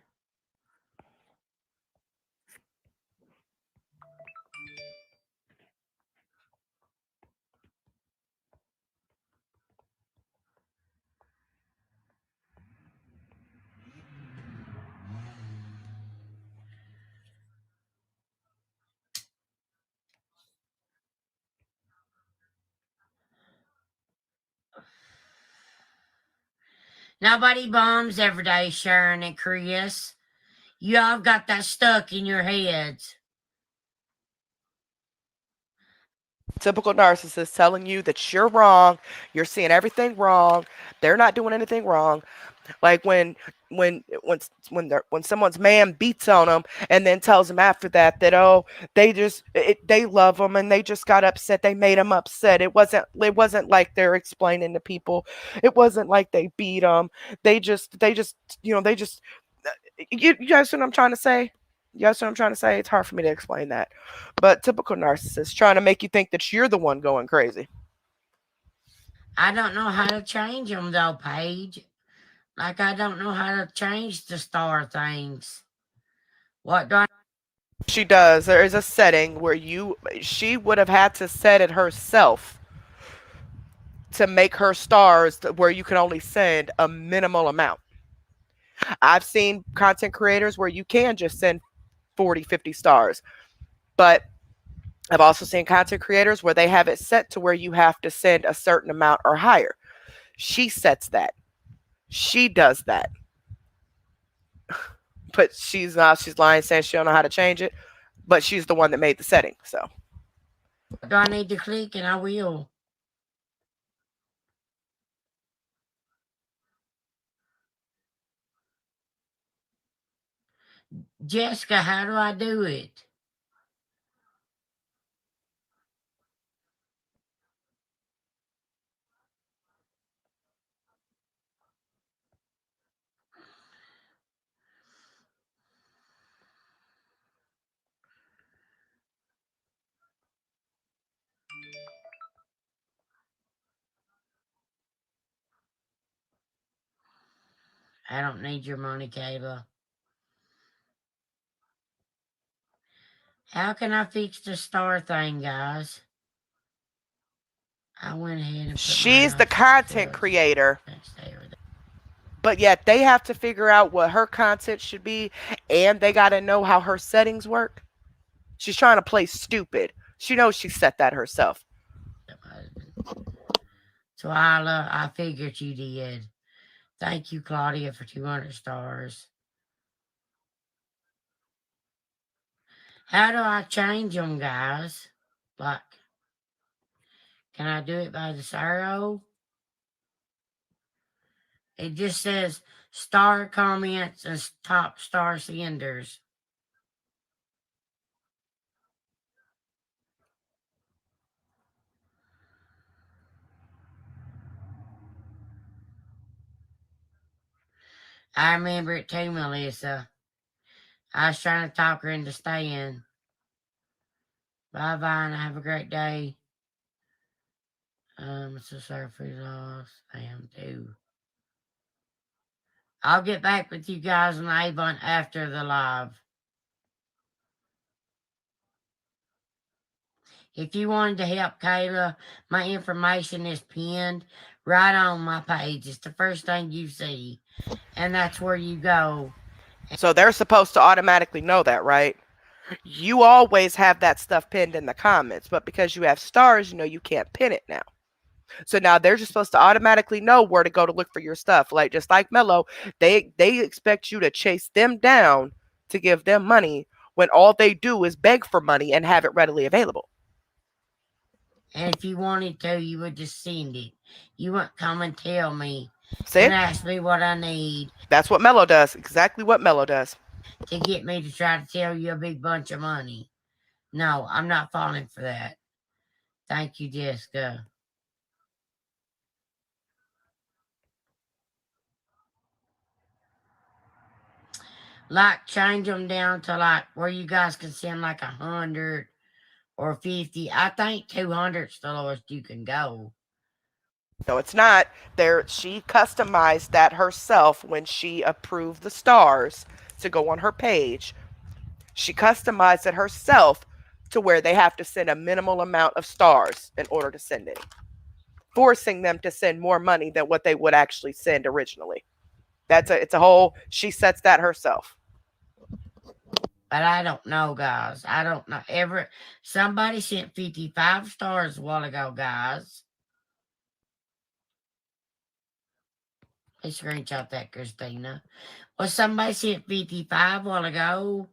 [SPEAKER 2] Nobody bombs every day, Sharon and Chris. You all got that stuck in your heads.
[SPEAKER 1] Typical narcissist telling you that you're wrong, you're seeing everything wrong, they're not doing anything wrong. Like when someone's man beats on them and then tells them after that that oh they love them and they just got upset, they made them upset. It wasn't like they're explaining to people. It wasn't like they beat them. They just they just you guys know what I'm trying to say. You guys know what I'm trying to say. It's hard for me to explain that, but typical narcissist trying to make you think that you're the one going crazy.
[SPEAKER 2] I don't know how to change them, though, Paige. Like, I don't know how to change the star things. What do I...
[SPEAKER 1] She does. There is a setting where she would have had to set it herself to make her stars where you can only send a minimal amount. I've seen content creators where you can just send 40, 50 stars, but I've also seen content creators where they have it set to where you have to send a certain amount or higher. She sets that. She does that. But she's lying saying she don't know how to change it, but she's the one that made the setting. So
[SPEAKER 2] do I need to click, and I will. Jessica, how do I do it? I don't need your money, Kayla. How can I fix the star thing, guys? I went ahead and put mine
[SPEAKER 1] she's
[SPEAKER 2] on
[SPEAKER 1] the content
[SPEAKER 2] subscribe.
[SPEAKER 1] creator,
[SPEAKER 2] Stay over there.
[SPEAKER 1] but yet they have to figure out what her content should be, and they got to know how her settings work. She's trying to play stupid. She knows she set that herself.
[SPEAKER 2] Twyla, I figured you did. Thank you, Claudia, for 200 stars. How do I change them, guys? Like, can I do it by the arrow? It just says star comments and top star senders. I remember it too, Melissa. I was trying to talk her into staying. Bye bye and have a great day. So sorry for your loss. I am too. I'll get back with you guys on Avon after the live. If you wanted to help Kayla, my information is pinned right on my page. It's the first thing you see. And that's where you go.
[SPEAKER 1] So they're supposed to automatically know that, right? You always have that stuff pinned in the comments, but because you have stars, you know you can't pin it now. So now they're just supposed to automatically know where to go to look for your stuff. Like just like Mello, they expect you to chase them down to give them money when all they do is beg for money and have it readily available.
[SPEAKER 2] And if you wanted to, you would just send it. You wouldn't come and tell me
[SPEAKER 1] See?
[SPEAKER 2] and ask me what I need
[SPEAKER 1] That's what Mello does. Exactly what Mello does.
[SPEAKER 2] to get me to try to tell you a big bunch of money. No, I'm not falling for that. Thank you, Jessica. Like, change them down to like where you guys can send like 100 or 50. I think 200's the lowest you can go.
[SPEAKER 1] No, it's not. There she customized that herself when she approved the stars to go on her page. She customized it herself to where they have to send a minimal amount of stars in order to send it, forcing them to send more money than what they would actually send originally. It's a whole she sets that herself.
[SPEAKER 2] But I don't know, guys. I don't know. Somebody sent 55 stars a while ago, guys. Let's screenshot that, Christina. Well, somebody sent 55 a while ago.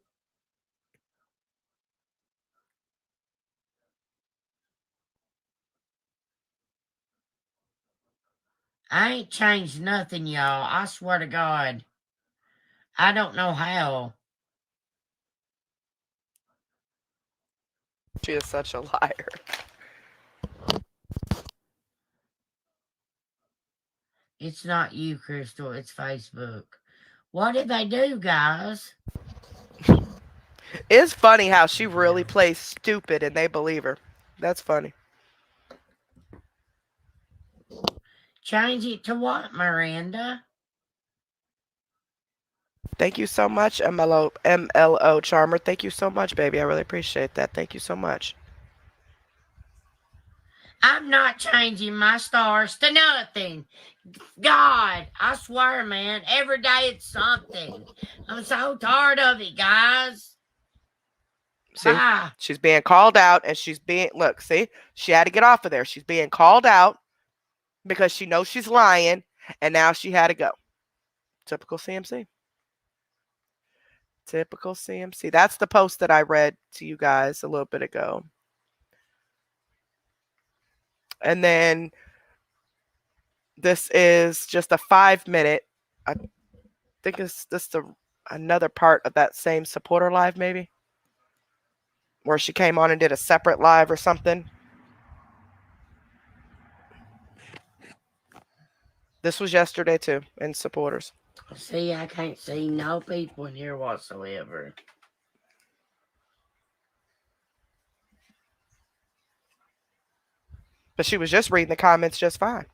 [SPEAKER 2] I ain't changed nothing, y'all. I swear to God. I don't know how.
[SPEAKER 1] She is such a liar.
[SPEAKER 2] It's not you, Crystal. It's Facebook. What did they do, guys?
[SPEAKER 1] It's funny how she really plays stupid and they believe her. That's funny.
[SPEAKER 2] Change it to what, Miranda?
[SPEAKER 1] Thank you so much, MLO Charmer. Thank you so much, baby. I really appreciate that. Thank you so much.
[SPEAKER 2] I'm not changing my stars to nothing. God, I swear, man, every day it's something. I'm so tired of it, guys.
[SPEAKER 1] See,
[SPEAKER 2] Bye.
[SPEAKER 1] she's being called out and she's being, look, see, she had to get off of there. She's being called out because she knows she's lying and now she had to go. Typical CMC. Typical CMC. That's the post that I read to you guys a little bit ago. And then this is just a 5 minute. I think it's just another part of that same supporter live, maybe, where she came on and did a separate live or something. This was yesterday too, in supporters.
[SPEAKER 2] See, I can't see no people in here whatsoever.
[SPEAKER 1] But she was just reading the comments just fine.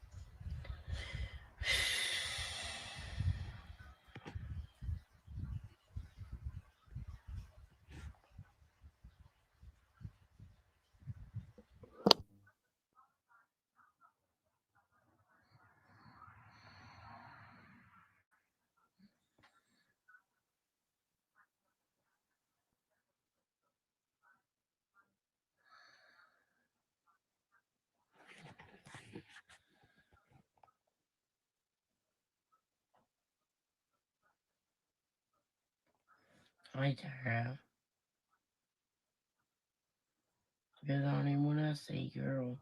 [SPEAKER 2] Hi, Tara. You're the only one I see, girl.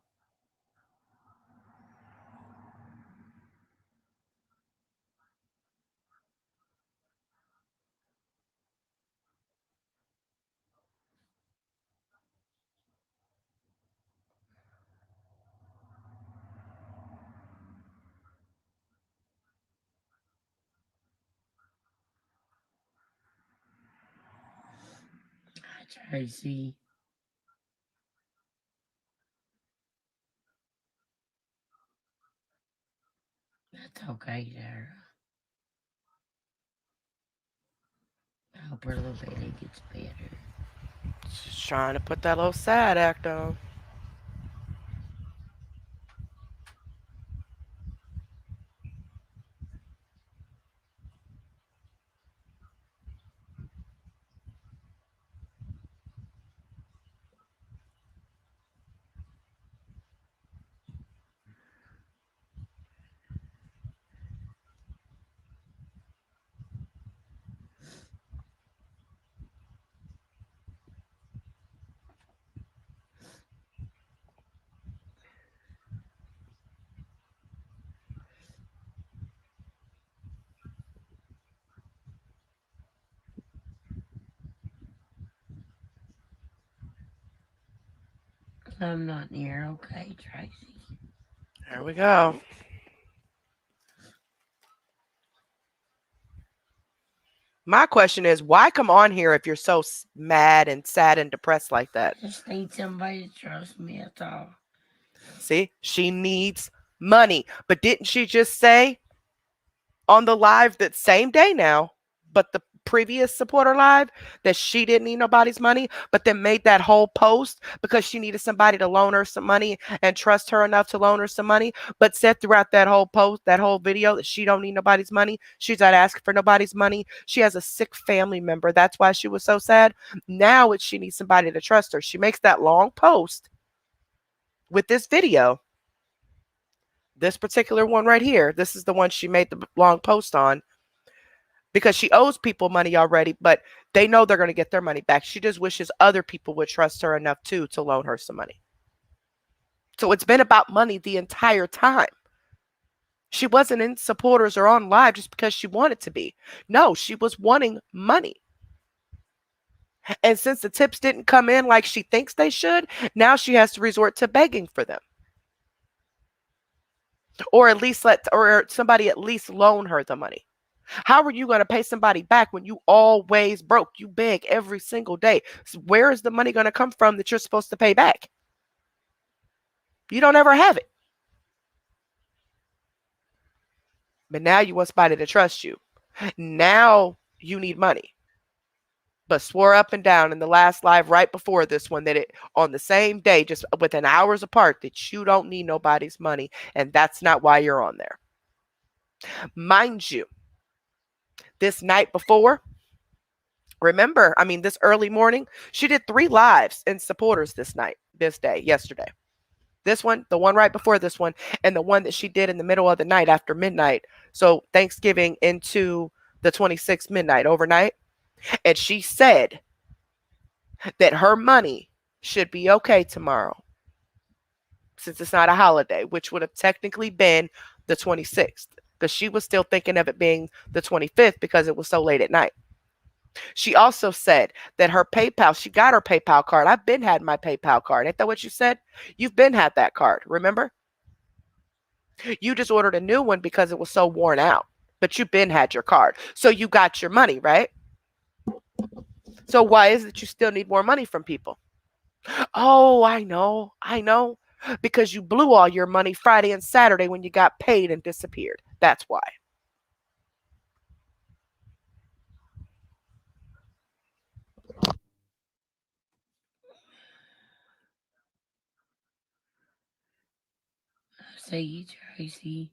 [SPEAKER 2] Hi, Tracy. That's okay, Tara. I hope her little belly gets better.
[SPEAKER 1] Just trying to put that little sad act on.
[SPEAKER 2] I'm not near okay, Tracy.
[SPEAKER 1] There we go. My question is, why come on here if you're so mad and sad and depressed like that?
[SPEAKER 2] I just need somebody to trust me, that's all.
[SPEAKER 1] See, she needs money. But didn't she just say on the live that same day now, but the previous supporter live, that she didn't need nobody's money, but then made that whole post because she needed somebody to loan her some money and trust her enough to loan her some money, but said throughout that whole post, that whole video, that she don't need nobody's money. She's not asking for nobody's money. She has a sick family member. That's why she was so sad. Now it's she needs somebody to trust her. She makes that long post with this video. This particular one right here, this is the one she made the long post on because she owes people money already, but they know they're going to get their money back. She just wishes other people would trust her enough too to loan her some money. So it's been about money the entire time. She wasn't in supporters or on live just because she wanted to be. No, she was wanting money. And since the tips didn't come in like she thinks they should, now she has to resort to begging for them. Or at least or somebody at least loan her the money. How are you going to pay somebody back when you always broke? You beg every single day. So where is the money going to come from that you're supposed to pay back? You don't ever have it. But now you want somebody to trust you. Now you need money. But swore up and down in the last live right before this one that it on the same day, just within hours apart, that you don't need nobody's money. And that's not why you're on there. Mind you, this night before, remember, I mean, this early morning, she did 3 lives in supporters this day, yesterday. This one, the one right before this one, and the one that she did in the middle of the night after midnight. So Thanksgiving into the 26th midnight overnight. And she said that her money should be okay tomorrow since it's not a holiday, which would have technically been the 26th because she was still thinking of it being the 25th because it was so late at night. She also said that her PayPal, she got her PayPal card. I've been had my PayPal card. Ain't that what you said? You've been had that card, remember? You just ordered a new one because it was so worn out. But you've been had your card. So you got your money, right? So why is it you still need more money from people? Oh, I know. I know. Because you blew all your money Friday and Saturday when you got paid and disappeared. That's why.
[SPEAKER 2] I see you, Tracy.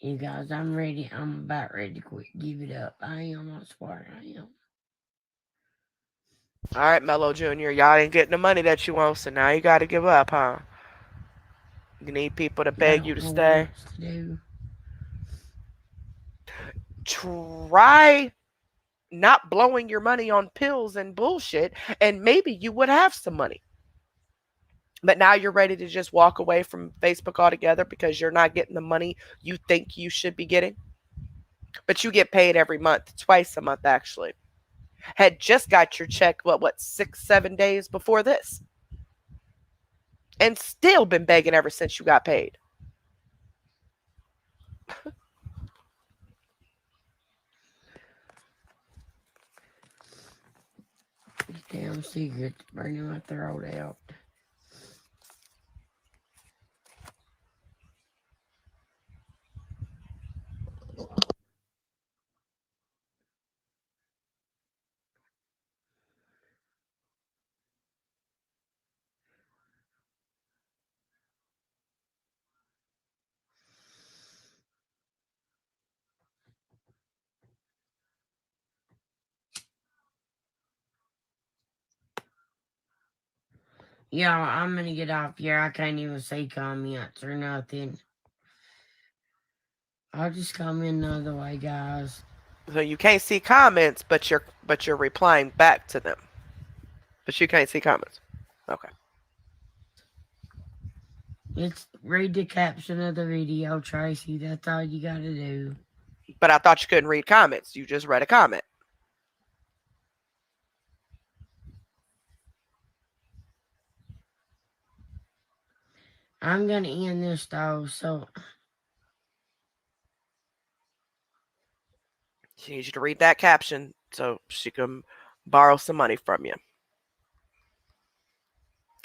[SPEAKER 2] You guys, I'm ready. I'm about ready to quit. Give it up. I am. I swear I am.
[SPEAKER 1] All right, Mello Jr., y'all ain't getting the money that you want, so now you got to give up, huh? You need people to
[SPEAKER 2] I
[SPEAKER 1] beg you
[SPEAKER 2] don't
[SPEAKER 1] to
[SPEAKER 2] know what
[SPEAKER 1] stay.
[SPEAKER 2] else to do.
[SPEAKER 1] Try not blowing your money on pills and bullshit, and maybe you would have some money. But now you're ready to just walk away from Facebook altogether because you're not getting the money you think you should be getting. But you get paid every month, twice a month actually. Had just got your check, what, 6, 7 days before this, and still been begging ever since you got paid.
[SPEAKER 2] These damn cigarettes burning my throat out. Y'all, I'm gonna get off here. I can't even say comments or nothing. I'll just comment another way, guys.
[SPEAKER 1] So you can't see comments, but you're replying back to them. But you can't see comments. Okay.
[SPEAKER 2] It's read the caption of the video, Tracy. That's all you gotta do.
[SPEAKER 1] But I thought you couldn't read comments. You just read a comment.
[SPEAKER 2] I'm gonna end this though, so
[SPEAKER 1] She needs you to read that caption so she can borrow some money from you.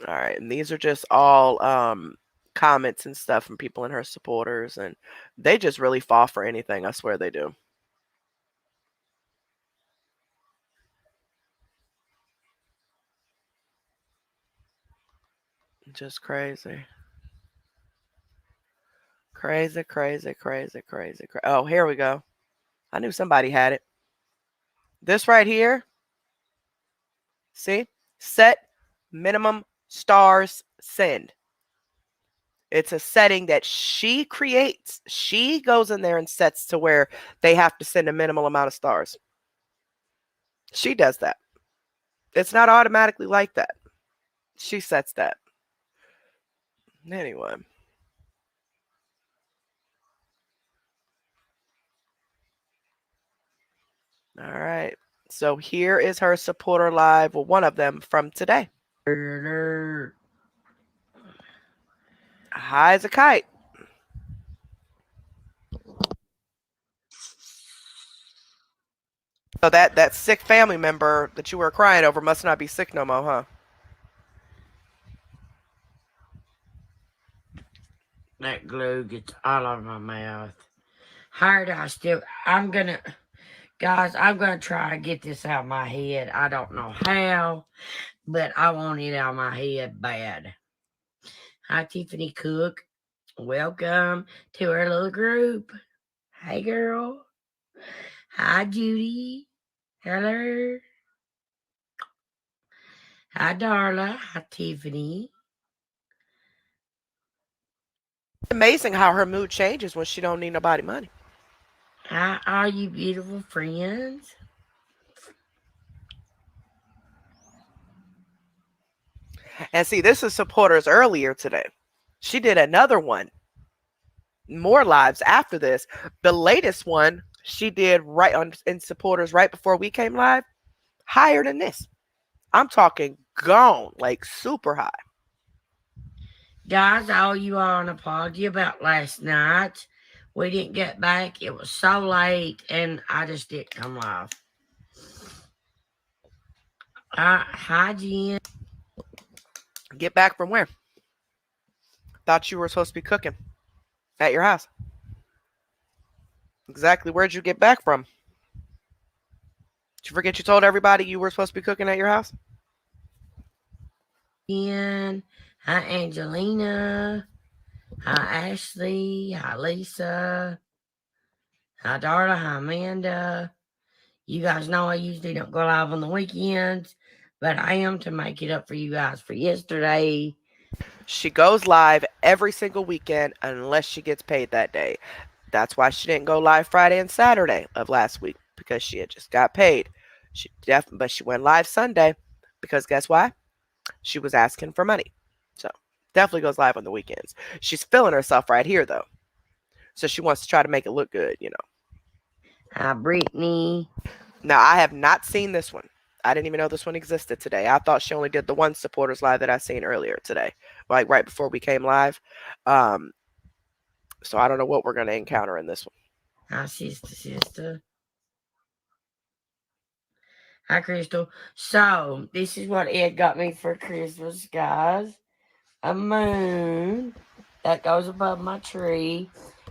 [SPEAKER 1] All right. And these are just all comments and stuff from people and her supporters. And they just really fall for anything. I swear they do. Just crazy. Crazy, crazy, crazy, crazy. Oh, here we go. I knew somebody had it. This right here. See? Set minimum stars send. It's a setting that she creates. She goes in there and sets to where they have to send a minimal amount of stars. She does that. It's not automatically like that. She sets that. Anyway. All right. So here is her supporter live, well, one of them from today. High as a kite. So that sick family member that you were crying over must not be sick no more, huh?
[SPEAKER 2] that glue gets all over my mouth. Hard, I'm gonna, guys, I'm gonna try to get this out of my head. I don't know how, but I want it out of my head bad. Hi, Tiffany Cook. Welcome to our little group. Hey, girl. Hi, Judy. Hello. Hi, Darla. Hi, Tiffany.
[SPEAKER 1] Amazing how her mood changes when she don't need nobody money.
[SPEAKER 2] Hi, all you beautiful friends.
[SPEAKER 1] And see, this is supporters earlier today. She did another one, more lives after this. The latest one she did right on in supporters right before we came live, higher than this. I'm talking gone, like super high.
[SPEAKER 2] Guys, I owe you all an apology about last night. We didn't get back. It was so late, and I just didn't come live. Hi, Jen.
[SPEAKER 1] Get back from where? Thought you were supposed to be cooking at your house. Exactly. Where'd you get back from? Did you forget you told everybody you were supposed to be cooking at your house?
[SPEAKER 2] Jen. Hi, Angelina. Hi, Ashley. Hi, Lisa. Hi, Darla. Hi, Amanda. You guys know I usually don't go live on the weekends, but I am to make it up for you guys for yesterday.
[SPEAKER 1] She goes live every single weekend unless she gets paid that day. That's why she didn't go live Friday and Saturday of last week because she had just got paid. But she went live Sunday because guess why? She was asking for money. So definitely goes live on the weekends. She's feeling herself right here though. So she wants to try to make it look good.
[SPEAKER 2] Hi, Brittany.
[SPEAKER 1] Now I have not seen this one. I didn't even know this one existed today. I thought she only did the one supporters live that I seen earlier today, like right before we came live. Um, so I don't know what we're gonna encounter in this one.
[SPEAKER 2] Hi, sister. Hi, Crystal. So, this is what Ed got me for Christmas, guys. A moon that goes above my tree.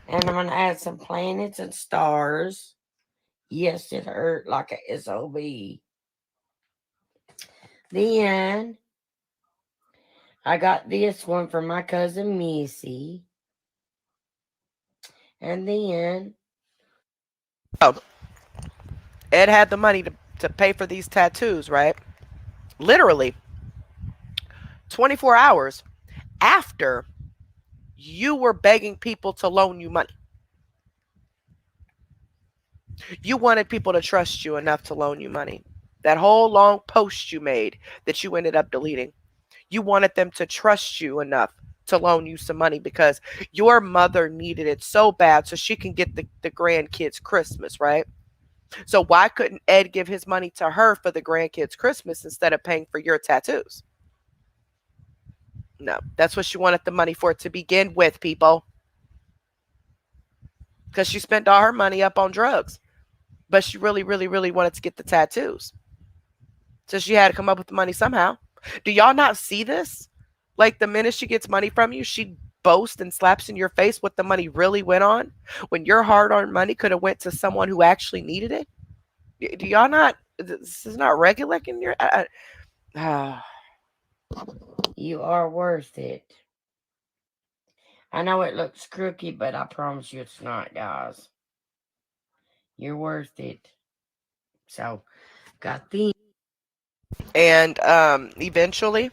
[SPEAKER 2] And I'm going to add some planets and stars. Yes, it hurt like a SOB. Then, I got this one from my cousin Missy. And then,
[SPEAKER 1] Oh, Ed had the money to pay for these tattoos, right? Literally 24 hours after you were begging people to loan you money. You wanted people to trust you enough to loan you money. That whole long post you made that you ended up deleting, you wanted them to trust you enough to loan you some money because your mother needed it so bad so she can get the grandkids Christmas, right? So why couldn't Ed give his money to her for the grandkids Christmas instead of paying for your tattoos? No, that's what she wanted the money for to begin with, people. Because she spent all her money up on drugs. But she really, really, really wanted to get the tattoos. So she had to come up with the money somehow. Do y'all not see this? Like the minute she gets money from you, she boasts and slaps in your face what the money really went on when your hard-earned money could have went to someone who actually needed it. Do y'all not? This is not regular in your.
[SPEAKER 2] you are worth it. I know it looks crooked, but I promise you it's not, guys. You're worth it. So, got the.
[SPEAKER 1] And eventually,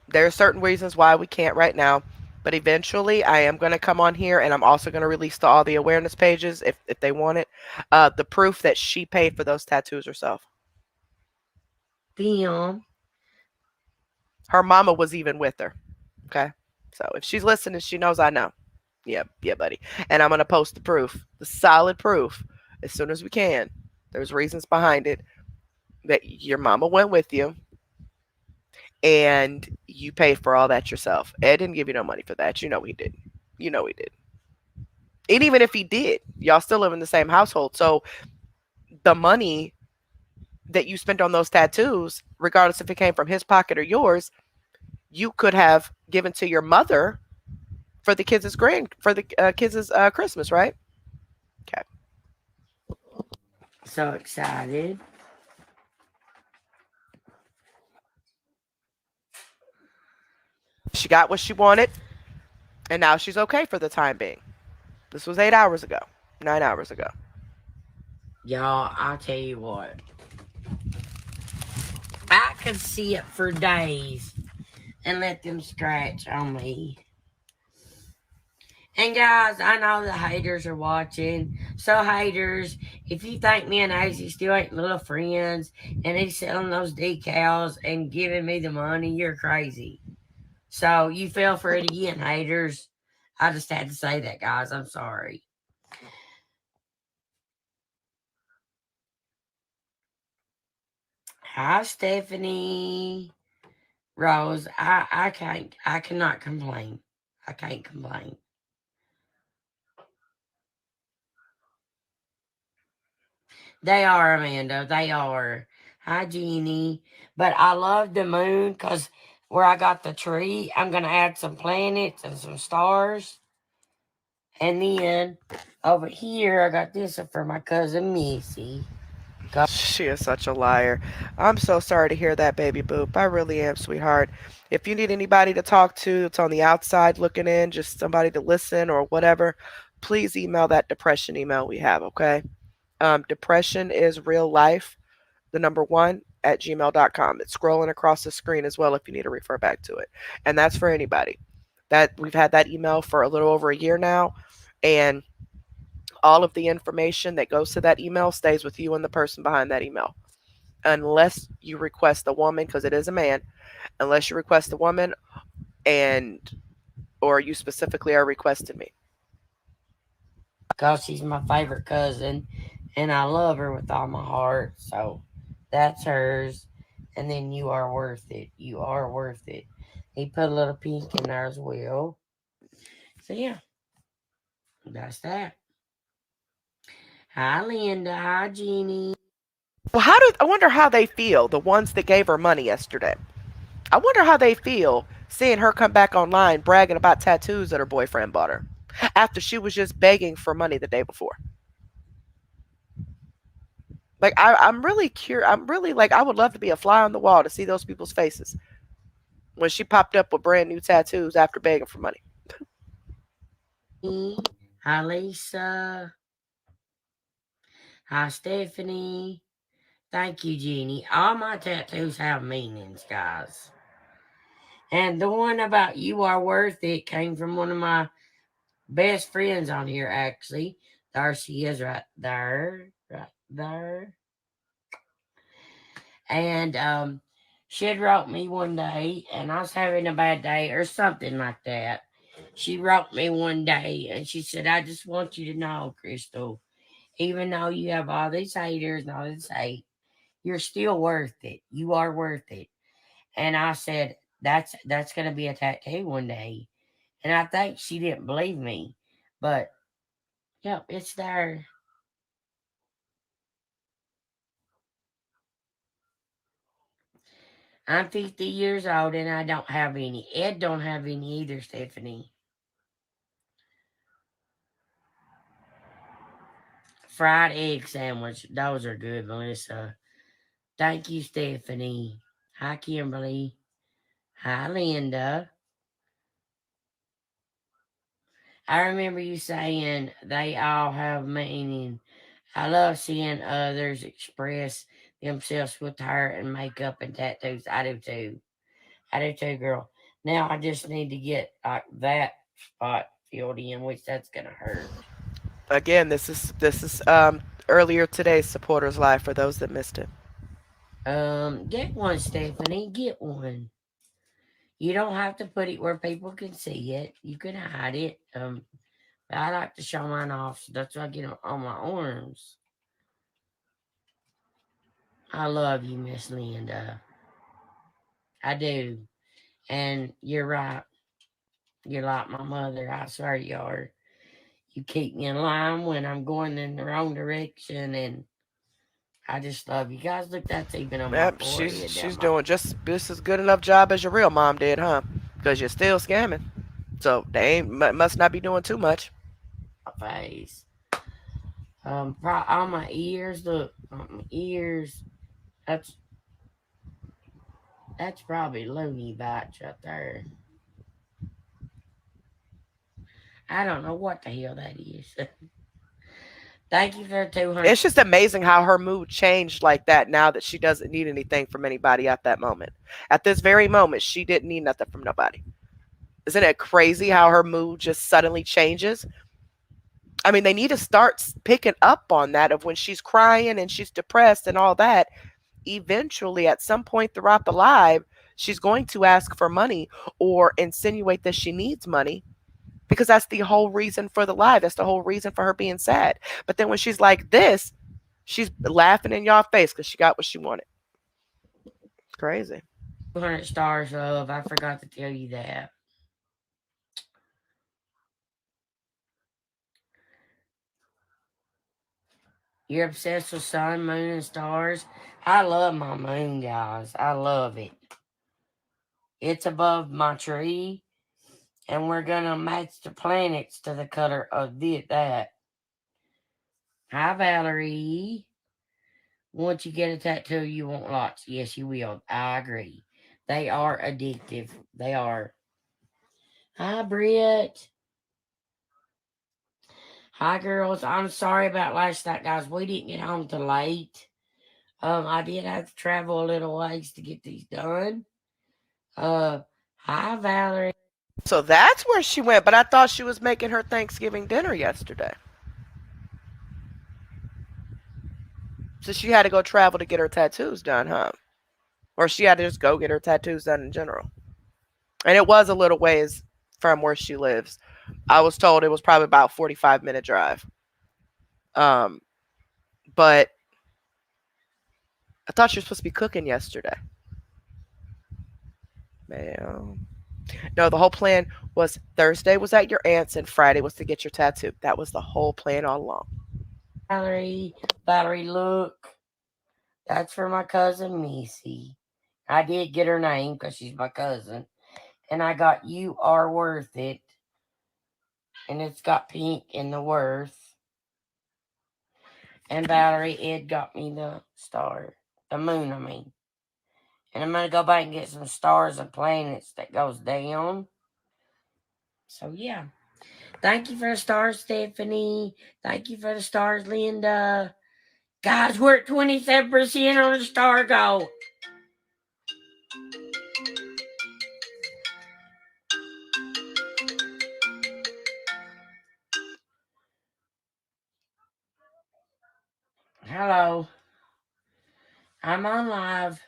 [SPEAKER 1] there are certain reasons why we can't right now. But eventually, I am going to come on here, and I'm also going to release to all the awareness pages if they want it, the proof that she paid for those tattoos herself.
[SPEAKER 2] Them.
[SPEAKER 1] Her mama was even with her. Okay, so if she's listening, she knows I know. Yeah, yeah, buddy. And I'm gonna post the proof, the solid proof, as soon as we can. There's reasons behind it that your mama went with you, and you paid for all that yourself. Ed didn't give you no money for that. You know he did. You know he did. And even if he did, y'all still live in the same household. So the money that you spent on those tattoos, regardless if it came from his pocket or yours, you could have given to your mother for the kids' Christmas, right? Okay.
[SPEAKER 2] So excited.
[SPEAKER 1] She got what she wanted, and now she's okay for the time being. This was 8 hours ago, 9 hours ago.
[SPEAKER 2] Y'all, I'll tell you what. I could see it for days and let them scratch on me. And guys, I know the haters are watching. So haters, if you think me and AC still ain't little friends and he's selling those decals and giving me the money, you're crazy. So you fell for it again, haters. I just had to say that, guys. I'm sorry. Hi, Stephanie. Rose, I cannot complain. I can't complain. They are, Amanda. They are. Hi, Jeannie. But I love the moon because where I got the tree, I'm going to add some planets and some stars. And then over here, I got this for my cousin Missy.
[SPEAKER 1] She is such a liar. I'm so sorry to hear that, baby boop. I really am, sweetheart. If you need anybody to talk to that's on the outside looking in, just somebody to listen or whatever, please email that depression email we have, okay? Depression is real life, the number one, at gmail.com. It's scrolling across the screen as well if you need to refer back to it. And that's for anybody. That we've had that email for a little over a year now. And all of the information that goes to that email stays with you and the person behind that email. Unless you request a woman, because it is a man, unless you request a woman and or you specifically are requesting me.
[SPEAKER 2] Because she's my favorite cousin, and I love her with all my heart. So that's hers. And then you are worth it. You are worth it. He put a little pink in there as well. So yeah, that's that. Hi Linda. Hi Jeannie.
[SPEAKER 1] Well, I wonder how they feel, the ones that gave her money yesterday. I wonder how they feel seeing her come back online bragging about tattoos that her boyfriend bought her after she was just begging for money the day before. Like I'm really curious. I'm really like I would love to be a fly on the wall to see those people's faces when she popped up with brand new tattoos after begging for money.
[SPEAKER 2] Hi Lisa. Hi Stephanie. Thank you, Jeannie. All my tattoos have meanings, guys. And the one about you are worth it came from one of my best friends on here, actually. There she is right there. Right there. And she had wrote me one day, and I was having a bad day or something like that. She wrote me one day, and she said, I just want you to know, Crystal, even though you have all these haters and all this hate, you're still worth it. You are worth it. And I said, that's gonna be a tattoo one day. And I think she didn't believe me. But yep, it's there. I'm 50 years old and I don't have any. Ed don't have any either, Stephanie. Fried egg sandwich. Those are good, Melissa. Thank you, Stephanie. Hi, Kimberly. Hi, Linda. I remember you saying they all have meaning. I love seeing others express themselves with hair and makeup and tattoos. I do too. I do too, girl. Now I just need to get like that spot filled in, which that's gonna hurt.
[SPEAKER 1] Again, this is earlier today's supporters live for those that missed it.
[SPEAKER 2] Get one, Stephanie. Get one. You don't have to put it where people can see it. You can hide it. I like to show mine off, so that's why I get them on my arms. I love you, Miss Linda. I do. And you're right. You're like my mother. I swear you are. You keep me in line when I'm going in the wrong direction, and I just love you guys. Look, that's even on my
[SPEAKER 1] Yep, she's
[SPEAKER 2] forehead
[SPEAKER 1] she's
[SPEAKER 2] down my
[SPEAKER 1] doing just as good enough job as your real mom did, huh? Because you're still scamming, so they ain't must not be doing too much.
[SPEAKER 2] face. On my ears. Look, on my ears. That's that's probably loony bites right there. I don't know what the hell that is. Thank you for 200.
[SPEAKER 1] It's just amazing how her mood changed like that now that she doesn't need anything from anybody at that moment. At this very moment, she didn't need nothing from nobody. Isn't it crazy how her mood just suddenly changes? I mean, they need to start picking up on that of when she's crying and she's depressed and all that. Eventually, at some point throughout the live, she's going to ask for money or insinuate that she needs money because that's the whole reason for the live. That's the whole reason for her being sad. But then when she's like this, she's laughing in y'all face because she got what she wanted. It's crazy.
[SPEAKER 2] 200 stars, love. I forgot to tell you that. You're obsessed with sun, moon, and stars. I love my moon, guys. I love it. It's above my tree, and we're gonna match the planets to the color of that. Hi, Valerie. Once you get a tattoo, you want lots. Yes, you will. I agree. They are addictive. They are. Hi, Britt. Hi, girls. I'm sorry about last night, guys. We didn't get home till late. I did have to travel a little ways to get these done. Uh, Hi, Valerie.
[SPEAKER 1] So that's where she went, but I thought she was making her Thanksgiving dinner yesterday. So she had to go travel to get her tattoos done, huh? Or she had to just go get her tattoos done in general. And it was a little ways from where she lives. I was told it was probably about 45-minute drive. Um, but I thought she was supposed to be cooking yesterday. Man. No, the whole plan was Thursday was at your aunt's and Friday was to get your tattoo. That was the whole plan all along.
[SPEAKER 2] Valerie. Valerie, look. That's for my cousin Missy. I did get her name because she's my cousin. And I got You Are Worth It. And it's got pink in the worth. And Valerie, it got me the star. The moon, I mean. And I'm going to go back and get some stars and planets that goes down. So, yeah. Thank you for the stars, Stephanie. Thank you for the stars, Linda. Guys, we're at 27% on the star goal. Hello. I'm on live.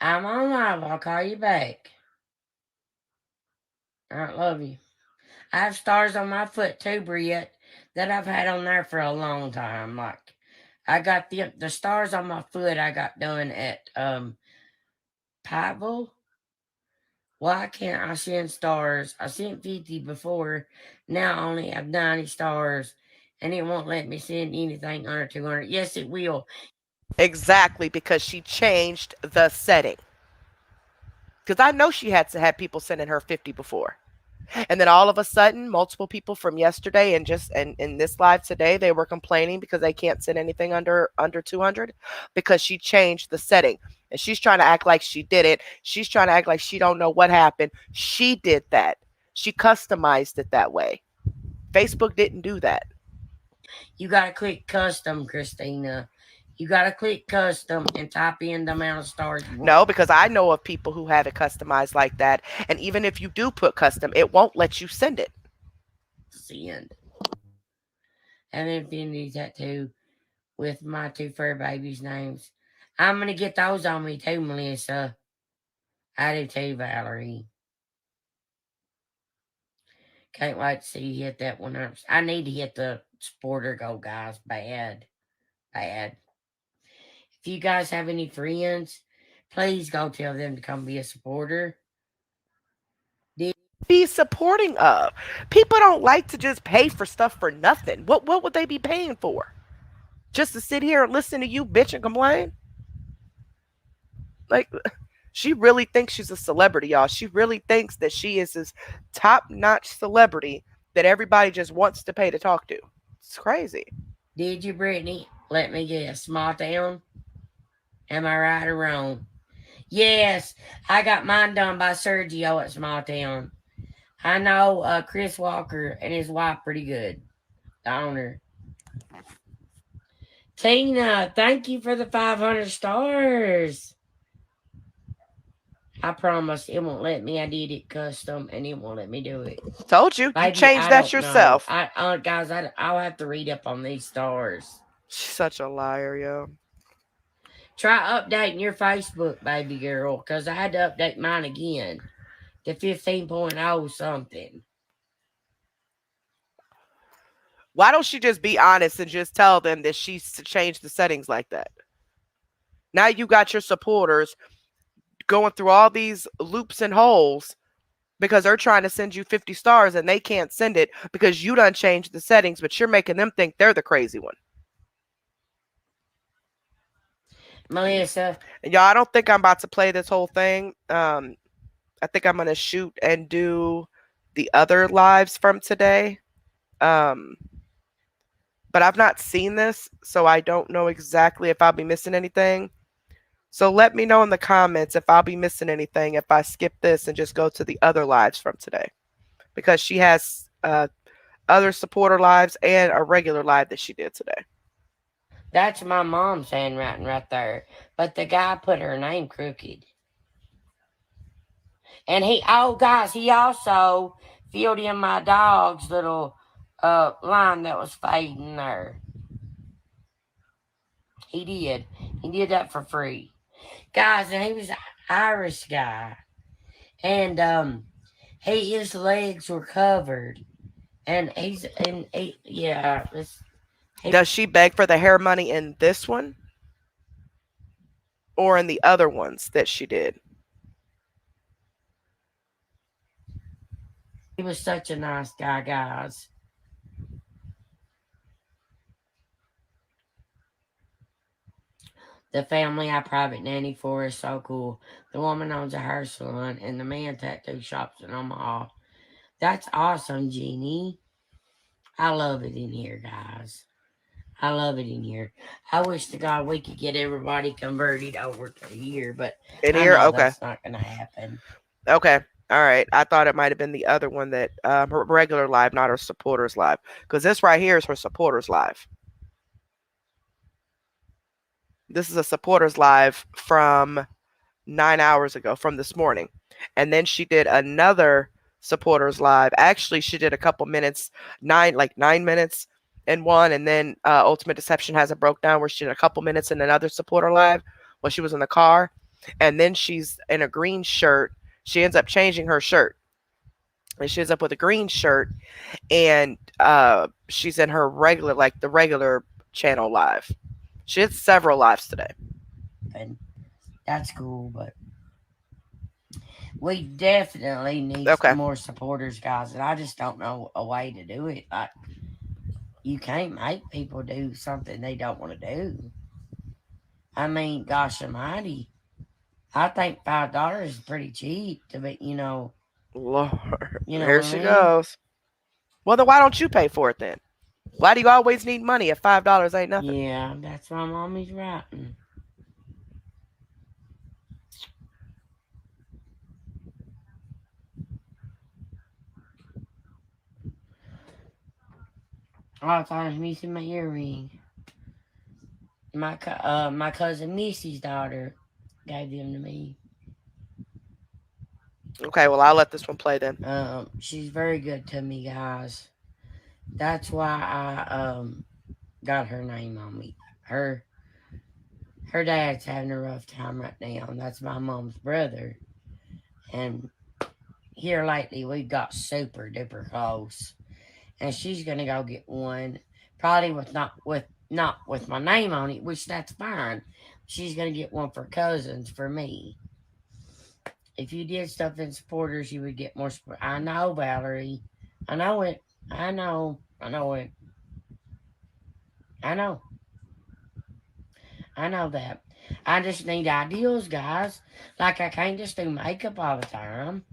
[SPEAKER 2] I'm on live. I'll call you back. I love you. I have stars on my foot too, Briette, that I've had on there for a long time. Like I got the stars on my foot I got done at Pikeville. Why can't I send stars? I sent 50 before. Now I only have 90 stars and it won't let me send anything under 200. Yes, it will.
[SPEAKER 1] Exactly, because she changed the setting. Because I know she had to have people sending her 50 before. And then all of a sudden, multiple people from yesterday and just and in this live today, they were complaining because they can't send anything under 200 because she changed the setting. And she's trying to act like she did it. She's trying to act like she don't know what happened. She did that. She customized it that way. Facebook didn't do that.
[SPEAKER 2] You gotta click custom, Christina. You gotta click custom and type in the amount of stars you want
[SPEAKER 1] No, because I know of people who have it customized like that. And even if you do put custom, it won't let you send it.
[SPEAKER 2] to send. An infinity tattoo with my two fur babies' names. I'm gonna get those on me too, Melissa. I do too, Valerie. Can't wait to see you hit that 100%. I need to hit the supporter goal, guys. Bad. Bad. If you guys have any friends, please go tell them to come be a supporter.
[SPEAKER 1] Be supporting of. People don't like to just pay for stuff for nothing. What would they be paying for? Just to sit here and listen to you bitch and complain? Like she really thinks she's a celebrity, y'all. She really thinks that she is this top-notch celebrity that everybody just wants to pay to talk to. It's crazy.
[SPEAKER 2] Did you, Brittany? Let me guess. Small town? Am I right or wrong? Yes, I got mine done by Sergio at Small Town. I know Chris Walker and his wife pretty good. The owner. Tina, thank you for the 500 stars. I promise it won't let me. I did it custom and it won't let me do it.
[SPEAKER 1] Told you, you
[SPEAKER 2] Maybe
[SPEAKER 1] changed
[SPEAKER 2] I
[SPEAKER 1] that
[SPEAKER 2] don't know.
[SPEAKER 1] yourself.
[SPEAKER 2] Guys, I'll have to read up on these stars.
[SPEAKER 1] She's such a liar, yo.
[SPEAKER 2] Try updating your Facebook, baby girl, because I had to update mine again to 15.0 something.
[SPEAKER 1] Why don't she just be honest and just tell them that she's changed the settings like that? Now you got your supporters going through all these loops and holes because they're trying to send you 50 stars and they can't send it because you done changed the settings, but you're making them think they're the crazy one.
[SPEAKER 2] Melissa,
[SPEAKER 1] And y'all, I don't think I'm about to play this whole thing. I think I'm gonna shoot and do the other lives from today. Um, but I've not seen this, so I don't know exactly if I'll be missing anything. So let me know in the comments if I'll be missing anything if I skip this and just go to the other lives from today. Because she has other supporter lives and a regular live that she did today.
[SPEAKER 2] That's my mom's handwriting right there. But the guy put her name crooked. And oh guys, he also filled in my dog's little line that was fading there. He did. He did that for free. Guys, and he was an Irish guy. And his legs were covered. And yeah,
[SPEAKER 1] Does she beg for the hair money in this one or in the other ones that she did?
[SPEAKER 2] he was such a nice guy, guys. The family I private nanny for is so cool. The woman owns a hair salon and the man tattoo shops in Omaha. That's awesome, Jeannie. I love it in here, guys. I love it in here. I wish to God we could get everybody converted over to here, but
[SPEAKER 1] In
[SPEAKER 2] I
[SPEAKER 1] here?
[SPEAKER 2] know
[SPEAKER 1] Okay.
[SPEAKER 2] that's not going to happen.
[SPEAKER 1] Okay. All right. I thought it might have been the other one that her regular live, not her supporters live. Because this right here is her supporters live. This is a supporters live from 9 hours ago, from this morning. And then she did another supporters live. Actually, she did a couple minutes, 9 minutes in one. And then Ultimate Deception has a broke down where she did a couple minutes in another supporter live when she was in the car. And then she's in a green shirt. She ends up changing her shirt. And she ends up with a green shirt. And she's in her regular, like the regular channel live. She did several lives today.
[SPEAKER 2] And that's cool, but we definitely need
[SPEAKER 1] Okay.
[SPEAKER 2] more supporters, guys. And I just don't know a way to do it. Like, you can't make people do something they don't want to do. I mean, gosh almighty. I think $5 is pretty cheap to be,
[SPEAKER 1] Lord,
[SPEAKER 2] you know
[SPEAKER 1] here
[SPEAKER 2] what I
[SPEAKER 1] she
[SPEAKER 2] mean?
[SPEAKER 1] goes. Well, then why don't you pay for it then? Why do you always need money if $5 ain't nothing?
[SPEAKER 2] Yeah, that's my mommy's writing. Oh, I thought I was missing my earring. My cousin Missy's daughter gave them to me.
[SPEAKER 1] Okay, well I'll let this one play then.
[SPEAKER 2] She's very good to me, guys. That's why I got her name on me. Her dad's having a rough time right now, and that's my mom's brother. And here lately, we've got super duper close. And she's gonna go get one, probably not with my name on it, which that's fine. She's gonna get one for cousins for me. If you did stuff in supporters, you would get more support. I know, Valerie. I know it. I know. I know it. I know. I know that. I just need ideals, guys. Like I can't just do makeup all the time.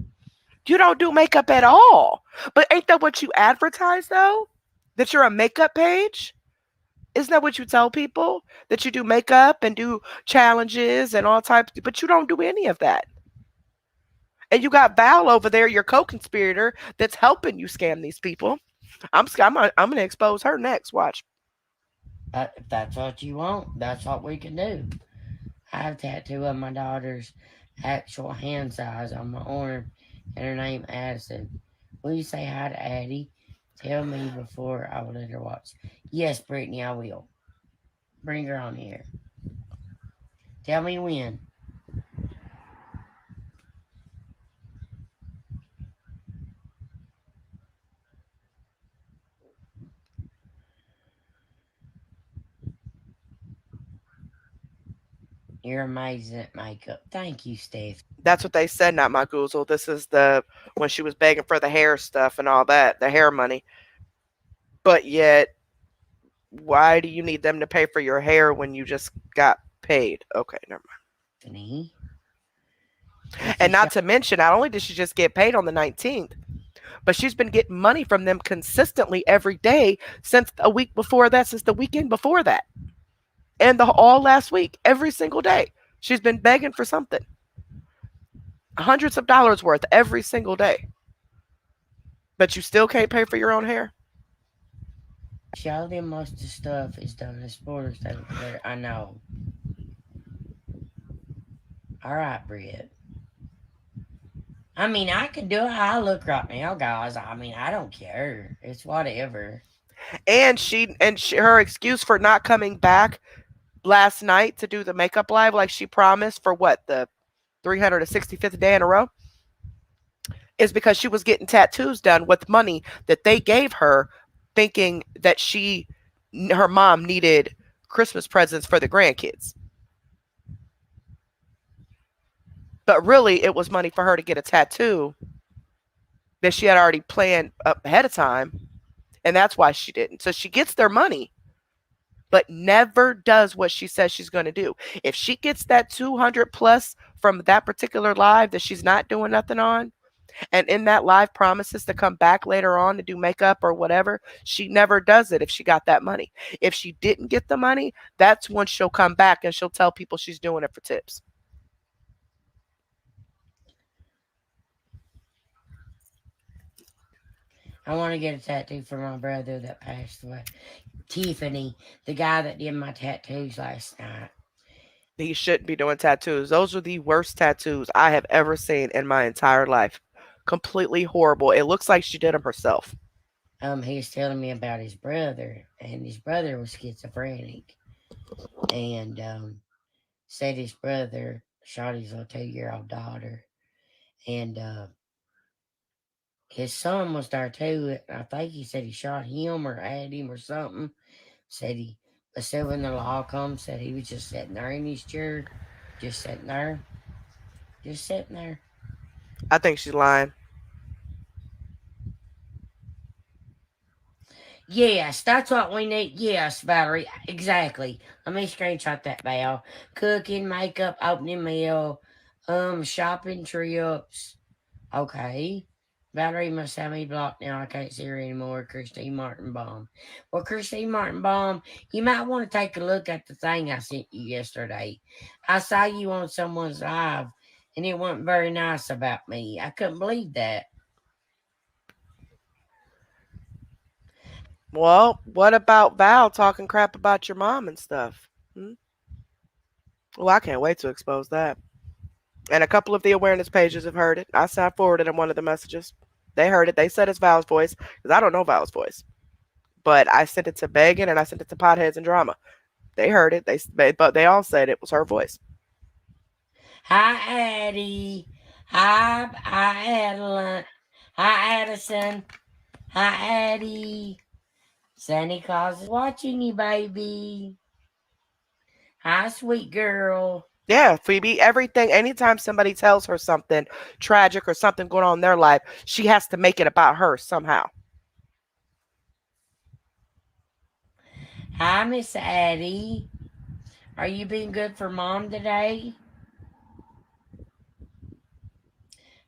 [SPEAKER 1] You don't do makeup at all. But ain't that what you advertise though? That you're a makeup page? Isn't that what you tell people? That you do makeup and do challenges and all types, but you don't do any of that. And you got Val over there, your co-conspirator, that's helping you scam these people. I'm gonna expose her next. Watch.
[SPEAKER 2] If that's what you want, that's what we can do. I have a tattoo of my daughter's actual hand size on my arm, and her name Addison. Will you say hi to Addie? Tell me before I will let her watch. Yes, Brittany, I will. Bring her on here. Tell me when. You're amazing at makeup. Thank you, Steph.
[SPEAKER 1] That's what they said, not my Goozle. This is the when she was begging for the hair stuff and all that, the hair money. But yet, why do you need them to pay for your hair when you just got paid? Okay, never
[SPEAKER 2] Stephanie.
[SPEAKER 1] mind. And not to mention, not only did she just get paid on the 19th, but she's been getting money from them consistently every day since a week before that, since the weekend before that, and the all last week, every single day. She's been begging for something, hundreds of dollars worth every single day, but you still can't pay for your own hair.
[SPEAKER 2] Show them most of the stuff is done as sporters don't care. I know. All right, Britt. I mean, I can do it. I look right now, guys. I mean, I don't care. It's whatever.
[SPEAKER 1] And her excuse for not coming back last night to do the makeup live like she promised for what, the 365th day in a row, is because she was getting tattoos done with money that they gave her, thinking that her mom needed Christmas presents for the grandkids. But really, it was money for her to get a tattoo that she had already planned up ahead of time. And that's why she didn't. So she gets their money, but never does what she says she's going to do. If she gets that 200 plus from that particular live that she's not doing nothing on, and in that live promises to come back later on to do makeup or whatever, she never does it if she got that money. If she didn't get the money, that's when she'll come back and she'll tell people she's doing it for tips.
[SPEAKER 2] I want to get a tattoo for my brother that passed away. Tiffany, the guy that did my tattoos last night.
[SPEAKER 1] He shouldn't be doing tattoos. Those are the worst tattoos I have ever seen in my entire life. Completely horrible. It looks like she did them herself.
[SPEAKER 2] He was telling me about his brother, and his brother was schizophrenic, and said his brother shot his little 2-year-old daughter, and his son was there too. I think he said he shot him or had him or something. Said he, but said when the law comes, said he was just sitting there in his chair, just sitting there, just sitting there.
[SPEAKER 1] I think she's lying.
[SPEAKER 2] Yes, that's what we need. Yes, Valerie, exactly. Let me screenshot that, Val. Cooking, makeup, opening meal, shopping trips. Okay. Valerie must have me blocked now. I can't see her anymore. Christine Martin Baum. Well, Christine Martin Baum, you might want to take a look at the thing I sent you yesterday. I saw you on someone's live, and it wasn't very nice about me. I couldn't believe that.
[SPEAKER 1] Well, what about Val talking crap about your mom and stuff? Hmm? Well, I can't wait to expose that. And a couple of the awareness pages have heard it. I forwarded them one of the messages. They heard it. They said it's Val's voice because I don't know Val's voice. But I sent it to Megan and I sent it to Potheads and Drama. They heard it. But they all said it was her voice.
[SPEAKER 2] Hi, Addie. Hi, Adeline. Hi, Addison. Hi, Addie. Santa Claus is watching you, baby. Hi, sweet girl.
[SPEAKER 1] Yeah, Phoebe, everything, anytime somebody tells her something tragic or something going on in their life, she has to make it about her somehow.
[SPEAKER 2] Hi, Miss Addie. Are you being good for mom today?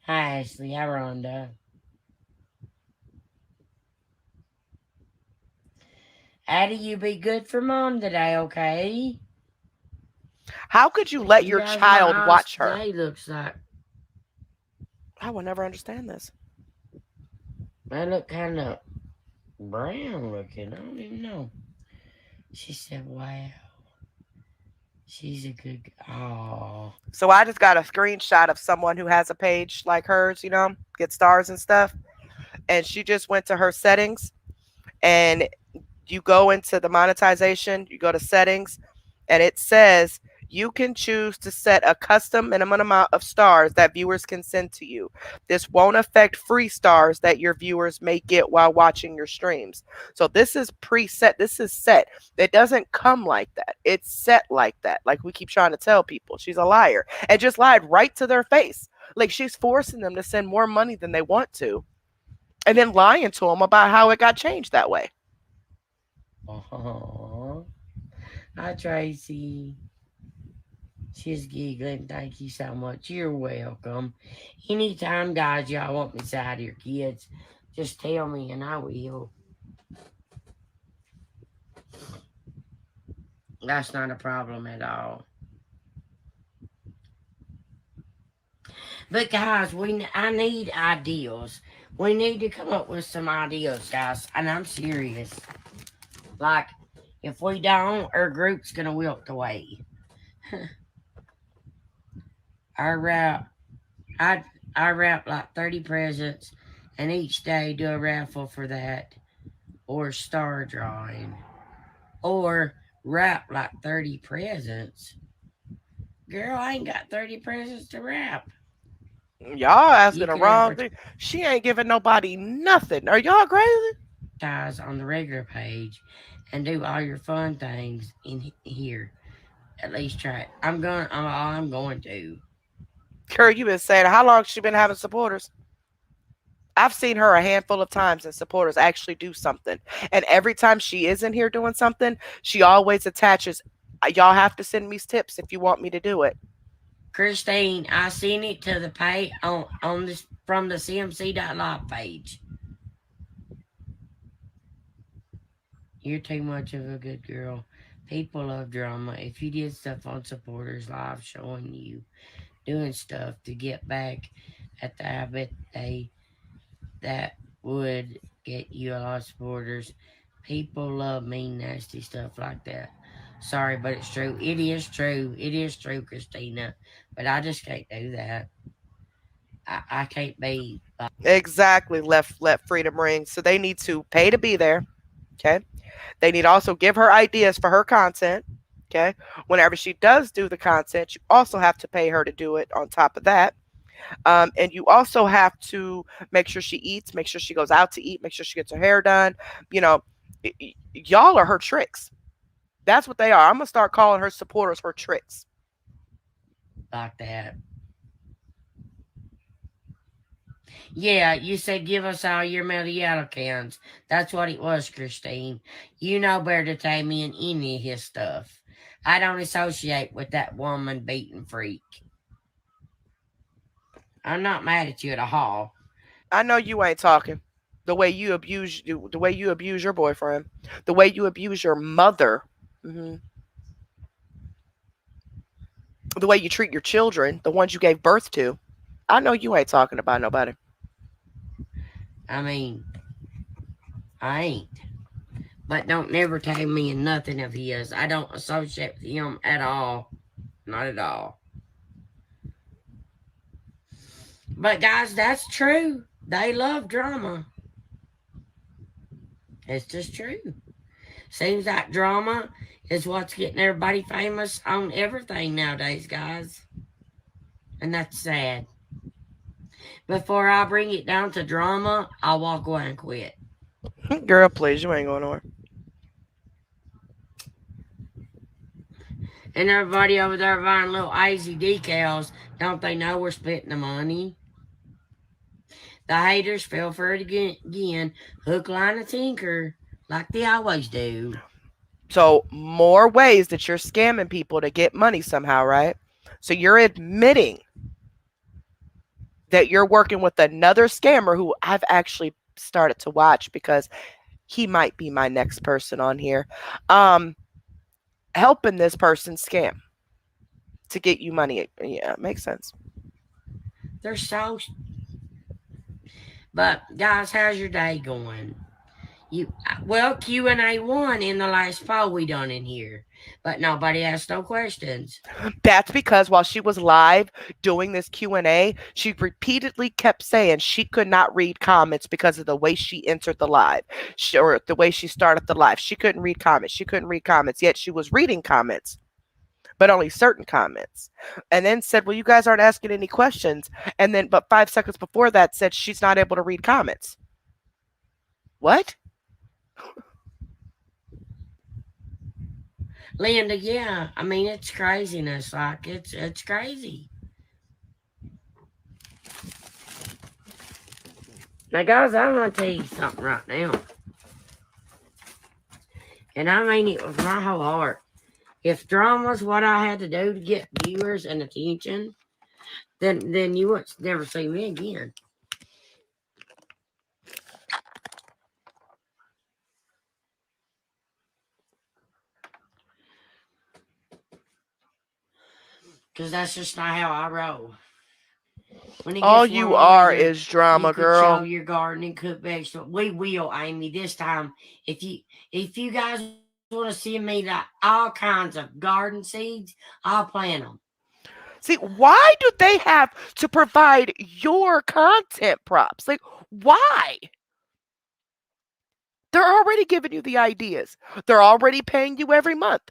[SPEAKER 2] Hi, Ashley. Hi, Rhonda. Addie, you be good for mom today, okay?
[SPEAKER 1] How could you let
[SPEAKER 2] You
[SPEAKER 1] your
[SPEAKER 2] guys, my
[SPEAKER 1] child
[SPEAKER 2] eyes
[SPEAKER 1] watch her?
[SPEAKER 2] today looks like
[SPEAKER 1] I will never understand this.
[SPEAKER 2] they look kind of brown looking. I don't even know. She said, "Wow, she's a good." Oh,
[SPEAKER 1] So I just got a screenshot of someone who has a page like hers, get stars and stuff. And she just went to her settings and you go into the monetization, you go to settings, and it says you can choose to set a custom minimum amount of stars that viewers can send to you. This won't affect free stars that your viewers may get while watching your streams. So this is preset. This is set. It doesn't come like that. It's set like that. Like we keep trying to tell people. She's a liar and just lied right to their face. Like she's forcing them to send more money than they want to and then lying to them about how it got changed that way.
[SPEAKER 2] oh. Hi, Tracy. She's giggling. Thank you so much. You're welcome. Anytime, guys, y'all want me side of your kids, just tell me and I will. That's not a problem at all. But guys, I need ideas. We need to come up with some ideas, guys. And I'm serious. Like, if we don't, our group's gonna wilt away. I wrap, I I wrap like 30 presents, and each day do a raffle for that, or star drawing, or wrap like 30 presents. Girl, I ain't got 30 presents to wrap.
[SPEAKER 1] Y'all asking
[SPEAKER 2] You
[SPEAKER 1] the
[SPEAKER 2] can
[SPEAKER 1] wrong thing. She ain't giving nobody nothing. Are y'all crazy?
[SPEAKER 2] advertise on the regular page and do all your fun things in here. At least try it. I'm going to.
[SPEAKER 1] Girl, you been saying how long she been having supporters? I've seen her a handful of times and supporters actually do something. And every time she is in here doing something, she always attaches, y'all have to send me tips if you want me to do it.
[SPEAKER 2] Christine, I sent it to the pay on this from the CMC.live page. You're too much of a good girl. People love drama. If you did stuff on supporters live showing you doing stuff to get back at the habit that would get you a lot of supporters. People love mean, nasty stuff like that. Sorry, but it's true. It is true. It is true, Christina. But I just can't do that. I can't be like,
[SPEAKER 1] Exactly. Let freedom ring. So they need to pay to be there. Okay. They need to also give her ideas for her content. Okay. Whenever she does do the content, you also have to pay her to do it on top of that. And you also have to make sure she eats, make sure she goes out to eat, make sure she gets her hair done. You know, y'all are her tricks. That's what they are. I'm going to start calling her supporters her tricks.
[SPEAKER 2] like that. Yeah, you said give us all your Meliato cans. That's what it was, Christine. You know better to take me in any of his stuff. I don't associate with that woman beating freak. I'm not mad at you at all.
[SPEAKER 1] I know you ain't talking. The way you abuse your boyfriend, the way you abuse your mother, hmm the way you treat your children, the ones you gave birth to. I know you ain't talking about nobody.
[SPEAKER 2] I mean, I ain't. But don't never tag me in nothing of his. I don't associate with him at all. Not at all. But guys, that's true. They love drama. It's just true. Seems like drama is what's getting everybody famous on everything nowadays, guys. And that's sad. Before I bring it down to drama, I'll walk away and quit.
[SPEAKER 1] Girl, please, you ain't going nowhere.
[SPEAKER 2] And everybody over there buying little icy decals, don't they know we're splitting the money? The haters fell for it again, hook, line, and sinker, like they always do.
[SPEAKER 1] So, more ways that you're scamming people to get money somehow, right? So, you're admitting that you're working with another scammer who I've actually started to watch because he might be my next person on here. Um, Helping this person scam to get you money. Yeah, it makes sense.
[SPEAKER 2] They're so. But guys, how's your day going? You well, Q&A won in the last poll we done in here, but nobody asked no questions.
[SPEAKER 1] That's because while she was live doing this Q&A, she repeatedly kept saying she could not read comments because of the way she entered the live, or the way she started the live. She couldn't read comments. She couldn't read comments, yet she was reading comments, but only certain comments. And then said, "Well, you guys aren't asking any questions." And then, but 5 seconds before that, said she's not able to read comments. What?
[SPEAKER 2] Linda, yeah, I mean it's craziness. Like it's crazy. Now, guys, I'm gonna tell you something right now, and I mean it with my whole heart. If drama's what I had to do to get viewers and attention, then you would never see me again. Because that's just not how I roll. When it
[SPEAKER 1] All
[SPEAKER 2] gets
[SPEAKER 1] you
[SPEAKER 2] warm
[SPEAKER 1] are
[SPEAKER 2] weather,
[SPEAKER 1] is
[SPEAKER 2] you
[SPEAKER 1] drama,
[SPEAKER 2] could show
[SPEAKER 1] girl.
[SPEAKER 2] your garden and cook vegetables. We will, Amy. This time, if you guys want to see me like all kinds of garden seeds, I'll plant them.
[SPEAKER 1] See, why do they have to provide your content props? Like, why? They're already giving you the ideas. They're already paying you every month.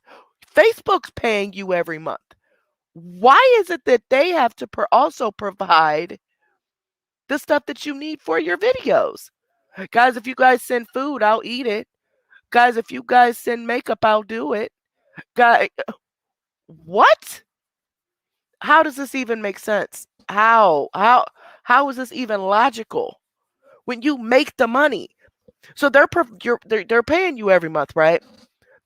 [SPEAKER 1] Facebook's paying you every month. Why is it that they have to also provide the stuff that you need for your videos? Guys, if you guys send food, I'll eat it. Guys, if you guys send makeup, I'll do it. Guy, what? How does this even make sense? How is this even logical? When you make the money. So they're paying you every month, right?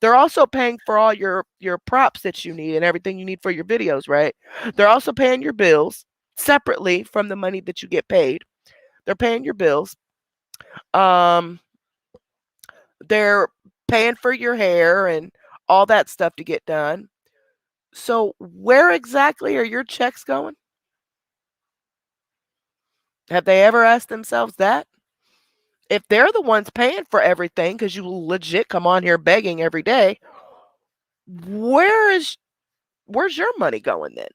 [SPEAKER 1] They're also paying for all your props that you need and everything you need for your videos, right? They're also paying your bills separately from the money that you get paid. They're paying your bills. Um, they're paying for your hair and all that stuff to get done. So where exactly are your checks going? Have they ever asked themselves that? If they're the ones paying for everything because you legit come on here begging every day, where's your money going then?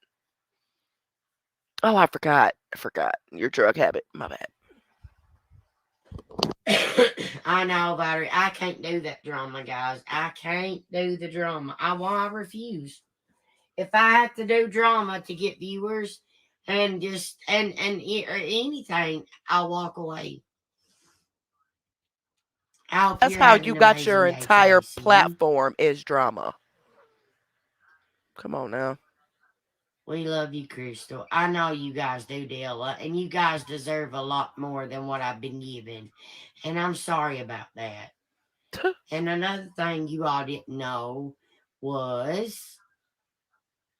[SPEAKER 1] Oh, I forgot. I forgot. Your drug habit. My bad.
[SPEAKER 2] I know, Valerie. I can't do that drama, guys. I can't do the drama. I refuse. If I have to do drama to get viewers and just or anything, I'll walk away. I hope
[SPEAKER 1] That's
[SPEAKER 2] you're
[SPEAKER 1] how
[SPEAKER 2] having
[SPEAKER 1] you
[SPEAKER 2] an
[SPEAKER 1] got your
[SPEAKER 2] amazing day,
[SPEAKER 1] entire
[SPEAKER 2] Tracy.
[SPEAKER 1] platform is drama. Come on now.
[SPEAKER 2] We love you, Crystal. I know you guys do, Della, and you guys deserve a lot more than what I've been given. And I'm sorry about that. And another thing you all didn't know was,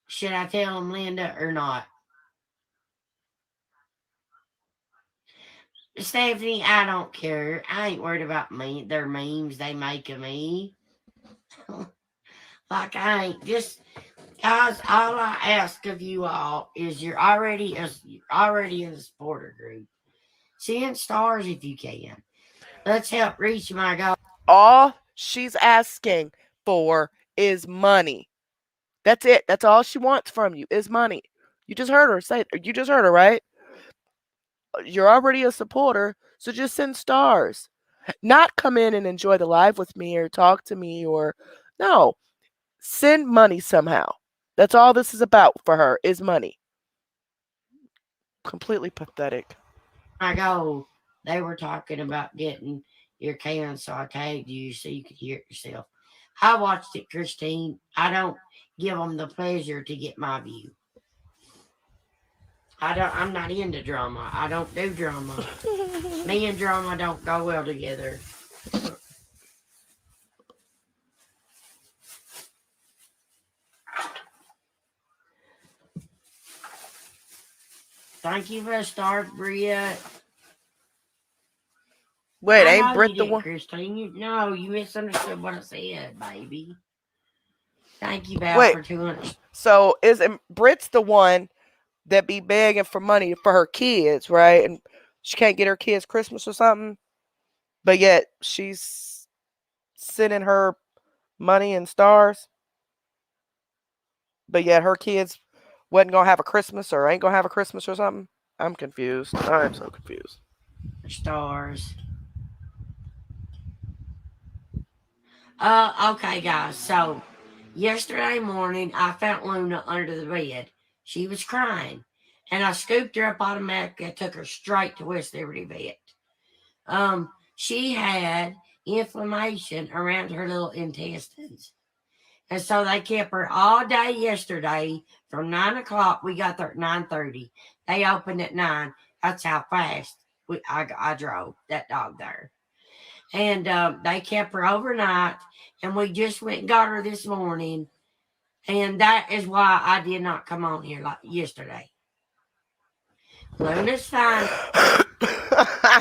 [SPEAKER 2] should I tell them, Linda, or not? Stephanie, I don't care. I ain't worried about me. Their memes they make of me. Like I ain't just guys. All I ask of you all is you're already in the supporter group. Send stars if you can. Let's help reach my goal.
[SPEAKER 1] All she's asking for is money. That's it. That's all she wants from you is money. You just heard her say. You just heard her, right? You're already a supporter, so just send stars. Not come in and enjoy the live with me or talk to me or no. Send money somehow. That's all this is about for her is money. Completely pathetic.
[SPEAKER 2] My goal. They were talking about getting your can, so I tagged you so you could hear it yourself. I watched it, Christine. I don't give them the pleasure to get my view. I'm not into drama. I don't do drama. Me and drama don't go well together. Thank you for the start, Bria.
[SPEAKER 1] Wait,
[SPEAKER 2] I
[SPEAKER 1] ain't
[SPEAKER 2] know you
[SPEAKER 1] Brit the
[SPEAKER 2] didn't,
[SPEAKER 1] one?
[SPEAKER 2] Christine. No, you misunderstood what I said, baby. Thank you, Val,
[SPEAKER 1] Wait,
[SPEAKER 2] for 200.
[SPEAKER 1] so isn't Brit's the one that be begging for money for her kids, right? And she can't get her kids Christmas or something, but yet she's sending her money and stars, but yet her kids wasn't gonna have a Christmas or ain't gonna have a Christmas or something. I'm confused. I'm so confused.
[SPEAKER 2] Stars. Okay, guys. So, yesterday morning, I found Luna under the bed. She was crying, and I scooped her up automatically. I took her straight to West Liberty Vet. She had inflammation around her little intestines. And so they kept her all day yesterday from 9 o'clock. We got there at 9:30. They opened at 9. That's how fast I drove that dog there. And they kept her overnight. And we just went and got her this morning. And that is why I did not come on here like yesterday. Luna's fine.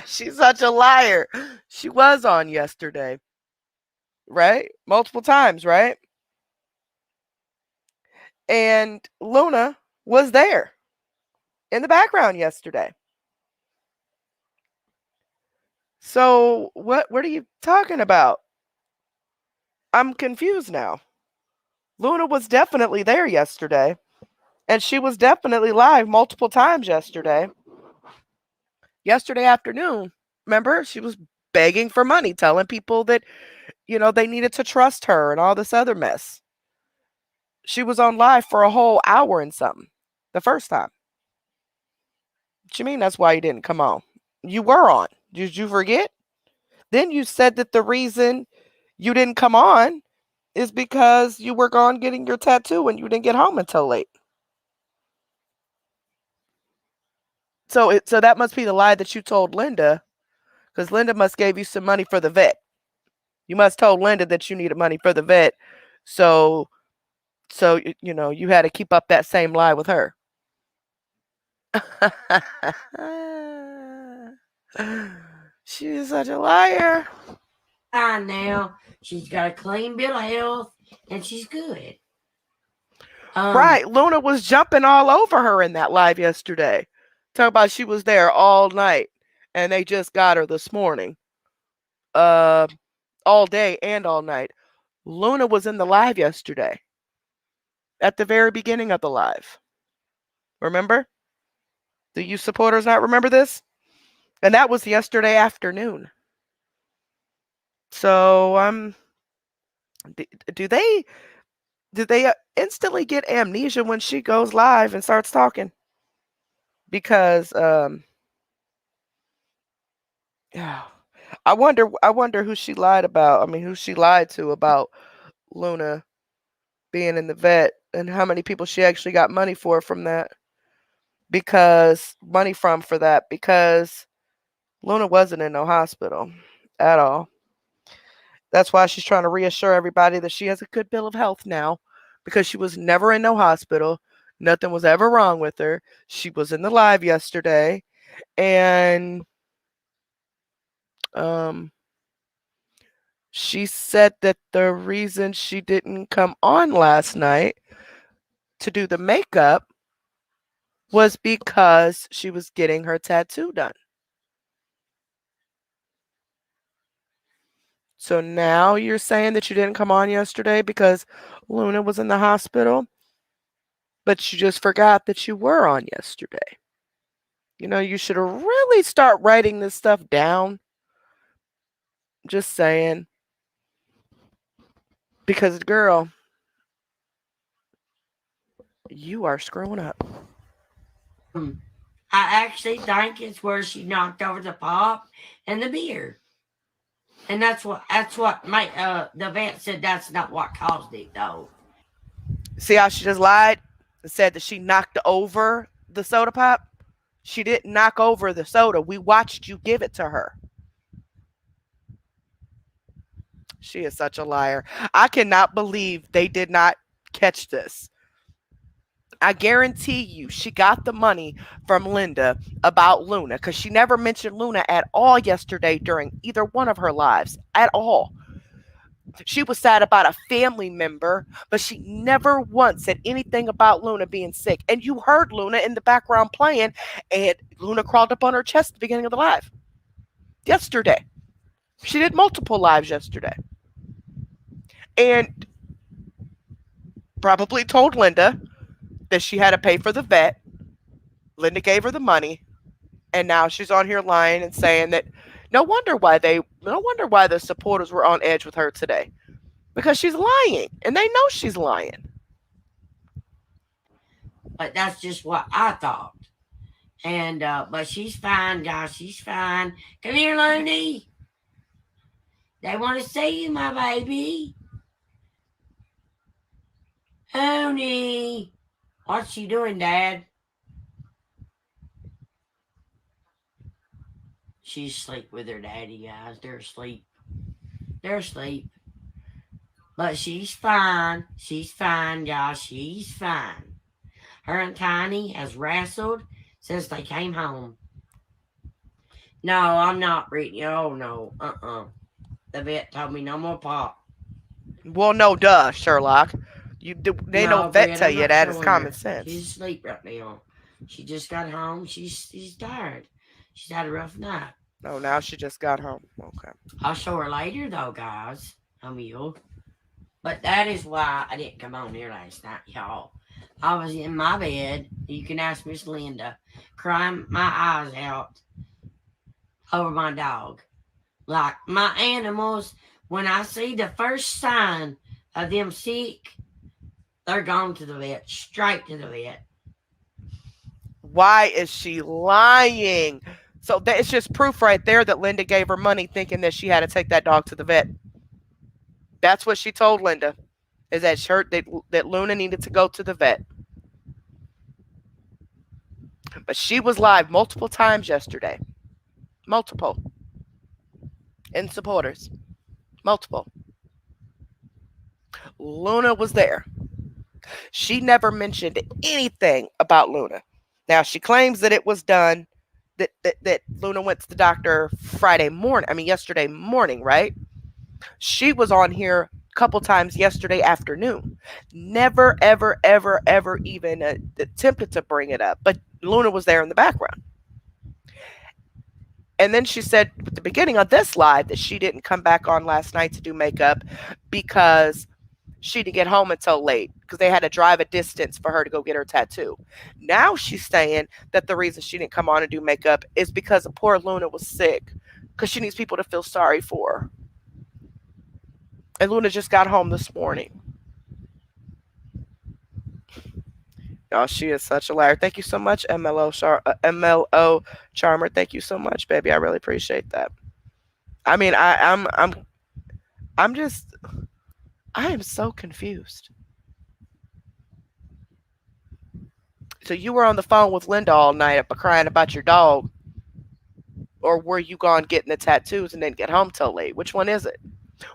[SPEAKER 1] She's such a liar. She was on yesterday, right? Multiple times, right? And Luna was there. in the background yesterday. So what are you talking about? I'm confused now. Luna was definitely there yesterday, and she was definitely live multiple times yesterday. Yesterday afternoon, remember? She was begging for money, telling people that, they needed to trust her and all this other mess. She was on live for a whole hour and something the first time. What you mean that's why you didn't come on? You were on. Did you forget? Then you said that the reason you didn't come on is because you were gone getting your tattoo and you didn't get home until late. So that must be the lie that you told Linda, because Linda must gave you some money for the vet. You must told Linda that you needed money for the vet. So you had to keep up that same lie with her. She's such a liar.
[SPEAKER 2] Fine now. She's got a clean bill of health and she's good.
[SPEAKER 1] Right. Luna was jumping all over her in that live yesterday. Talk about she was there all night and they just got her this morning. Uh all day and all night. Luna was in the live yesterday. At the very beginning of the live. Remember? Do you supporters not remember this? And that was yesterday afternoon. So do they instantly get amnesia when she goes live and starts talking? Because yeah, I wonder who she lied about. I mean, who she lied to about Luna being in the vet and how many people she actually got money from that. Because money from for that because Luna wasn't in no hospital at all. That's why she's trying to reassure everybody that she has a good bill of health now because she was never in no hospital. Nothing was ever wrong with her. She was in the live yesterday and um she said that the reason she didn't come on last night to do the makeup was because she was getting her tattoo done. So now you're saying that you didn't come on yesterday because Luna was in the hospital, but you just forgot that you were on yesterday. You should really start writing this stuff down. Just saying. Because, girl, you are screwing up.
[SPEAKER 2] I actually think it's where she knocked over the pop and the beer. And that's what my the vet said that's not what caused it though.
[SPEAKER 1] See how she just lied and said that she knocked over the soda pop? She didn't knock over the soda. We watched you give it to her. She is such a liar. I cannot believe they did not catch this. I guarantee you she got the money from Linda about Luna because she never mentioned Luna at all yesterday during either one of her lives at all. She was sad about a family member, but she never once said anything about Luna being sick. And you heard Luna in the background playing, and Luna crawled up on her chest at the beginning of the live yesterday. She did multiple lives yesterday. And probably told Linda that she had to pay for the vet. Linda gave her the money, and now she's on here lying and saying that no wonder why the supporters were on edge with her today because she's lying and they know she's lying.
[SPEAKER 2] But that's just what I thought. And but she's fine, guys. She's fine. Come here, Looney. They want to see you, my baby. Looney. What's she doing, Dad? She's asleep with her daddy, guys. They're asleep. They're asleep. But she's fine. She's fine, guys. She's fine. Her and Tiny has wrestled since they came home. No, I'm not Brittany. Oh no. The vet told me no more pop.
[SPEAKER 1] Well, no, duh, Sherlock. They know
[SPEAKER 2] No,
[SPEAKER 1] vet
[SPEAKER 2] Brett,
[SPEAKER 1] tell
[SPEAKER 2] I'm
[SPEAKER 1] you
[SPEAKER 2] not
[SPEAKER 1] that. It's
[SPEAKER 2] showing
[SPEAKER 1] common
[SPEAKER 2] her.
[SPEAKER 1] sense.
[SPEAKER 2] She's asleep right now. She just got home. She's tired. She's had a rough night.
[SPEAKER 1] Oh, now she just got home. Okay.
[SPEAKER 2] I'll show her later, though, guys. A meal. But that is why I didn't come on here last night, y'all. I was in my bed. You can ask Miss Linda, crying my eyes out over my dog. Like my animals, when I see the first sign of them sick, they're gone to the vet, straight to the vet.
[SPEAKER 1] Why is she lying? So that it's just proof right there that Linda gave her money thinking that she had to take that dog to the vet. That's what she told Linda. Is that Luna needed to go to the vet. But she was live multiple times yesterday. Multiple. In supporters. Multiple. Luna was there. She never mentioned anything about Luna. Now she claims that it was done that Luna went to the doctor Friday morning. I mean yesterday morning, right? She was on here a couple times yesterday afternoon. Never, ever, ever, ever even attempted to bring it up. But Luna was there in the background. And then she said at the beginning of this live that she didn't come back on last night to do makeup because she didn't get home until late because they had to drive a distance for her to go get her tattoo. Now she's saying that the reason she didn't come on and do makeup is because poor Luna was sick because she needs people to feel sorry for her. And Luna just got home this morning. Oh, she is such a liar. Thank you so much, MLO Charmer. Thank you so much, baby. I really appreciate that. I mean, I'm just, I am so confused. So you were on the phone with Linda all night crying about your dog, or were you gone getting the tattoos and didn't get home till late? Which one is it?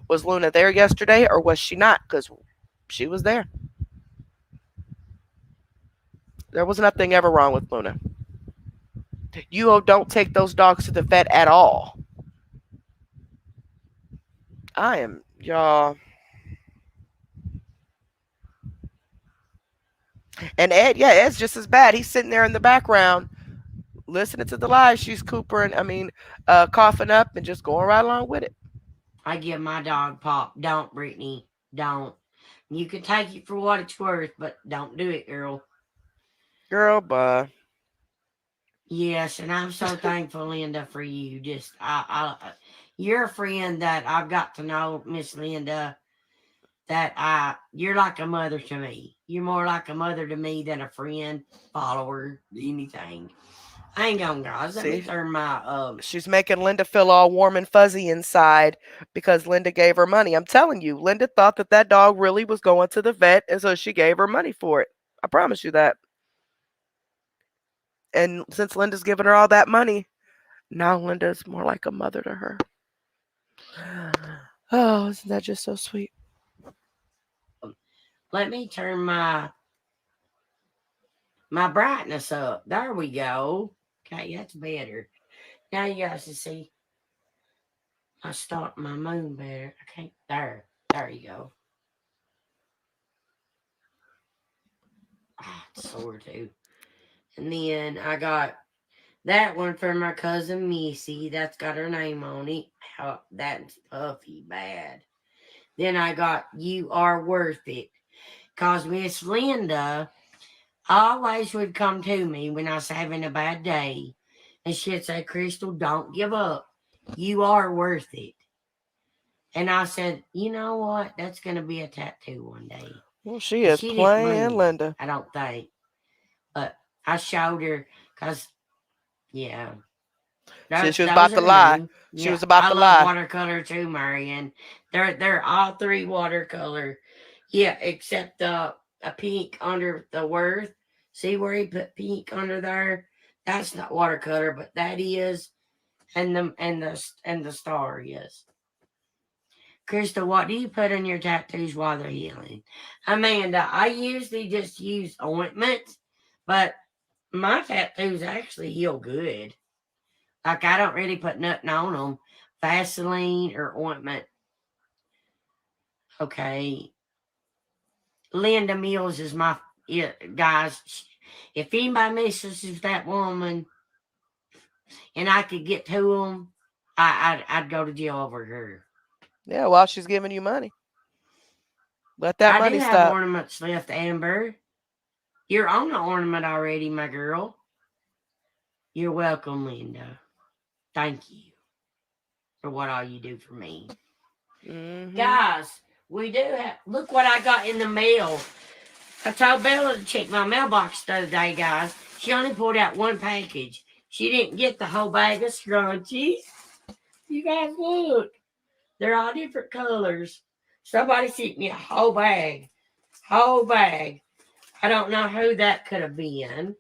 [SPEAKER 1] Was Luna there yesterday, or was she not? Because she was there. There was nothing ever wrong with Luna. You don't take those dogs to the vet at all. I am, y'all. And Ed, yeah, Ed's just as bad. He's sitting there in the background listening to the lies. She's coopering, coughing up and just going right along with it.
[SPEAKER 2] I give my dog pop. Don't, Brittany. Don't. You can take it for what it's worth, but don't do it, girl.
[SPEAKER 1] Girl, but
[SPEAKER 2] Yes, and I'm so thankful, Linda, for you. Just, you're a friend that I've got to know, Miss Linda. You're like a mother to me. You're more like a mother to me than a friend, follower, anything. Hang on, guys. Let me
[SPEAKER 1] see,
[SPEAKER 2] turn my
[SPEAKER 1] she's making Linda feel all warm and fuzzy inside because Linda gave her money. I'm telling you, Linda thought that dog really was going to the vet, and so she gave her money for it. I promise you that. And since Linda's giving her all that money, now Linda's more like a mother to her. Oh, isn't that just so sweet?
[SPEAKER 2] let me turn my brightness up. There we go. Okay, that's better. Now you guys can see I start my moon better. Okay, there you go. Ah, it's sore too. And then I got that one for my cousin Missy. That's got her name on it. Oh, that's puffy bad. Then I got You Are Worth It. Cause Miss Linda always would come to me when I was having a bad day. And she'd say, Crystal, don't give up. You are worth it. And I said, you know what? That's going to be a tattoo one day.
[SPEAKER 1] Well, she
[SPEAKER 2] And
[SPEAKER 1] is
[SPEAKER 2] she didn't
[SPEAKER 1] playing
[SPEAKER 2] believe it,
[SPEAKER 1] Linda.
[SPEAKER 2] I don't think. But I showed her because, yeah,
[SPEAKER 1] See, she was about
[SPEAKER 2] those
[SPEAKER 1] to
[SPEAKER 2] are
[SPEAKER 1] lie.
[SPEAKER 2] new.
[SPEAKER 1] She
[SPEAKER 2] Yeah,
[SPEAKER 1] was about
[SPEAKER 2] I
[SPEAKER 1] to
[SPEAKER 2] love
[SPEAKER 1] lie.
[SPEAKER 2] watercolor too, Marion. They're all three watercolor. Yeah, except a pink under the worth. See where he put pink under there? That's not watercolor, but that is, and the star is. Krista, what do you put on your tattoos while they're healing? Amanda, I usually just use ointment, but my tattoos actually heal good. Like I don't really put nothing on them, Vaseline or ointment. Okay, Linda Mills is my, yeah, guys. If anybody messes with that woman and I could get to them, I'd go to jail over her.
[SPEAKER 1] Yeah, while she's giving you money. Let that
[SPEAKER 2] I do
[SPEAKER 1] money
[SPEAKER 2] have
[SPEAKER 1] stop.
[SPEAKER 2] ornaments left, Amber. You're on the ornament already, my girl. You're welcome, Linda. Thank you for what all you do for me.
[SPEAKER 1] Hmm.
[SPEAKER 2] Guys, we do have. Look what I got in the mail. I told Bella to check my mailbox the other day, guys. She only pulled out one package. She didn't get the whole bag of scrunchies. You guys look. They're all different colors. Somebody sent me a whole bag. Whole bag. I don't know who that could have been.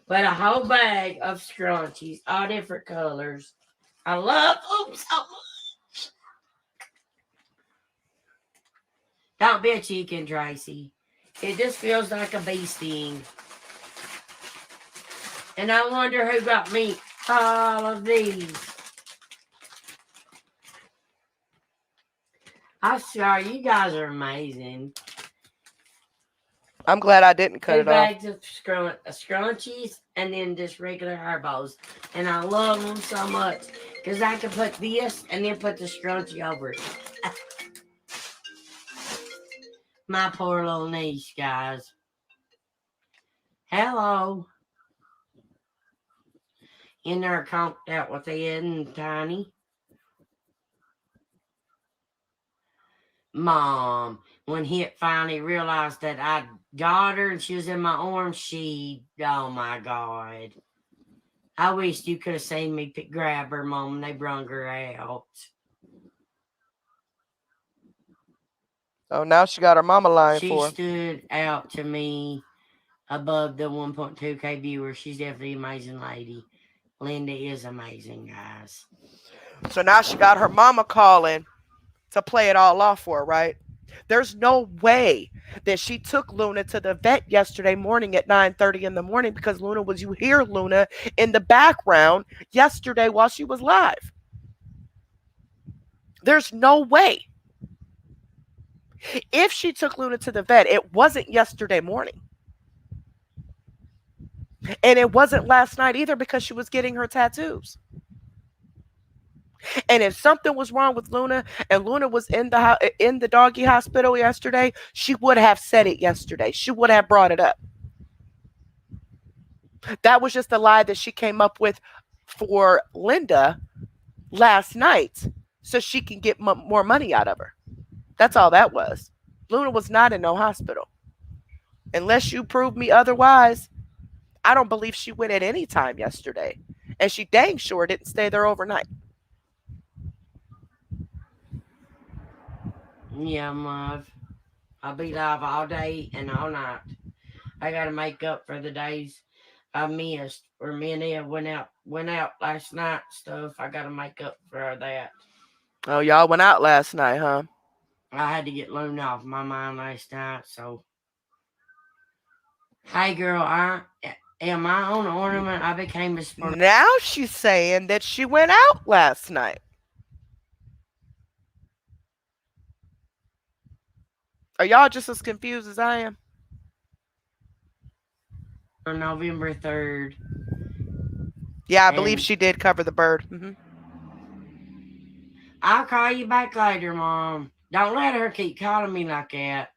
[SPEAKER 2] But a whole bag of scrunchies, all different colors. I love them so much. Don't be a chicken, Tracy. It just feels like a bee sting. And I wonder who got me all of these. I swear, you guys are amazing.
[SPEAKER 1] I'm glad I didn't cut
[SPEAKER 2] Two
[SPEAKER 1] it off.
[SPEAKER 2] bags of scrunchies and then just regular harbos. And I love them so much because I can put this and then put the scrunchie over it. My poor little niece, guys. Hello. In there conked out with Ed and Tiny. Mom, when he finally realized that I got her and she was in my arms, oh my God. I wish you could have seen me grab her, Mom, and they brung her out.
[SPEAKER 1] Oh, now she got her mama lying
[SPEAKER 2] She
[SPEAKER 1] for her.
[SPEAKER 2] stood out to me above the 1.2K viewers. She's definitely an amazing lady. Linda is amazing, guys.
[SPEAKER 1] So now she got her mama calling to play it all off for her, right? There's no way that she took Luna to the vet yesterday morning at 9:30 in the morning because Luna was you hear Luna in the background yesterday while she was live. There's no way. If she took Luna to the vet, it wasn't yesterday morning. And it wasn't last night either because she was getting her tattoos. And if something was wrong with Luna and Luna was in the doggy hospital yesterday, she would have said it yesterday. She would have brought it up. That was just a lie that she came up with for Linda last night so she can get more money out of her. That's all that was. Luna was not in no hospital. Unless you prove me otherwise, I don't believe she went at any time yesterday. And she dang sure didn't stay there overnight.
[SPEAKER 2] Yeah, Mom. I'll be live all day and all night. I gotta make up for the days I missed where me and Ed went out last night stuff. I gotta make up for that.
[SPEAKER 1] Oh, y'all went out last night, huh?
[SPEAKER 2] I had to get Luna off my mind last night, so hey girl, I am I on the ornament? I became a sport.
[SPEAKER 1] Now she's saying that she went out last night. Are y'all just as confused as I am?
[SPEAKER 2] On November 3rd.
[SPEAKER 1] Yeah, I believe
[SPEAKER 2] And
[SPEAKER 1] she did cover the bird. Hmm.
[SPEAKER 2] I'll call you back later, Mom. Don't let her keep calling me like that.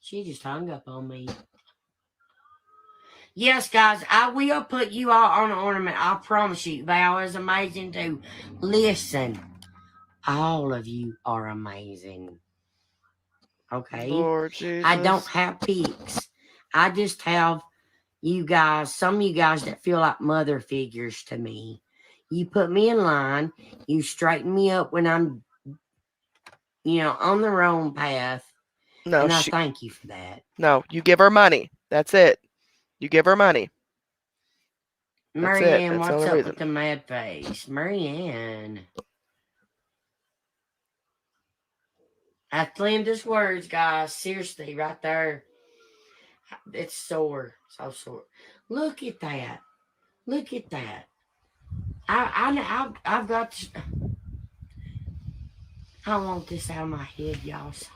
[SPEAKER 2] She just hung up on me. Yes, guys, I will put you all on an ornament. I promise you. Val is amazing too. Listen, all of you are amazing. Okay?
[SPEAKER 1] Lord
[SPEAKER 2] I don't
[SPEAKER 1] Jesus.
[SPEAKER 2] have pics. I just have you guys, some of you guys that feel like mother figures to me. You put me in line. You straighten me up when I'm, on the wrong path.
[SPEAKER 1] No,
[SPEAKER 2] And I
[SPEAKER 1] she
[SPEAKER 2] thank you for that.
[SPEAKER 1] no, you give her money. That's it. You give her money. That's it.
[SPEAKER 2] Marianne,
[SPEAKER 1] That's the
[SPEAKER 2] what's
[SPEAKER 1] only
[SPEAKER 2] up with
[SPEAKER 1] reason.
[SPEAKER 2] the mad face? Marianne. That's Linda's words, guys. Seriously, right there. It's sore. So sore. Look at that. Look at that. I've got to, I want this out of my head, y'all. So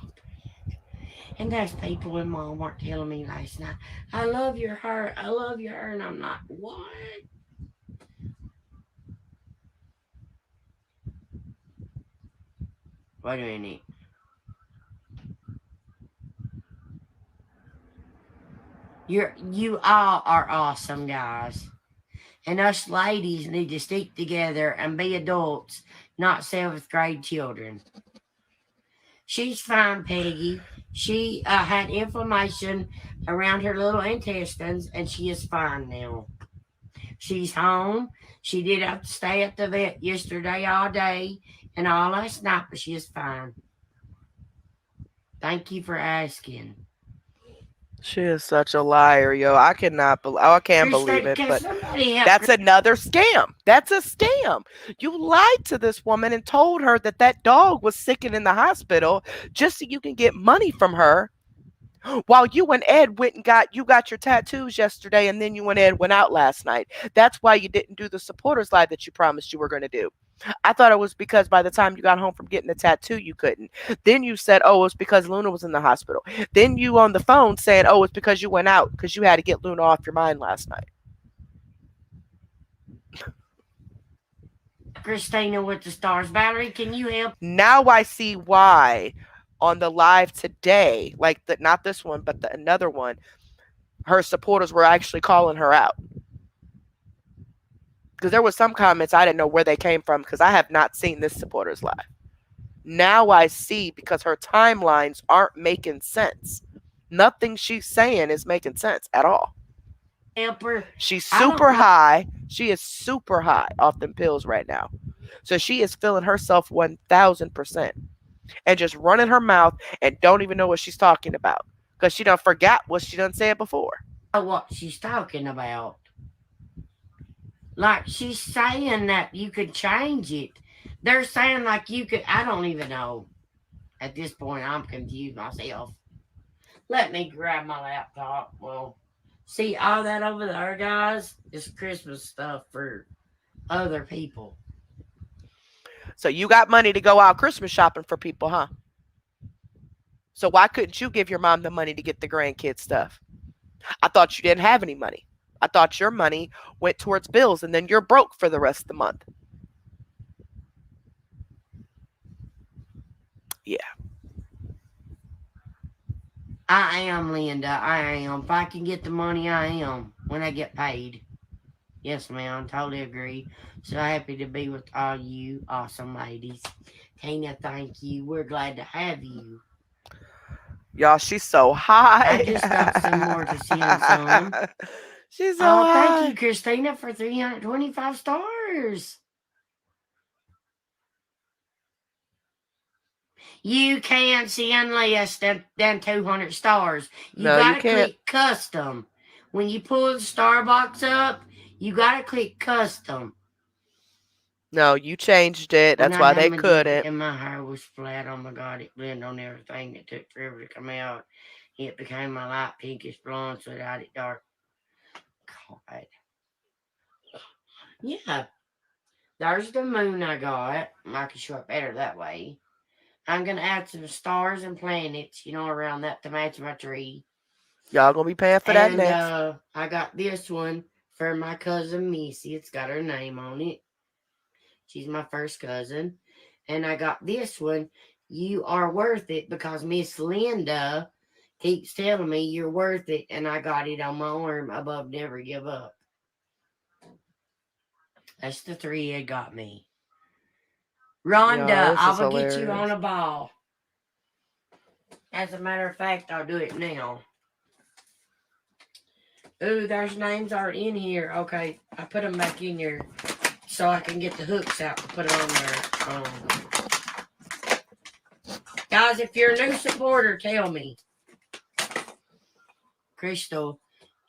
[SPEAKER 2] And there's people in Walmart telling me last night, I love your hair, I love your hair. And I'm like, what? Wait a minute. You all are awesome guys. And us ladies need to stick together and be adults, not seventh grade children. She's fine, Peggy. She had inflammation around her little intestines, and she is fine now. She's home. She did have to stay at the vet yesterday all day and all last night, but she is fine. Thank you for asking.
[SPEAKER 1] She is such a liar, yo. I cannot believe. Oh, I can't believe
[SPEAKER 2] Christine,
[SPEAKER 1] it.
[SPEAKER 2] can
[SPEAKER 1] But
[SPEAKER 2] somebody help?
[SPEAKER 1] that's another scam. That's a scam. You lied to this woman and told her that that dog was sick and in the hospital just so you can get money from her. While you and Ed went and got your tattoos yesterday, and then you and Ed went out last night. That's why you didn't do the supporters live that you promised you were going to do. I thought it was because by the time you got home from getting the tattoo, you couldn't. Then you said, oh, it's because Luna was in the hospital. Then you on the phone saying, oh, it's because you went out because you had to get Luna off your mind last night.
[SPEAKER 2] Christina with the stars. Valerie, can you help?
[SPEAKER 1] Now I see why on the live today, like not this one, but another one, her supporters were actually calling her out. Because there was some comments I didn't know where they came from because I have not seen this supporters live. Now I see because her timelines aren't making sense. Nothing she's saying is making sense at all.
[SPEAKER 2] Help her.
[SPEAKER 1] She's
[SPEAKER 2] I don't
[SPEAKER 1] super
[SPEAKER 2] know.
[SPEAKER 1] high. She is super high off them pills right now. So she is feeling herself 1000% and just running her mouth and don't even know what she's talking about because she done forgot what she done said before.
[SPEAKER 2] What she's talking about. Like she's saying that you could change it. They're saying like you could. I don't even know. At this point, I'm confused myself. Let me grab my laptop. Well, see all that over there, guys? Is Christmas stuff for other people.
[SPEAKER 1] So you got money to go out Christmas shopping for people, huh? So why couldn't you give your mom the money to get the grandkids stuff? I thought you didn't have any money. I thought your money went towards bills and then you're broke for the rest of the month. Yeah.
[SPEAKER 2] I am, Linda. I am. If I can get the money, I am. When I get paid. Yes, ma'am. Totally agree. So happy to be with all you awesome ladies. Tina, thank you. We're glad to have you.
[SPEAKER 1] Y'all, she's so high.
[SPEAKER 2] I just got some more to send some.
[SPEAKER 1] She's so
[SPEAKER 2] Oh,
[SPEAKER 1] high.
[SPEAKER 2] thank you, Christina, for 325 stars. You can't send less than 200 stars. You
[SPEAKER 1] No, you
[SPEAKER 2] gotta
[SPEAKER 1] can't.
[SPEAKER 2] click custom. When you pull the star box up, you gotta click custom.
[SPEAKER 1] No, you changed it.
[SPEAKER 2] When
[SPEAKER 1] That's
[SPEAKER 2] I
[SPEAKER 1] why
[SPEAKER 2] had
[SPEAKER 1] they
[SPEAKER 2] my
[SPEAKER 1] couldn't.
[SPEAKER 2] and my hair was flat, oh my god, it blended on everything. It took forever to come out. It became my light pinkish blonde, so it had it dark. God. Yeah, there's the moon I got. I can show it better that way. I'm gonna add some stars and planets, around that to match my tree.
[SPEAKER 1] Y'all gonna be paying for that
[SPEAKER 2] And
[SPEAKER 1] next.
[SPEAKER 2] I got this one for my cousin Missy. It's got her name on it. She's my first cousin. And I got this one. You are worth it because Miss Linda keeps telling me you're worth it. And I got it on my arm above Never Give Up. That's the three it got me. Rhonda,
[SPEAKER 1] This
[SPEAKER 2] I
[SPEAKER 1] is
[SPEAKER 2] will get you on
[SPEAKER 1] hilarious.
[SPEAKER 2] a ball. As a matter of fact, I'll do it now. Ooh, there's names already in here. Okay, I put them back in here so I can get the hooks out to put it on there. Guys, if you're a new supporter, tell me. Crystal,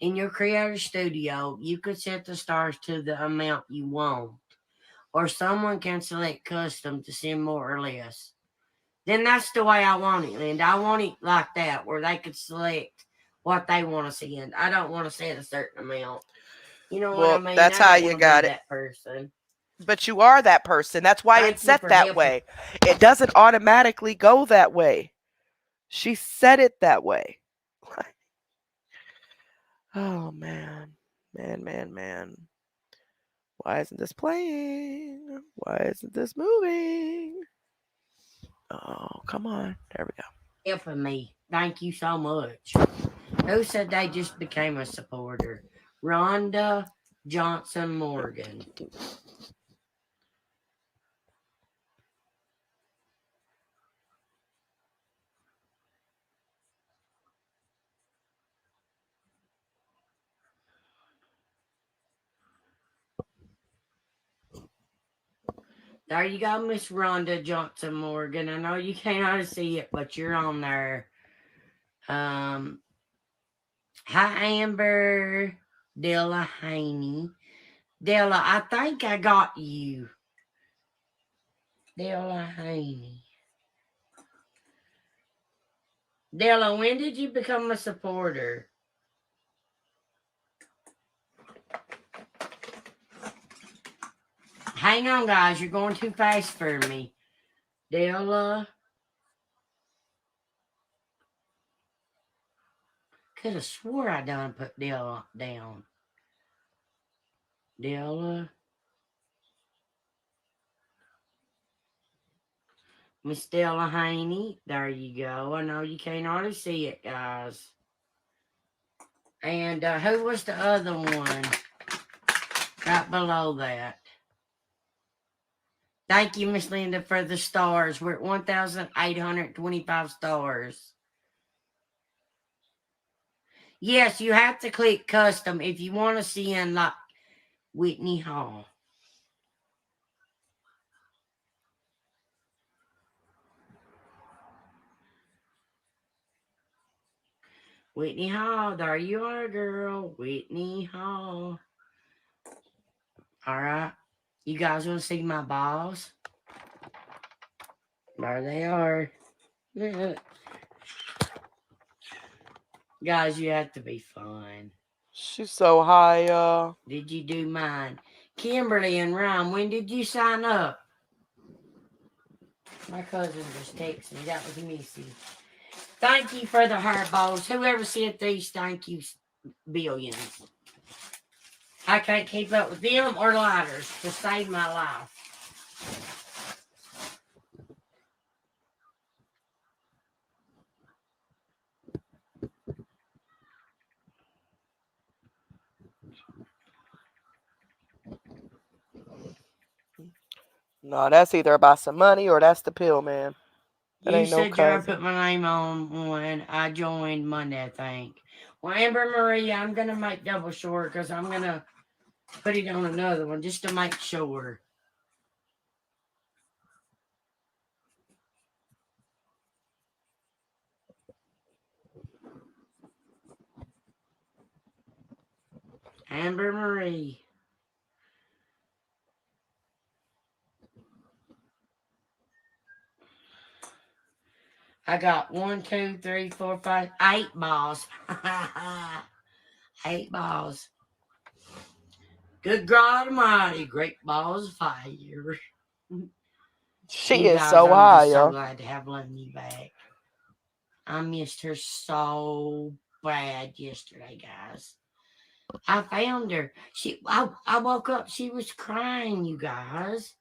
[SPEAKER 2] in your creator studio, you could set the stars to the amount you want, or someone can select custom to send more or less. Then that's the way I want it, Linda. I want it like that, where they could select what they want to send. I don't want to send a certain amount. You know what I
[SPEAKER 1] Well,
[SPEAKER 2] mean?
[SPEAKER 1] that's
[SPEAKER 2] I
[SPEAKER 1] how
[SPEAKER 2] don't
[SPEAKER 1] you
[SPEAKER 2] want to be
[SPEAKER 1] got it.
[SPEAKER 2] that person.
[SPEAKER 1] But you are that person. That's why
[SPEAKER 2] Thank
[SPEAKER 1] it's
[SPEAKER 2] you
[SPEAKER 1] set
[SPEAKER 2] for
[SPEAKER 1] that
[SPEAKER 2] helping.
[SPEAKER 1] way. It doesn't automatically go that way. She said it that way. Oh man. Man, man, man. Why isn't this playing? Why isn't this moving? Oh, come on. There we go.
[SPEAKER 2] Helping me. Thank you so much. Who said they just became a supporter? Rhonda Johnson Morgan. There you go, Miss Rhonda Johnson Morgan. I know you can't see it, but you're on there. Um, Hi Amber, Della Haney. Della, I think I got you. Della Haney. Della, when did you become a supporter? Hang on, guys. You're going too fast for me. Della. Could have swore I done put Della down. Della. Miss Della Haney. There you go. I know you can't hardly see it, guys. And who was the other one? Right below that. Thank you, Miss Linda, for the stars. We're at 1,825 stars. Yes, you have to click custom if you want to see like Whitney Hall. Whitney Hall, there you are, girl. Whitney Hall. All right. You guys want to see my balls? There they are. Guys, you have to be fun.
[SPEAKER 1] She's so high,
[SPEAKER 2] Did you do mine? Kimberly and Ryan, when did you sign up? My cousin just texted me. That was Missy. Thank you for the hairballs. Whoever sent these, thank you billions. I can't keep up with them or lighters to save my life.
[SPEAKER 1] No, that's either about some money or that's the pill, man. That
[SPEAKER 2] You
[SPEAKER 1] ain't no
[SPEAKER 2] said you put
[SPEAKER 1] cousin.
[SPEAKER 2] my name on when I joined Monday, I think. Well, Amber Marie, I'm going to make double sure because I'm going to put it on another one just to make sure. Amber Marie. I got 1, 2, 3, 4, 5, 8 balls. 8 balls. Good God Almighty, great balls of fire.
[SPEAKER 1] She
[SPEAKER 2] You
[SPEAKER 1] is
[SPEAKER 2] guys,
[SPEAKER 1] so
[SPEAKER 2] I'm
[SPEAKER 1] high,
[SPEAKER 2] just so
[SPEAKER 1] y'all.
[SPEAKER 2] glad to have Lenny back. I missed her so bad yesterday, guys. I found her. I woke up, she was crying, you guys.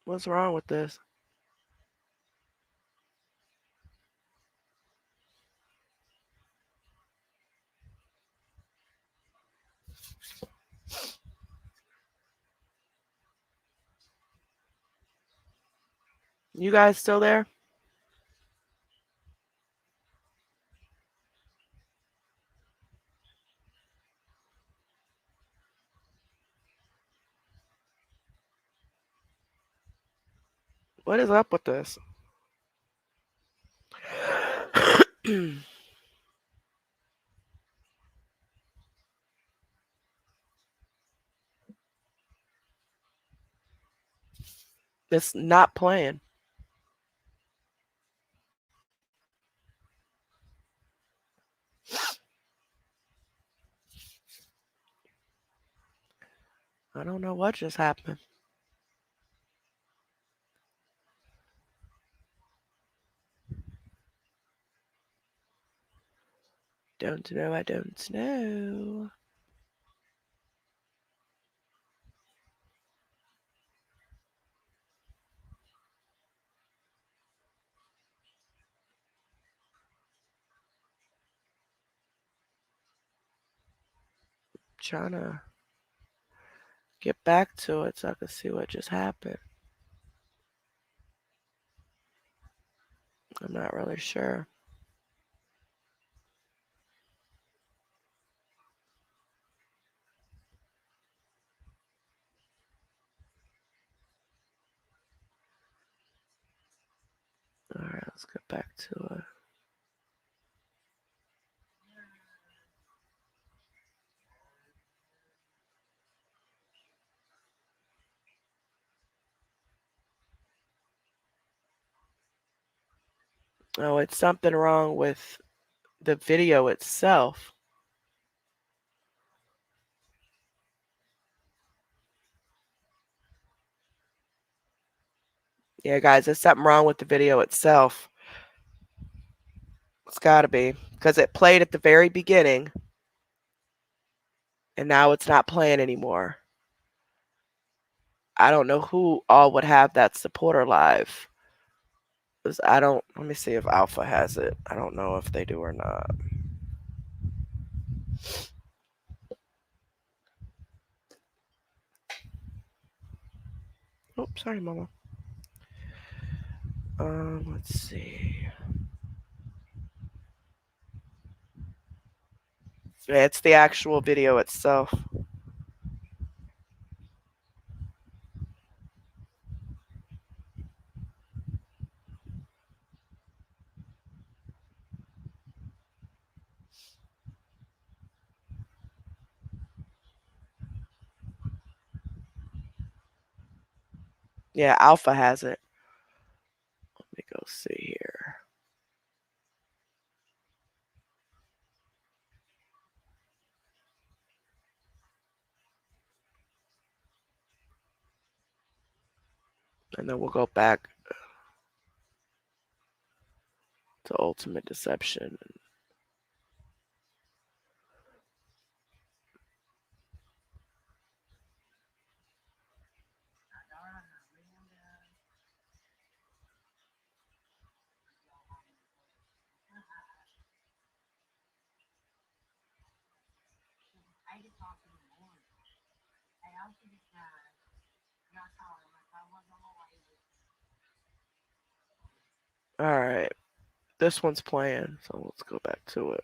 [SPEAKER 1] What's wrong with this? You guys still there? What is up with this? It's not playing. I don't know what just happened. Don't know. I don't know. Trying to get back to it so I can see what just happened. I'm not really sure. All right, let's get back to it. Oh, it's something wrong with the video itself. Yeah, guys, there's something wrong with the video itself. It's got to be because it played at the very beginning and now it's not playing anymore. I don't know who all would have that supporter live. 'Cause I don't, let me see if Alpha has it. I don't know if they do or not. Oops, sorry, Mama. Let's see. Yeah, it's the actual video itself. Yeah, Alpha has it. Let me go see here. And then we'll go back to Ultimate Deception. All right, this one's playing, so let's go back to it.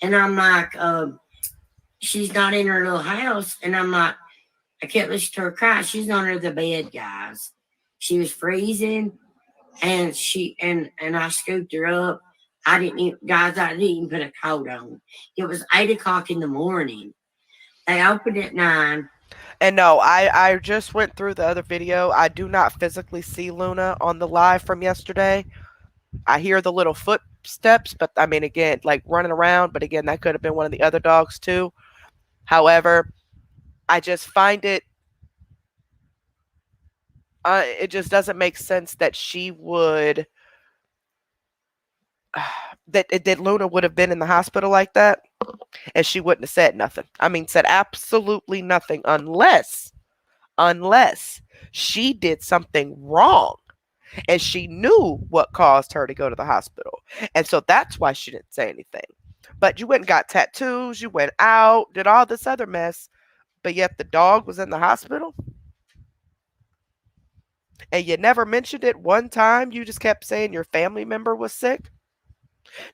[SPEAKER 2] And I'm like, she's not in her little house. And I'm like, I kept listening to her cry. She's under the bed, guys. She was freezing, and I scooped her up. I didn't even, guys, I didn't even put a coat on. It was 8 o'clock in the morning. They opened at 9.
[SPEAKER 1] And no, I just went through the other video. I do not physically see Luna on the live from yesterday. I hear the little footsteps, but I mean, again, like running around. But again, that could have been one of the other dogs too. However, I just find it just doesn't make sense that she would that Luna would have been in the hospital like that and she wouldn't have said nothing. I mean, said absolutely nothing unless she did something wrong and she knew what caused her to go to the hospital. And so that's why she didn't say anything. But you went and got tattoos, you went out, did all this other mess, but yet the dog was in the hospital and you never mentioned it one time. You just kept saying your family member was sick.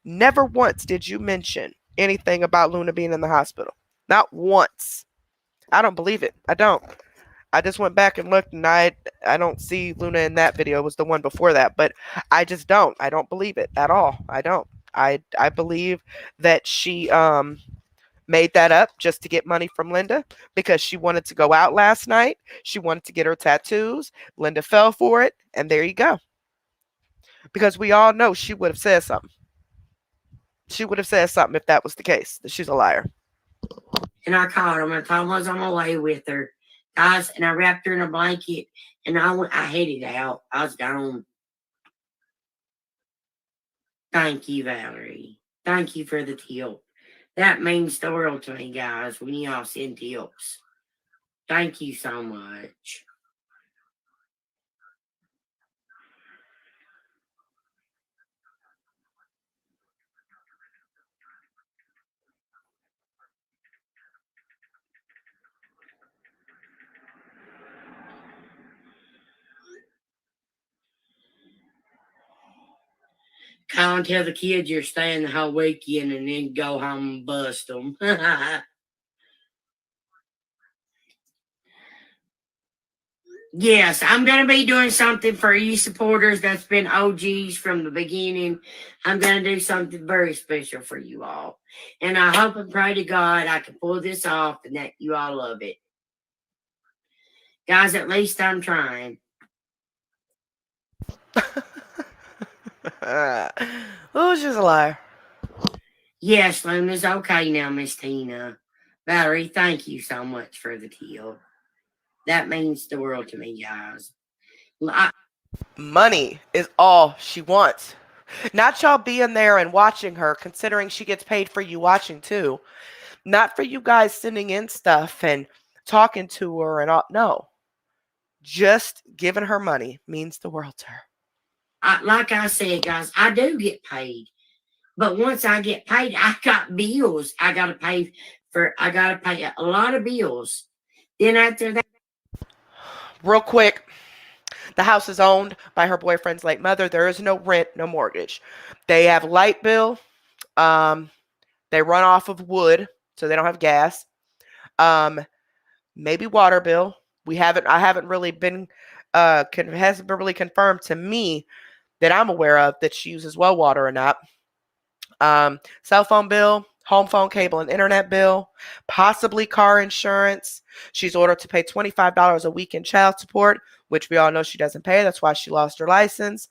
[SPEAKER 1] Never once did you mention anything about Luna being in the hospital. Not once. I don't believe it. I don't. I just went back and looked and I don't see Luna in that video. It was the one before that, but I just don't. I don't believe it at all. I don't. I believe that she made that up just to get money from Linda because she wanted to go out last night. She wanted to get her tattoos. Linda fell for it, and there you go. Because we all know she would have said something. She would have said something if that was the case, that she's a liar.
[SPEAKER 2] And I called him. I told him I was on my way with her. Guys, and I wrapped her in a blanket and I headed out. I was gone. Thank you, Valerie. Thank you for the tip. That means the world to me, guys, when y'all send tips. Thank you so much. Call and tell the kids you're staying the whole weekend and then go home and bust them. Yes, I'm going to be doing something for you supporters that's been OGs from the beginning. I'm going to do something very special for you all. And I hope and pray to God I can pull this off and that you all love it. Guys, at least I'm trying.
[SPEAKER 1] Who's just a liar?
[SPEAKER 2] Yes, Luna's okay now, Miss Tina. Valerie, thank you so much for the tip. That means the world to me, guys.
[SPEAKER 1] Money is all she wants. Not y'all being there and watching her, considering she gets paid for you watching too. Not for you guys sending in stuff and talking to her and all. No. Just giving her money means the world to her.
[SPEAKER 2] Like I said, guys, I do get paid. But once I get paid, I got bills. I got to pay a lot of bills. Then after that.
[SPEAKER 1] Real quick, the house is owned by her boyfriend's late mother. There is no rent, no mortgage. They have light bill. They run off of wood, so they don't have gas. Maybe water bill. I haven't really been, hasn't been really confirmed to me that I'm aware of that she uses well water or not. Cell phone bill, home phone, cable, and internet bill, possibly car insurance. She's ordered to pay $25 a week in child support, which we all know she doesn't pay. That's why she lost her license.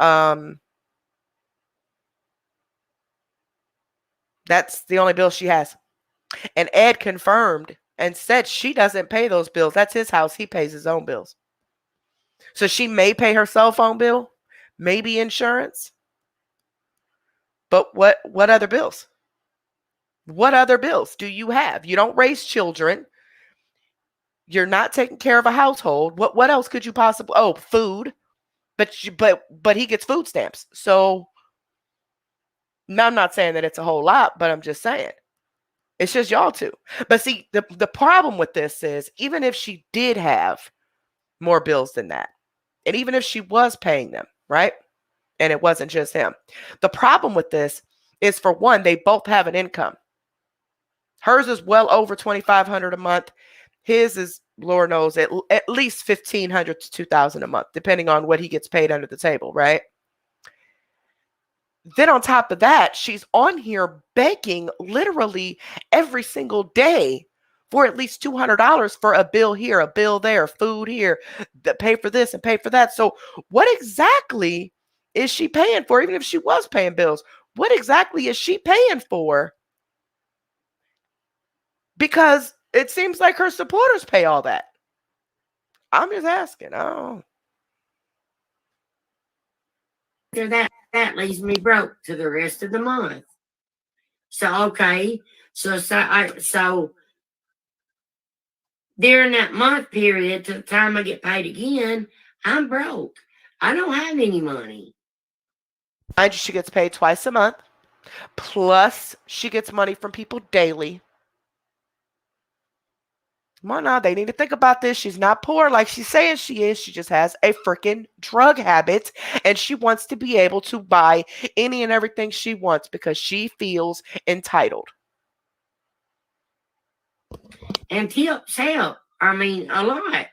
[SPEAKER 1] That's the only bill she has. And Ed confirmed and said she doesn't pay those bills. That's his house. He pays his own bills. So she may pay her cell phone bill, maybe insurance. But what other bills? What other bills do you have? You don't raise children. You're not taking care of a household. What else could you possibly? Oh, food. But he gets food stamps. So now I'm not saying that it's a whole lot, but I'm just saying. It's just y'all two. But see, the problem with this is even if she did have more bills than that, and even if she was paying them, right? And it wasn't just him. The problem with this is, for one, they both have an income. Hers is well over $2,500 a month. His is, Lord knows, at least $1,500 to $2,000 a month, depending on what he gets paid under the table, right? Then on top of that, she's on here begging literally every single day for at least $200 for a bill here, a bill there, food here, pay for this and pay for that. So what exactly is she paying for? Even if she was paying bills, what exactly is she paying for? Because it seems like her supporters pay all that. I'm just asking. Oh.
[SPEAKER 2] That leaves me broke to the rest of the month. So okay, so during that month period, to the time I get paid again, I'm broke. I don't have any money.
[SPEAKER 1] Mind you, she gets paid twice a month. Plus, she gets money from people daily. Come on now, they need to think about this. She's not poor like she's saying she is. She just has a freaking drug habit, and she wants to be able to buy any and everything she wants because she feels entitled.
[SPEAKER 2] And tips help. I mean, a lot.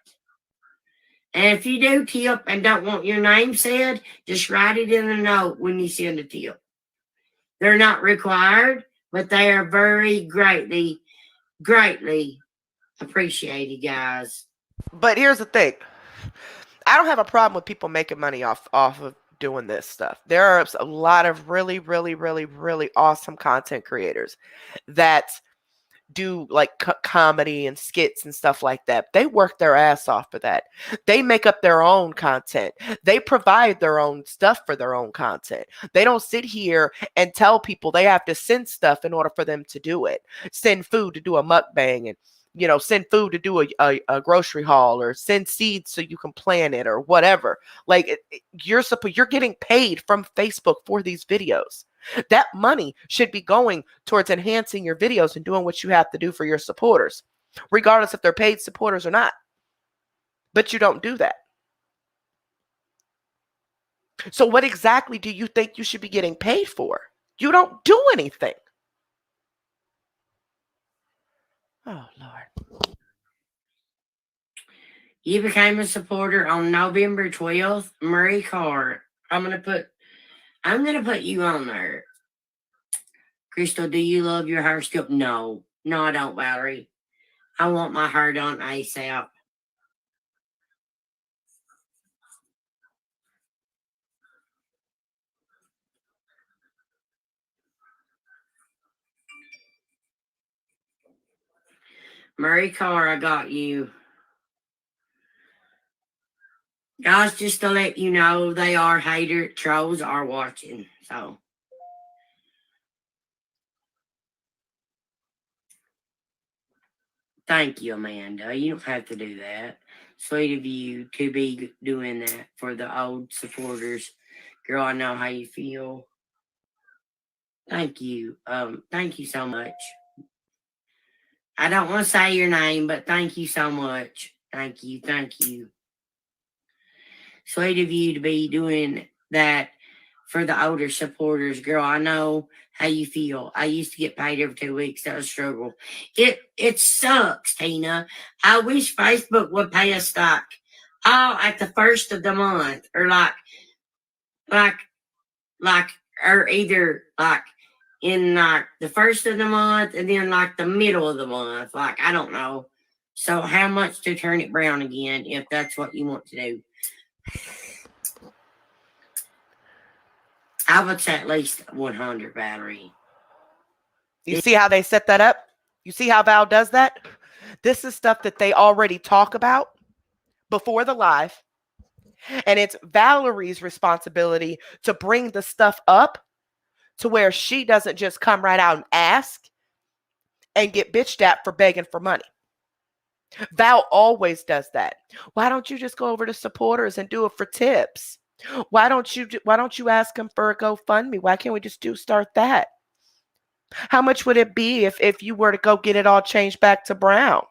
[SPEAKER 2] And if you do tip and don't want your name said, just write it in a note when you send a tip. They're not required, But they are very greatly appreciated, guys.
[SPEAKER 1] But here's the thing. I don't have a problem with people making money off of doing this stuff. There are a lot of really, really, really, really awesome content creators that do like comedy and skits and stuff like that. They work their ass off for that. They make up their own content. They provide their own stuff for their own content. They don't sit here and tell people they have to send stuff in order for them to do it. Send food to do a mukbang and send food to do a grocery haul or send seeds so you can plant it or whatever. Like you're getting paid from Facebook for these videos. That money should be going towards enhancing your videos and doing what you have to do for your supporters, regardless if they're paid supporters or not. But you don't do that. So what exactly do you think you should be getting paid for? You don't do anything. Oh, Lord.
[SPEAKER 2] You became a supporter on November 12th. Marie Carr. I'm gonna put you on there. Crystal, do you love your hair still? No. No, I don't, Valerie. I want my hair done ASAP. Marie Carr, I got you. Guys, just to let you know, they are hater trolls are watching. So thank you, Amanda. You don't have to do that. Sweet of you to be doing that for the old supporters. Girl, I know how you feel. Thank you. Thank you so much. I don't want to say your name, but thank you so much. Thank you. Thank you. Sweet of you to be doing that for the older supporters. Girl, I know how you feel. I used to get paid every 2 weeks. That was a struggle. It sucks, Tina. I wish Facebook would pay us stock. Oh, at the first of the month. Or like or either like in like the first of the month and then like the middle of the month. Like I don't know. So how much to turn it brown again if that's what you want to do? I would say at least 100 battery.
[SPEAKER 1] You see how they set that up? You see how Val does that? This is stuff that they already talk about before the live. And it's Valerie's responsibility to bring the stuff up to where she doesn't just come right out and ask and get bitched at for begging for money. Val always does that. Why don't you just go over to supporters and do it for tips? Why don't you ask them for a GoFundMe? Why can't we just start that? How much would it be if you were to go get it all changed back to brown?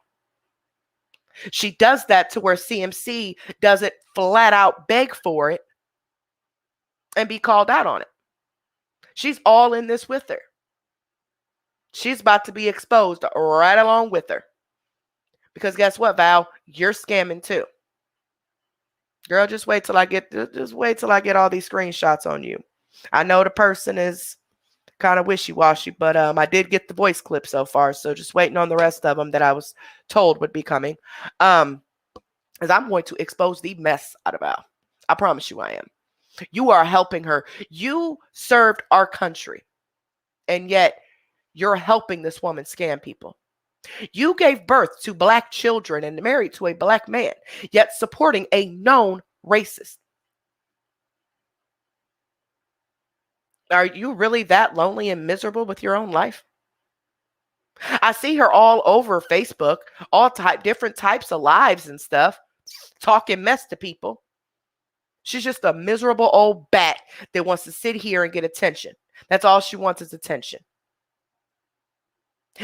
[SPEAKER 1] She does that to where CMC doesn't flat out beg for it and be called out on it. She's all in this with her. She's about to be exposed right along with her. Because guess what, Val? You're scamming too. Girl, just wait till I get all these screenshots on you. I know the person is kind of wishy-washy, but I did get the voice clip so far, so just waiting on the rest of them that I was told would be coming. As I'm going to expose the mess out of Val. I promise you I am. You are helping her. You served our country, and yet you're helping this woman scam people. You gave birth to black children and married to a black man, yet supporting a known racist. Are you really that lonely and miserable with your own life? I see her all over Facebook, different types of lives and stuff, talking mess to people. She's just a miserable old bat that wants to sit here and get attention. That's all she wants is attention.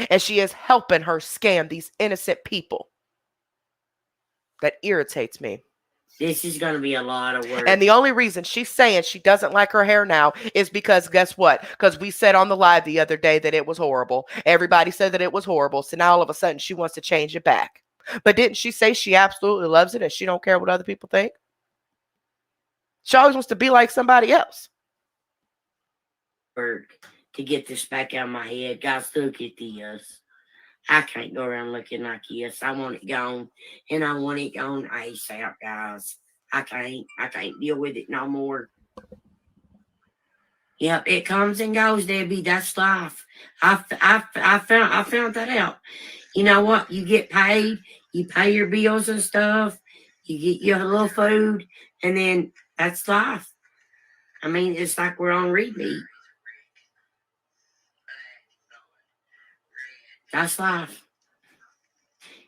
[SPEAKER 1] And she is helping her scam these innocent people. That irritates me.
[SPEAKER 2] This is going to be a lot of work.
[SPEAKER 1] And the only reason she's saying she doesn't like her hair now is because guess what? Because we said on the live the other day that it was horrible. Everybody said that it was horrible. So now all of a sudden she wants to change it back. But didn't she say she absolutely loves it and she don't care what other people think? She always wants to be like somebody else.
[SPEAKER 2] to get this back out of my head. Guys, look at this. I can't go around looking like this. I want it gone, and I want it gone ASAP, guys. I can't deal with it no more. Yep, it comes and goes, Debbie. That's life. I found that out. You know what? You get paid, you pay your bills and stuff, you get your little food, and then that's life. I mean, it's like we're on repeat. That's life.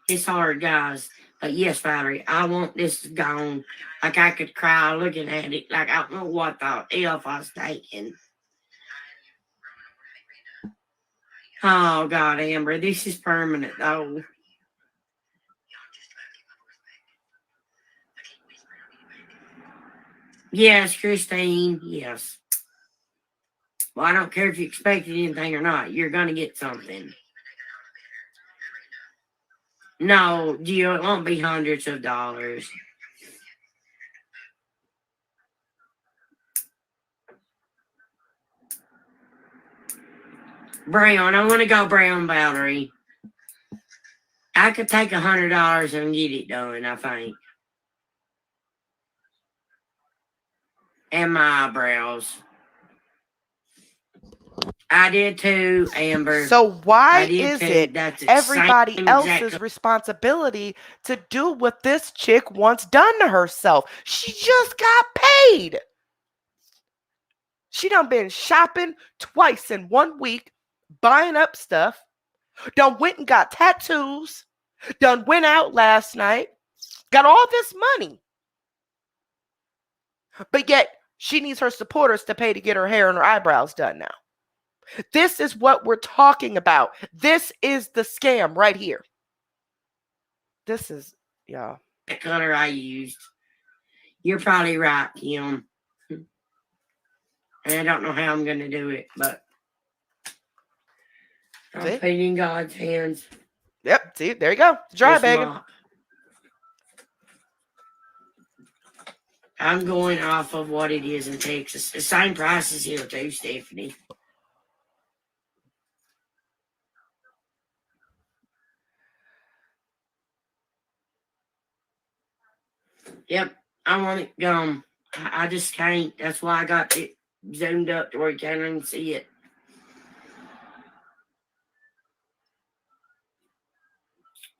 [SPEAKER 2] It's hard, guys. But yes, Valerie, I want this gone. Like I could cry looking at it. Like I don't know what the F I was taking. Oh God, Amber, this is permanent though. Yes, Christine. Yes. Well, I don't care if you expected anything or not. You're gonna get something. No, Gio, it won't be hundreds of dollars. Brown, I want to go brown, Valerie. I could take $100 and get it done, I think. And my eyebrows. I did too, Amber.
[SPEAKER 1] So why
[SPEAKER 2] I did
[SPEAKER 1] is
[SPEAKER 2] too.
[SPEAKER 1] it
[SPEAKER 2] That's
[SPEAKER 1] everybody
[SPEAKER 2] same
[SPEAKER 1] else's
[SPEAKER 2] exact-
[SPEAKER 1] responsibility to do what this chick wants done to herself? She just got paid. She done been shopping twice in 1 week, buying up stuff. Done went and got tattoos. Done went out last night. Got all this money. But yet she needs her supporters to pay to get her hair and her eyebrows done now. This is what we're talking about. This is the scam right here. This is, yeah.
[SPEAKER 2] The color I used. You're probably right, Kim. And I don't know how I'm going to do it, but I'll
[SPEAKER 1] See?
[SPEAKER 2] put it in God's hands.
[SPEAKER 1] Yep, see, there you go. Dry
[SPEAKER 2] This
[SPEAKER 1] bagging.
[SPEAKER 2] mop. I'm going off of what it is in Texas. The same price as here too, Stephanie. Yep, I want it gone. I just can't. That's why I got it zoomed up to where you can't even see it.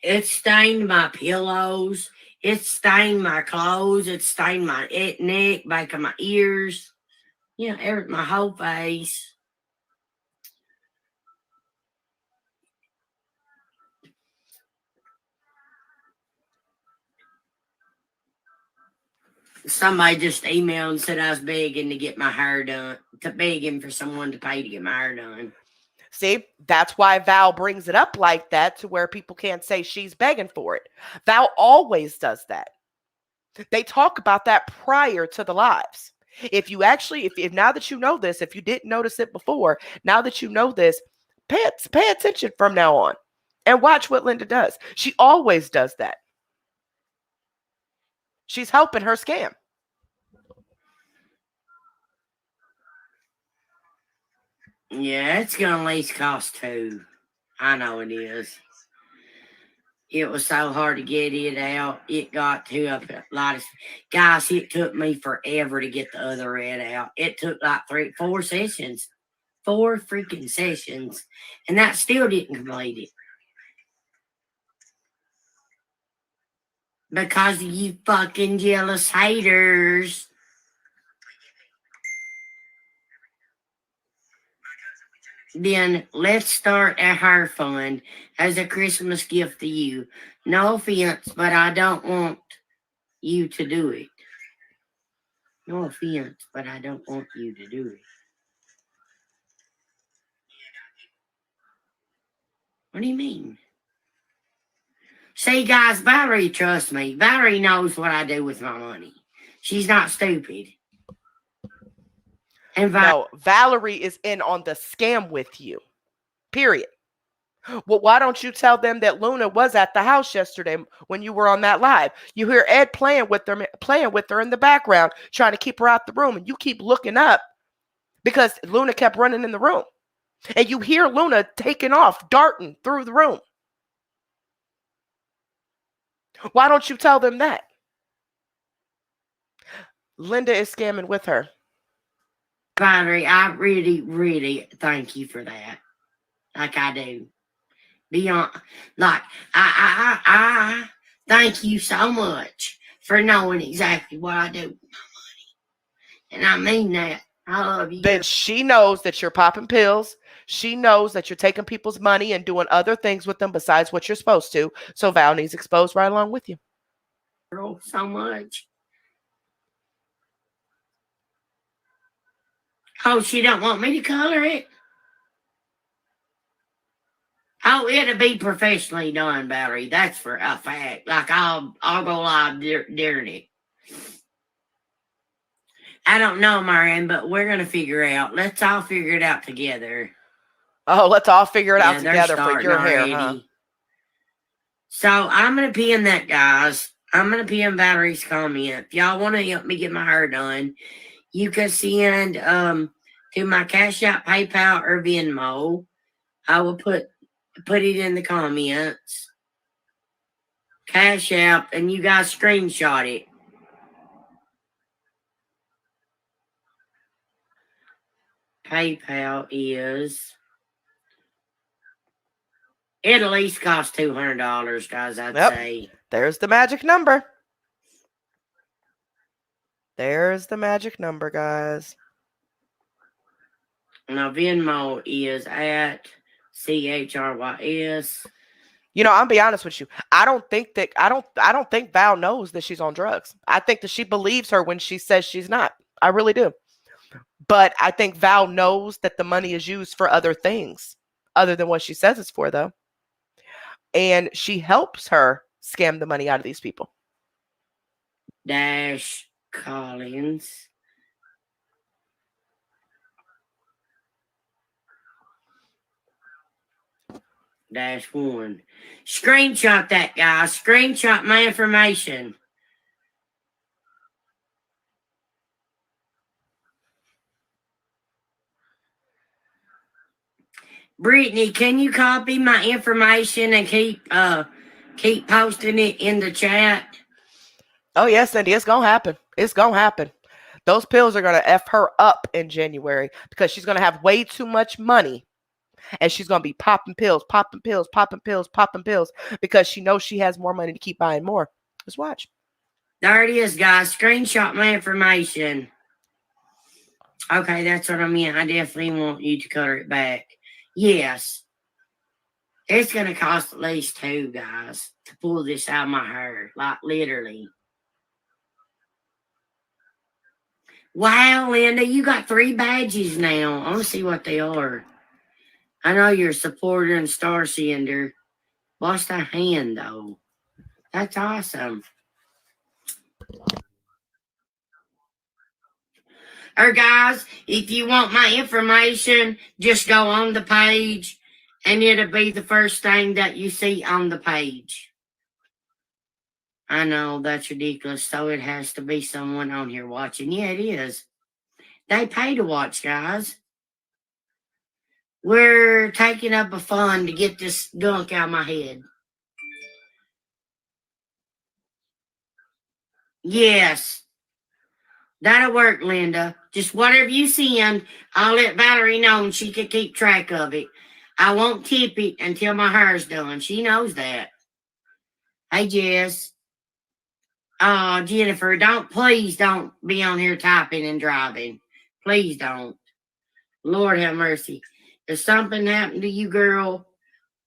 [SPEAKER 2] It stained my pillows. It stained my clothes. It stained my neck, back of my ears. Yeah, my whole face. Somebody just emailed and said I was begging to get my hair done, begging for someone to pay to get my hair done.
[SPEAKER 1] See, that's why Val brings it up like that to where people can't say she's begging for it. Val always does that. They talk about that prior to the lives. If you actually, if now that you know this, if you didn't notice it before, now that you know this, pay attention from now on and watch what Linda does. She always does that. She's helping her scam.
[SPEAKER 2] Yeah, it's gonna at least cost $2. I know it is. It was so hard to get it out. It got to a lot of guys. It took me forever to get the other red out. It took like 4 sessions, 4 freaking sessions, and that still didn't complete it because of you fucking jealous haters. Then let's start a hair fund as a Christmas gift to you. No offense, but I don't want you to do it. No offense, but I don't want you to do it. What do you mean? See, guys, Valerie trusts me. Valerie knows what I do with my money. She's not stupid. And
[SPEAKER 1] No, Valerie is in on the scam with you. Period. Well, why don't you tell them that Luna was at the house yesterday when you were on that live? You hear Ed playing with her in the background, trying to keep her out the room, and you keep looking up because Luna kept running in the room. And you hear Luna taking off, darting through the room. Why don't you tell them that? Linda is scamming with her.
[SPEAKER 2] Valerie, I really, really thank you for that. Like I do. Beyond, like, I thank you so much for knowing exactly what I do. And I mean that. I love you.
[SPEAKER 1] Then she knows that you're popping pills. She knows that you're taking people's money and doing other things with them besides what you're supposed to. So Val needs exposed right along with you.
[SPEAKER 2] Girl, so much. Oh, she don't want me to color it? Oh, it'll be professionally done, Valerie. That's for a fact. Like I'll go live during it. I don't know, Marion, but we're gonna figure it out. Let's all figure it out together.
[SPEAKER 1] Oh, let's all figure it out
[SPEAKER 2] Yeah, they're
[SPEAKER 1] together for
[SPEAKER 2] starting
[SPEAKER 1] your hair,
[SPEAKER 2] already.
[SPEAKER 1] huh?
[SPEAKER 2] So I'm gonna pin that, guys. I'm gonna pin Valerie's comment. If y'all want to help me get my hair done, you can send to my Cash App, PayPal, or Venmo. I will put it in the comments. Cash App, and you guys screenshot it. PayPal is it at least costs $200, guys. I'd say.
[SPEAKER 1] There's the magic number. There's the magic number, guys.
[SPEAKER 2] Now Venmo is at CHRYS.
[SPEAKER 1] You know, I'll be honest with you. I don't think Val knows that she's on drugs. I think that she believes her when she says she's not. I really do. But I think Val knows that the money is used for other things other than what she says it's for, though. And she helps her scam the money out of these people.
[SPEAKER 2] Dash Collins. -1. Screenshot that, guys. Screenshot my information. Brittany, can you copy my information and keep posting it in the chat?
[SPEAKER 1] Oh yes, Cindy, it's gonna happen. It's gonna happen. Those pills are gonna F her up in January because she's gonna have way too much money. And she's gonna be popping pills, popping pills, popping pills, popping pills because she knows she has more money to keep buying more. Just watch.
[SPEAKER 2] There it is, guys. Screenshot my information. Okay, that's what I meant. I definitely want you to color it back. Yes. It's going to cost at least $2, guys, to pull this out of my hair. Like, literally. Wow, Linda, you got 3 badges now. I want to see what they are. I know you're a supporter and star sender. Watch that hand, though. That's awesome. Or guys, if you want my information, just go on the page and it'll be the first thing that you see on the page. I know that's ridiculous, so it has to be someone on here watching. Yeah, it is. They pay to watch, guys. We're taking up a fund to get this gunk out of my head. Yes. That'll work, Linda. Just whatever you send, I'll let Valerie know and she can keep track of it. I won't tip it until my hair's done. She knows that. Hey, Jess. Jennifer, please don't be on here typing and driving. Please don't. Lord have mercy. If something happened to you, girl,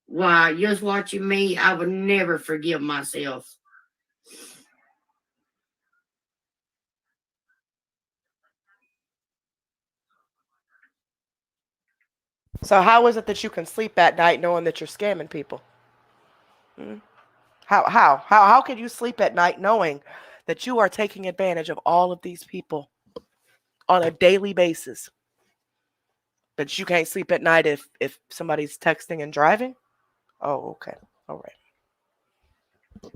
[SPEAKER 2] why, just watching me, I would never forgive myself.
[SPEAKER 1] So how is it that you can sleep at night knowing that you're scamming people? How can you sleep at night knowing that you are taking advantage of all of these people on a daily basis? But you can't sleep at night if somebody's texting and driving? Oh, okay. All right.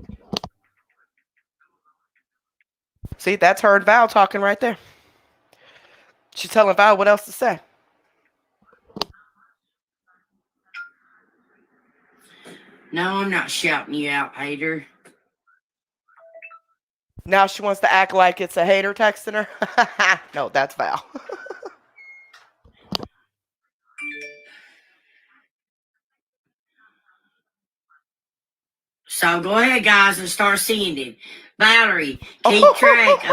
[SPEAKER 1] See, that's her and Val talking right there. She's telling Val what else to say.
[SPEAKER 2] No, I'm not shouting you out, hater.
[SPEAKER 1] Now she wants to act like it's a hater texting her. No, that's Val.
[SPEAKER 2] So go ahead, guys, and start sending. Valerie, keep track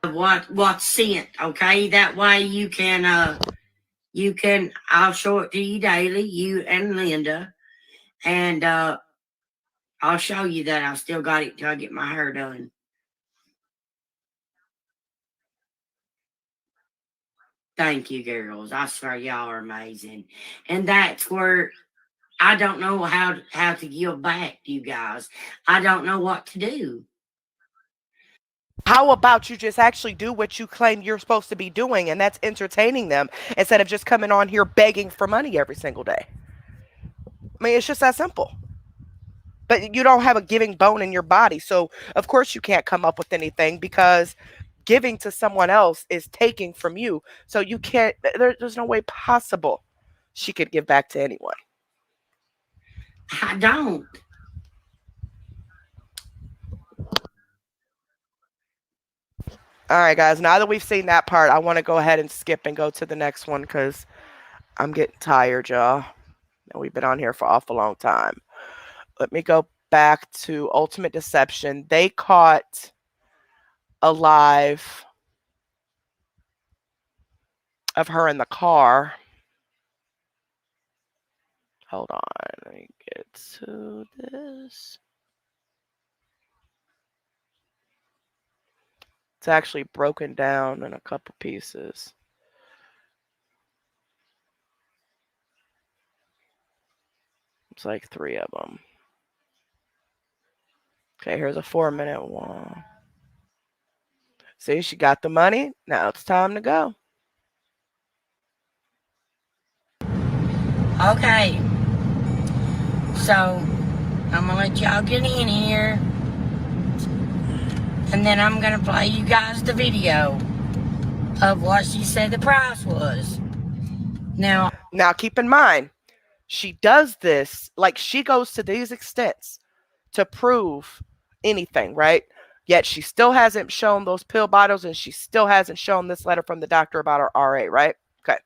[SPEAKER 2] of what's sent, okay? That way you can I'll show it to you daily, you and Linda, and I'll show you that I still got it till I get my hair done. Thank you, girls. I swear y'all are amazing. And that's where I don't know how to give back to you guys. I don't know what to do.
[SPEAKER 1] How about you just actually do what you claim you're supposed to be doing, and that's entertaining them instead of just coming on here begging for money every single day? I mean, it's just that simple. But you don't have a giving bone in your body. So, of course, you can't come up with anything because giving to someone else is taking from you. So, you can't, there's no way possible she could give back to anyone.
[SPEAKER 2] I don't.
[SPEAKER 1] All right, guys. Now that we've seen that part, I want to go ahead and skip and go to the next one because I'm getting tired, y'all. We've been on here for an awful long time. Let me go back to Ultimate Deception. They caught alive of her in the car. Hold on. Let me get to this. It's actually broken down in a couple pieces. It's like 3 of them. Okay, here's a 4-minute one. See, she got the money. Now it's time to go.
[SPEAKER 2] Okay. So I'm gonna let y'all get in here. And then I'm gonna play you guys the video of what she said the price was. Now
[SPEAKER 1] keep in mind, she does this, like she goes to these extents to prove anything, right? Yet she still hasn't shown those pill bottles, and she still hasn't shown this letter from the doctor about her RA, right? Okay.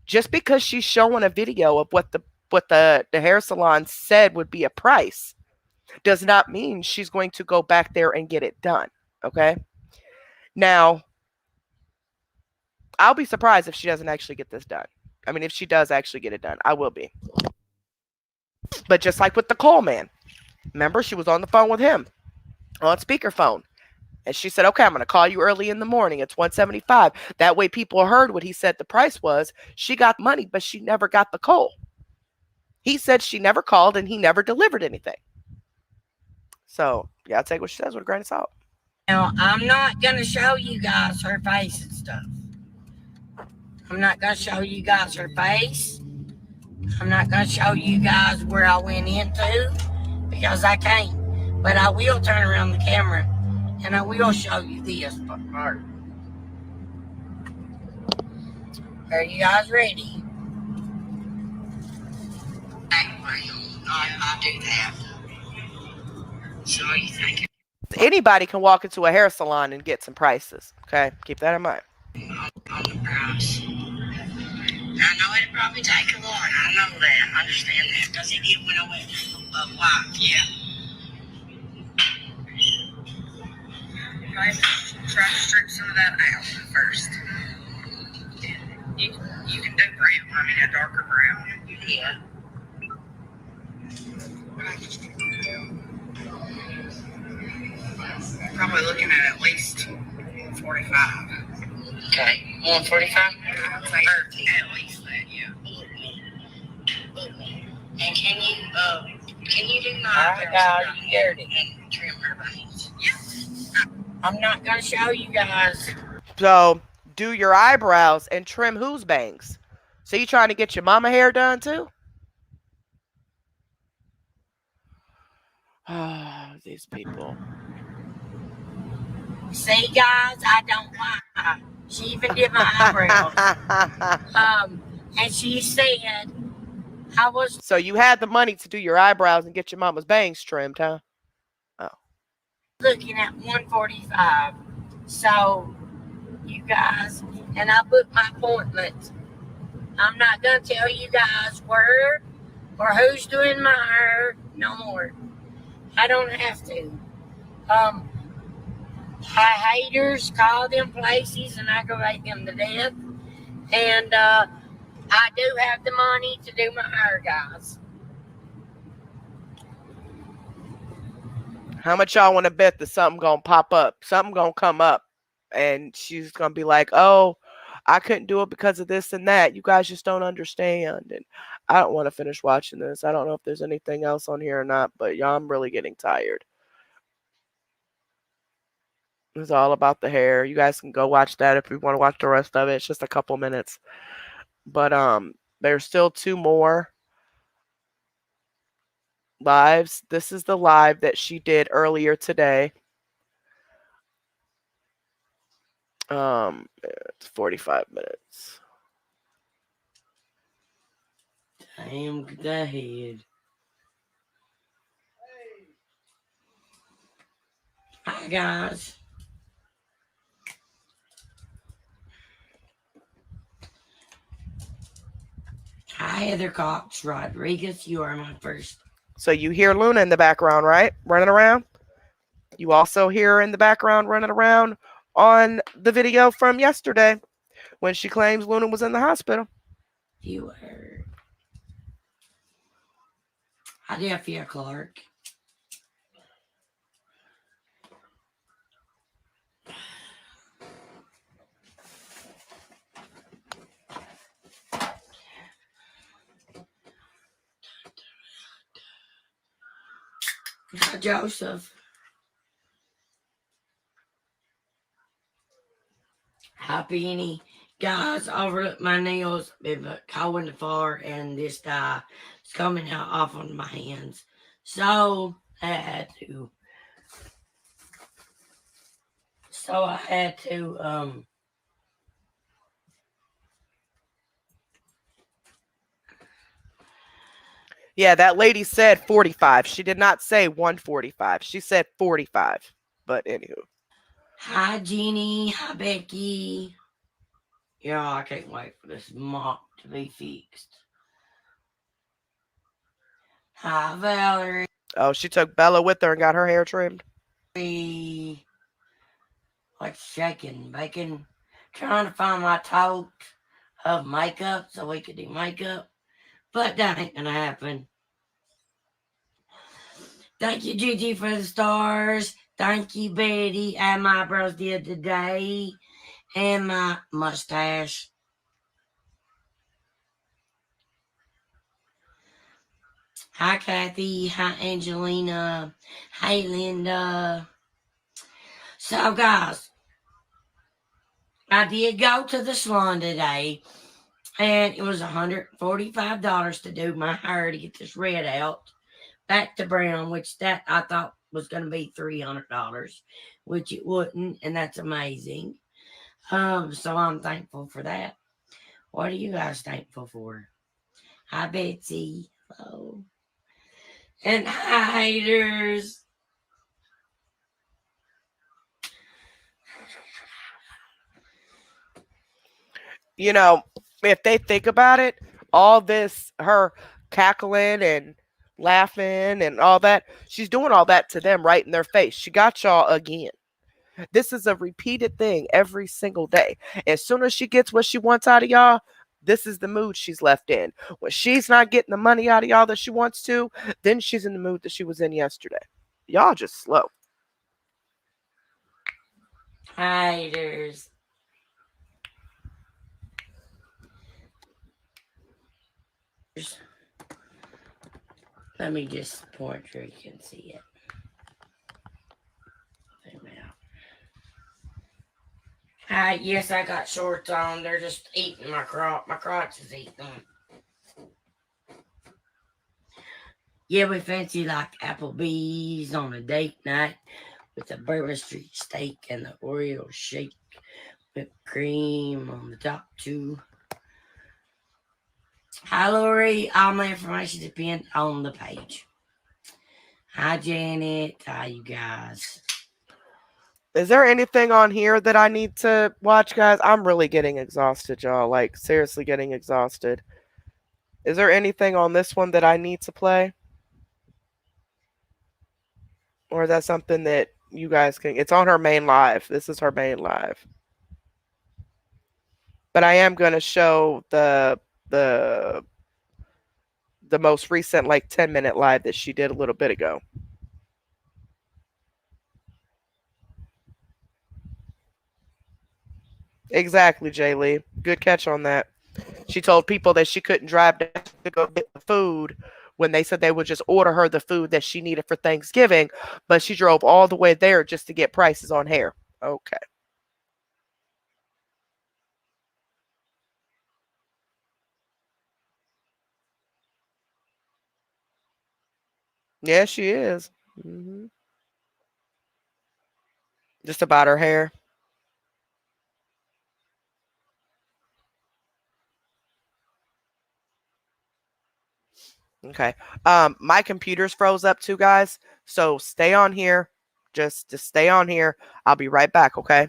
[SPEAKER 1] Just because she's showing a video of what the hair salon said would be a price does not mean she's going to go back there and get it done. Okay. Now, I'll be surprised if she doesn't actually get this done. I mean, if she does actually get it done, I will be. But just like with the Cole man, remember, she was on the phone with him on speakerphone. And she said, okay, I'm going to call you early in the morning. It's 175. That way people heard what he said the price was. She got money, but she never got the coal. He said she never called and he never delivered anything. So, yeah, I'll take what she says with a grain of salt.
[SPEAKER 2] Now, I'm not going to show you guys her face and stuff. I'm not going to show you guys her face. I'm not going to show you guys where I went into because I can't. But I will turn around the camera and I will show you this part. Are you guys ready? I'll do that. So you think
[SPEAKER 1] Anybody can walk into a hair salon and get some prices. Okay, keep that in mind.
[SPEAKER 2] on the price. I know it'd probably take a lot. I know that. I understand that because it did when I went live. Yeah. Try to strip some of that out first. You can do brown. I mean, a darker brown. Yeah. Probably looking at least 45. Okay. 145? I'd say at least that, yeah. And can you do my and trim her bangs? Yeah. I'm not gonna show you guys.
[SPEAKER 1] So, do your eyebrows and trim whose bangs? So, you trying to get your mama hair done too? Ah, these people.
[SPEAKER 2] See, guys, I don't lie. She even did my eyebrows. And she said I was
[SPEAKER 1] So you had the money to do your eyebrows and get your mama's bangs trimmed, huh? Oh.
[SPEAKER 2] looking at 145. So, you guys, and I booked my appointment. I'm not going to tell you guys where or who's doing my hair no more. I don't have to. Um, haters call them places and aggravate them to death. And I do have the money to do my hair, guys.
[SPEAKER 1] How much y'all want to bet that something gonna pop up? Something gonna come up, and she's gonna be like, "Oh, I couldn't do it because of this and that. You guys just don't understand." And I don't want to finish watching this. I don't know if there's anything else on here or not, but y'all, I'm really getting tired. It's all about the hair. You guys can go watch that if you want to watch the rest of it. It's just a couple minutes. But there's still two more lives. This is the live that she did earlier today. It's 45 minutes.
[SPEAKER 2] Damn the head. Hi, guys. Hi, Heather Cox Rodriguez. You are my first.
[SPEAKER 1] So you hear Luna in the background, right? Running around. You also hear her in the background running around on the video from yesterday when she claims Luna was in the hospital.
[SPEAKER 2] Viewer. Hi, Delphia Clark. Hi, Joseph. Hi, Penny. Guys, overlook my nails. Been going far, and this dye is coming out off on my hands. So I had to.
[SPEAKER 1] Yeah, that lady said 45. She did not say 145. She said 45. But anywho.
[SPEAKER 2] Hi, Jeannie. Hi, Becky. Yeah, I can't wait for this mop to be fixed. Hi, Valerie.
[SPEAKER 1] Oh, she took Bella with her and got her hair trimmed.
[SPEAKER 2] Like shaking, bacon, trying to find my tote of makeup so we could do makeup, but that ain't gonna happen. Thank you, Gigi, for the stars. Thank you, Betty. I had my eyebrows did today and my mustache. Hi, Kathy. Hi, Angelina. Hey, Linda. So, guys, I did go to the salon today, and it was $145 to do my hair to get this red out back to brown, which that I thought was going to be $300, which it wouldn't, and that's amazing. So I'm thankful for that. What are you guys thankful for? Hi, Betsy. Hello. And hi, haters.
[SPEAKER 1] You know, if they think about it, all this, her cackling and laughing and all that, she's doing all that to them right in their face. She got y'all again. This is a repeated thing every single day. As soon as she gets what she wants out of y'all, this is the mood she's left in. When she's not getting the money out of y'all that she wants to, then she's in the mood that she was in yesterday. Y'all just slow.
[SPEAKER 2] Haters. Let me just point where you can see it. Yes, I got shorts on. They're just eating my crotch. My crotch is eating them. Yeah, we fancy like Applebee's on a date night with the Bourbon Street steak and the Oreo shake, whipped cream on the top too. Hi, Lori. All my information is pinned on the page. Hi, Janet. Hi, you guys.
[SPEAKER 1] Is there anything on here that I need to watch, guys? I'm really getting exhausted, y'all. Like, seriously getting exhausted. Is there anything on this one that I need to play? Or is that something that you guys can? It's on her main live. This is her main live. But I am going to show the the most recent like 10-minute live that she did a little bit ago. Exactly, Jay Lee. Good catch on that. She told people that she couldn't drive down to go get the food when they said they would just order her the food that she needed for Thanksgiving, but she drove all the way there just to get prices on hair. Okay. Yeah, she is. Just about her hair. Okay. My computer's froze up too, guys. So stay on here. Just stay on here. I'll be right back, okay?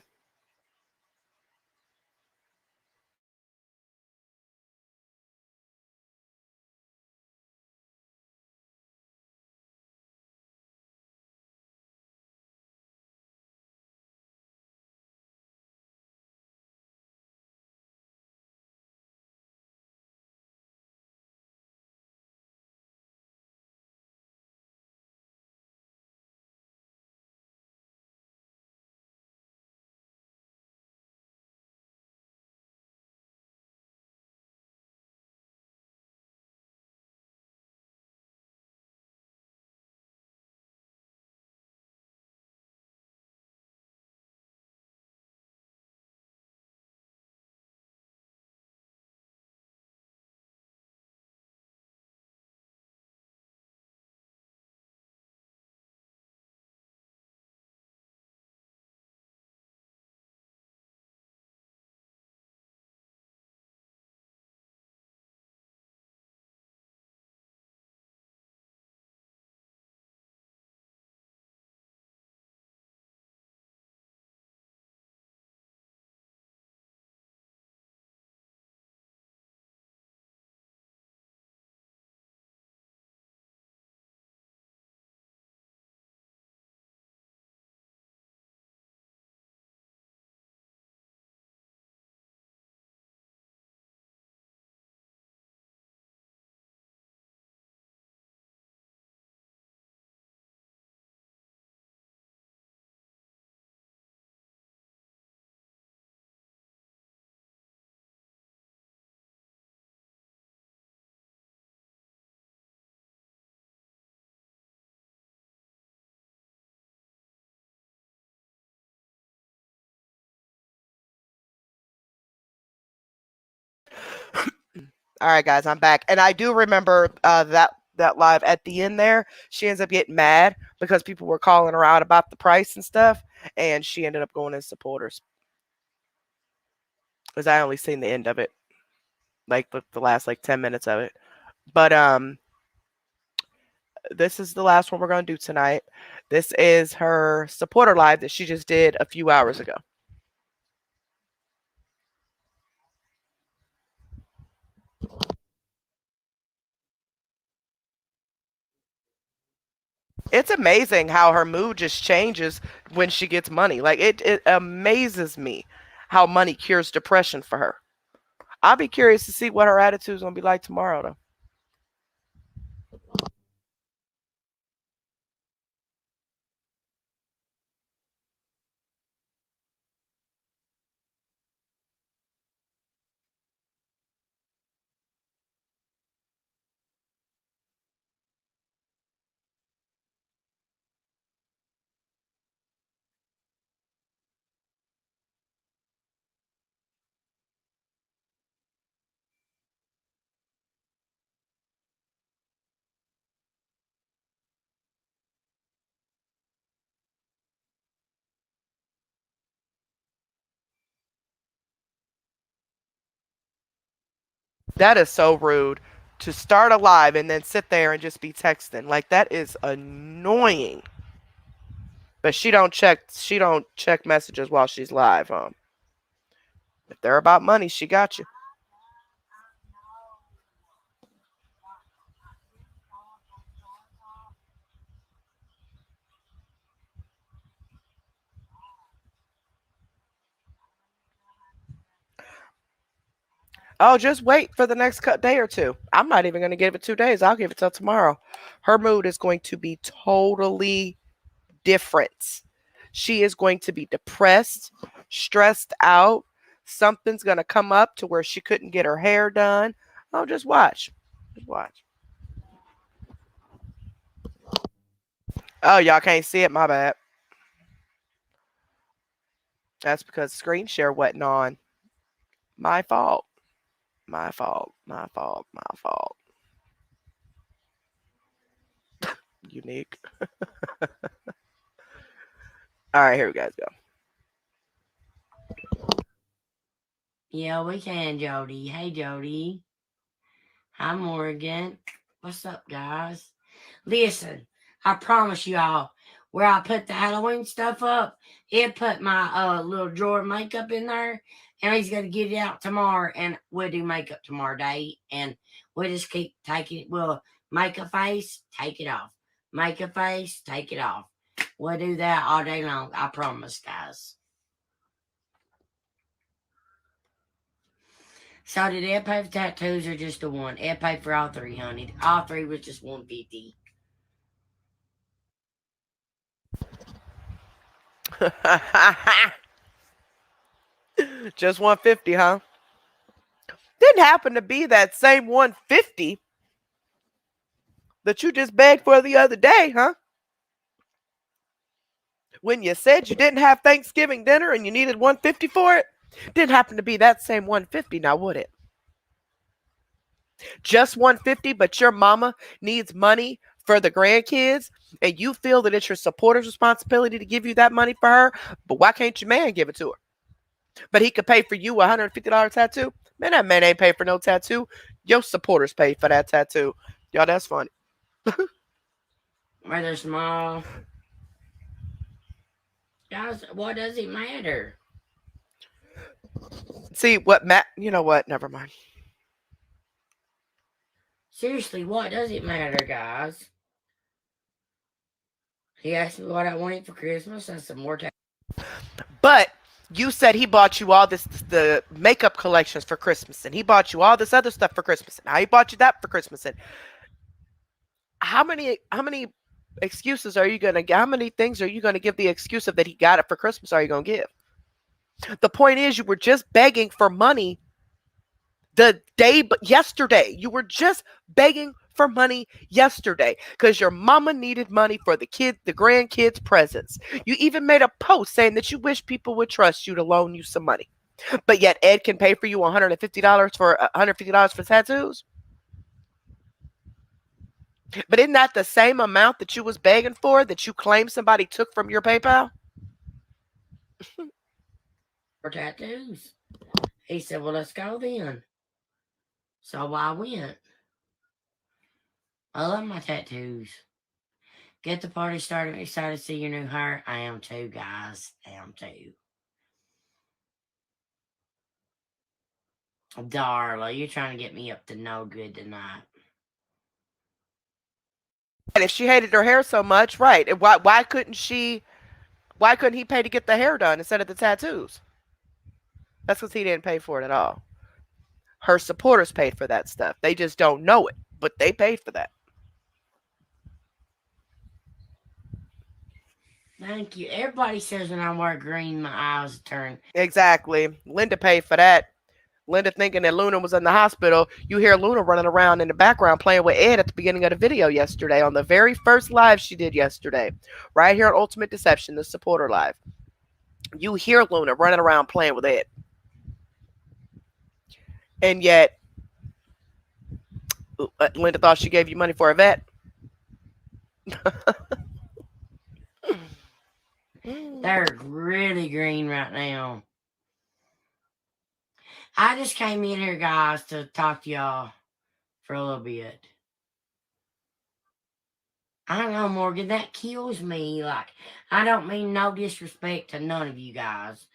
[SPEAKER 1] All right, guys, I'm back, and I do remember that live at the end there. She ends up getting mad because people were calling her out about the price and stuff, and she ended up going as supporters. Because I only seen the end of it, like the last like 10 minutes of it. But this is the last one we're gonna do tonight. This is her supporter live that she just did a few hours ago. It's amazing how her mood just changes when she gets money. Like it amazes me how money cures depression for her. I'll be curious to see what her attitude's gonna be like tomorrow, though. That is so rude. to start a live and then sit there and just be texting. Like that is annoying. But she don't check messages while she's live. If they're about money, she got you. Oh, just wait for the next day or two. I'm not even going to give it 2 days. I'll give it till tomorrow. Her mood is going to be totally different. She is going to be depressed, stressed out. Something's going to come up to where she couldn't get her hair done. Oh, just watch. Just watch. Oh, y'all can't see it. My bad. That's because screen share wasn't on. My fault. My fault. My fault. My fault. Unique. All right, here we guys go.
[SPEAKER 2] Yeah, we can, Jody. Hey, Jody. Hi, Morgan. What's up, guys? Listen, I promise you all, where I put the Halloween stuff up, it put my little drawer of makeup in there, and he's gonna get it out tomorrow, and we'll do makeup tomorrow day, and we'll just keep taking it. We'll make a face, take it off. Make a face, take it off. We'll do that all day long. I promise, guys. So did Ed pay for tattoos or just the one? Ed paid for all three, honey. All three was just 150.
[SPEAKER 1] Just 150, huh? Didn't happen to be that same 150 that you just begged for the other day, huh? When you said you didn't have Thanksgiving dinner and you needed 150 for it, didn't happen to be that same 150 now, would it? Just 150, but your mama needs money for the grandkids and you feel that it's your supporter's responsibility to give you that money for her, but why can't your man give it to her? But he could pay for you a $150 tattoo? Man, that man ain't paid for no tattoo. Your supporters paid for that tattoo. Y'all, that's funny.
[SPEAKER 2] Whether small. Guys, what does it matter?
[SPEAKER 1] See what Matt? You know what? Never mind.
[SPEAKER 2] Seriously, what does it matter, guys? He asked me what I wanted for Christmas and some more.
[SPEAKER 1] But you said he bought you all this the makeup collections for Christmas, and he bought you all this other stuff for Christmas, and now he bought you that for Christmas. And how many excuses are you gonna? How many things are you gonna give the excuse of that he got it for Christmas? Are you gonna give? The point is, you were just begging for money the day, but yesterday you were just begging for money yesterday because your mama needed money for the grandkids presents. You even made a post saying that you wish people would trust you to loan you some money, but yet Ed can pay for you $150 for tattoos. But isn't that the same amount that you was begging for that you claim somebody took from your PayPal?
[SPEAKER 2] For tattoos. He said, well, let's go then. So I went. I love my tattoos. Get the party started. Excited to see your new hair. I am too, guys. I am too. Darla, you're trying to get me up to no good tonight.
[SPEAKER 1] And if she hated her hair so much, right? Why couldn't she? Why couldn't he pay to get the hair done instead of the tattoos? That's because he didn't pay for it at all. Her supporters paid for that stuff. They just don't know it, but they paid for that.
[SPEAKER 2] Thank you. Everybody says when I wear green, my eyes turn.
[SPEAKER 1] Exactly. Linda paid for that. Linda thinking that Luna was in the hospital. You hear Luna running around in the background playing with Ed at the beginning of the video yesterday on the very first live she did yesterday. Right here on Ultimate Deception, the supporter live. You hear Luna running around playing with Ed. And yet, Linda thought she gave you money for a vet.
[SPEAKER 2] They're really green right now. I just came in here, guys, to talk to y'all for a little bit. I don't know, Morgan, that kills me. Like, I don't mean no disrespect to none of you guys.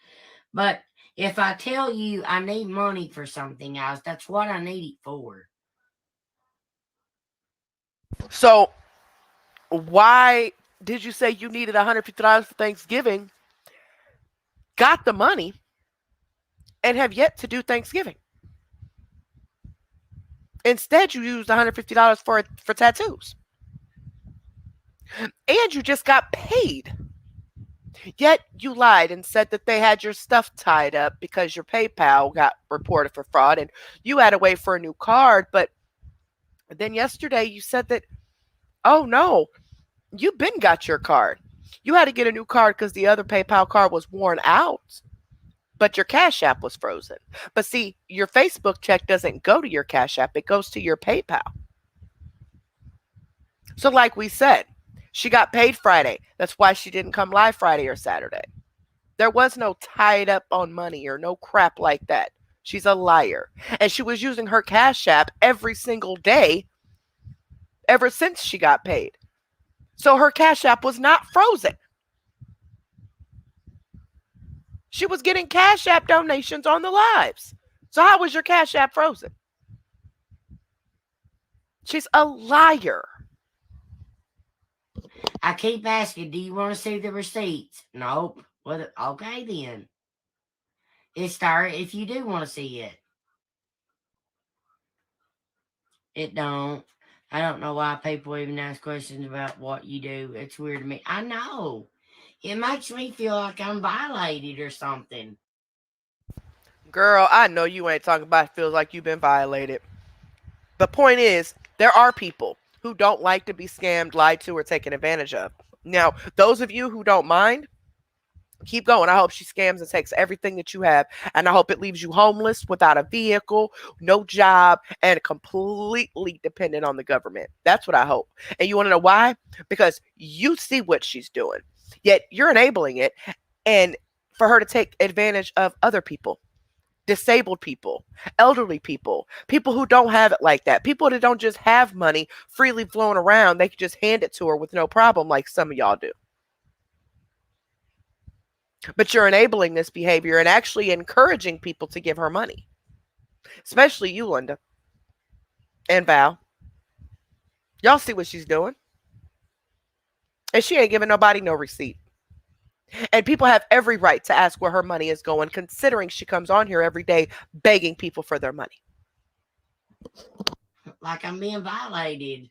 [SPEAKER 2] But if I tell you I need money for something, guys, that's what I need it for.
[SPEAKER 1] So why did you say you needed $150 for Thanksgiving, got the money, and have yet to do Thanksgiving? Instead, you used $150 for tattoos. And you just got paid. Yet you lied and said that they had your stuff tied up because your PayPal got reported for fraud and you had to wait for a new card. But then yesterday you said that, oh no, you been got your card. You had to get a new card because the other PayPal card was worn out, but your Cash App was frozen. But see, your Facebook check doesn't go to your Cash App, it goes to your PayPal. So, like we said, she got paid Friday. That's why she didn't come live Friday or Saturday. There was no tied up on money or no crap like that. She's a liar. And she was using her Cash App every single day ever since she got paid. So her Cash App was not frozen. She was getting Cash App donations on the lives. So how was your Cash App frozen? She's a liar.
[SPEAKER 2] I keep asking, do you want to see the receipts? Nope. Well, okay then. It's there if you do want to see it. It don't. I don't know why people even ask questions about what you do. It's weird to me. I know. It makes me feel like I'm violated or something.
[SPEAKER 1] Girl, I know you ain't talking about it feels like you've been violated. The point is, there are people who don't like to be scammed, lied to, or taken advantage of. Now, those of you who don't mind, keep going. I hope she scams and takes everything that you have. And I hope it leaves you homeless, without a vehicle, no job, and completely dependent on the government. That's what I hope. And you want to know why? Because you see what she's doing, yet you're enabling it. And for her to take advantage of other people, disabled people, elderly people, people who don't have it like that, people that don't just have money freely flowing around, they can just hand it to her with no problem, like some of y'all do. But you're enabling this behavior and actually encouraging people to give her money, especially you, Linda and Val. Y'all see what she's doing. And she ain't giving nobody no receipt. And people have every right to ask where her money is going, considering she comes on here every day begging people for their money.
[SPEAKER 2] Like I'm being violated.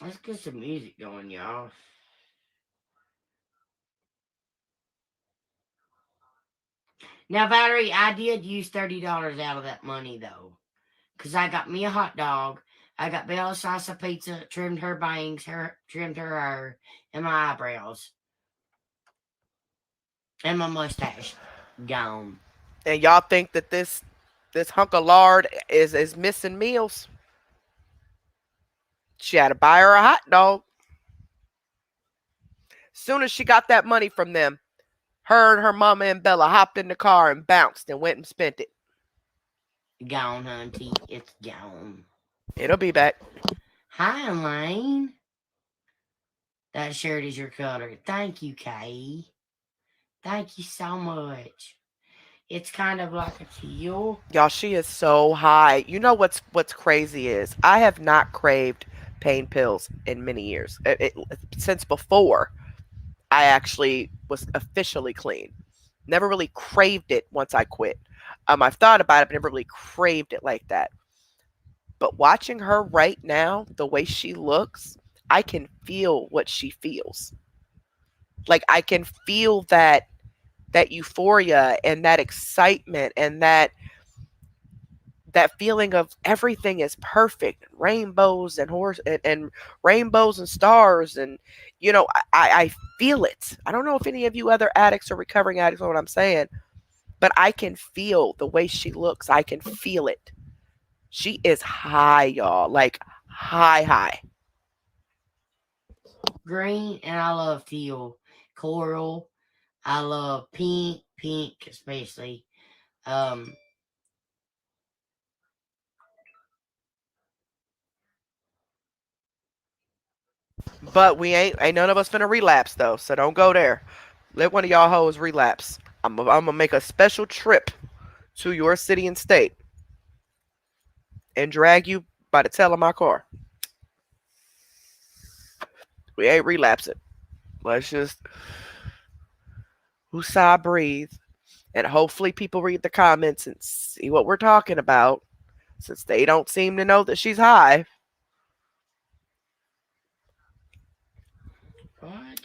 [SPEAKER 2] Let's get some music going, y'all. Now, Valerie, I did use $30 out of that money though, because I got me a hot dog. I got Bella salsa pizza, trimmed her bangs, trimmed her hair, and my eyebrows, and my mustache gone.
[SPEAKER 1] And y'all think that this hunk of lard is missing meals. She had to buy her a hot dog. Soon as she got that money from them, her and her mama and Bella hopped in the car and bounced and went and spent it.
[SPEAKER 2] Gone, hunty. It's gone.
[SPEAKER 1] It'll be back.
[SPEAKER 2] Hi, Elaine. That shirt is your color. Thank you, Kay. Thank you so much. It's kind of like a teal.
[SPEAKER 1] Y'all, she is so high. You know what's crazy is I have not craved pain pills in many years. Since before I actually was officially clean. Never really craved it once I quit. I've thought about it, but never really craved it like that. But watching her right now, the way she looks, I can feel what she feels. Like I can feel that euphoria and that excitement and that feeling of everything is perfect, rainbows and and rainbows and stars, and I feel it. I don't know if any of you other addicts or recovering addicts know what I'm saying, but I can feel the way she looks. I can feel it. She is high, y'all, like high, high.
[SPEAKER 2] Green, and I love teal. Coral. I love pink especially.
[SPEAKER 1] But we ain't none of us finna relapse though, so don't go there. Let one of y'all hoes relapse. I'm gonna make a special trip to your city and state and drag you by the tail of my car. We ain't relapsing. Let's just woosah breathe, and hopefully people read the comments and see what we're talking about, since they don't seem to know that she's high.
[SPEAKER 2] What?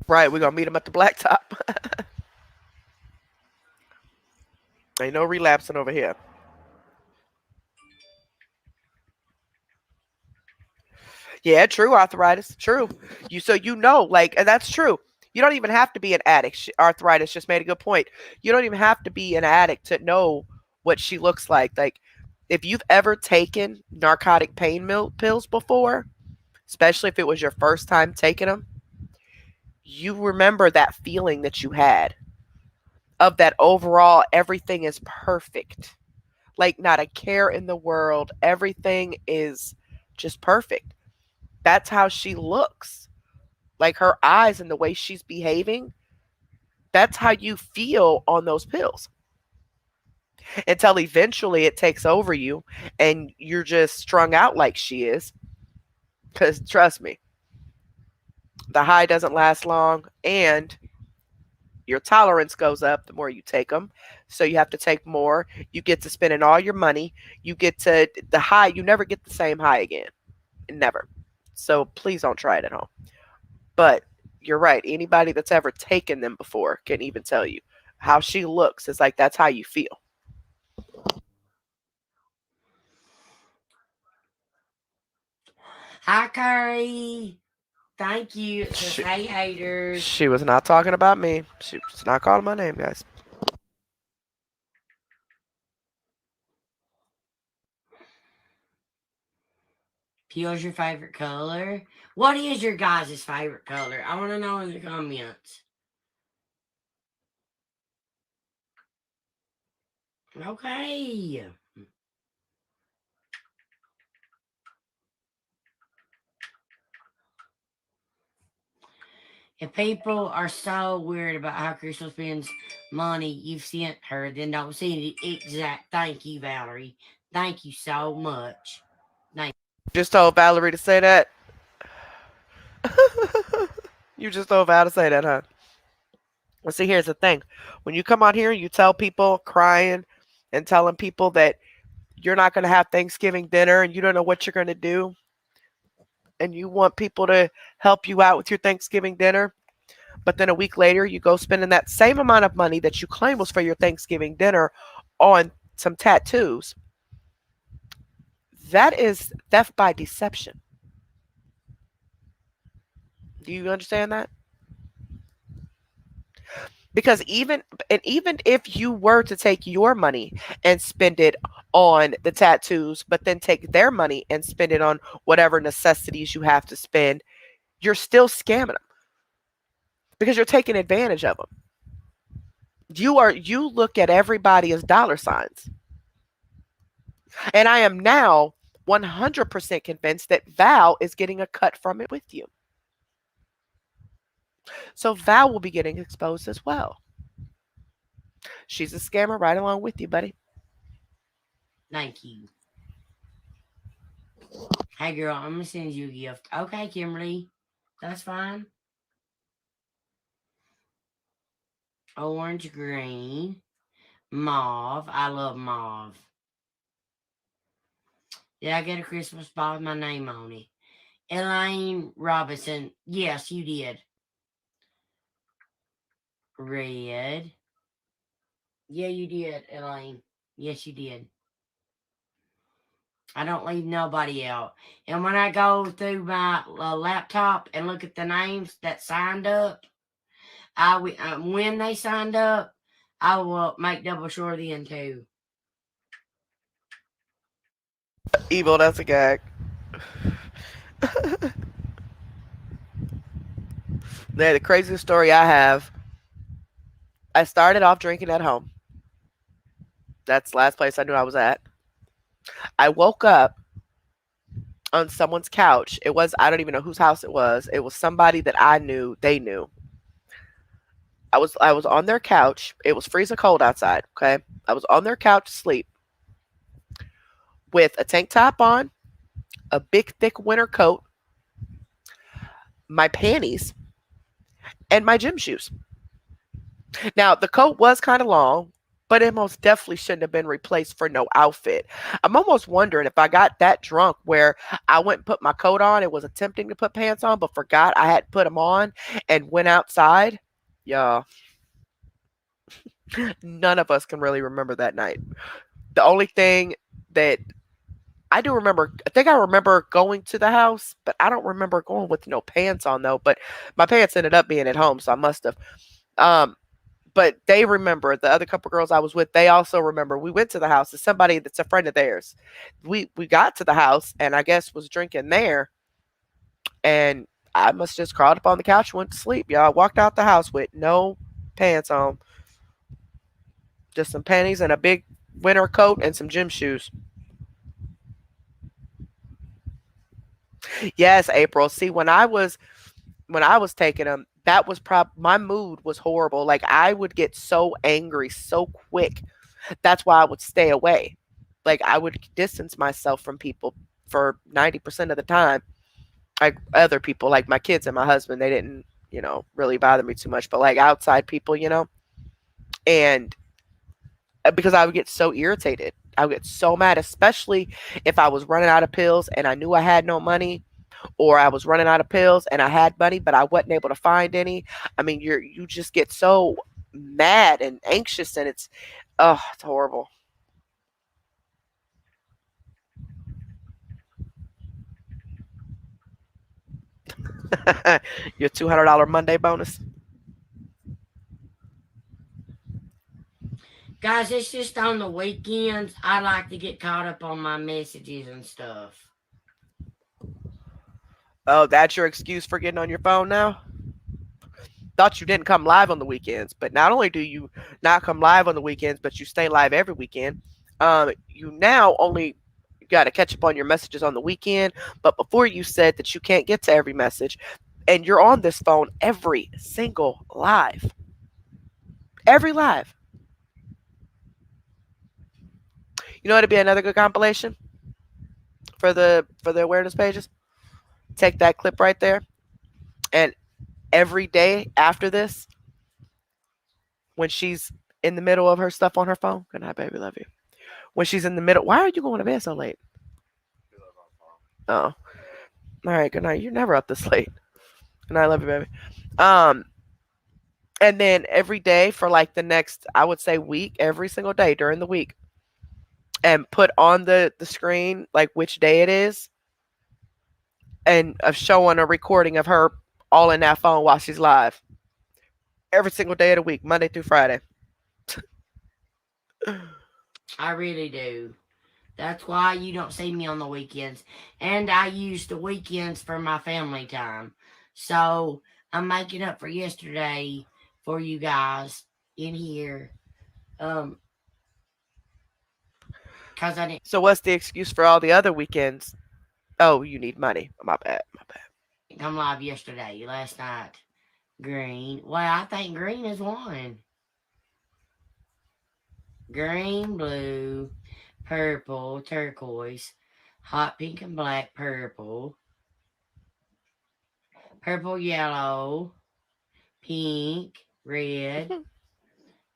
[SPEAKER 1] Right, we're gonna meet him at the blacktop. Ain't no relapsing over here. Yeah, true arthritis. True. Like, and that's true. You don't even have to be an addict. Arthritis just made a good point. You don't even have to be an addict to know what she looks like. Like, if you've ever taken narcotic pain pills before, especially if it was your first time taking them, you remember that feeling that you had of that overall everything is perfect. Like, not a care in the world. Everything is just perfect. That's how she looks. Like her eyes and the way she's behaving, that's how you feel on those pills. Until eventually it takes over you and you're just strung out like she is. Because trust me, the high doesn't last long and your tolerance goes up the more you take them. So you have to take more. You get to spending all your money. You get to the high, you never get the same high again. Never. So please don't try it at home. But you're right. Anybody that's ever taken them before can even tell you how she looks. It's like that's how you feel.
[SPEAKER 2] Hi, Curry. Thank you. It says,
[SPEAKER 1] She,
[SPEAKER 2] hey, haters.
[SPEAKER 1] she was not talking about me. She was not calling my name, guys.
[SPEAKER 2] Teal's your favorite color? What is your guys' favorite color? I want to know in the comments. Okay. If people are so weird about how Crystal spends money you've sent her, then don't send it exact. Thank you, Valerie. Thank you so much. Thank
[SPEAKER 1] Just told Valerie to say that. You just told Val to say that, huh? Well, see, here's the thing. When you come out here and you tell people crying and telling people that you're not going to have Thanksgiving dinner and you don't know what you're going to do, and you want people to help you out with your Thanksgiving dinner, but then a week later you go spending that same amount of money that you claim was for your Thanksgiving dinner on some tattoos, that is theft by deception. Do you understand that? Because even if you were to take your money and spend it on the tattoos, but then take their money and spend it on whatever necessities you have to spend, you're still scamming them because you're taking advantage of them. You look at everybody as dollar signs. And I am now 100% convinced that Val is getting a cut from it with you. So Val will be getting exposed as well. She's a scammer right along with you, buddy.
[SPEAKER 2] you. Hey, girl, I'm going to send you a gift. Okay, Kimberly. That's fine. Orange, green, mauve. I love mauve. Did I get a Christmas ball with my name on it? Elaine Robinson. Yes, you did. Red. Yeah, you did, Elaine. Yes, you did. I don't leave nobody out. And when I go through my laptop and look at the names that signed up, when they signed up, I will make double sure then too.
[SPEAKER 1] Evil, that's a gag. The craziest story I have, I started off drinking at home. That's the last place I knew I was at. I woke up on someone's couch. It was, I don't even know whose house it was. It was somebody that I knew, they knew. I was on their couch. It was freezing cold outside, okay? I was on their couch asleep with a tank top on, a big thick winter coat, my panties, and my gym shoes. Now, the coat was kind of long, but it most definitely shouldn't have been replaced for no outfit. I'm almost wondering if I got that drunk where I went and put my coat on and was attempting to put pants on, but forgot I had put them on and went outside. Yeah, none of us can really remember that night. The only thing that I do remember, I think I remember going to the house, but I don't remember going with no pants on though. But my pants ended up being at home, so I must have. Um, but they remember, the other couple girls I was with, they also remember. We went to the house. It's somebody that's a friend of theirs. We got to the house and I guess was drinking there, and I must just crawled up on the couch and went to sleep. Y'all, I walked out the house with no pants on, just some panties and a big winter coat and some gym shoes. Yes, April. See, when I was taking them, that was my mood was horrible. Like I would get so angry so quick. That's why I would stay away. Like I would distance myself from people for 90% of the time. Like other people, like my kids and my husband, they didn't, really bother me too much. But like outside people, and because I would get so irritated. I would get so mad, especially if I was running out of pills and I knew I had no money, or I was running out of pills and I had money but I wasn't able to find any. I mean, you just get so mad and anxious, and it's horrible. Your $200 Monday bonus.
[SPEAKER 2] Guys, it's just on the weekends. I like to get caught up on my messages and stuff.
[SPEAKER 1] Oh, that's your excuse for getting on your phone now? Thought you didn't come live on the weekends, but not only do you not come live on the weekends, but you stay live every weekend. You now only got to catch up on your messages on the weekend, but before you said that you can't get to every message, and you're on this phone every single live, every live. You know, it'd be another good compilation for the awareness pages. Take that clip right there, and every day after this, when she's in the middle of her stuff on her phone, good night, baby, love you. When she's in the middle, why are you going to bed so late? Oh, all right, good night. You're never up this late. Good night, love you, baby. Um, and then every day for like the next, I would say week, every single day during the week, and put on the screen like which day it is, and of showing a recording of her all in that phone while she's live every single day of the week, Monday through Friday.
[SPEAKER 2] I really do. That's why you don't see me on the weekends. And I use the weekends for my family time. So I'm making up for yesterday for you guys in here. Um, cause I
[SPEAKER 1] So what's the excuse for all the other weekends? Oh, you need money. My bad. My bad.
[SPEAKER 2] didn't come live yesterday, last night. Green. Well, I think green is one. Green, blue, purple, turquoise, hot pink and black, purple, purple, yellow, pink, red,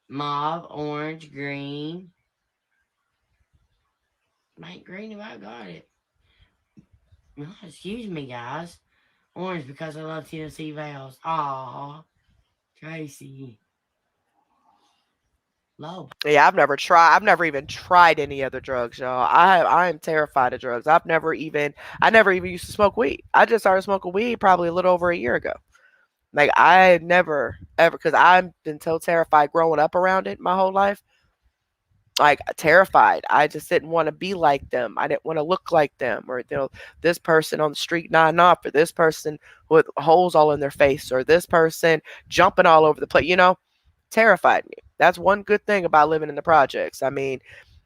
[SPEAKER 2] mauve, orange, green. Make green if I got it. Oh, excuse me, guys. Orange because I love Tennessee Vales. Aw, Tracy. Low.
[SPEAKER 1] Yeah, I've never even tried any other drugs, y'all. I am terrified of drugs. I never even used to smoke weed. I just started smoking weed probably a little over a year ago. Like I never ever, because I've been so terrified growing up around it my whole life. like terrified. I just didn't want to be like them. I didn't want to look like them, or this person on the street nodding off, or this person with holes all in their face, or this person jumping all over the place. Terrified me. That's one good thing about living in the projects. I mean,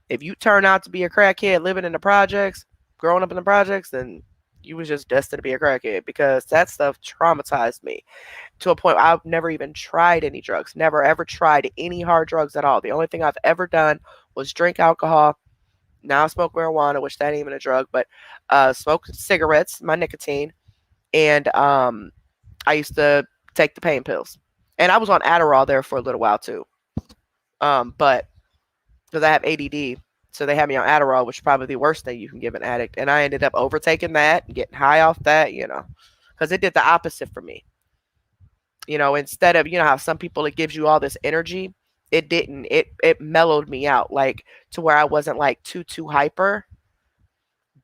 [SPEAKER 1] if you turn out to be a crackhead living in the projects, growing up in the projects, then you was just destined to be a crackhead because that stuff traumatized me to a point where I've never even tried any drugs, never ever tried any hard drugs at all. The only thing I've ever done was drink alcohol. Now I smoke marijuana, which that ain't even a drug, but smoke cigarettes, my nicotine, and I used to take the pain pills, and I was on Adderall there for a little while too. But because I have ADD, so they had me on Adderall, which is probably the worst thing you can give an addict, and I ended up overtaking that and getting high off that, because it did the opposite for me. Instead of how some people, it gives you all this energy, it didn't. It mellowed me out, like, to where I wasn't like too hyper,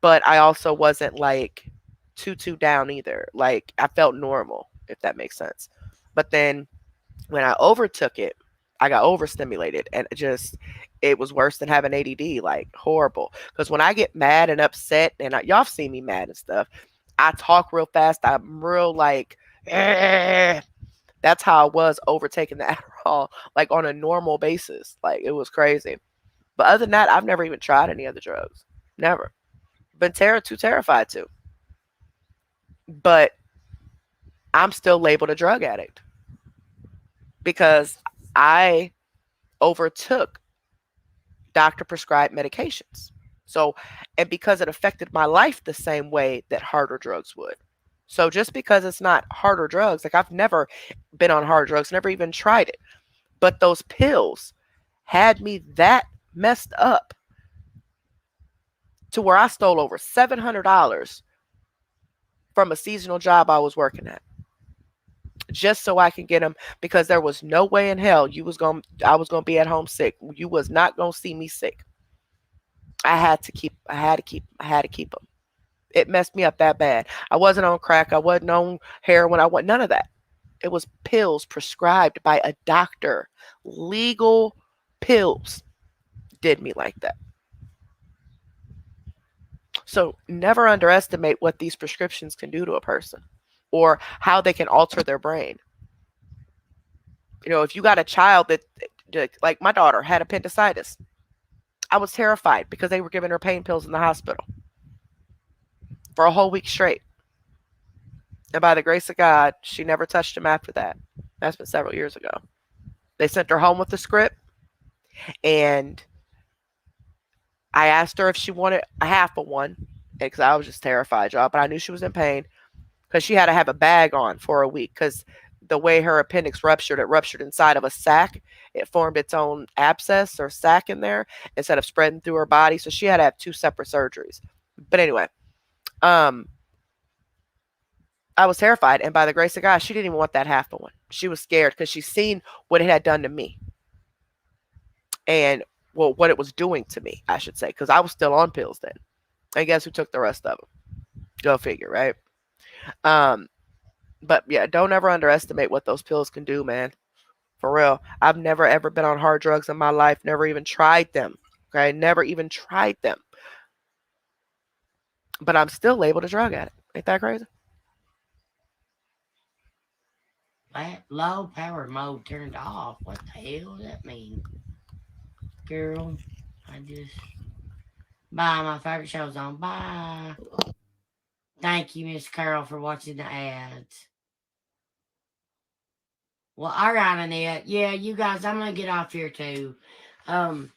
[SPEAKER 1] but I also wasn't like too down either. Like, I felt normal, if that makes sense. But then when I overtook it, I got overstimulated, and it was worse than having ADD, like horrible. Because when I get mad and upset, and y'all have seen me mad and stuff, I talk real fast. I'm real like, "Eh." That's how I was overtaking the Adderall, like on a normal basis. Like, it was crazy. But other than that, I've never even tried any other drugs. Never. Been too terrified to. But I'm still labeled a drug addict because I overtook doctor prescribed medications. So, and because it affected my life the same way that harder drugs would. So just because it's not harder drugs, like, I've never been on hard drugs, never even tried it. But those pills had me that messed up to where I stole over $700 from a seasonal job I was working at, just so I can get them, because there was no way in hell I was going to be at home sick. You was not going to see me sick. I had to keep them. It messed me up that bad. I wasn't on crack. I wasn't on heroin. I wasn't none of that. It was pills prescribed by a doctor. Legal pills did me like that. So never underestimate what these prescriptions can do to a person, or how they can alter their brain. If you got a child like my daughter had appendicitis, I was terrified because they were giving her pain pills in the hospital for a whole week straight. And by the grace of God, she never touched him after that. That's been several years ago. They sent her home with the script, and I asked her if she wanted a half of one, because I was just terrified, y'all. But I knew she was in pain because she had to have a bag on for a week, because the way her appendix ruptured, it ruptured inside of a sac. It formed its own abscess or sac in there instead of spreading through her body. So she had to have two separate surgeries. But anyway, um, I was terrified, and by the grace of God, she didn't even want that half of one. She was scared because she's seen what it had done to me, and, well, what it was doing to me, I should say, because I was still on pills then. And guess who took the rest of them? Go figure, right? Um, but yeah, don't ever underestimate what those pills can do, man. For real. I've never ever been on hard drugs in my life. Never even tried them. Okay, never even tried them. But I'm still labeled a drug addict. Ain't that crazy?
[SPEAKER 2] That low power mode turned off. What the hell does that mean? Girl, I just. Bye, my favorite show's on. Bye. Thank you, Miss Carol, for watching the ads. Well, all right, Annette. Yeah, you guys, I'm gonna get off here too. Um,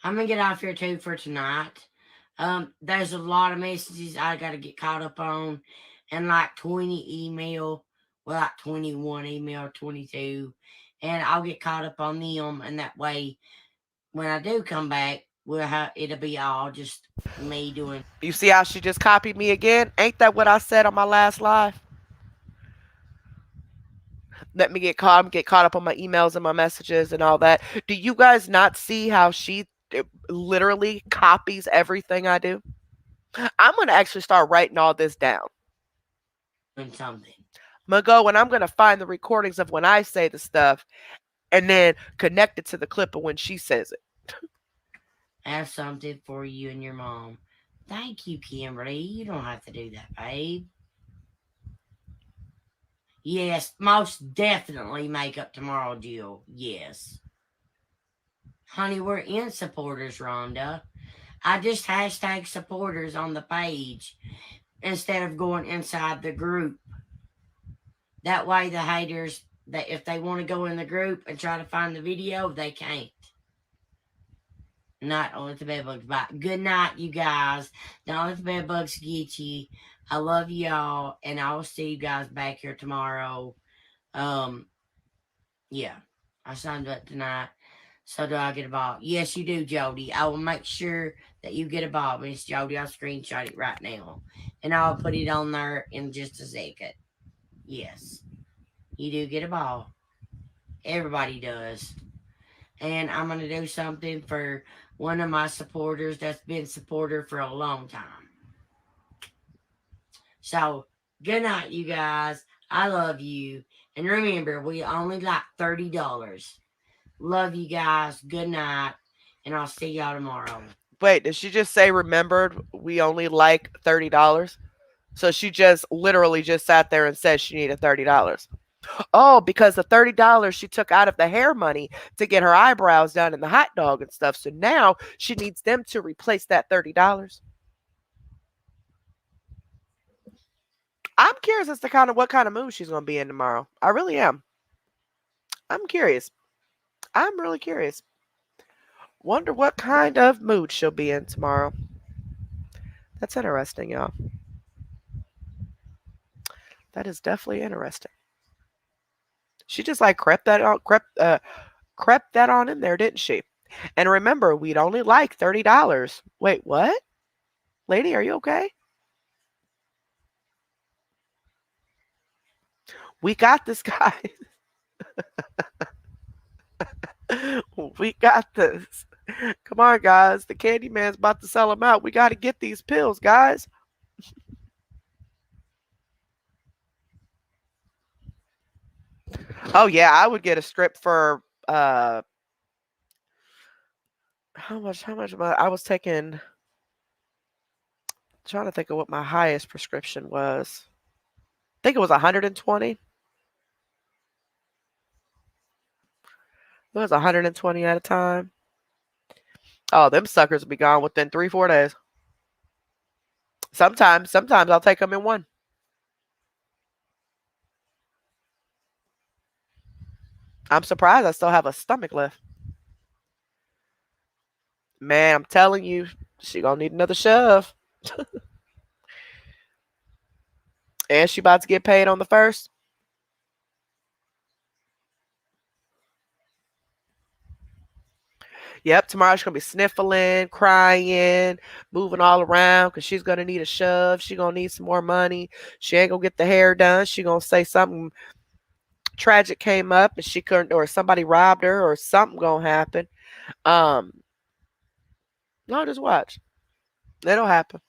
[SPEAKER 2] I'm gonna get off here too for tonight. There's a lot of messages I gotta get caught up on, and like 20 email, well, like 21 email, 22, and I'll get caught up on them, and that way, when I do come back, it'll be all just me doing.
[SPEAKER 1] You see how she just copied me again? Ain't that what I said on my last live? Let me get caught up on my emails and my messages and all that. Do you guys not see how she literally copies everything I do? I'm gonna actually start writing all this down.
[SPEAKER 2] Doing something.
[SPEAKER 1] I'm gonna go and I'm gonna find the recordings of when I say the stuff, and then connect it to the clip of when she says it.
[SPEAKER 2] I have something for you and your mom. Thank you, Kimberly. You don't have to do that, babe. Yes, most definitely make up tomorrow, Jill. Yes. Honey, we're in supporters, Rhonda. I just hashtag supporters on the page instead of going inside the group. That way, the haters, that if they want to go in the group and try to find the video, they can't. Not let the bed bugs bite. Good night, you guys. Don't let the bed bugs get you. I love y'all, and I will see you guys back here tomorrow. Um, yeah, I signed up tonight. So do I get a ball? Yes, you do, Jody. I will make sure that you get a ball, Miss Jody. I'll screenshot it right now, and I'll put it on there in just a second. Yes, you do get a ball. Everybody does. And I'm gonna do something for one of my supporters that's been supporter for a long time. So good night, you guys. I love you. And remember, we only like $30. Love you guys. Good night. And I'll see y'all tomorrow.
[SPEAKER 1] Wait, did she just say remembered we only like $30? So she just literally just sat there and said she needed $30. Oh, because the $30 she took out of the hair money to get her eyebrows done and the hot dog and stuff. So now she needs them to replace that $30. I'm curious as to kind of what kind of mood she's going to be in tomorrow. I really am. I'm curious. I'm really curious. Wonder what kind of mood she'll be in tomorrow. That's interesting, y'all. That is definitely interesting. She just like crept that on in there, didn't she? And remember, we'd only like $30. Wait, what? Lady, are you okay? We got this, guy. We got this. Come on, guys. The Candyman's about to sell them out. We got to get these pills, guys. Oh yeah, I would get a strip for how much I was taking, trying to think of what my highest prescription was. I think it was 120. It was 120 at a time. Oh, them suckers will be gone within 3-4 days. Sometimes I'll take them in one. I'm surprised I still have a stomach left. Man, I'm telling you, she gonna need another shove. And she about to get paid on the first. Yep, tomorrow she's gonna be sniffling, crying, moving all around because she's gonna need a shove. She gonna need some more money. She ain't gonna get the hair done. She gonna say something tragic came up and she couldn't, or somebody robbed her, or something gonna happen. Um, no, just watch. It'll happen.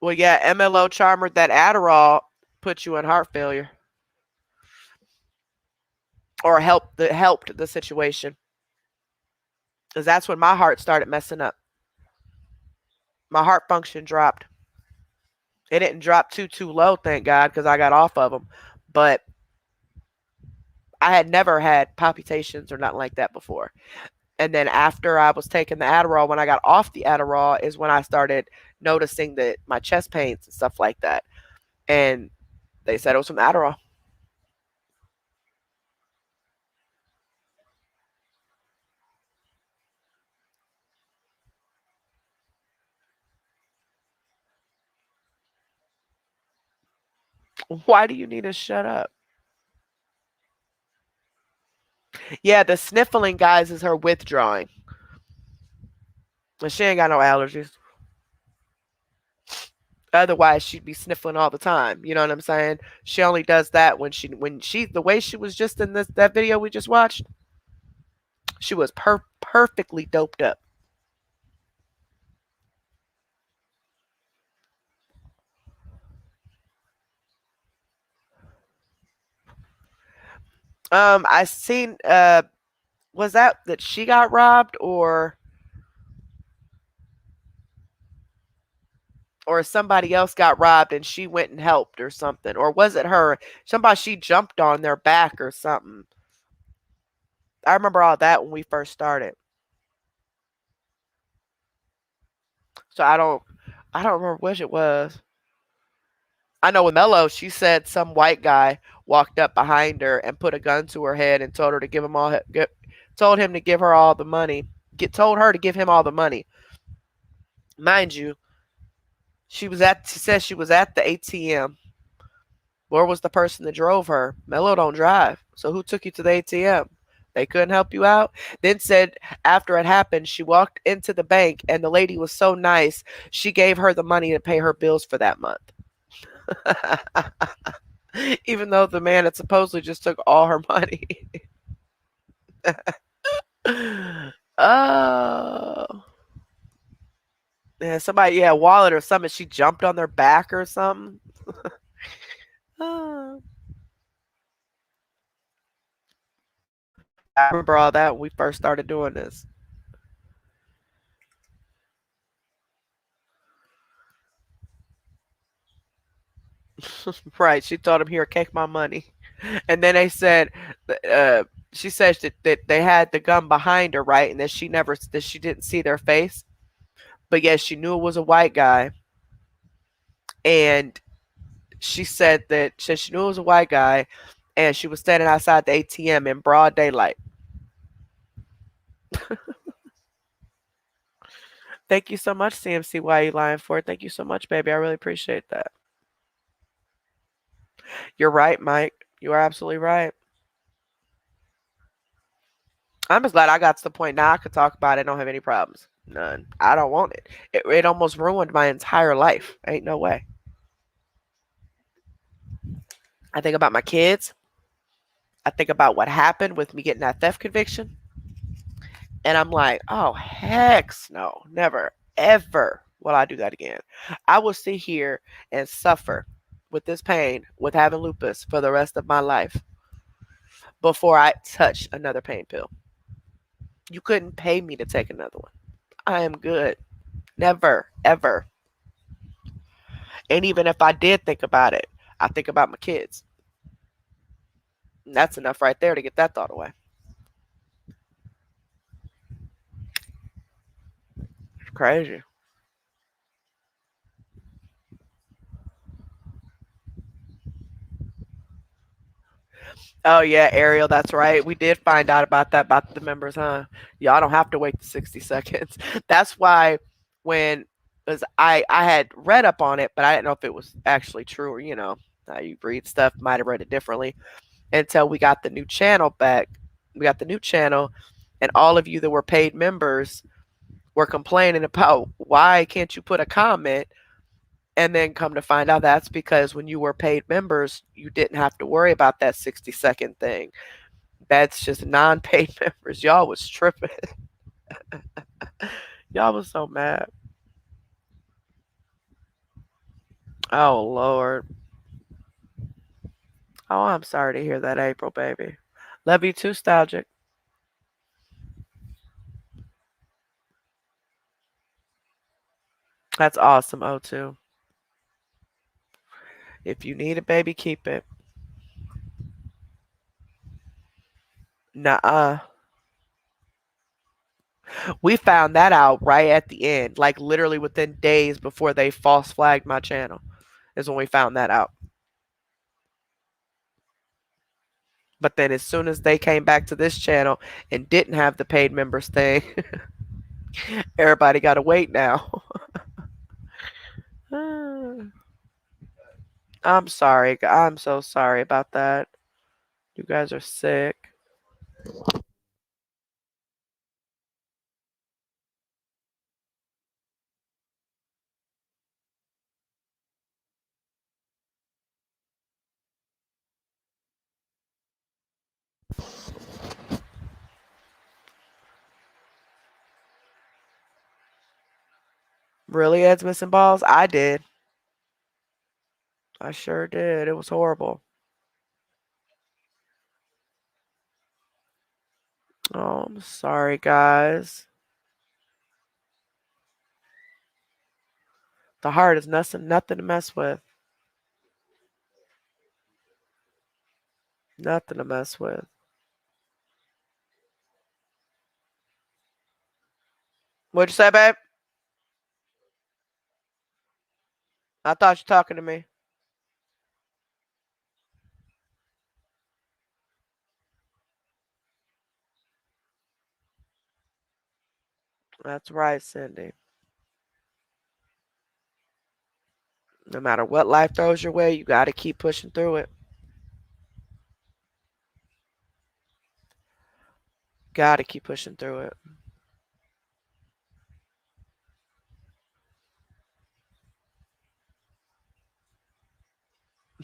[SPEAKER 1] Well, yeah, MLO Charmer, that Adderall put you in heart failure, or helped the situation, because that's when my heart started messing up. My heart function dropped. It didn't drop too low, thank God, because I got off of them. But I had never had palpitations or nothing like that before. And then after I was taking the Adderall, when I got off the Adderall, is when I started noticing that my chest pains and stuff like that. And they said it was from the Adderall. Why do you need to shut up? Yeah, the sniffling, guys, is her withdrawing. And she ain't got no allergies. Otherwise, she'd be sniffling all the time. You know what I'm saying? She only does that when she the way she was just in this that video we just watched. She was perfectly doped up. I seen was that she got robbed, or somebody else got robbed and she went and helped or something, or was it her? Somebody, she jumped on their back or something. I remember all that when we first started. So I don't remember which it was. I know with Mello, she said some white guy walked up behind her and put a gun to her head and told her to give him all told him to give her all the money. Told her to give him all the money. Mind you, she said she was at the ATM. Where was the person that drove her? Mello don't drive. So who took you to the ATM? They couldn't help you out. Then said after it happened, she walked into the bank and the lady was so nice, she gave her the money to pay her bills for that month. Even though the man had supposedly just took all her money. Oh. Yeah, somebody, yeah, wallet or something. She jumped on their back or something. Oh. I remember all that when we first started doing this. Right. She told him, here, take my money. And then they said, uh, she says that they had the gun behind her, right? And that she didn't see their face. But yes, she knew it was a white guy. And she said that she knew it was a white guy. And she was standing outside the ATM in broad daylight. Thank you so much, CMC. Why are you lying for it? Thank you so much, baby. I really appreciate that. You're right, Mike. You are absolutely right. I'm just glad I got to the point now I could talk about it. I don't have any problems. None. I don't want it. It almost ruined my entire life. Ain't no way. I think about my kids. I think about what happened with me getting that theft conviction. And I'm like, oh, heck no. Never, ever will I do that again. I will sit here and suffer with this pain, with having lupus for the rest of my life before I touch another pain pill. You couldn't pay me to take another one. I am good. Never, ever. And even if I did think about it, I think about my kids. And that's enough right there to get that thought away. It's crazy. Oh yeah, Ariel, that's right. We did find out about that about the members, huh? Y'all don't have to wait the 60 seconds. That's why when because I had read up on it, but I didn't know if it was actually true or how you read stuff, might have read it differently until we got the new channel back. We got the new channel, and all of you that were paid members were complaining about why can't you put a comment, and then come to find out that's because when you were paid members, you didn't have to worry about that 60-second thing. That's just non-paid members. Y'all was tripping. Y'all was so mad. Oh Lord. Oh, I'm sorry to hear that, April, baby. Love you too, Stalgic. That's awesome, O2. If you need a baby, keep it. Nuh-uh. We found that out right at the end, like literally within days before they false flagged my channel, is when we found that out. But then as soon as they came back to this channel and didn't have the paid members thing, everybody got to wait now. I'm sorry. I'm so sorry about that. You guys are sick. Really, Ed's missing balls? I did. I sure did. It was horrible. Oh, I'm sorry, guys. The heart is nothing to mess with. Nothing to mess with. What'd you say, babe? I thought you were talking to me. That's right, Cindy. No matter what life throws your way, you got to keep pushing through it. Got to keep pushing through it.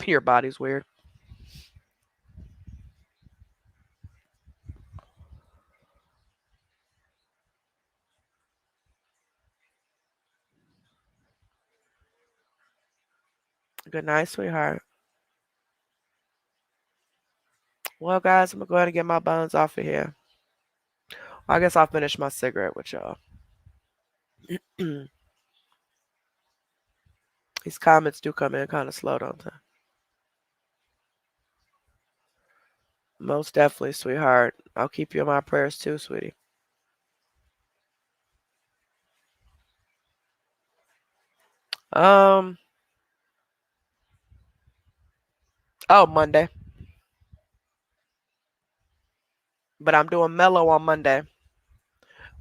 [SPEAKER 1] Your body's weird. Good night, sweetheart. Well, guys, I'm going to go ahead and get my buns off of here. I guess I'll finish my cigarette with y'all. These comments do come in kind of slow, don't they? Most definitely, sweetheart. I'll keep you in my prayers too, sweetie. Um, oh, Monday. But I'm doing mellow on Monday.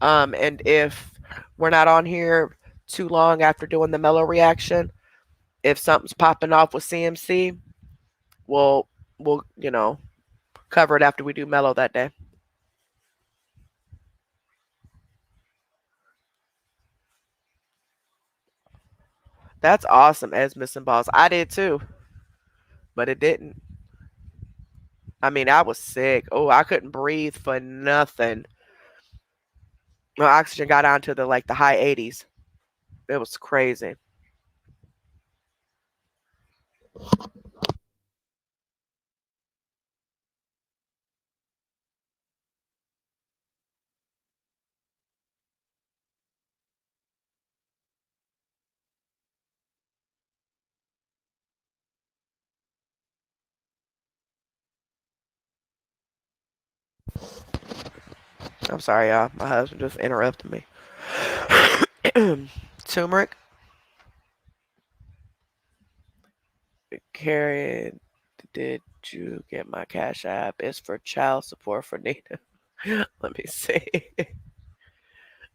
[SPEAKER 1] And if we're not on here too long after doing the mellow reaction, if something's popping off with CMC, we'll we'll cover it after we do mellow that day. That's awesome, Ed's missing balls. I did too, but it didn't. I mean, I was sick. Oh, I couldn't breathe for nothing. My oxygen got down to the high 80s. It was crazy. I'm sorry, y'all. My husband just interrupted me. Turmeric, Karen, did you get my cash app? It's for child support for Nina. Let me see.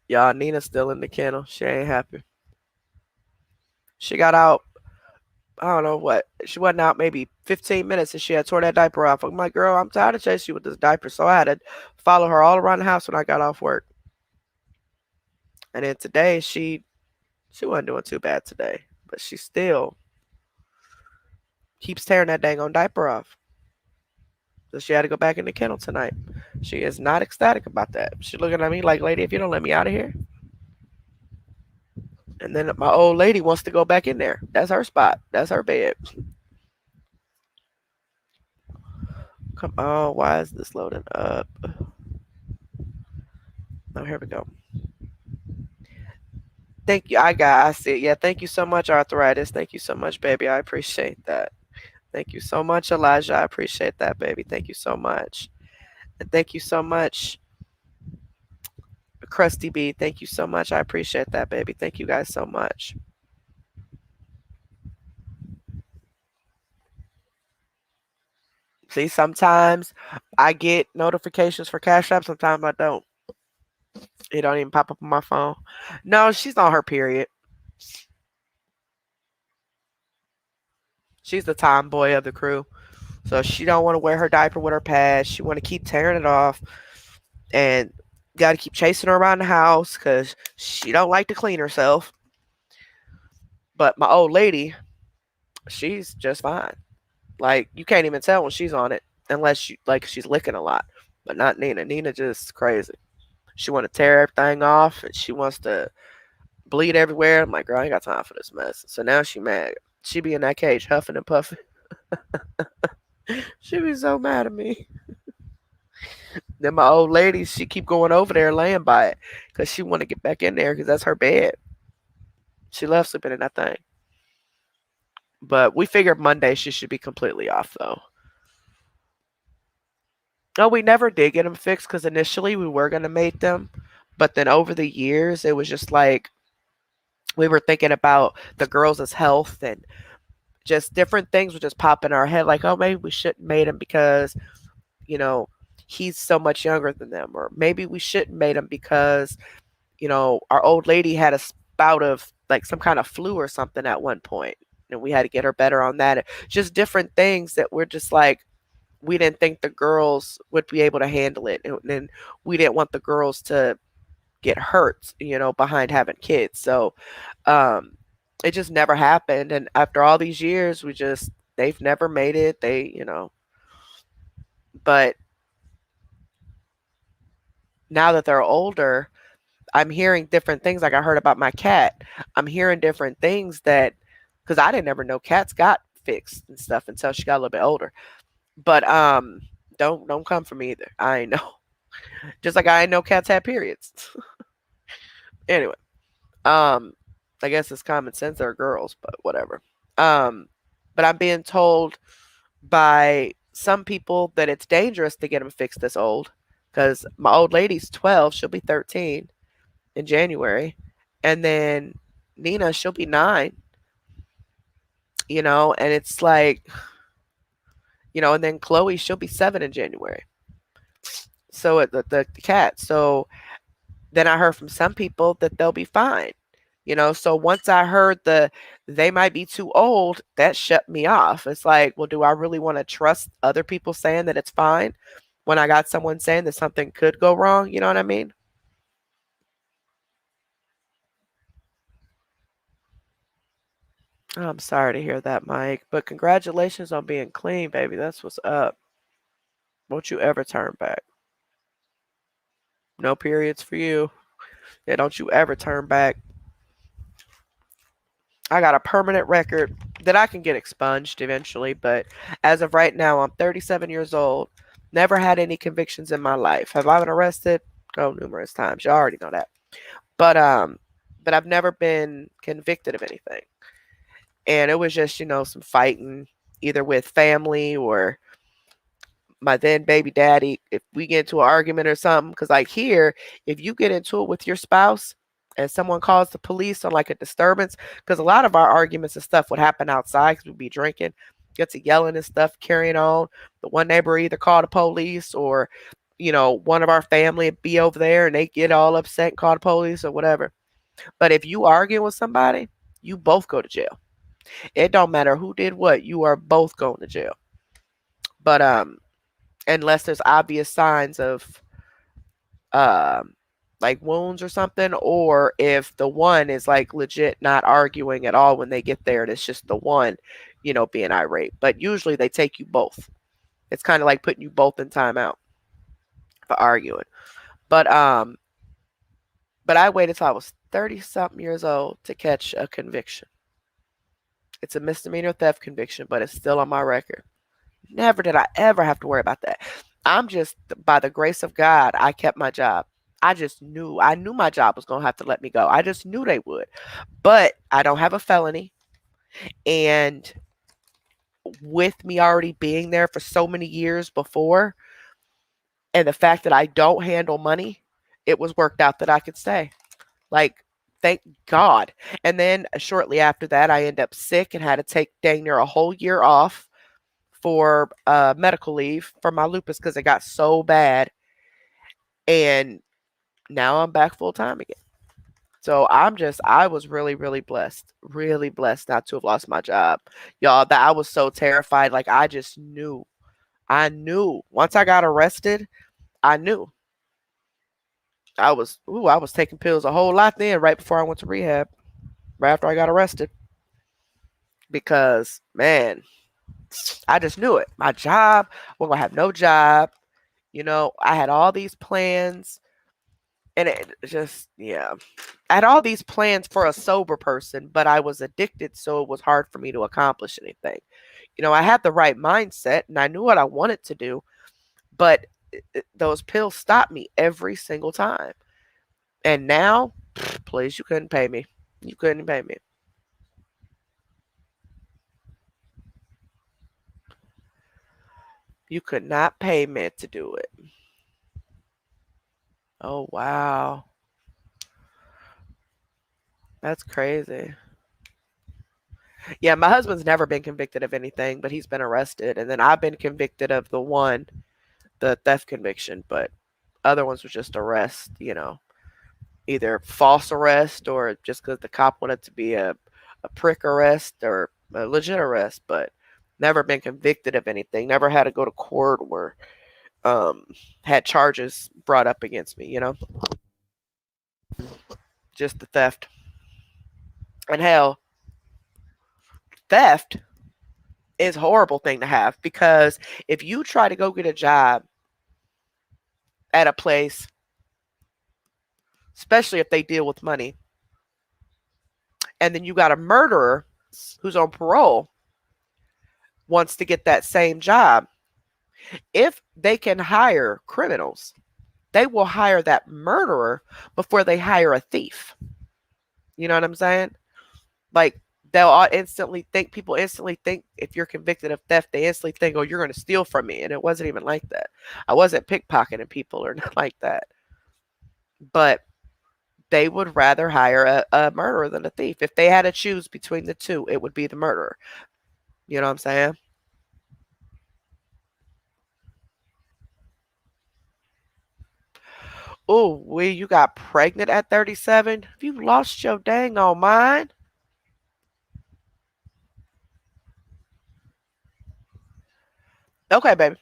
[SPEAKER 1] Y'all, Nina's still in the kennel. She ain't happy. She got out, I don't know what. She wasn't out maybe 15 minutes and she had tore that diaper off. I'm like, girl, I'm tired of chasing you with this diaper. So I had to follow her all around the house when I got off work. And then today, she wasn't doing too bad today. But she still keeps tearing that dang on diaper off. So she had to go back in the kennel tonight. She is not ecstatic about that. She's looking at me like, lady, if you don't let me out of here. And then my old lady wants to go back in there. That's her spot. That's her bed. Come on, why is this loading up? Oh, here we go. Thank you. I see it. Yeah, thank you so much, arthritis. Thank you so much, baby. I appreciate that. Thank you so much, Elijah. I appreciate that, baby. Thank you so much. And thank you so much, Krusty B. Thank you so much. I appreciate that, baby. Thank you guys so much. See, sometimes I get notifications for Cash App, sometimes I don't. It don't even pop up on my phone. No, she's on her period. She's the tomboy of the crew. So she don't want to wear her diaper with her pads. She want to keep tearing it off. And got to keep chasing her around the house because she don't like to clean herself. But my old lady, she's just fine. Like you can't even tell when she's on it unless she's licking a lot. But not Nina. Nina just crazy. She want to tear everything off and she wants to bleed everywhere. I'm like, girl, I ain't got time for this mess. So now she mad. She be in that cage huffing and puffing. She be so mad at me. Then my old lady, she keep going over there laying by it because she want to get back in there because that's her bed. She loves sleeping in that thing. But we figured Monday she should be completely off though. No, we never did get them fixed because initially we were gonna mate them, but then over the years it was just like we were thinking about the girls' health and just different things would just pop in our head like, oh, maybe we shouldn't mate him because you know he's so much younger than them, or maybe we shouldn't mate him because our old lady had a spout of like some kind of flu or something at one point, and we had to get her better on that. Just different things that we're just like we didn't think the girls would be able to handle it, and we didn't want the girls to get hurt, behind having kids. So um, it just never happened. And after all these years, they've never made it. But now that they're older, I'm hearing different things. Like I heard about my cat. I'm hearing different things that because I didn't ever know cats got fixed and stuff until she got a little bit older. But don't come for me either. I ain't know. Just like I ain't know cats had periods. Anyway, um, I guess it's common sense they're girls, but whatever. Um, but I'm being told by some people that it's dangerous to get them fixed this old because my old lady's 12. She'll be 13 in January. And then Nina, she'll be 9, and it's like, and then Chloe, she'll be 7 in January. So the cat. So then I heard from some people that they'll be fine. So once I heard they might be too old, that shut me off. It's like, well, do I really want to trust other people saying that it's fine when I got someone saying that something could go wrong? You know what I mean? I'm sorry to hear that, Mike, but congratulations on being clean, baby. That's what's up. Won't you ever turn back? No periods for you. Yeah, don't you ever turn back. I got a permanent record that I can get expunged eventually, but as of right now, I'm 37 years old. Never had any convictions in my life. Have I been arrested? Oh, numerous times. You already know that. But I've never been convicted of anything. And it was just, some fighting either with family or my then baby daddy. If we get into an argument or something, because like here, if you get into it with your spouse and someone calls the police on like a disturbance, because a lot of our arguments and stuff would happen outside because we'd be drinking, get to yelling and stuff, carrying on. The one neighbor either call the police or one of our family be over there and they get all upset and call the police or whatever. But if you argue with somebody, you both go to jail. It don't matter who did what, you are both going to jail. But unless there's obvious signs of um like wounds or something, or if the one is like legit not arguing at all when they get there and it's just the one being irate. But usually they take you both. It's kind of like putting you both in timeout for arguing. But um but I waited till I was 30 something years old to catch a conviction. It's a misdemeanor theft conviction, but it's still on my record. Never did I ever have to worry about that. I'm just, by the grace of God, I kept my job. I knew my job was going to have to let me go. I just knew they would. But I don't have a felony. And with me already being there for so many years before, and the fact that I don't handle money, it was worked out that I could stay. Like, thank God. And then shortly after that, I ended up sick and had to take dang near a whole year off for medical leave for my lupus because it got so bad. And now I'm back full time again. So I was really blessed not to have lost my job. Y'all, that I was so terrified. Like I just knew. I knew. Once I got arrested, I knew. I was taking pills a whole lot then right before I went to rehab, right after I got arrested. Because man, I just knew it. My job, we're gonna have no job. I had all these plans and it just, yeah. I had all these plans for a sober person, but I was addicted, so it was hard for me to accomplish anything. I had the right mindset and I knew what I wanted to do, but those pills stopped me every single time. And now, please, you couldn't pay me. You couldn't pay me. You could not pay me to do it. Oh, wow. That's crazy. Yeah, my husband's never been convicted of anything, but he's been arrested. And then I've been convicted of the theft conviction, but other ones was just arrest, either false arrest or just because the cop wanted to be a prick arrest or a legit arrest, but never been convicted of anything. Never had to go to court or um, had charges brought up against me. Just the theft. And hell, theft is a horrible thing to have because if you try to go get a job at a place, especially if they deal with money, and then you got a murderer who's on parole wants to get that same job, if they can hire criminals, they will hire that murderer before they hire a thief. You know what I'm saying? Like they'll people instantly think if you're convicted of theft, they instantly think, oh, you're going to steal from me. And it wasn't even like that. I wasn't pickpocketing people or not like that. But they would rather hire a murderer than a thief. If they had to choose between the two, it would be the murderer. You know what I'm saying? Oh, you got pregnant at 37? Have you lost your dang on mind? Okay, baby.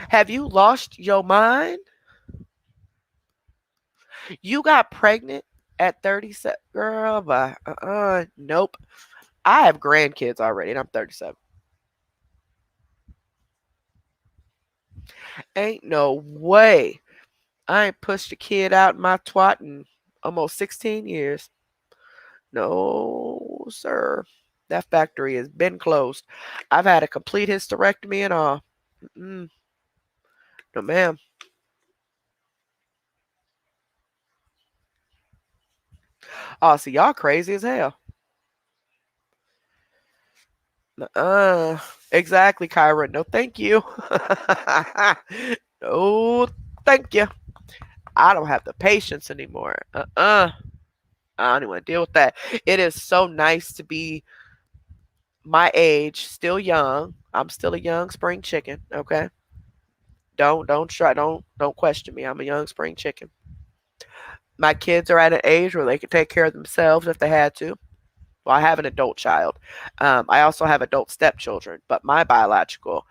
[SPEAKER 1] Have you lost your mind? You got pregnant at 37? Girl, but nope. I have grandkids already and I'm 37. Ain't no way. I ain't pushed a kid out in my twat in almost 16 years. No, sir. That factory has been closed. I've had a complete hysterectomy and all. Mm-mm. No, ma'am. Oh, see, y'all crazy as hell. Exactly, Kyra. No, thank you. No, thank you. I don't have the patience anymore. I don't even want to deal with that. It is so nice to be my age, still young. I'm still a young spring chicken. Okay. Don't question me. I'm a young spring chicken. My kids are at an age where they can take care of themselves if they had to. Well, I have an adult child. I also have adult stepchildren, but my biological,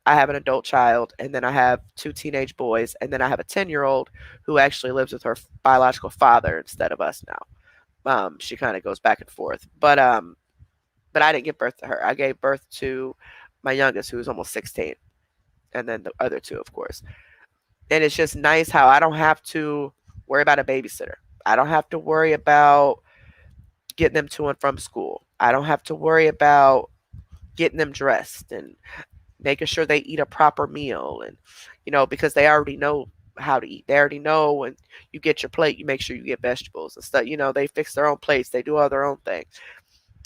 [SPEAKER 1] I have an adult child, and then I have two teenage boys, and then I have a 10-year-old who actually lives with her biological father instead of us now. She kind of goes back and forth, but I didn't give birth to her. I gave birth to my youngest, who was almost 16, and then the other two, of course. And it's just nice how I don't have to worry about a babysitter. I don't have to worry about getting them to and from school. I don't have to worry about getting them dressed and making sure they eat a proper meal and because they already know how to eat. They already know when you get your plate, you make sure you get vegetables and stuff. They fix their own plates, they do all their own thing.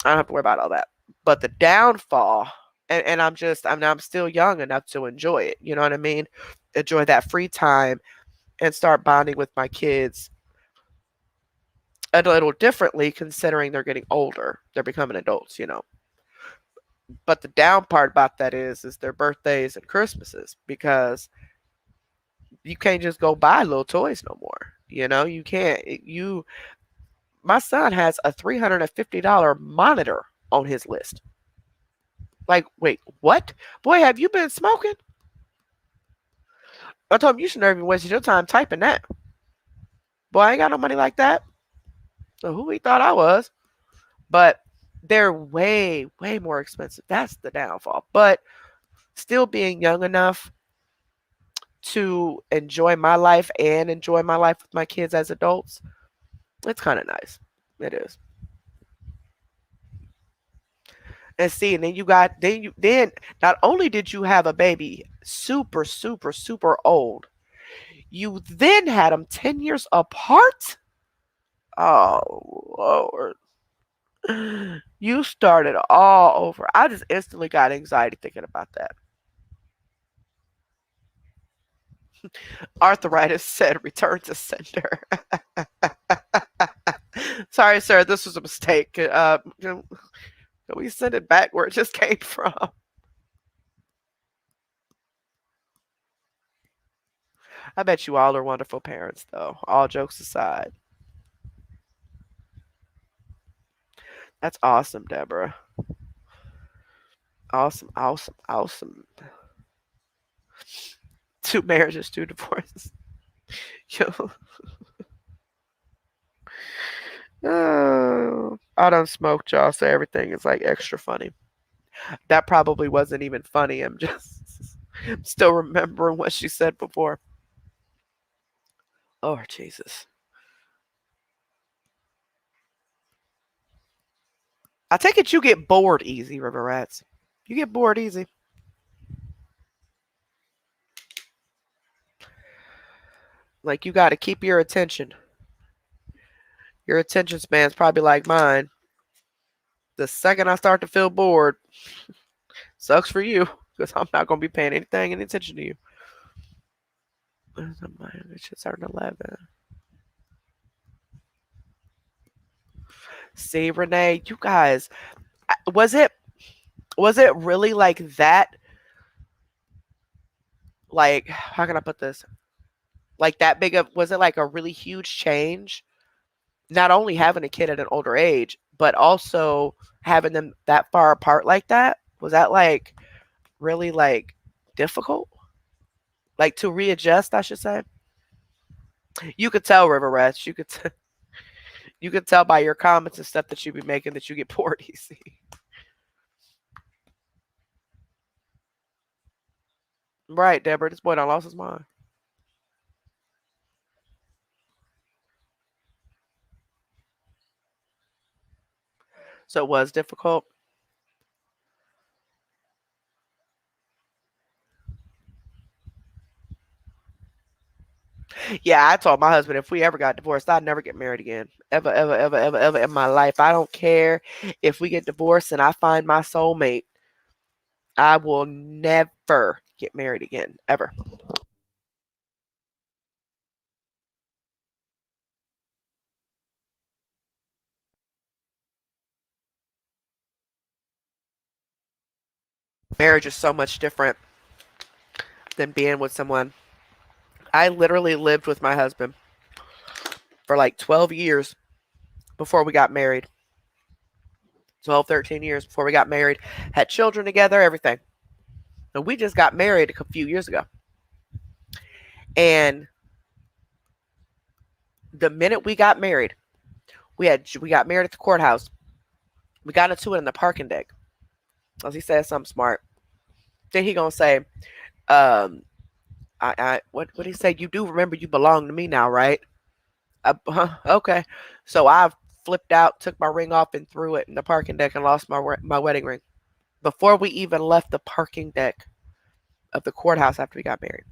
[SPEAKER 1] I don't have to worry about all that. But the downfall, and I'm still young enough to enjoy it. You know what I mean? Enjoy that free time and start bonding with my kids a little differently considering they're getting older. They're becoming adults. But the down part about that is their birthdays and Christmases because you can't just go buy little toys no more. You can't. My son has a $350 monitor on his list. Like, wait, what? Boy, have you been smoking? I told him you should never even waste your time typing that. Boy, I ain't got no money like that. So who he thought I was? But they're way, way more expensive. That's the downfall. But still being young enough to enjoy my life and enjoy my life with my kids as adults, it's kind of nice. It is. And see, and then you got then not only did you have a baby super super super old, you then had them 10 years apart. Oh Lord. You started all over. I just instantly got anxiety thinking about that. Arthritis said return to sender. Sorry, sir, this was a mistake. Can we send it back where it just came from? I bet you all are wonderful parents, though. All jokes aside. That's awesome, Deborah. Awesome, awesome, awesome. Two marriages, two divorces. Yo, I don't smoke, y'all, so everything is like extra funny. That probably wasn't even funny. I'm just still remembering what she said before. Oh, Jesus. I take it you get bored easy, River Rats. You get bored easy. Like you got to keep your attention. Your attention span's probably like mine. The second I start to feel bored, sucks for you because I'm not gonna be paying any attention to you. It should start at 11. See, Renee, you guys, was it really like that? Like, how can I put this? Like that big of was it like a really huge change? Not only having a kid at an older age, but also having them that far apart like that. Was that like really like difficult? Like to readjust, I should say. You could tell River Rats. You could tell by your comments and stuff that you be making that you get bored easy. Right, Deborah. This boy done lost his mind. So it was difficult. Yeah, I told my husband if we ever got divorced, I'd never get married again. Ever, ever, ever, ever, ever in my life. I don't care if we get divorced and I find my soulmate. I will never get married again. Ever. Marriage is so much different than being with someone. I literally lived with my husband for like 12 years before we got married. 12, 13 years before we got married. Had children together, everything. And we just got married a few years ago. And the minute we got married, we got married at the courthouse. We got into it in the parking deck. As he said something smart. Then he gonna say, what he say? You do remember you belong to me now, right? Okay. So I flipped out, took my ring off, and threw it in the parking deck and lost my wedding ring before we even left the parking deck of the courthouse after we got married.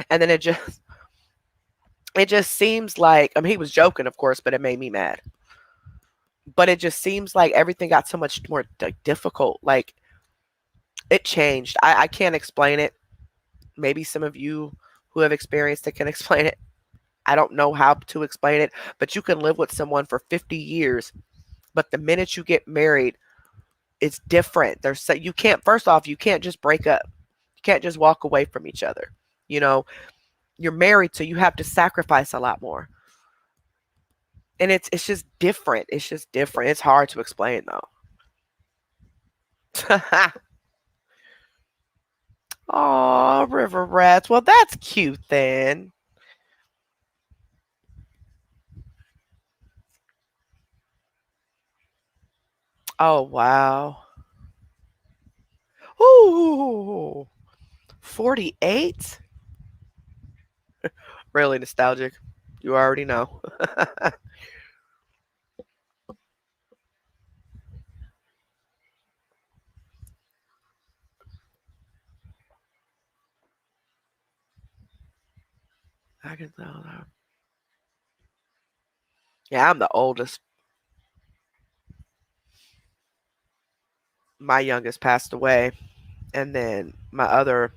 [SPEAKER 1] And then it just seems like I mean he was joking, of course, but it made me mad. But it just seems like everything got so much more like difficult. Like it changed. I can't explain it. Maybe some of you who have experienced it can explain it. I don't know how to explain it, but you can live with someone for 50 years, but the minute you get married, it's different. You can't first off, you can't just break up. You can't just walk away from each other. You know, you're married, so you have to sacrifice a lot more. And it's just different. It's just different. It's hard to explain though. Oh, river rats. Well, that's cute then. Oh, wow. Ooh, 48? Really nostalgic. You already know. I can tell that. Yeah, I'm the oldest. My youngest passed away, and then my other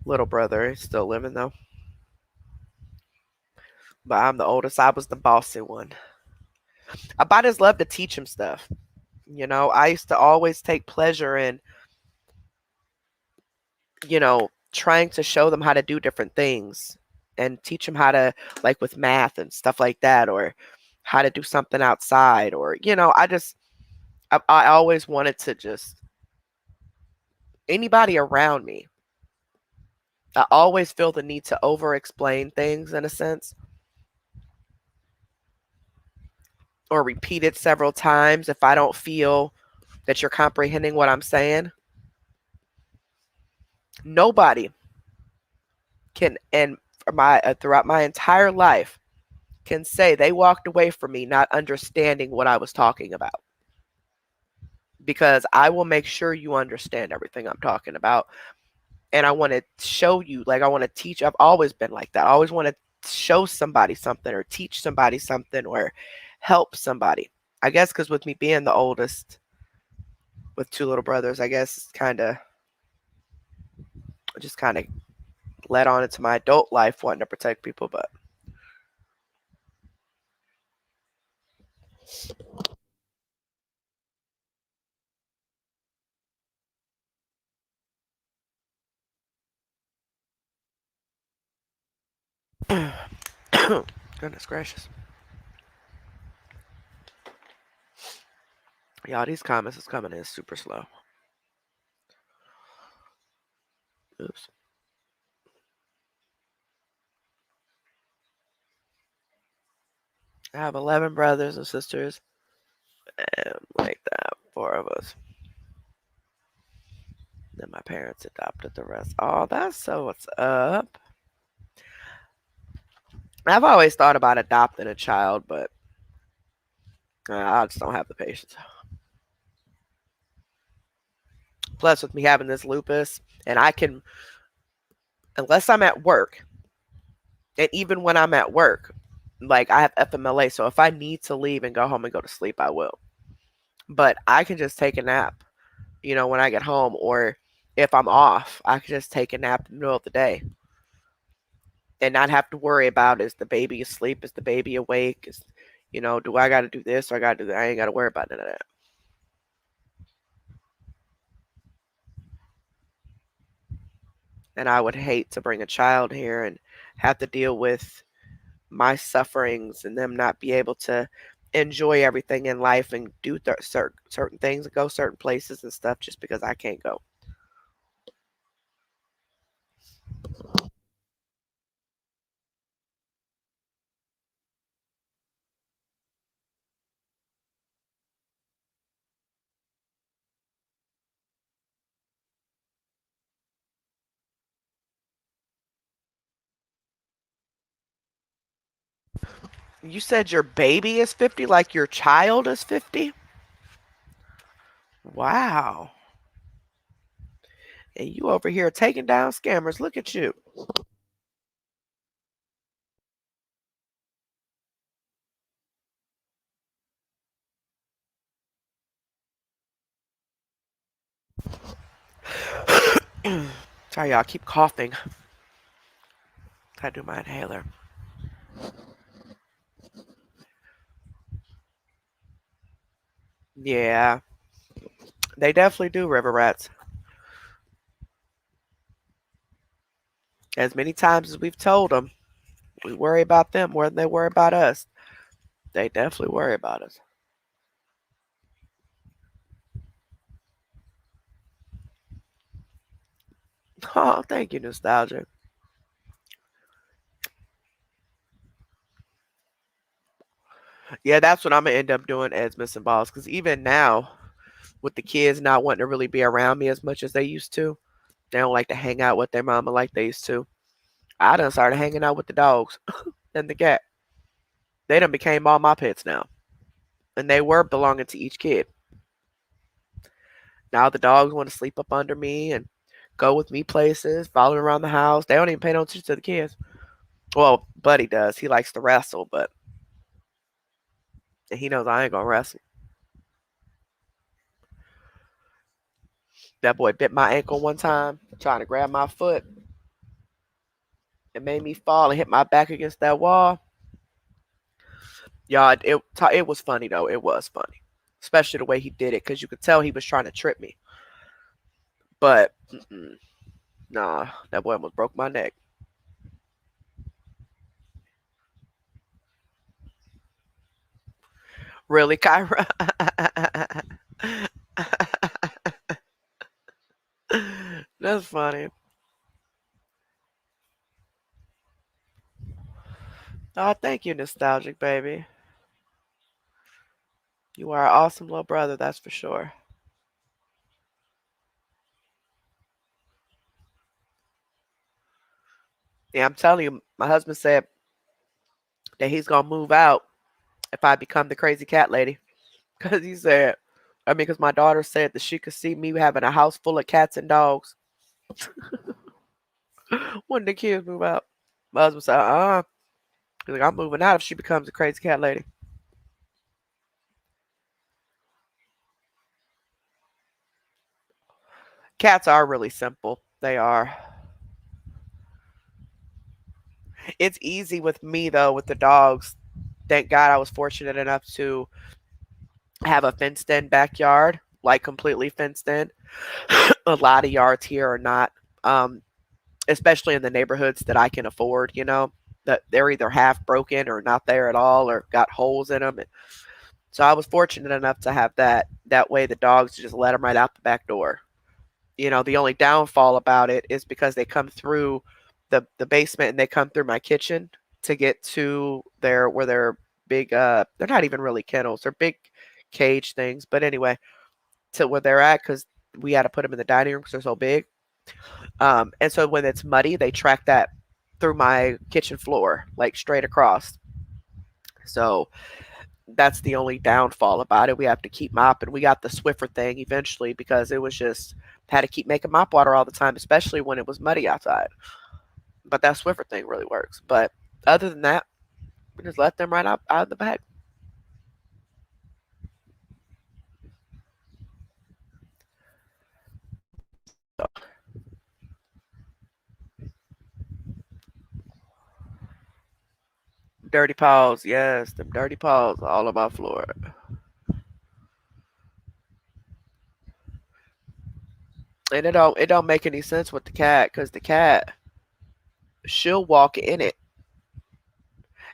[SPEAKER 1] little brother is still living though. But I'm the oldest. I was the bossy one. I just love to teach him stuff. I used to always take pleasure in, trying to show them how to do different things and teach them how to, like with math and stuff like that, or how to do something outside, or, I always wanted to just, anybody around me, I always feel the need to over explain things in a sense or repeat it several times if I don't feel that you're comprehending what I'm saying. Nobody can, and my throughout my entire life, can say they walked away from me not understanding what I was talking about, because I will make sure you understand everything I'm talking about. And I want to show you, like, I want to teach. I've always been like that. I always want to show somebody something or teach somebody something or help somebody. I guess because with me being the oldest with two little brothers, I guess it's kind of led on into my adult life wanting to protect people. But goodness gracious. Y'all, these comments is coming in super slow. Oops. I have 11 brothers and sisters, and like that, four of us. Then my parents adopted the rest. Oh, that's so what's up. I've always thought about adopting a child, but I just don't have the patience. Plus, with me having this lupus, and I can, unless I'm at work, and even when I'm at work, like I have FMLA, so if I need to leave and go home and go to sleep, I will. But I can just take a nap, when I get home, or if I'm off, I can just take a nap in the middle of the day and not have to worry about, is the baby asleep, is the baby awake, do I got to do this or I got to do that? I ain't got to worry about none of that. And I would hate to bring a child here and have to deal with my sufferings and them not be able to enjoy everything in life and do certain things and go certain places and stuff just because I can't go. You said your baby is 50, like your child is 50? Wow. And you over here taking down scammers. Look at you. Sorry, y'all. I keep coughing. Gotta do my inhaler. Yeah, they definitely do, river rats. As many times as we've told them, we worry about them more than they worry about us. They definitely worry about us. Oh, thank you, nostalgia. Yeah, that's what I'm gonna end up doing as missing balls. Because even now, with the kids not wanting to really be around me as much as they used to, they don't like to hang out with their mama like they used to. I done started hanging out with the dogs and the cat. They done became all my pets now, and they were belonging to each kid. Now the dogs want to sleep up under me and go with me places, following around the house. They don't even pay no attention to the kids. Well, Buddy does. He likes to wrestle, but he knows I ain't gonna wrestle. That boy bit my ankle one time trying to grab my foot. It made me fall and hit my back against that wall. Y'all, it was funny though. It was funny, especially the way he did it because you could tell he was trying to trip me. But nah, that boy almost broke my neck. Really, Kyra? That's funny. Oh, thank you, nostalgic baby. You are an awesome little brother, that's for sure. Yeah, I'm telling you, my husband said that he's gonna move out if I become the crazy cat lady. Cause he said, I mean, cause my daughter said that she could see me having a house full of cats and dogs when the kids move out. My husband said, he's like, I'm moving out if she becomes a crazy cat lady. Cats are really simple. They are. It's easy with me though with the dogs. Thank God I was fortunate enough to have a fenced in backyard, like completely fenced in. A lot of yards here are not, um, especially in the neighborhoods that I can afford. That they're either half broken or not there at all, or got holes in them. So I was fortunate enough to have that. That way, the dogs just let them right out the back door. The only downfall about it is because they come through the basement and they come through my kitchen to get to their where they're big. They're not even really kennels. They're big cage things. But anyway, to where they're at because we had to put them in the dining room because they're so big. And so when it's muddy, they track that through my kitchen floor, like straight across. So that's the only downfall about it. We have to keep mopping. We got the Swiffer thing eventually because it was just had to keep making mop water all the time, especially when it was muddy outside. But that Swiffer thing really works. But other than that, we just let them right out of the bag. So, dirty paws, yes, them dirty paws all on my floor. And it don't make any sense with the cat because the cat she'll walk in it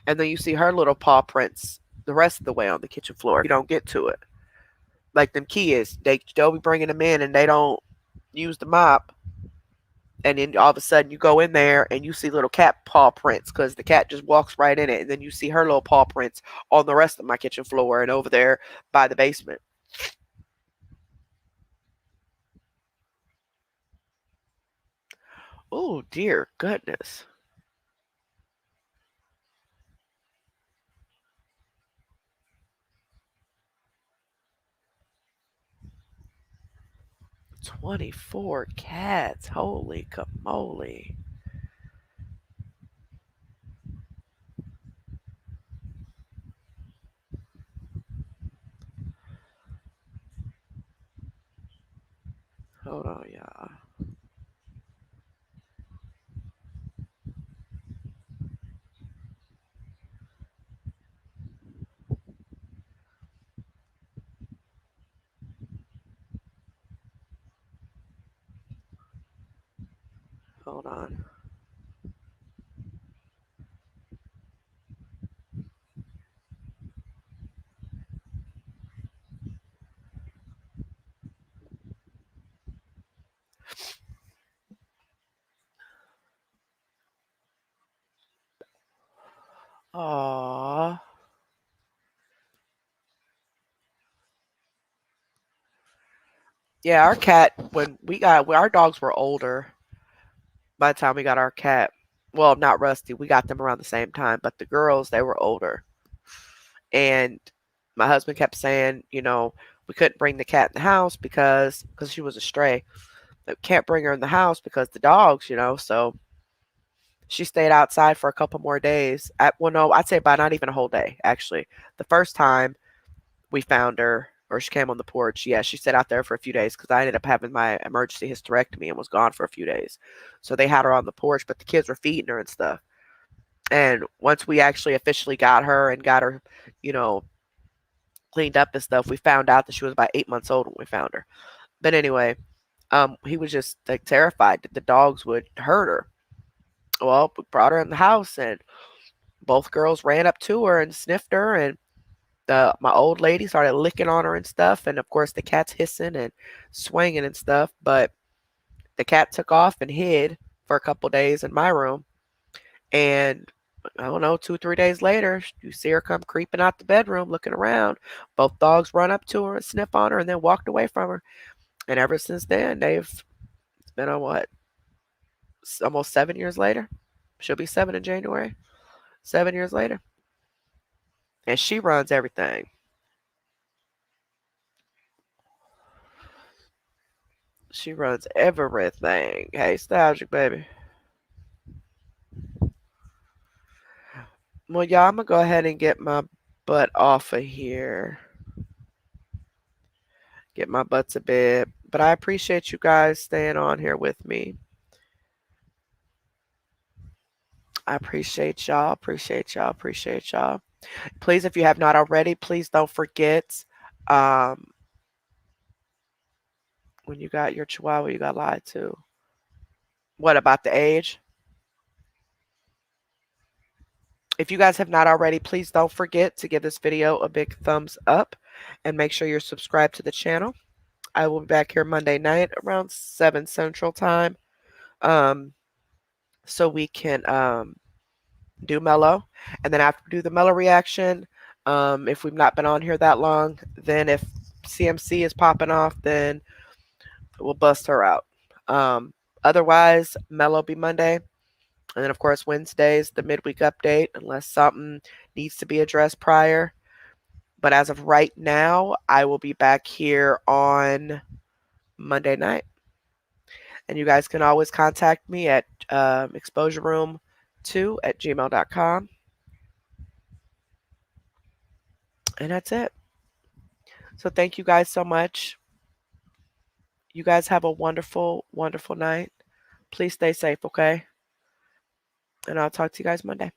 [SPEAKER 1] and then you see her little paw prints the rest of the way on the kitchen floor. You don't get to it. Like them kids, they'll be bringing them in and they don't use the mop, and then all of a sudden you go in there and you see little cat paw prints because the cat just walks right in it, and then you see her little paw prints on the rest of my kitchen floor and over there by the basement. Oh dear goodness. 24 cats. Holy camoly. Hold on, y'all. Hold on. Aww. Yeah, our cat, when our dogs were older, by the time we got our cat, well, not Rusty, we got them around the same time, but the girls, they were older. And my husband kept saying, we couldn't bring the cat in the house because she was a stray. Can't bring her in the house because the dogs. So She stayed outside for a couple more days. Well, no, I'd say by not even a whole day, actually. The first time we found her, or she came on the porch, yeah, she stayed out there for a few days because I ended up having my emergency hysterectomy and was gone for a few days. So they had her on the porch, but the kids were feeding her and stuff. And once we actually officially got her and got her, you know, cleaned up and stuff, we found out that she was about 8 months old when we found her. But anyway, he was just like terrified that the dogs would hurt her. Well, we brought her in the house, and both girls ran up to her and sniffed her, and my old lady started licking on her and stuff, and of course the cat's hissing and swinging and stuff. But the cat took off and hid for a couple days in my room, and I don't know, 2 3 days later, you see her come creeping out the bedroom, looking around. Both dogs run up to her and sniff on her, and then walked away from her. And ever since then, it's been on what, almost 7 years later. She'll be 7 in January. 7 years later, and she runs everything. She runs everything. Hey, nostalgic baby. Well, y'all, I'm gonna go ahead and get my butt off of here. Get my butt to bed. But I appreciate you guys staying on here with me. I appreciate y'all. Appreciate y'all. Appreciate y'all. Please, if you have not already, please don't forget. Um, when you got your chihuahua, you got lied to. What about the age? If you guys have not already, please don't forget to give this video a big thumbs up and make sure you're subscribed to the channel. I will be back here Monday night around 7 Central Time, um, so we can do Mellow. And then after we do the Mellow reaction, if we've not been on here that long, then if CMC is popping off, then we'll bust her out. Um, Otherwise, Mellow be Monday. And then, of course, Wednesdays, the midweek update, unless something needs to be addressed prior. But as of right now, I will be back here on Monday night. And you guys can always contact me at exposureroom2@gmail.com. And that's it. So thank you guys so much. You guys have a wonderful, wonderful night. Please stay safe, okay? And I'll talk to you guys Monday.